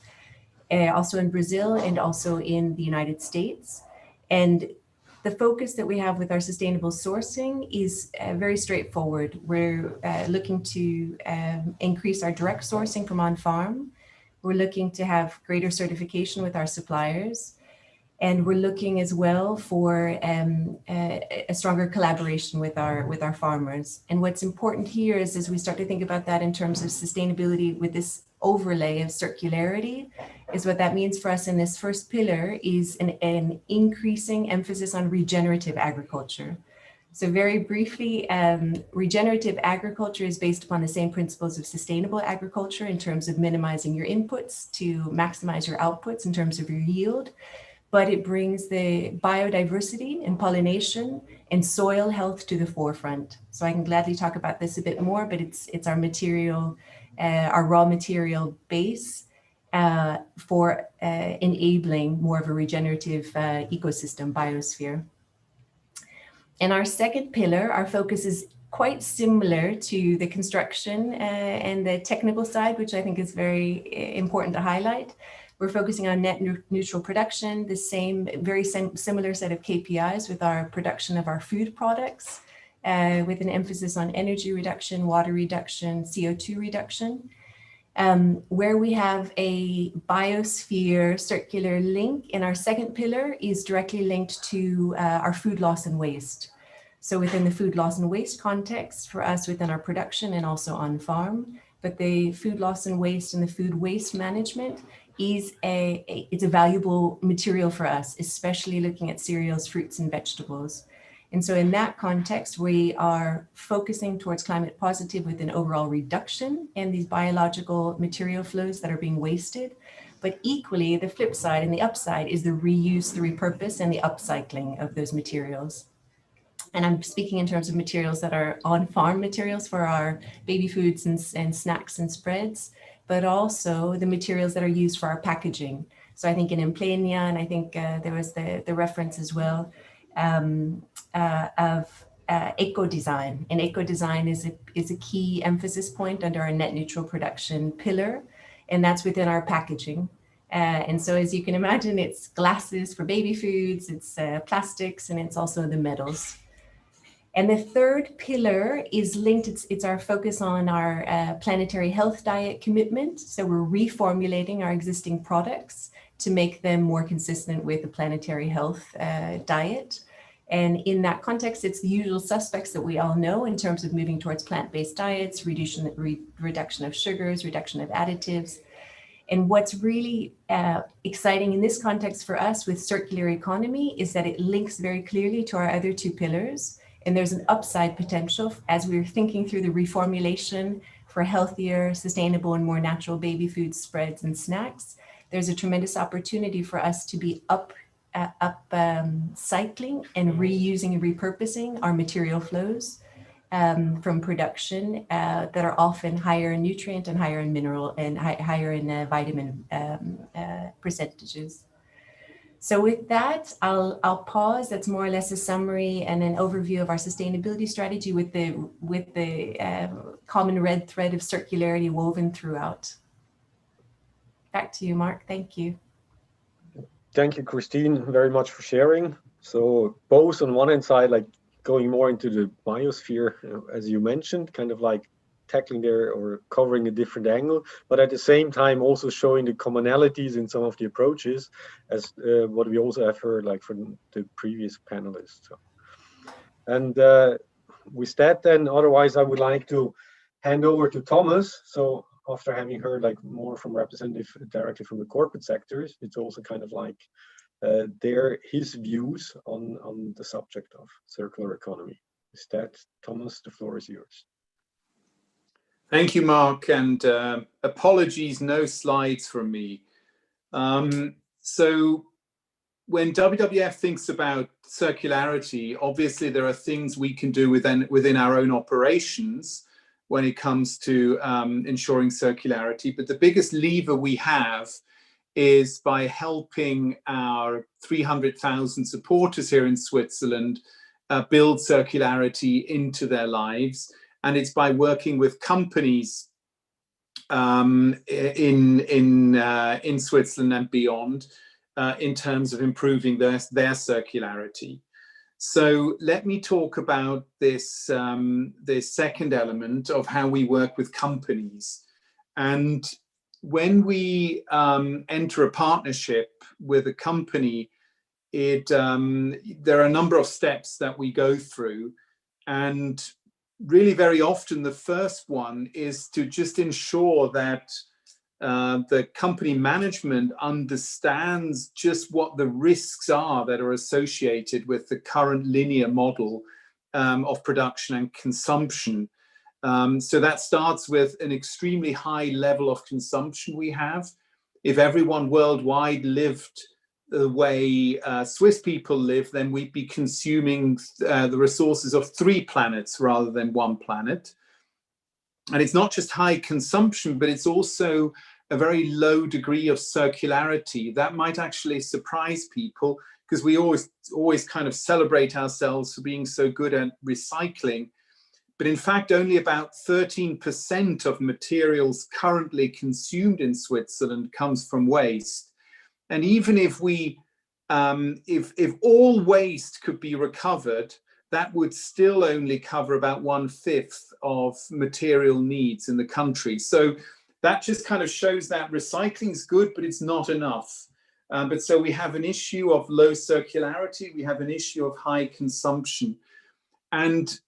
also in Brazil, and also in the United States. And the focus that we have with our sustainable sourcing is very straightforward. We're looking to increase our direct sourcing from on-farm. We're looking to have greater certification with our suppliers. And we're looking as well for a stronger collaboration with our farmers. And what's important here is as we start to think about that in terms of sustainability with this overlay of circularity, is what that means for us in this first pillar is an increasing emphasis on regenerative agriculture. So very briefly, regenerative agriculture is based upon the same principles of sustainable agriculture in terms of minimizing your inputs to maximize your outputs in terms of your yield. But it brings the biodiversity and pollination and soil health to the forefront. So I can gladly talk about this a bit more, but it's our material, our raw material base for enabling more of a regenerative ecosystem, biosphere. And our second pillar, our focus is quite similar to the construction and the technical side, which I think is very important to highlight. We're focusing on net neutral production, the very similar set of KPIs with our production of our food products, with an emphasis on energy reduction, water reduction, CO2 reduction. Where we have a biosphere circular link in our second pillar is directly linked to our food loss and waste. So within the food loss and waste context for us within our production and also on farm, but the food loss and waste and the food waste management is it's a valuable material for us, especially looking at cereals, fruits, and vegetables. And so in that context, we are focusing towards climate positive with an overall reduction in these biological material flows that are being wasted. But equally, the flip side and the upside is the reuse, the repurpose, and the upcycling of those materials. And I'm speaking in terms of materials that are on-farm materials for our baby foods and snacks and spreads, but also the materials that are used for our packaging. So I think in Implenia, and I think there was the reference as well of eco-design. And eco-design is a key emphasis point under our net neutral production pillar, and that's within our packaging. And so as you can imagine, it's glasses for baby foods, it's plastics, and it's also the metals. And the third pillar is linked, it's our focus on our planetary health diet commitment. So we're reformulating our existing products to make them more consistent with the planetary health diet. And in that context, it's the usual suspects that we all know in terms of moving towards plant-based diets, reduction of sugars, reduction of additives. And what's really exciting in this context for us with circular economy is that it links very clearly to our other 2 pillars. And there's an upside potential as we're thinking through the reformulation for healthier, sustainable, and more natural baby foods, spreads, and snacks. There's a tremendous opportunity for us to be cycling and reusing and repurposing our material flows from production that are often higher in nutrient and higher in mineral and higher in vitamin percentages. So with that, I'll pause. That's more or less a summary and an overview of our sustainability strategy with the common red thread of circularity woven throughout. Back to you, Mark. Thank you. Thank you, Christine, very much for sharing. So both on one hand side, like going more into the biosphere, as you mentioned, kind of like tackling there or covering a different angle, but at the same time also showing the commonalities in some of the approaches as what we also have heard like from the previous panelists. So, and with that then, otherwise I would like to hand over to Thomas. So after having heard like more from representative directly from the corporate sectors, it's also kind of like his views on the subject of circular economy. Is that, Thomas, the floor is yours. Thank you, Mark, and apologies, no slides from me. So when WWF thinks about circularity, obviously there are things we can do within our own operations when it comes to ensuring circularity. But the biggest lever we have is by helping our 300,000 supporters here in Switzerland build circularity into their lives. And it's by working with companies in Switzerland and beyond in terms of improving their circularity. So let me talk about this, this second element of how we work with companies. And when we enter a partnership with a company, there are a number of steps that we go through. And really very often the first one is to just ensure that the company management understands just what the risks are that are associated with the current linear model of production and consumption. So that starts with an extremely high level of consumption we have. If everyone worldwide lived the way Swiss people live, then we'd be consuming the resources of 3 planets rather than 1 planet. And it's not just high consumption, but it's also a very low degree of circularity. That might actually surprise people, because we always kind of celebrate ourselves for being so good at recycling. But in fact, only about 13% of materials currently consumed in Switzerland comes from waste. And even if we, if all waste could be recovered, that would still only cover about 1/5 of material needs in the country. So that just kind of shows that recycling is good, but it's not enough. But so we have an issue of low circularity, we have an issue of high consumption. And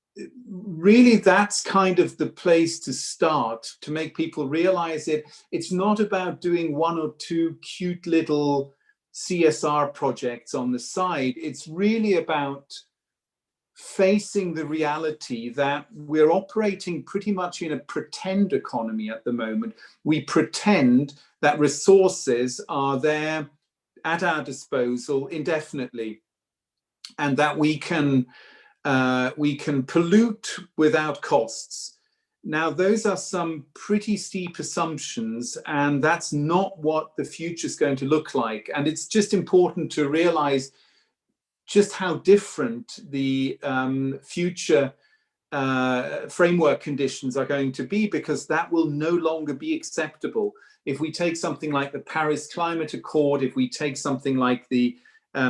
really that's kind of the place to start, to make people realize it's not about doing 1 or 2 cute little CSR projects on the side. It's really about facing the reality that we're operating pretty much in a pretend economy at the moment. We pretend that resources are there at our disposal indefinitely, and that we can pollute without costs. Now, those are some pretty steep assumptions, and that's not what the future is going to look like. And it's just important to realize just how different the future framework conditions are going to be, because that will no longer be acceptable. If we take something like the Paris Climate Accord, if we take something like the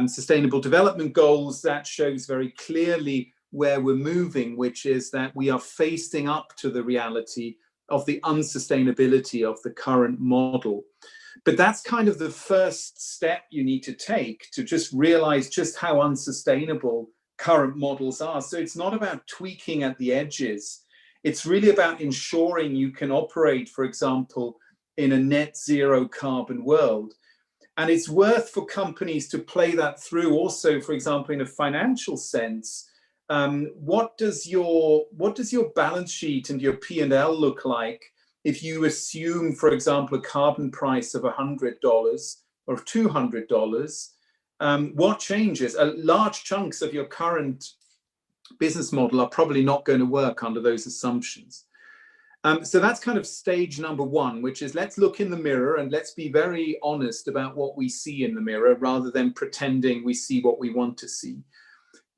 Sustainable Development Goals, that shows very clearly where we're moving, which is that we are facing up to the reality of the unsustainability of the current model. But that's kind of the first step you need to take, to just realize just how unsustainable current models are. So it's not about tweaking at the edges. It's really about ensuring you can operate, for example, in a net zero carbon world. And it's worth for companies to play that through also, for example, in a financial sense. What does your balance sheet and your P&L look like if you assume, for example, a carbon price of $100 or $200? What changes? Large chunks of your current business model are probably not going to work under those assumptions. So that's kind of stage number 1, which is let's look in the mirror and let's be very honest about what we see in the mirror, rather than pretending we see what we want to see.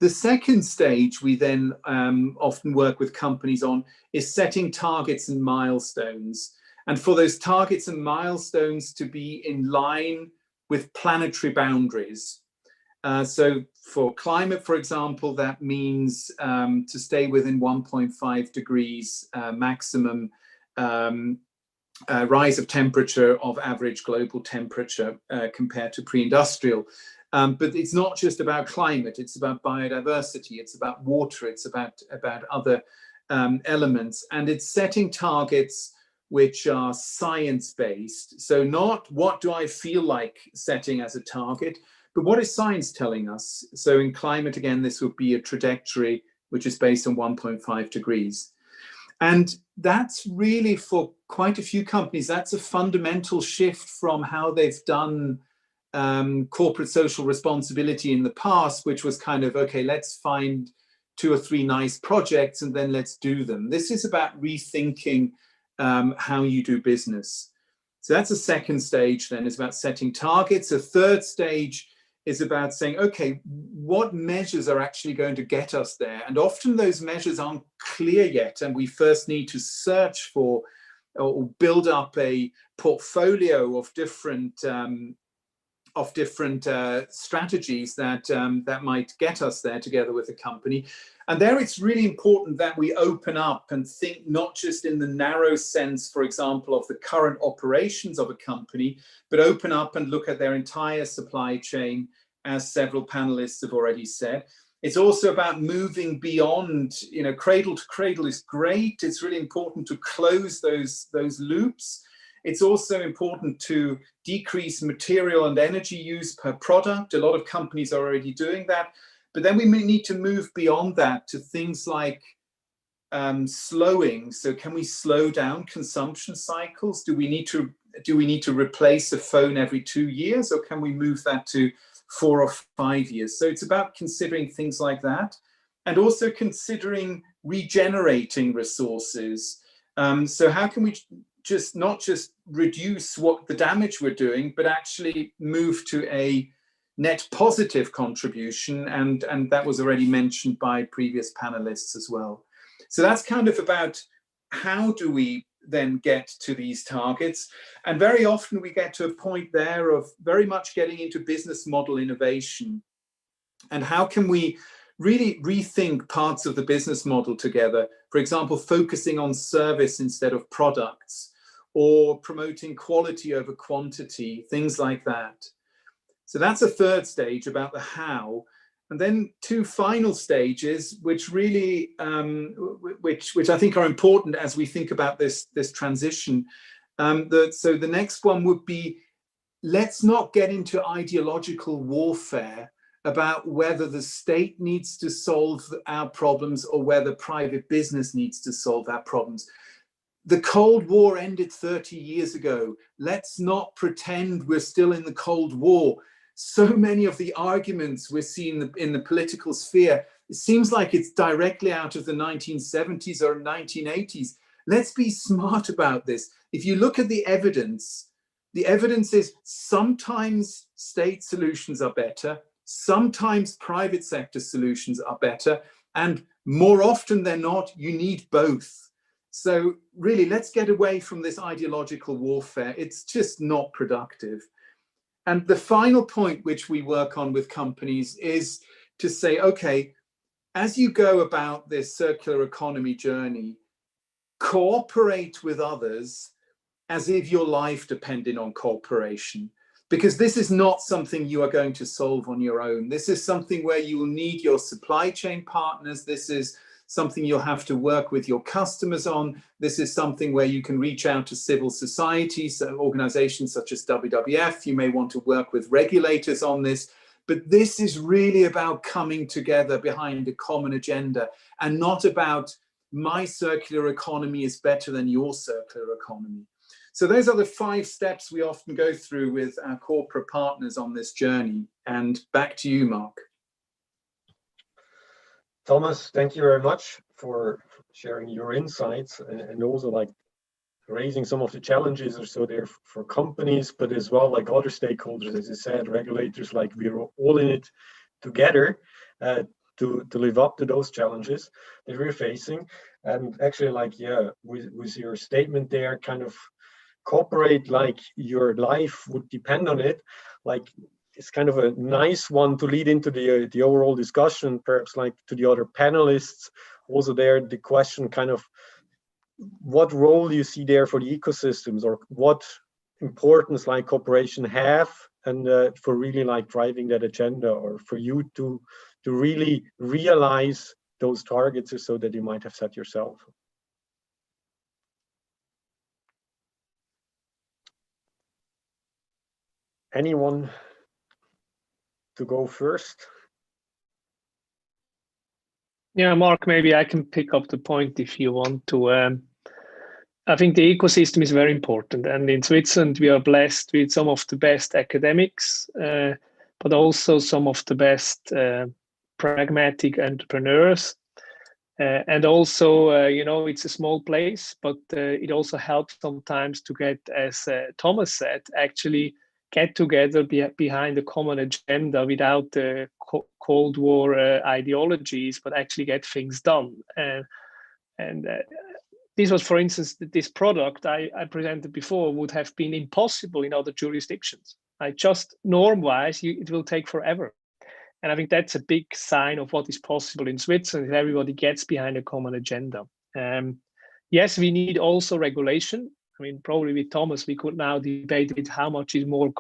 The second stage we then often work with companies on is setting targets and milestones. And for those targets and milestones to be in line with planetary boundaries. So for climate, for example, that means to stay within 1.5 degrees maximum rise of temperature of average global temperature compared to pre-industrial. But it's not just about climate, it's about biodiversity, it's about water, it's about other elements. And it's setting targets which are science-based. So not what do I feel like setting as a target, but what is science telling us? So in climate, again, this would be a trajectory which is based on 1.5 degrees. And that's really, for quite a few companies, that's a fundamental shift from how they've done corporate social responsibility in the past, which was kind of, okay, let's find 2 or 3 nice projects and then let's do them. This is about rethinking how you do business. So that's a second stage then, is about setting targets. A third stage is about saying, okay, what measures are actually going to get us there? And often those measures aren't clear yet, and we first need to search for or build up a portfolio of different strategies that might get us there together with the company. And there it's really important that we open up and think not just in the narrow sense, for example, of the current operations of a company, but open up and look at their entire supply chain, as several panelists have already said. It's also about moving beyond, you know, cradle to cradle is great. It's really important to close those loops. It's also important to decrease material and energy use per product. A lot of companies are already doing that. But then we may need to move beyond that to things like slowing. So can we slow down consumption cycles? Do we need to replace a phone every 2 years, or can we move that to 4 or 5 years? So it's about considering things like that, and also considering regenerating resources. So how can we not just reduce what the damage we're doing, but actually move to a net positive contribution, and that was already mentioned by previous panelists as well. So that's kind of about how do we then get to these targets. And very often we get to a point there of very much getting into business model innovation. And how can we really rethink parts of the business model together? For example, focusing on service instead of products, or promoting quality over quantity, things like that. So that's a third stage about the how. And then 2 final stages, which really, which I think are important as we think about this transition. So the next one would be, let's not get into ideological warfare about whether the state needs to solve our problems or whether private business needs to solve our problems. The Cold War ended 30 years ago. Let's not pretend we're still in the Cold War. So many of the arguments we're seeing in the political sphere, it seems like it's directly out of the 1970s or 1980s. Let's be smart about this. If you look at the evidence is sometimes state solutions are better, sometimes private sector solutions are better, and more often than not, you need both. So really, let's get away from this ideological warfare. It's just not productive. And the final point which we work on with companies is to say, okay, as you go about this circular economy journey, cooperate with others as if your life depended on cooperation. Because this is not something you are going to solve on your own. This is something where you will need your supply chain partners. This is something you'll have to work with your customers on. This is something where you can reach out to civil societies, organizations such as WWF. You may want to work with regulators on this, but this is really about coming together behind a common agenda, and not about my circular economy is better than your circular economy. So those are the 5 steps we often go through with our corporate partners on this journey. And back to you, Mark. Thomas, thank you very much for sharing your insights, and also like raising some of the challenges or so there for companies, but as well like other stakeholders, as you said, regulators, like we're all in it together to live up to those challenges that we're facing. And actually, like, yeah, with your statement there, kind of cooperate like your life would depend on it, like it's kind of a nice one to lead into the overall discussion, perhaps like to the other panelists. Also there, the question kind of, what role do you see there for the ecosystems, or what importance like cooperation have, and for really like driving that agenda, or for you to really realize those targets or so that you might have set yourself? anyone to go first? Yeah, Mark, maybe I can pick up the point if you want to. I think the ecosystem is very important. And in Switzerland, we are blessed with some of the best academics, but also some of the best pragmatic entrepreneurs. And also, you know, it's a small place, but it also helps sometimes to get, as Thomas said, actually get together behind a common agenda without the Cold War ideologies, but actually get things done. And this was, for instance, this product I presented before would have been impossible in other jurisdictions. Just norm-wise, it will take forever. And I think that's a big sign of what is possible in Switzerland, if everybody gets behind a common agenda. Yes, we need also regulation. I mean, probably with Thomas, we could now debate with how much is more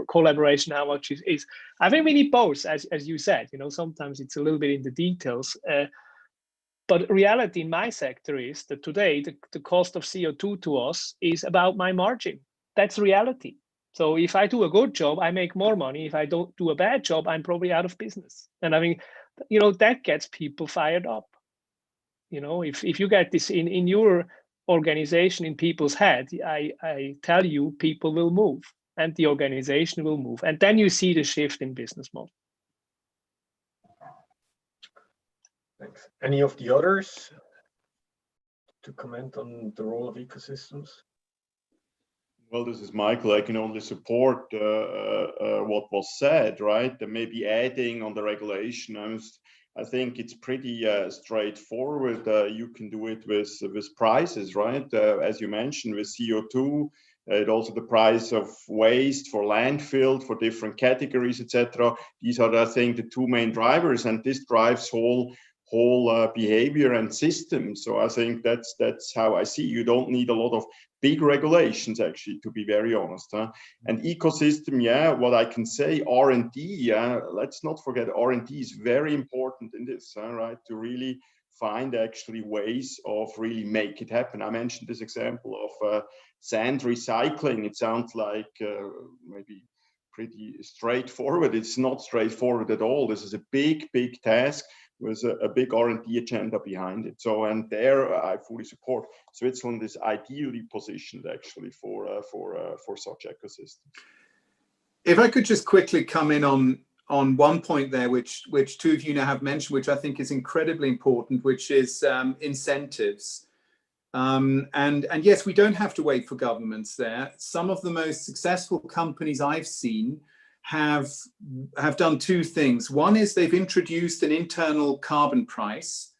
collaboration, how much is. I think we need both, as you said. You know, sometimes it's a little bit in the details. But reality in my sector is that today the cost of CO2 to us is about my margin. That's reality. So if I do a good job, I make more money. If I don't do a bad job, I'm probably out of business. And I mean, you know, that gets people fired up. You know, if you get this in your organization in people's head, I tell you, people will move and the organization will move. And then you see the shift in business model. Thanks. Any of the others to comment on the role of ecosystems? Well, this is Michael. I can only support what was said, right? And maybe adding on the regulation. I think it's pretty straightforward. You can do it with prices, right? As you mentioned, with CO2, it also the price of waste for landfill, for different categories, etc. These are, I think, the two main drivers, and this drives whole behavior and system. So I think that's how I see. You don't need a lot of big regulations, actually, to be very honest. And ecosystem, yeah, what I can say, R&D, let's not forget R&D is very important in this, right? To really find actually ways of really make it happen. I mentioned this example of sand recycling. It sounds like maybe pretty straightforward. It's not straightforward at all. This is a big task with a big R&D agenda behind it. So, and there I fully support. Switzerland is ideally positioned actually for such ecosystems. If I could just quickly come in on one point there, which two of you now have mentioned, which I think is incredibly important, which is incentives. And yes, we don't have to wait for governments there. Some of the most successful companies I've seen have done two things. One is they've introduced an internal carbon price,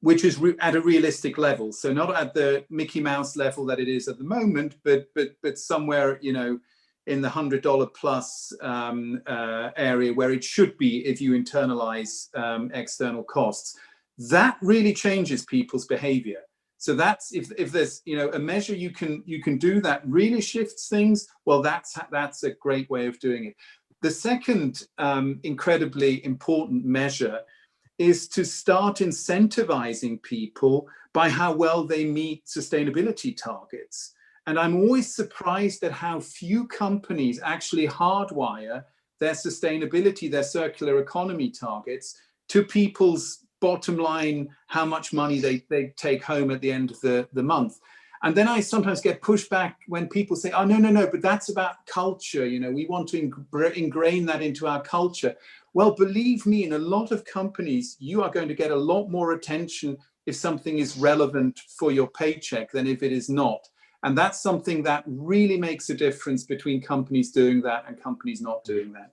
which is at a realistic level. So not at the Mickey Mouse level that it is at the moment, but somewhere, you know, in the $100 plus area where it should be if you internalize external costs. That really changes people's behavior. So that's if there's, you know, a measure you can do that really shifts things, well, that's a great way of doing it. The second incredibly important measure is to start incentivizing people by how well they meet sustainability targets. And I'm always surprised at how few companies actually hardwire their sustainability, their circular economy targets to people's bottom line, how much money they take home at the end of the month. And then I sometimes get pushback when people say, oh, no, but that's about culture. You know, we want to ingrain that into our culture. Well, believe me, in a lot of companies, you are going to get a lot more attention if something is relevant for your paycheck than if it is not. And that's something that really makes a difference between companies doing that and companies not doing that.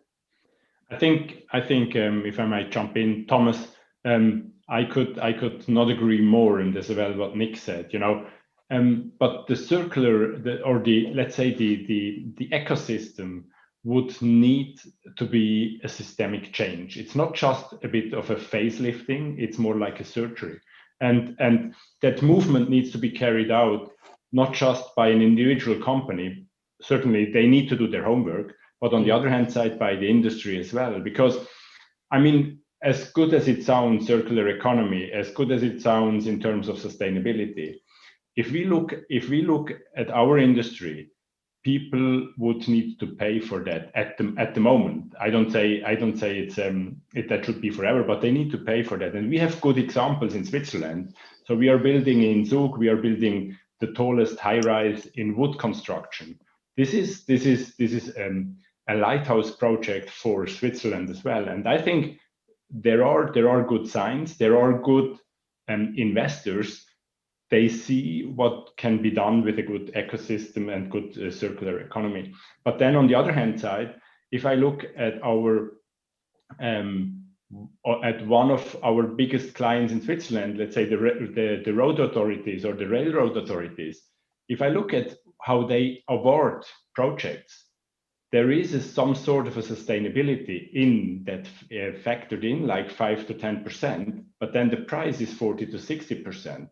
I think if I might jump in, Thomas, I could not agree more in this about what Nick said, you know. But the circular, let's say the ecosystem would need to be a systemic change. It's not just a bit of a facelifting, it's more like a surgery. And that movement needs to be carried out, not just by an individual company. Certainly they need to do their homework, but on the other hand side, by the industry as well. Because, I mean, as good as it sounds, circular economy, as good as it sounds in terms of sustainability, if we look at our industry, people would need to pay for that at the moment. I don't say it's that should be forever, but they need to pay for that. And we have good examples in Switzerland. So we are building in Zug, we are building the tallest high-rise in wood construction. This is a lighthouse project for Switzerland as well. And I think there are good signs, there are good investors. They see what can be done with a good ecosystem and good circular economy. But then on the other hand side, if I look at at one of our biggest clients in Switzerland, let's say the road authorities or the railroad authorities, if I look at how they award projects, there is some sort of a sustainability in that factored in, like 5 to 10%, but then the price is 40 to 60%.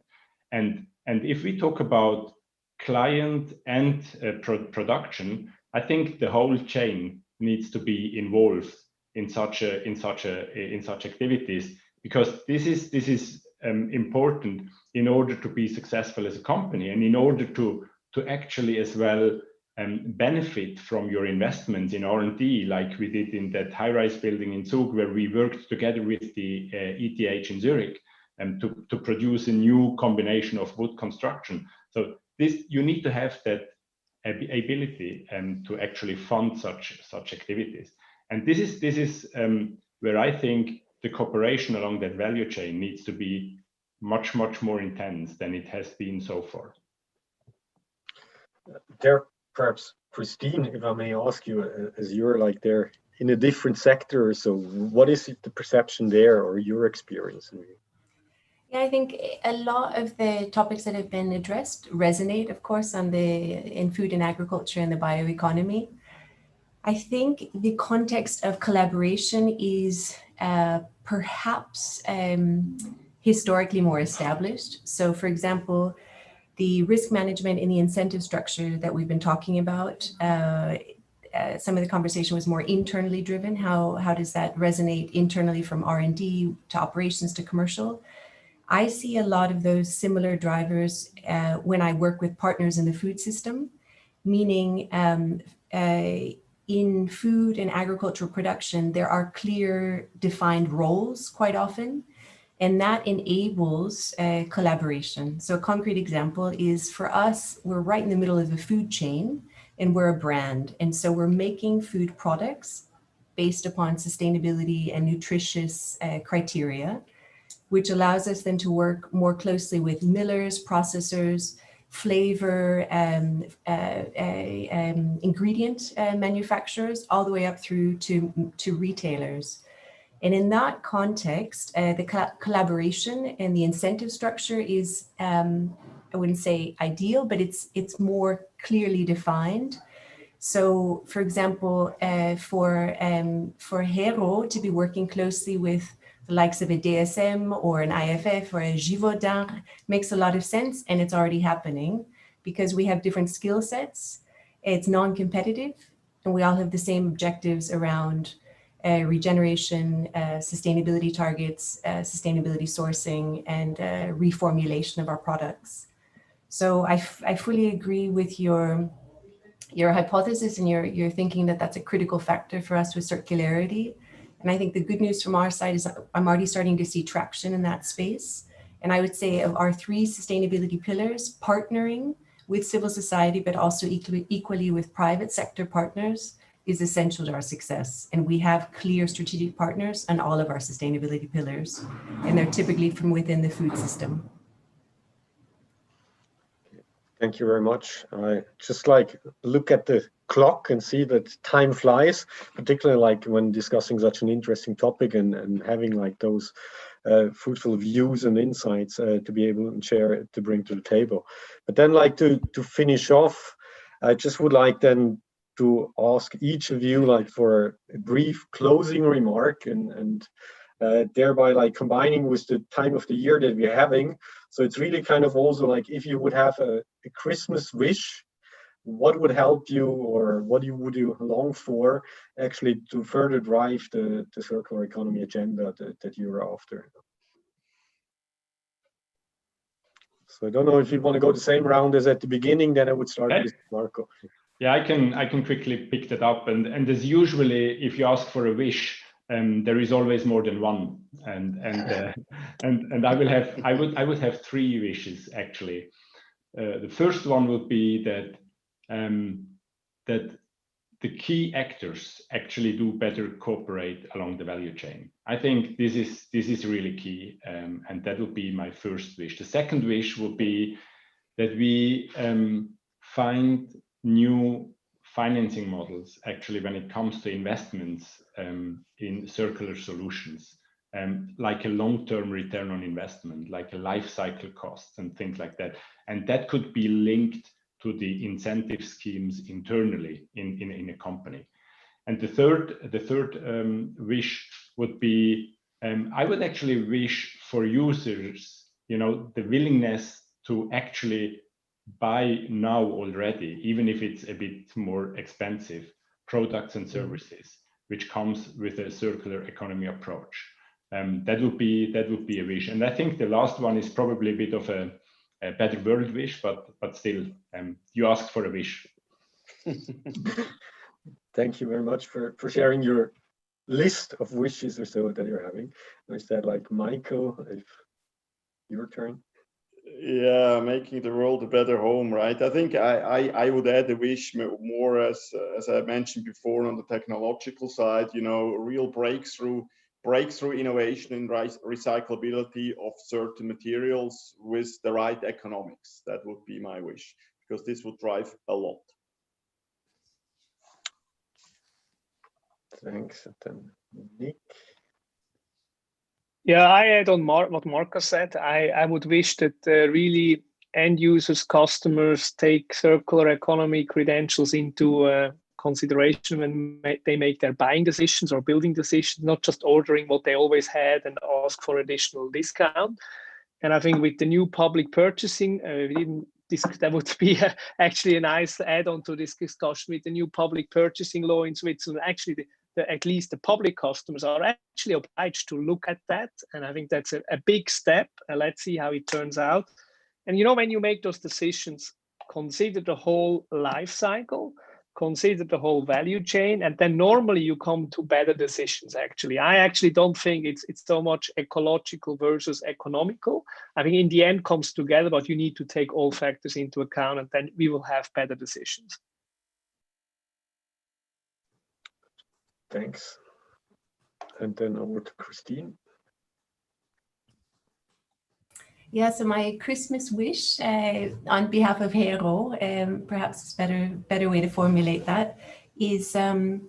And if we talk about client and production, I think the whole chain needs to be involved in such activities, because this is important in order to be successful as a company, and in order to actually as well benefit from your investments in R&D, like we did in that high-rise building in Zug, where we worked together with the ETH in Zurich to produce a new combination of wood construction. So this, you need to have that ability to actually fund such activities. And this is where I think the cooperation along that value chain needs to be much more intense than it has been so far. There, perhaps Christine, if I may ask you, as you're like there in a different sector, so what is the perception there or your experience? Yeah, I think a lot of the topics that have been addressed resonate, of course, in food and agriculture and the bioeconomy. I think the context of collaboration is perhaps historically more established. So, for example, the risk management in the incentive structure that we've been talking about, some of the conversation was more internally driven. How does that resonate internally from R&D to operations to commercial? I see a lot of those similar drivers when I work with partners in the food system, meaning in food and agricultural production, there are clear defined roles quite often, and that enables collaboration. So a concrete example is for us, we're right in the middle of the food chain and we're a brand. And so we're making food products based upon sustainability and nutritious criteria, which allows us then to work more closely with millers, processors, flavor, ingredient manufacturers, all the way up through to retailers. And in that context, the collaboration and the incentive structure is, I wouldn't say ideal, but it's more clearly defined. So, for example, for Hero to be working closely with the likes of a DSM or an IFF or a Givaudan makes a lot of sense, and it's already happening because we have different skill sets. It's non-competitive, and we all have the same objectives around regeneration, sustainability targets, sustainability sourcing, and reformulation of our products. So I fully agree with your hypothesis and your thinking that that's a critical factor for us with circularity. And I think the good news from our side is I'm already starting to see traction in that space. And I would say of our 3 sustainability pillars, partnering with civil society, but also equally with private sector partners is essential to our success. And we have clear strategic partners on all of our sustainability pillars, and they're typically from within the food system. Thank you very much. I just like look at the clock and see that time flies, particularly like when discussing such an interesting topic and having like those fruitful views and insights to be able to share, to bring to the table. But then like to finish off, I just would like then to ask each of you like for a brief closing remark and thereby like combining with the time of the year that we're having. So it's really kind of also like if you would have a Christmas wish, what would help you or what would you long for actually to further drive the circular economy agenda that you're after? So I don't know if you want to go the same round as at the beginning, then I would start with Marco. Yeah, I can quickly pick that up. And as usually, if you ask for a wish, there is always more than one. And I would have 3 wishes actually. The first one would be that that the key actors actually do better cooperate along the value chain. I think this is really key, and that would be my first wish. The second wish would be that we find new financing models actually when it comes to investments in circular solutions, like a long-term return on investment, like a life cycle cost and things like that. And that could be linked to the incentive schemes internally in a company. And the third wish would be, I would actually wish for users, the willingness to actually buy now already, even if it's a bit more expensive, products and services, which comes with a circular economy approach. That would be a wish. And I think the last one is probably a bit of a better world wish, but still, you asked for a wish. Thank you very much for sharing your list of wishes or so that you're having. Is that like Michael, if your turn? Yeah, making the world a better home, right? I think I would add a wish more as I mentioned before on the technological side, real breakthrough innovation in recyclability of certain materials with the right economics. That would be my wish, because this would drive a lot. Thanks. And then Nick. Yeah, I add on what Marcus said. I would wish that really end users, customers take circular economy credentials into consideration when they make their buying decisions or building decisions, not just ordering what they always had and ask for additional discount. And I think with the new public purchasing, that would be actually a nice add-on to this discussion. With the new public purchasing law in Switzerland, actually at least the public customers are actually obliged to look at that. And I think that's a big step. Let's see how it turns out. And when you make those decisions, consider the whole life cycle, consider the whole value chain, and then normally you come to better decisions. Actually, I actually don't think it's so much ecological versus economical. I think in the end comes together, but you need to take all factors into account, and then we will have better decisions. Thanks. And then over to Christine. Yeah, so my Christmas wish on behalf of HERO, perhaps it's a better way to formulate that, is I'm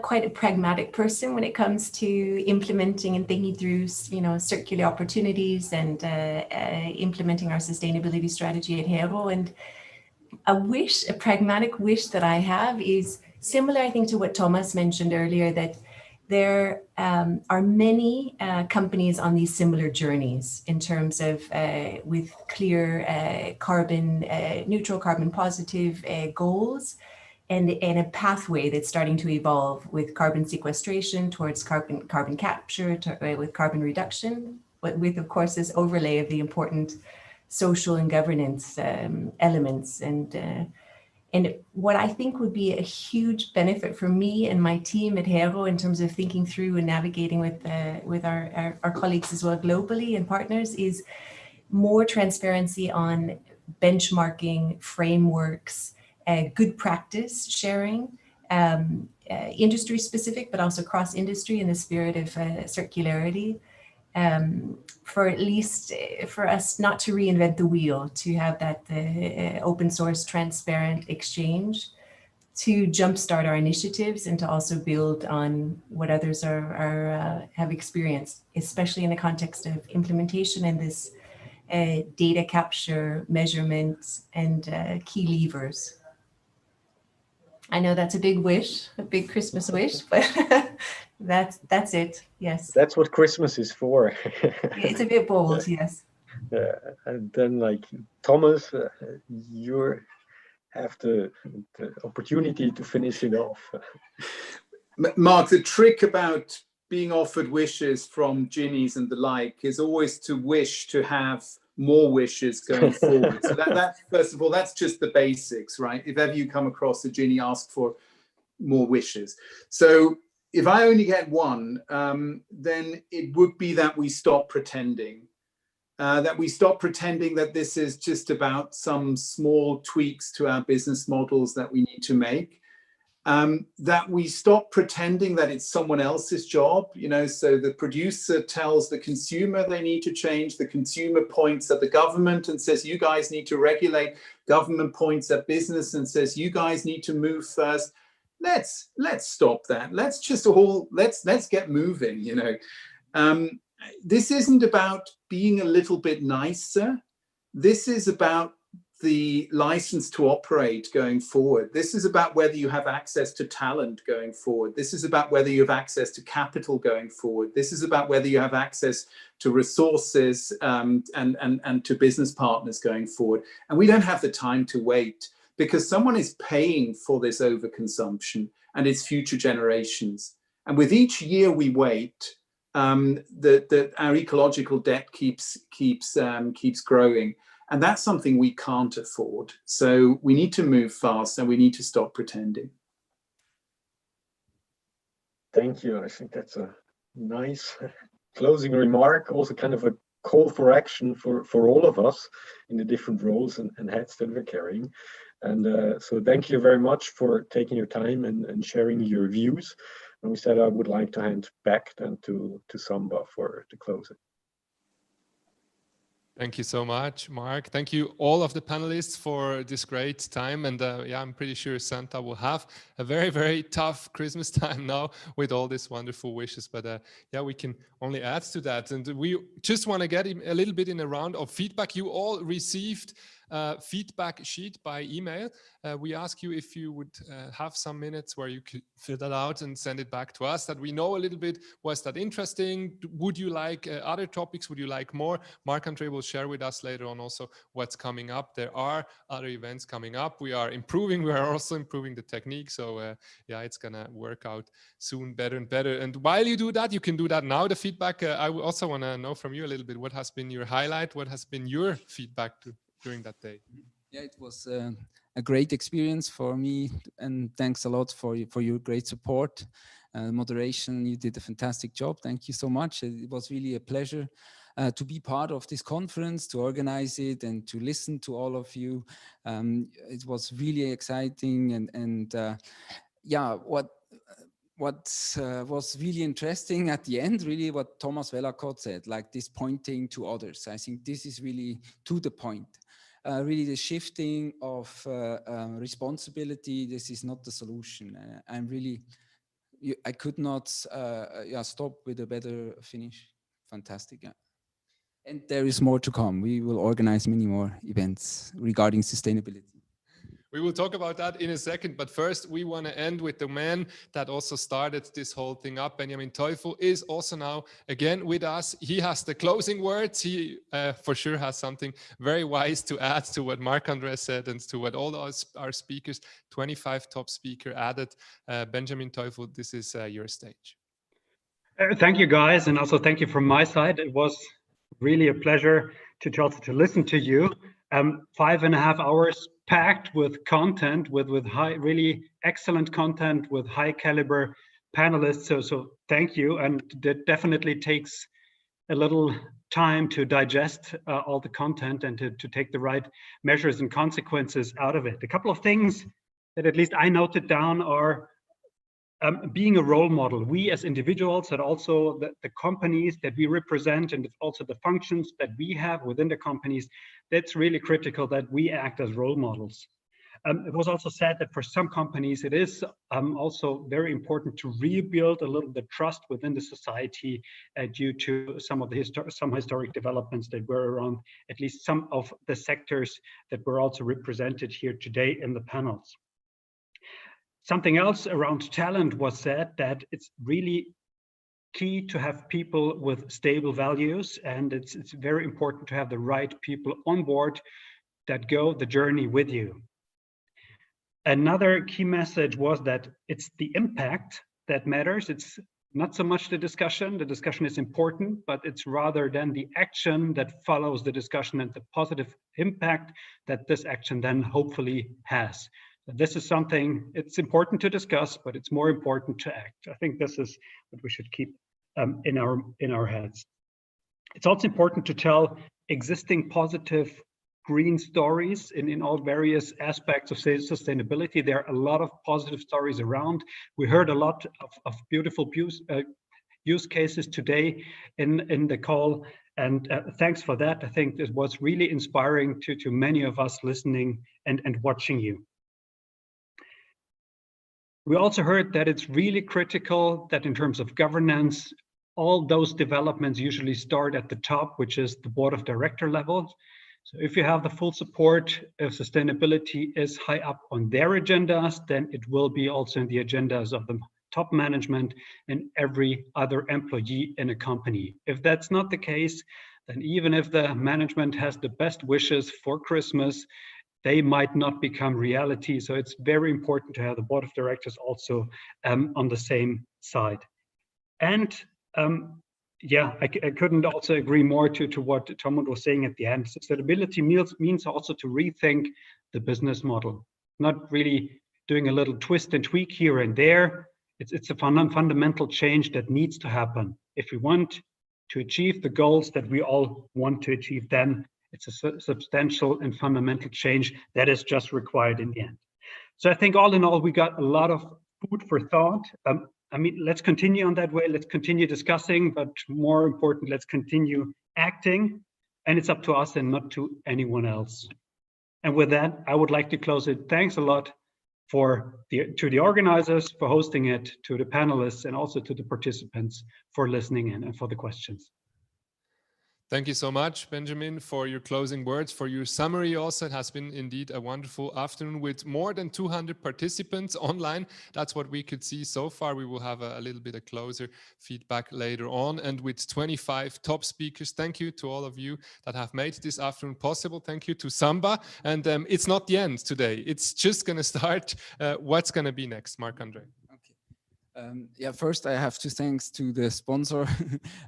quite a pragmatic person when it comes to implementing and thinking through, circular opportunities and implementing our sustainability strategy at HERO. And a pragmatic wish that I have is similar, I think, to what Thomas mentioned earlier, that there are many companies on these similar journeys in terms of with clear carbon neutral, carbon positive goals, and a pathway that's starting to evolve with carbon sequestration towards carbon capture, with carbon reduction, but with, of course, this overlay of the important social and governance elements. And what I think would be a huge benefit for me and my team at HERO in terms of thinking through and navigating with our colleagues as well globally and partners is more transparency on benchmarking frameworks, good practice sharing, industry specific, but also cross industry in the spirit of circularity. For at least for us not to reinvent the wheel, to have that open source, transparent exchange, to jumpstart our initiatives and to also build on what others have experienced, especially in the context of implementation and this data capture, measurement, and key levers. I know that's a big wish, a big Christmas wish, but that's it. Yes. That's what Christmas is for. It's a bit bold, yes. Yeah, and then like Thomas, you have the opportunity to finish it off. Mark, the trick about being offered wishes from Ginnies and the like is always to wish to have more wishes going forward. So that first of all, that's just the basics, right? If ever you come across a genie, ask for more wishes. So if I only get one, then it would be that we stop pretending. That we stop pretending that this is just about some small tweaks to our business models that we need to make. That we stop pretending that it's someone else's job, so the producer tells the consumer they need to change, the consumer points at the government and says, you guys need to regulate, government points at business and says, you guys need to move first. Let's stop that. Let's get moving, This isn't about being a little bit nicer. This is about the license to operate going forward. This is about whether you have access to talent going forward. This is about whether you have access to capital going forward. This is about whether you have access to resources and to business partners going forward. And we don't have the time to wait, because someone is paying for this overconsumption, and it's future generations. And with each year we wait, our ecological debt keeps growing. And that's something we can't afford. So we need to move fast, and we need to stop pretending. Thank you. I think that's a nice closing remark, also kind of a call for action for all of us in the different roles and hats that we're carrying. And so thank you very much for taking your time and sharing your views. And with that, I would like to hand back then to Samba for the closing. Thank you so much, Mark. Thank you all of the panelists for this great time. And yeah, I'm pretty sure Santa will have a very, very tough Christmas time now with all these wonderful wishes. But yeah, we can only add to that. And we just want to get a little bit in a round of feedback. You all received feedback sheet by email. We ask you if you would have some minutes where you could fill that out and send it back to us, that we know a little bit, was that interesting? Would you like other topics? Would you like more? Marc-André will share with us later on also what's coming up. There are other events coming up. We are improving. We are also improving the technique. So yeah, it's going to work out soon better and better. And while you do that, you can do that now, the feedback. I also want to know from you a little bit, what has been your highlight? What has been your feedback during that day? Yeah, it was a great experience for me, and thanks a lot for your great support. Moderation, you did a fantastic job. Thank you so much. It was really a pleasure to be part of this conference, to organize it, and to listen to all of you. It was really exciting, and yeah, what was really interesting at the end, really what Thomas Wellacott said, like this pointing to others. I think this is really to the point. Really the shifting of responsibility, this is not the solution. I could not stop with a better finish. Fantastic. Yeah. And there is more to come. We will organize many more events regarding sustainability. We will talk about that in a second, but first we want to end with the man that also started this whole thing up. Benjamin Teufel is also now again with us. He has the closing words. He for sure has something very wise to add to what Marc-André said and to what all our speakers, 25 top speaker added. Benjamin Teufel, this is your stage. Thank you, guys, and also thank you from my side. It was really a pleasure to listen to you. 5.5 hours packed with content, with high, really excellent content, with high caliber panelists. So thank you. And that definitely takes a little time to digest all the content and to take the right measures and consequences out of it. A couple of things that at least I noted down are being a role model. We as individuals and also the companies that we represent, and also the functions that we have within the companies, that's really critical that we act as role models. It was also said that for some companies, it is also very important to rebuild a little the trust within the society due to some of the historic developments that were around at least some of the sectors that were also represented here today in the panels. Something else around talent was said, that it's really key to have people with stable values, and it's very important to have the right people on board that go the journey with you. Another key message was that it's the impact that matters. It's not so much the discussion. The discussion is important, but it's rather than the action that follows the discussion and the positive impact that this action then hopefully has. This is something, it's important to discuss, but it's more important to act. I think this is what we should keep in our heads. It's also important to tell existing positive green stories in all various aspects of sustainability. There are a lot of positive stories around. We heard a lot of beautiful use cases today in the call, and thanks for that. I think it was really inspiring to many of us listening and watching you. We also heard that it's really critical that in terms of governance, all those developments usually start at the top, which is the board of director level. So if you have the full support, if sustainability is high up on their agendas, then it will be also in the agendas of the top management and every other employee in a company. If that's not the case, then even if the management has the best wishes for Christmas, they might not become reality. So it's very important to have the board of directors also on the same side. And yeah, I couldn't also agree more to what Tormod was saying at the end. Sustainability means also to rethink the business model, not really doing a little twist and tweak here and there. It's a fundamental change that needs to happen. If we want to achieve the goals that we all want to achieve, then it's a substantial and fundamental change that is just required in the end. So I think all in all, we got a lot of food for thought. I mean, let's continue on that way. Let's continue discussing, but more important, let's continue acting. And it's up to us and not to anyone else. And with that, I would like to close it. Thanks a lot to the organizers for hosting it, to the panelists, and also to the participants for listening in and for the questions. Thank you so much, Benjamin, for your closing words, for your summary also. It has been indeed a wonderful afternoon with more than 200 participants online. That's what we could see so far. We will have a little bit of closer feedback later on. And with 25 top speakers, thank you to all of you that have made this afternoon possible. Thank you to Samba. And it's not the end today. It's just going to start. What's going to be next, Marc-André? Yeah, first I have to thanks to the sponsor,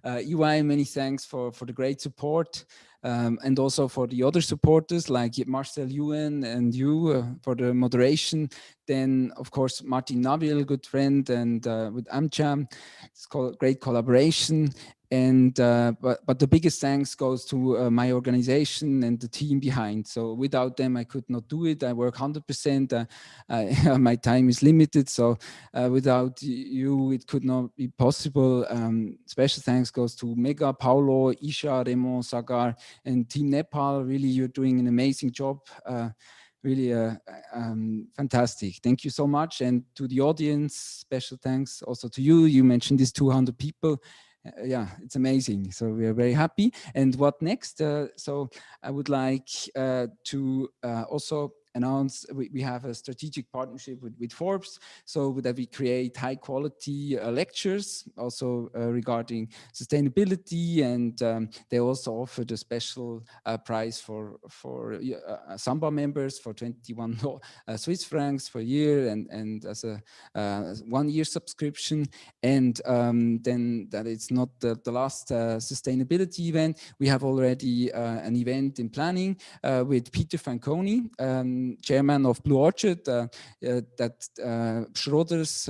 EY. Many thanks for the great support, and also for the other supporters like Marcel Ewan and you for the moderation. Then, of course, Martin Nabil, good friend, and with AmCham, it's called great collaboration. And but the biggest thanks goes to my organization and the team behind. So without them, I could not do it. I work 100%. My time is limited. So without you, it could not be possible. Special thanks goes to Mega, Paulo, Isha, Remo, Sagar, and Team Nepal. Really, you're doing an amazing job. Really fantastic. Thank you so much. And to the audience, special thanks also to you. You mentioned these 200 people. Yeah, it's amazing. So we are very happy. And what next? So I would like to also announce we have a strategic partnership with Forbes, so that we create high quality lectures also regarding sustainability, and they also offered a special prize for Samba members for 21 Swiss francs per year, and as a 1-year subscription. And then that it's not the last sustainability event. We have already an event in planning with Peter Fanconi, chairman of Blue Orchard, that Schroders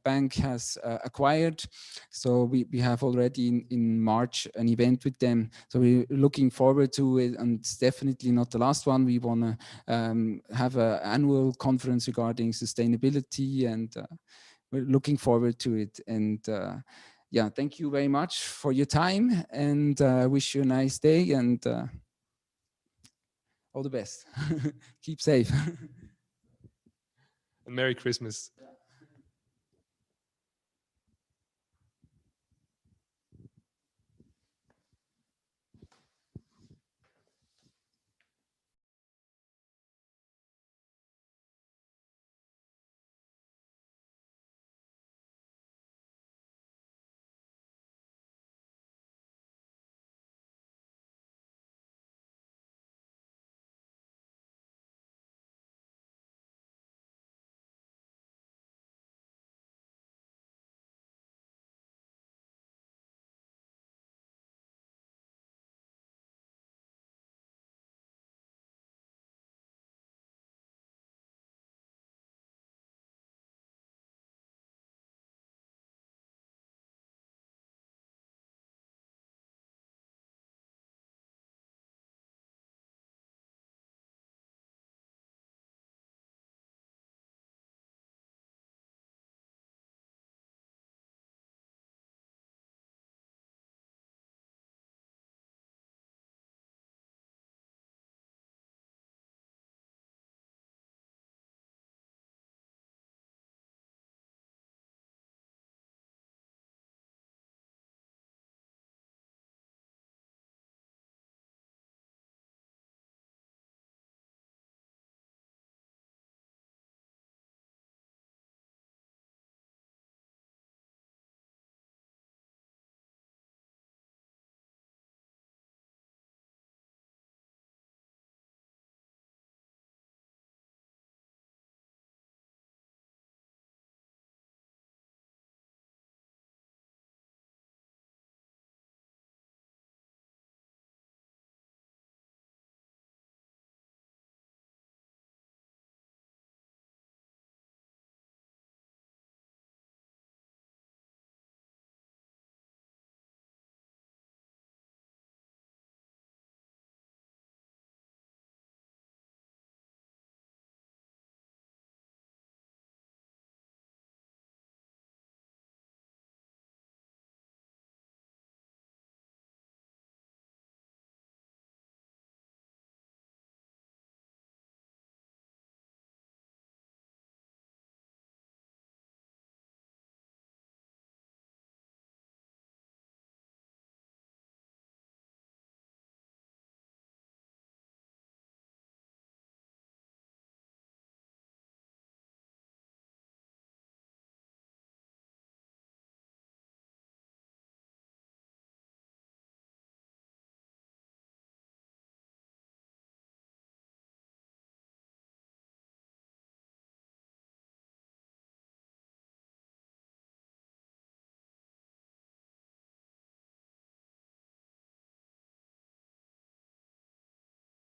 bank has acquired. So we have already in March an event with them. So we're looking forward to it, and it's definitely not the last one. We want to have an annual conference regarding sustainability, and we're looking forward to it. And yeah, thank you very much for your time, and wish you a nice day, and all the best. Keep safe. And Merry Christmas.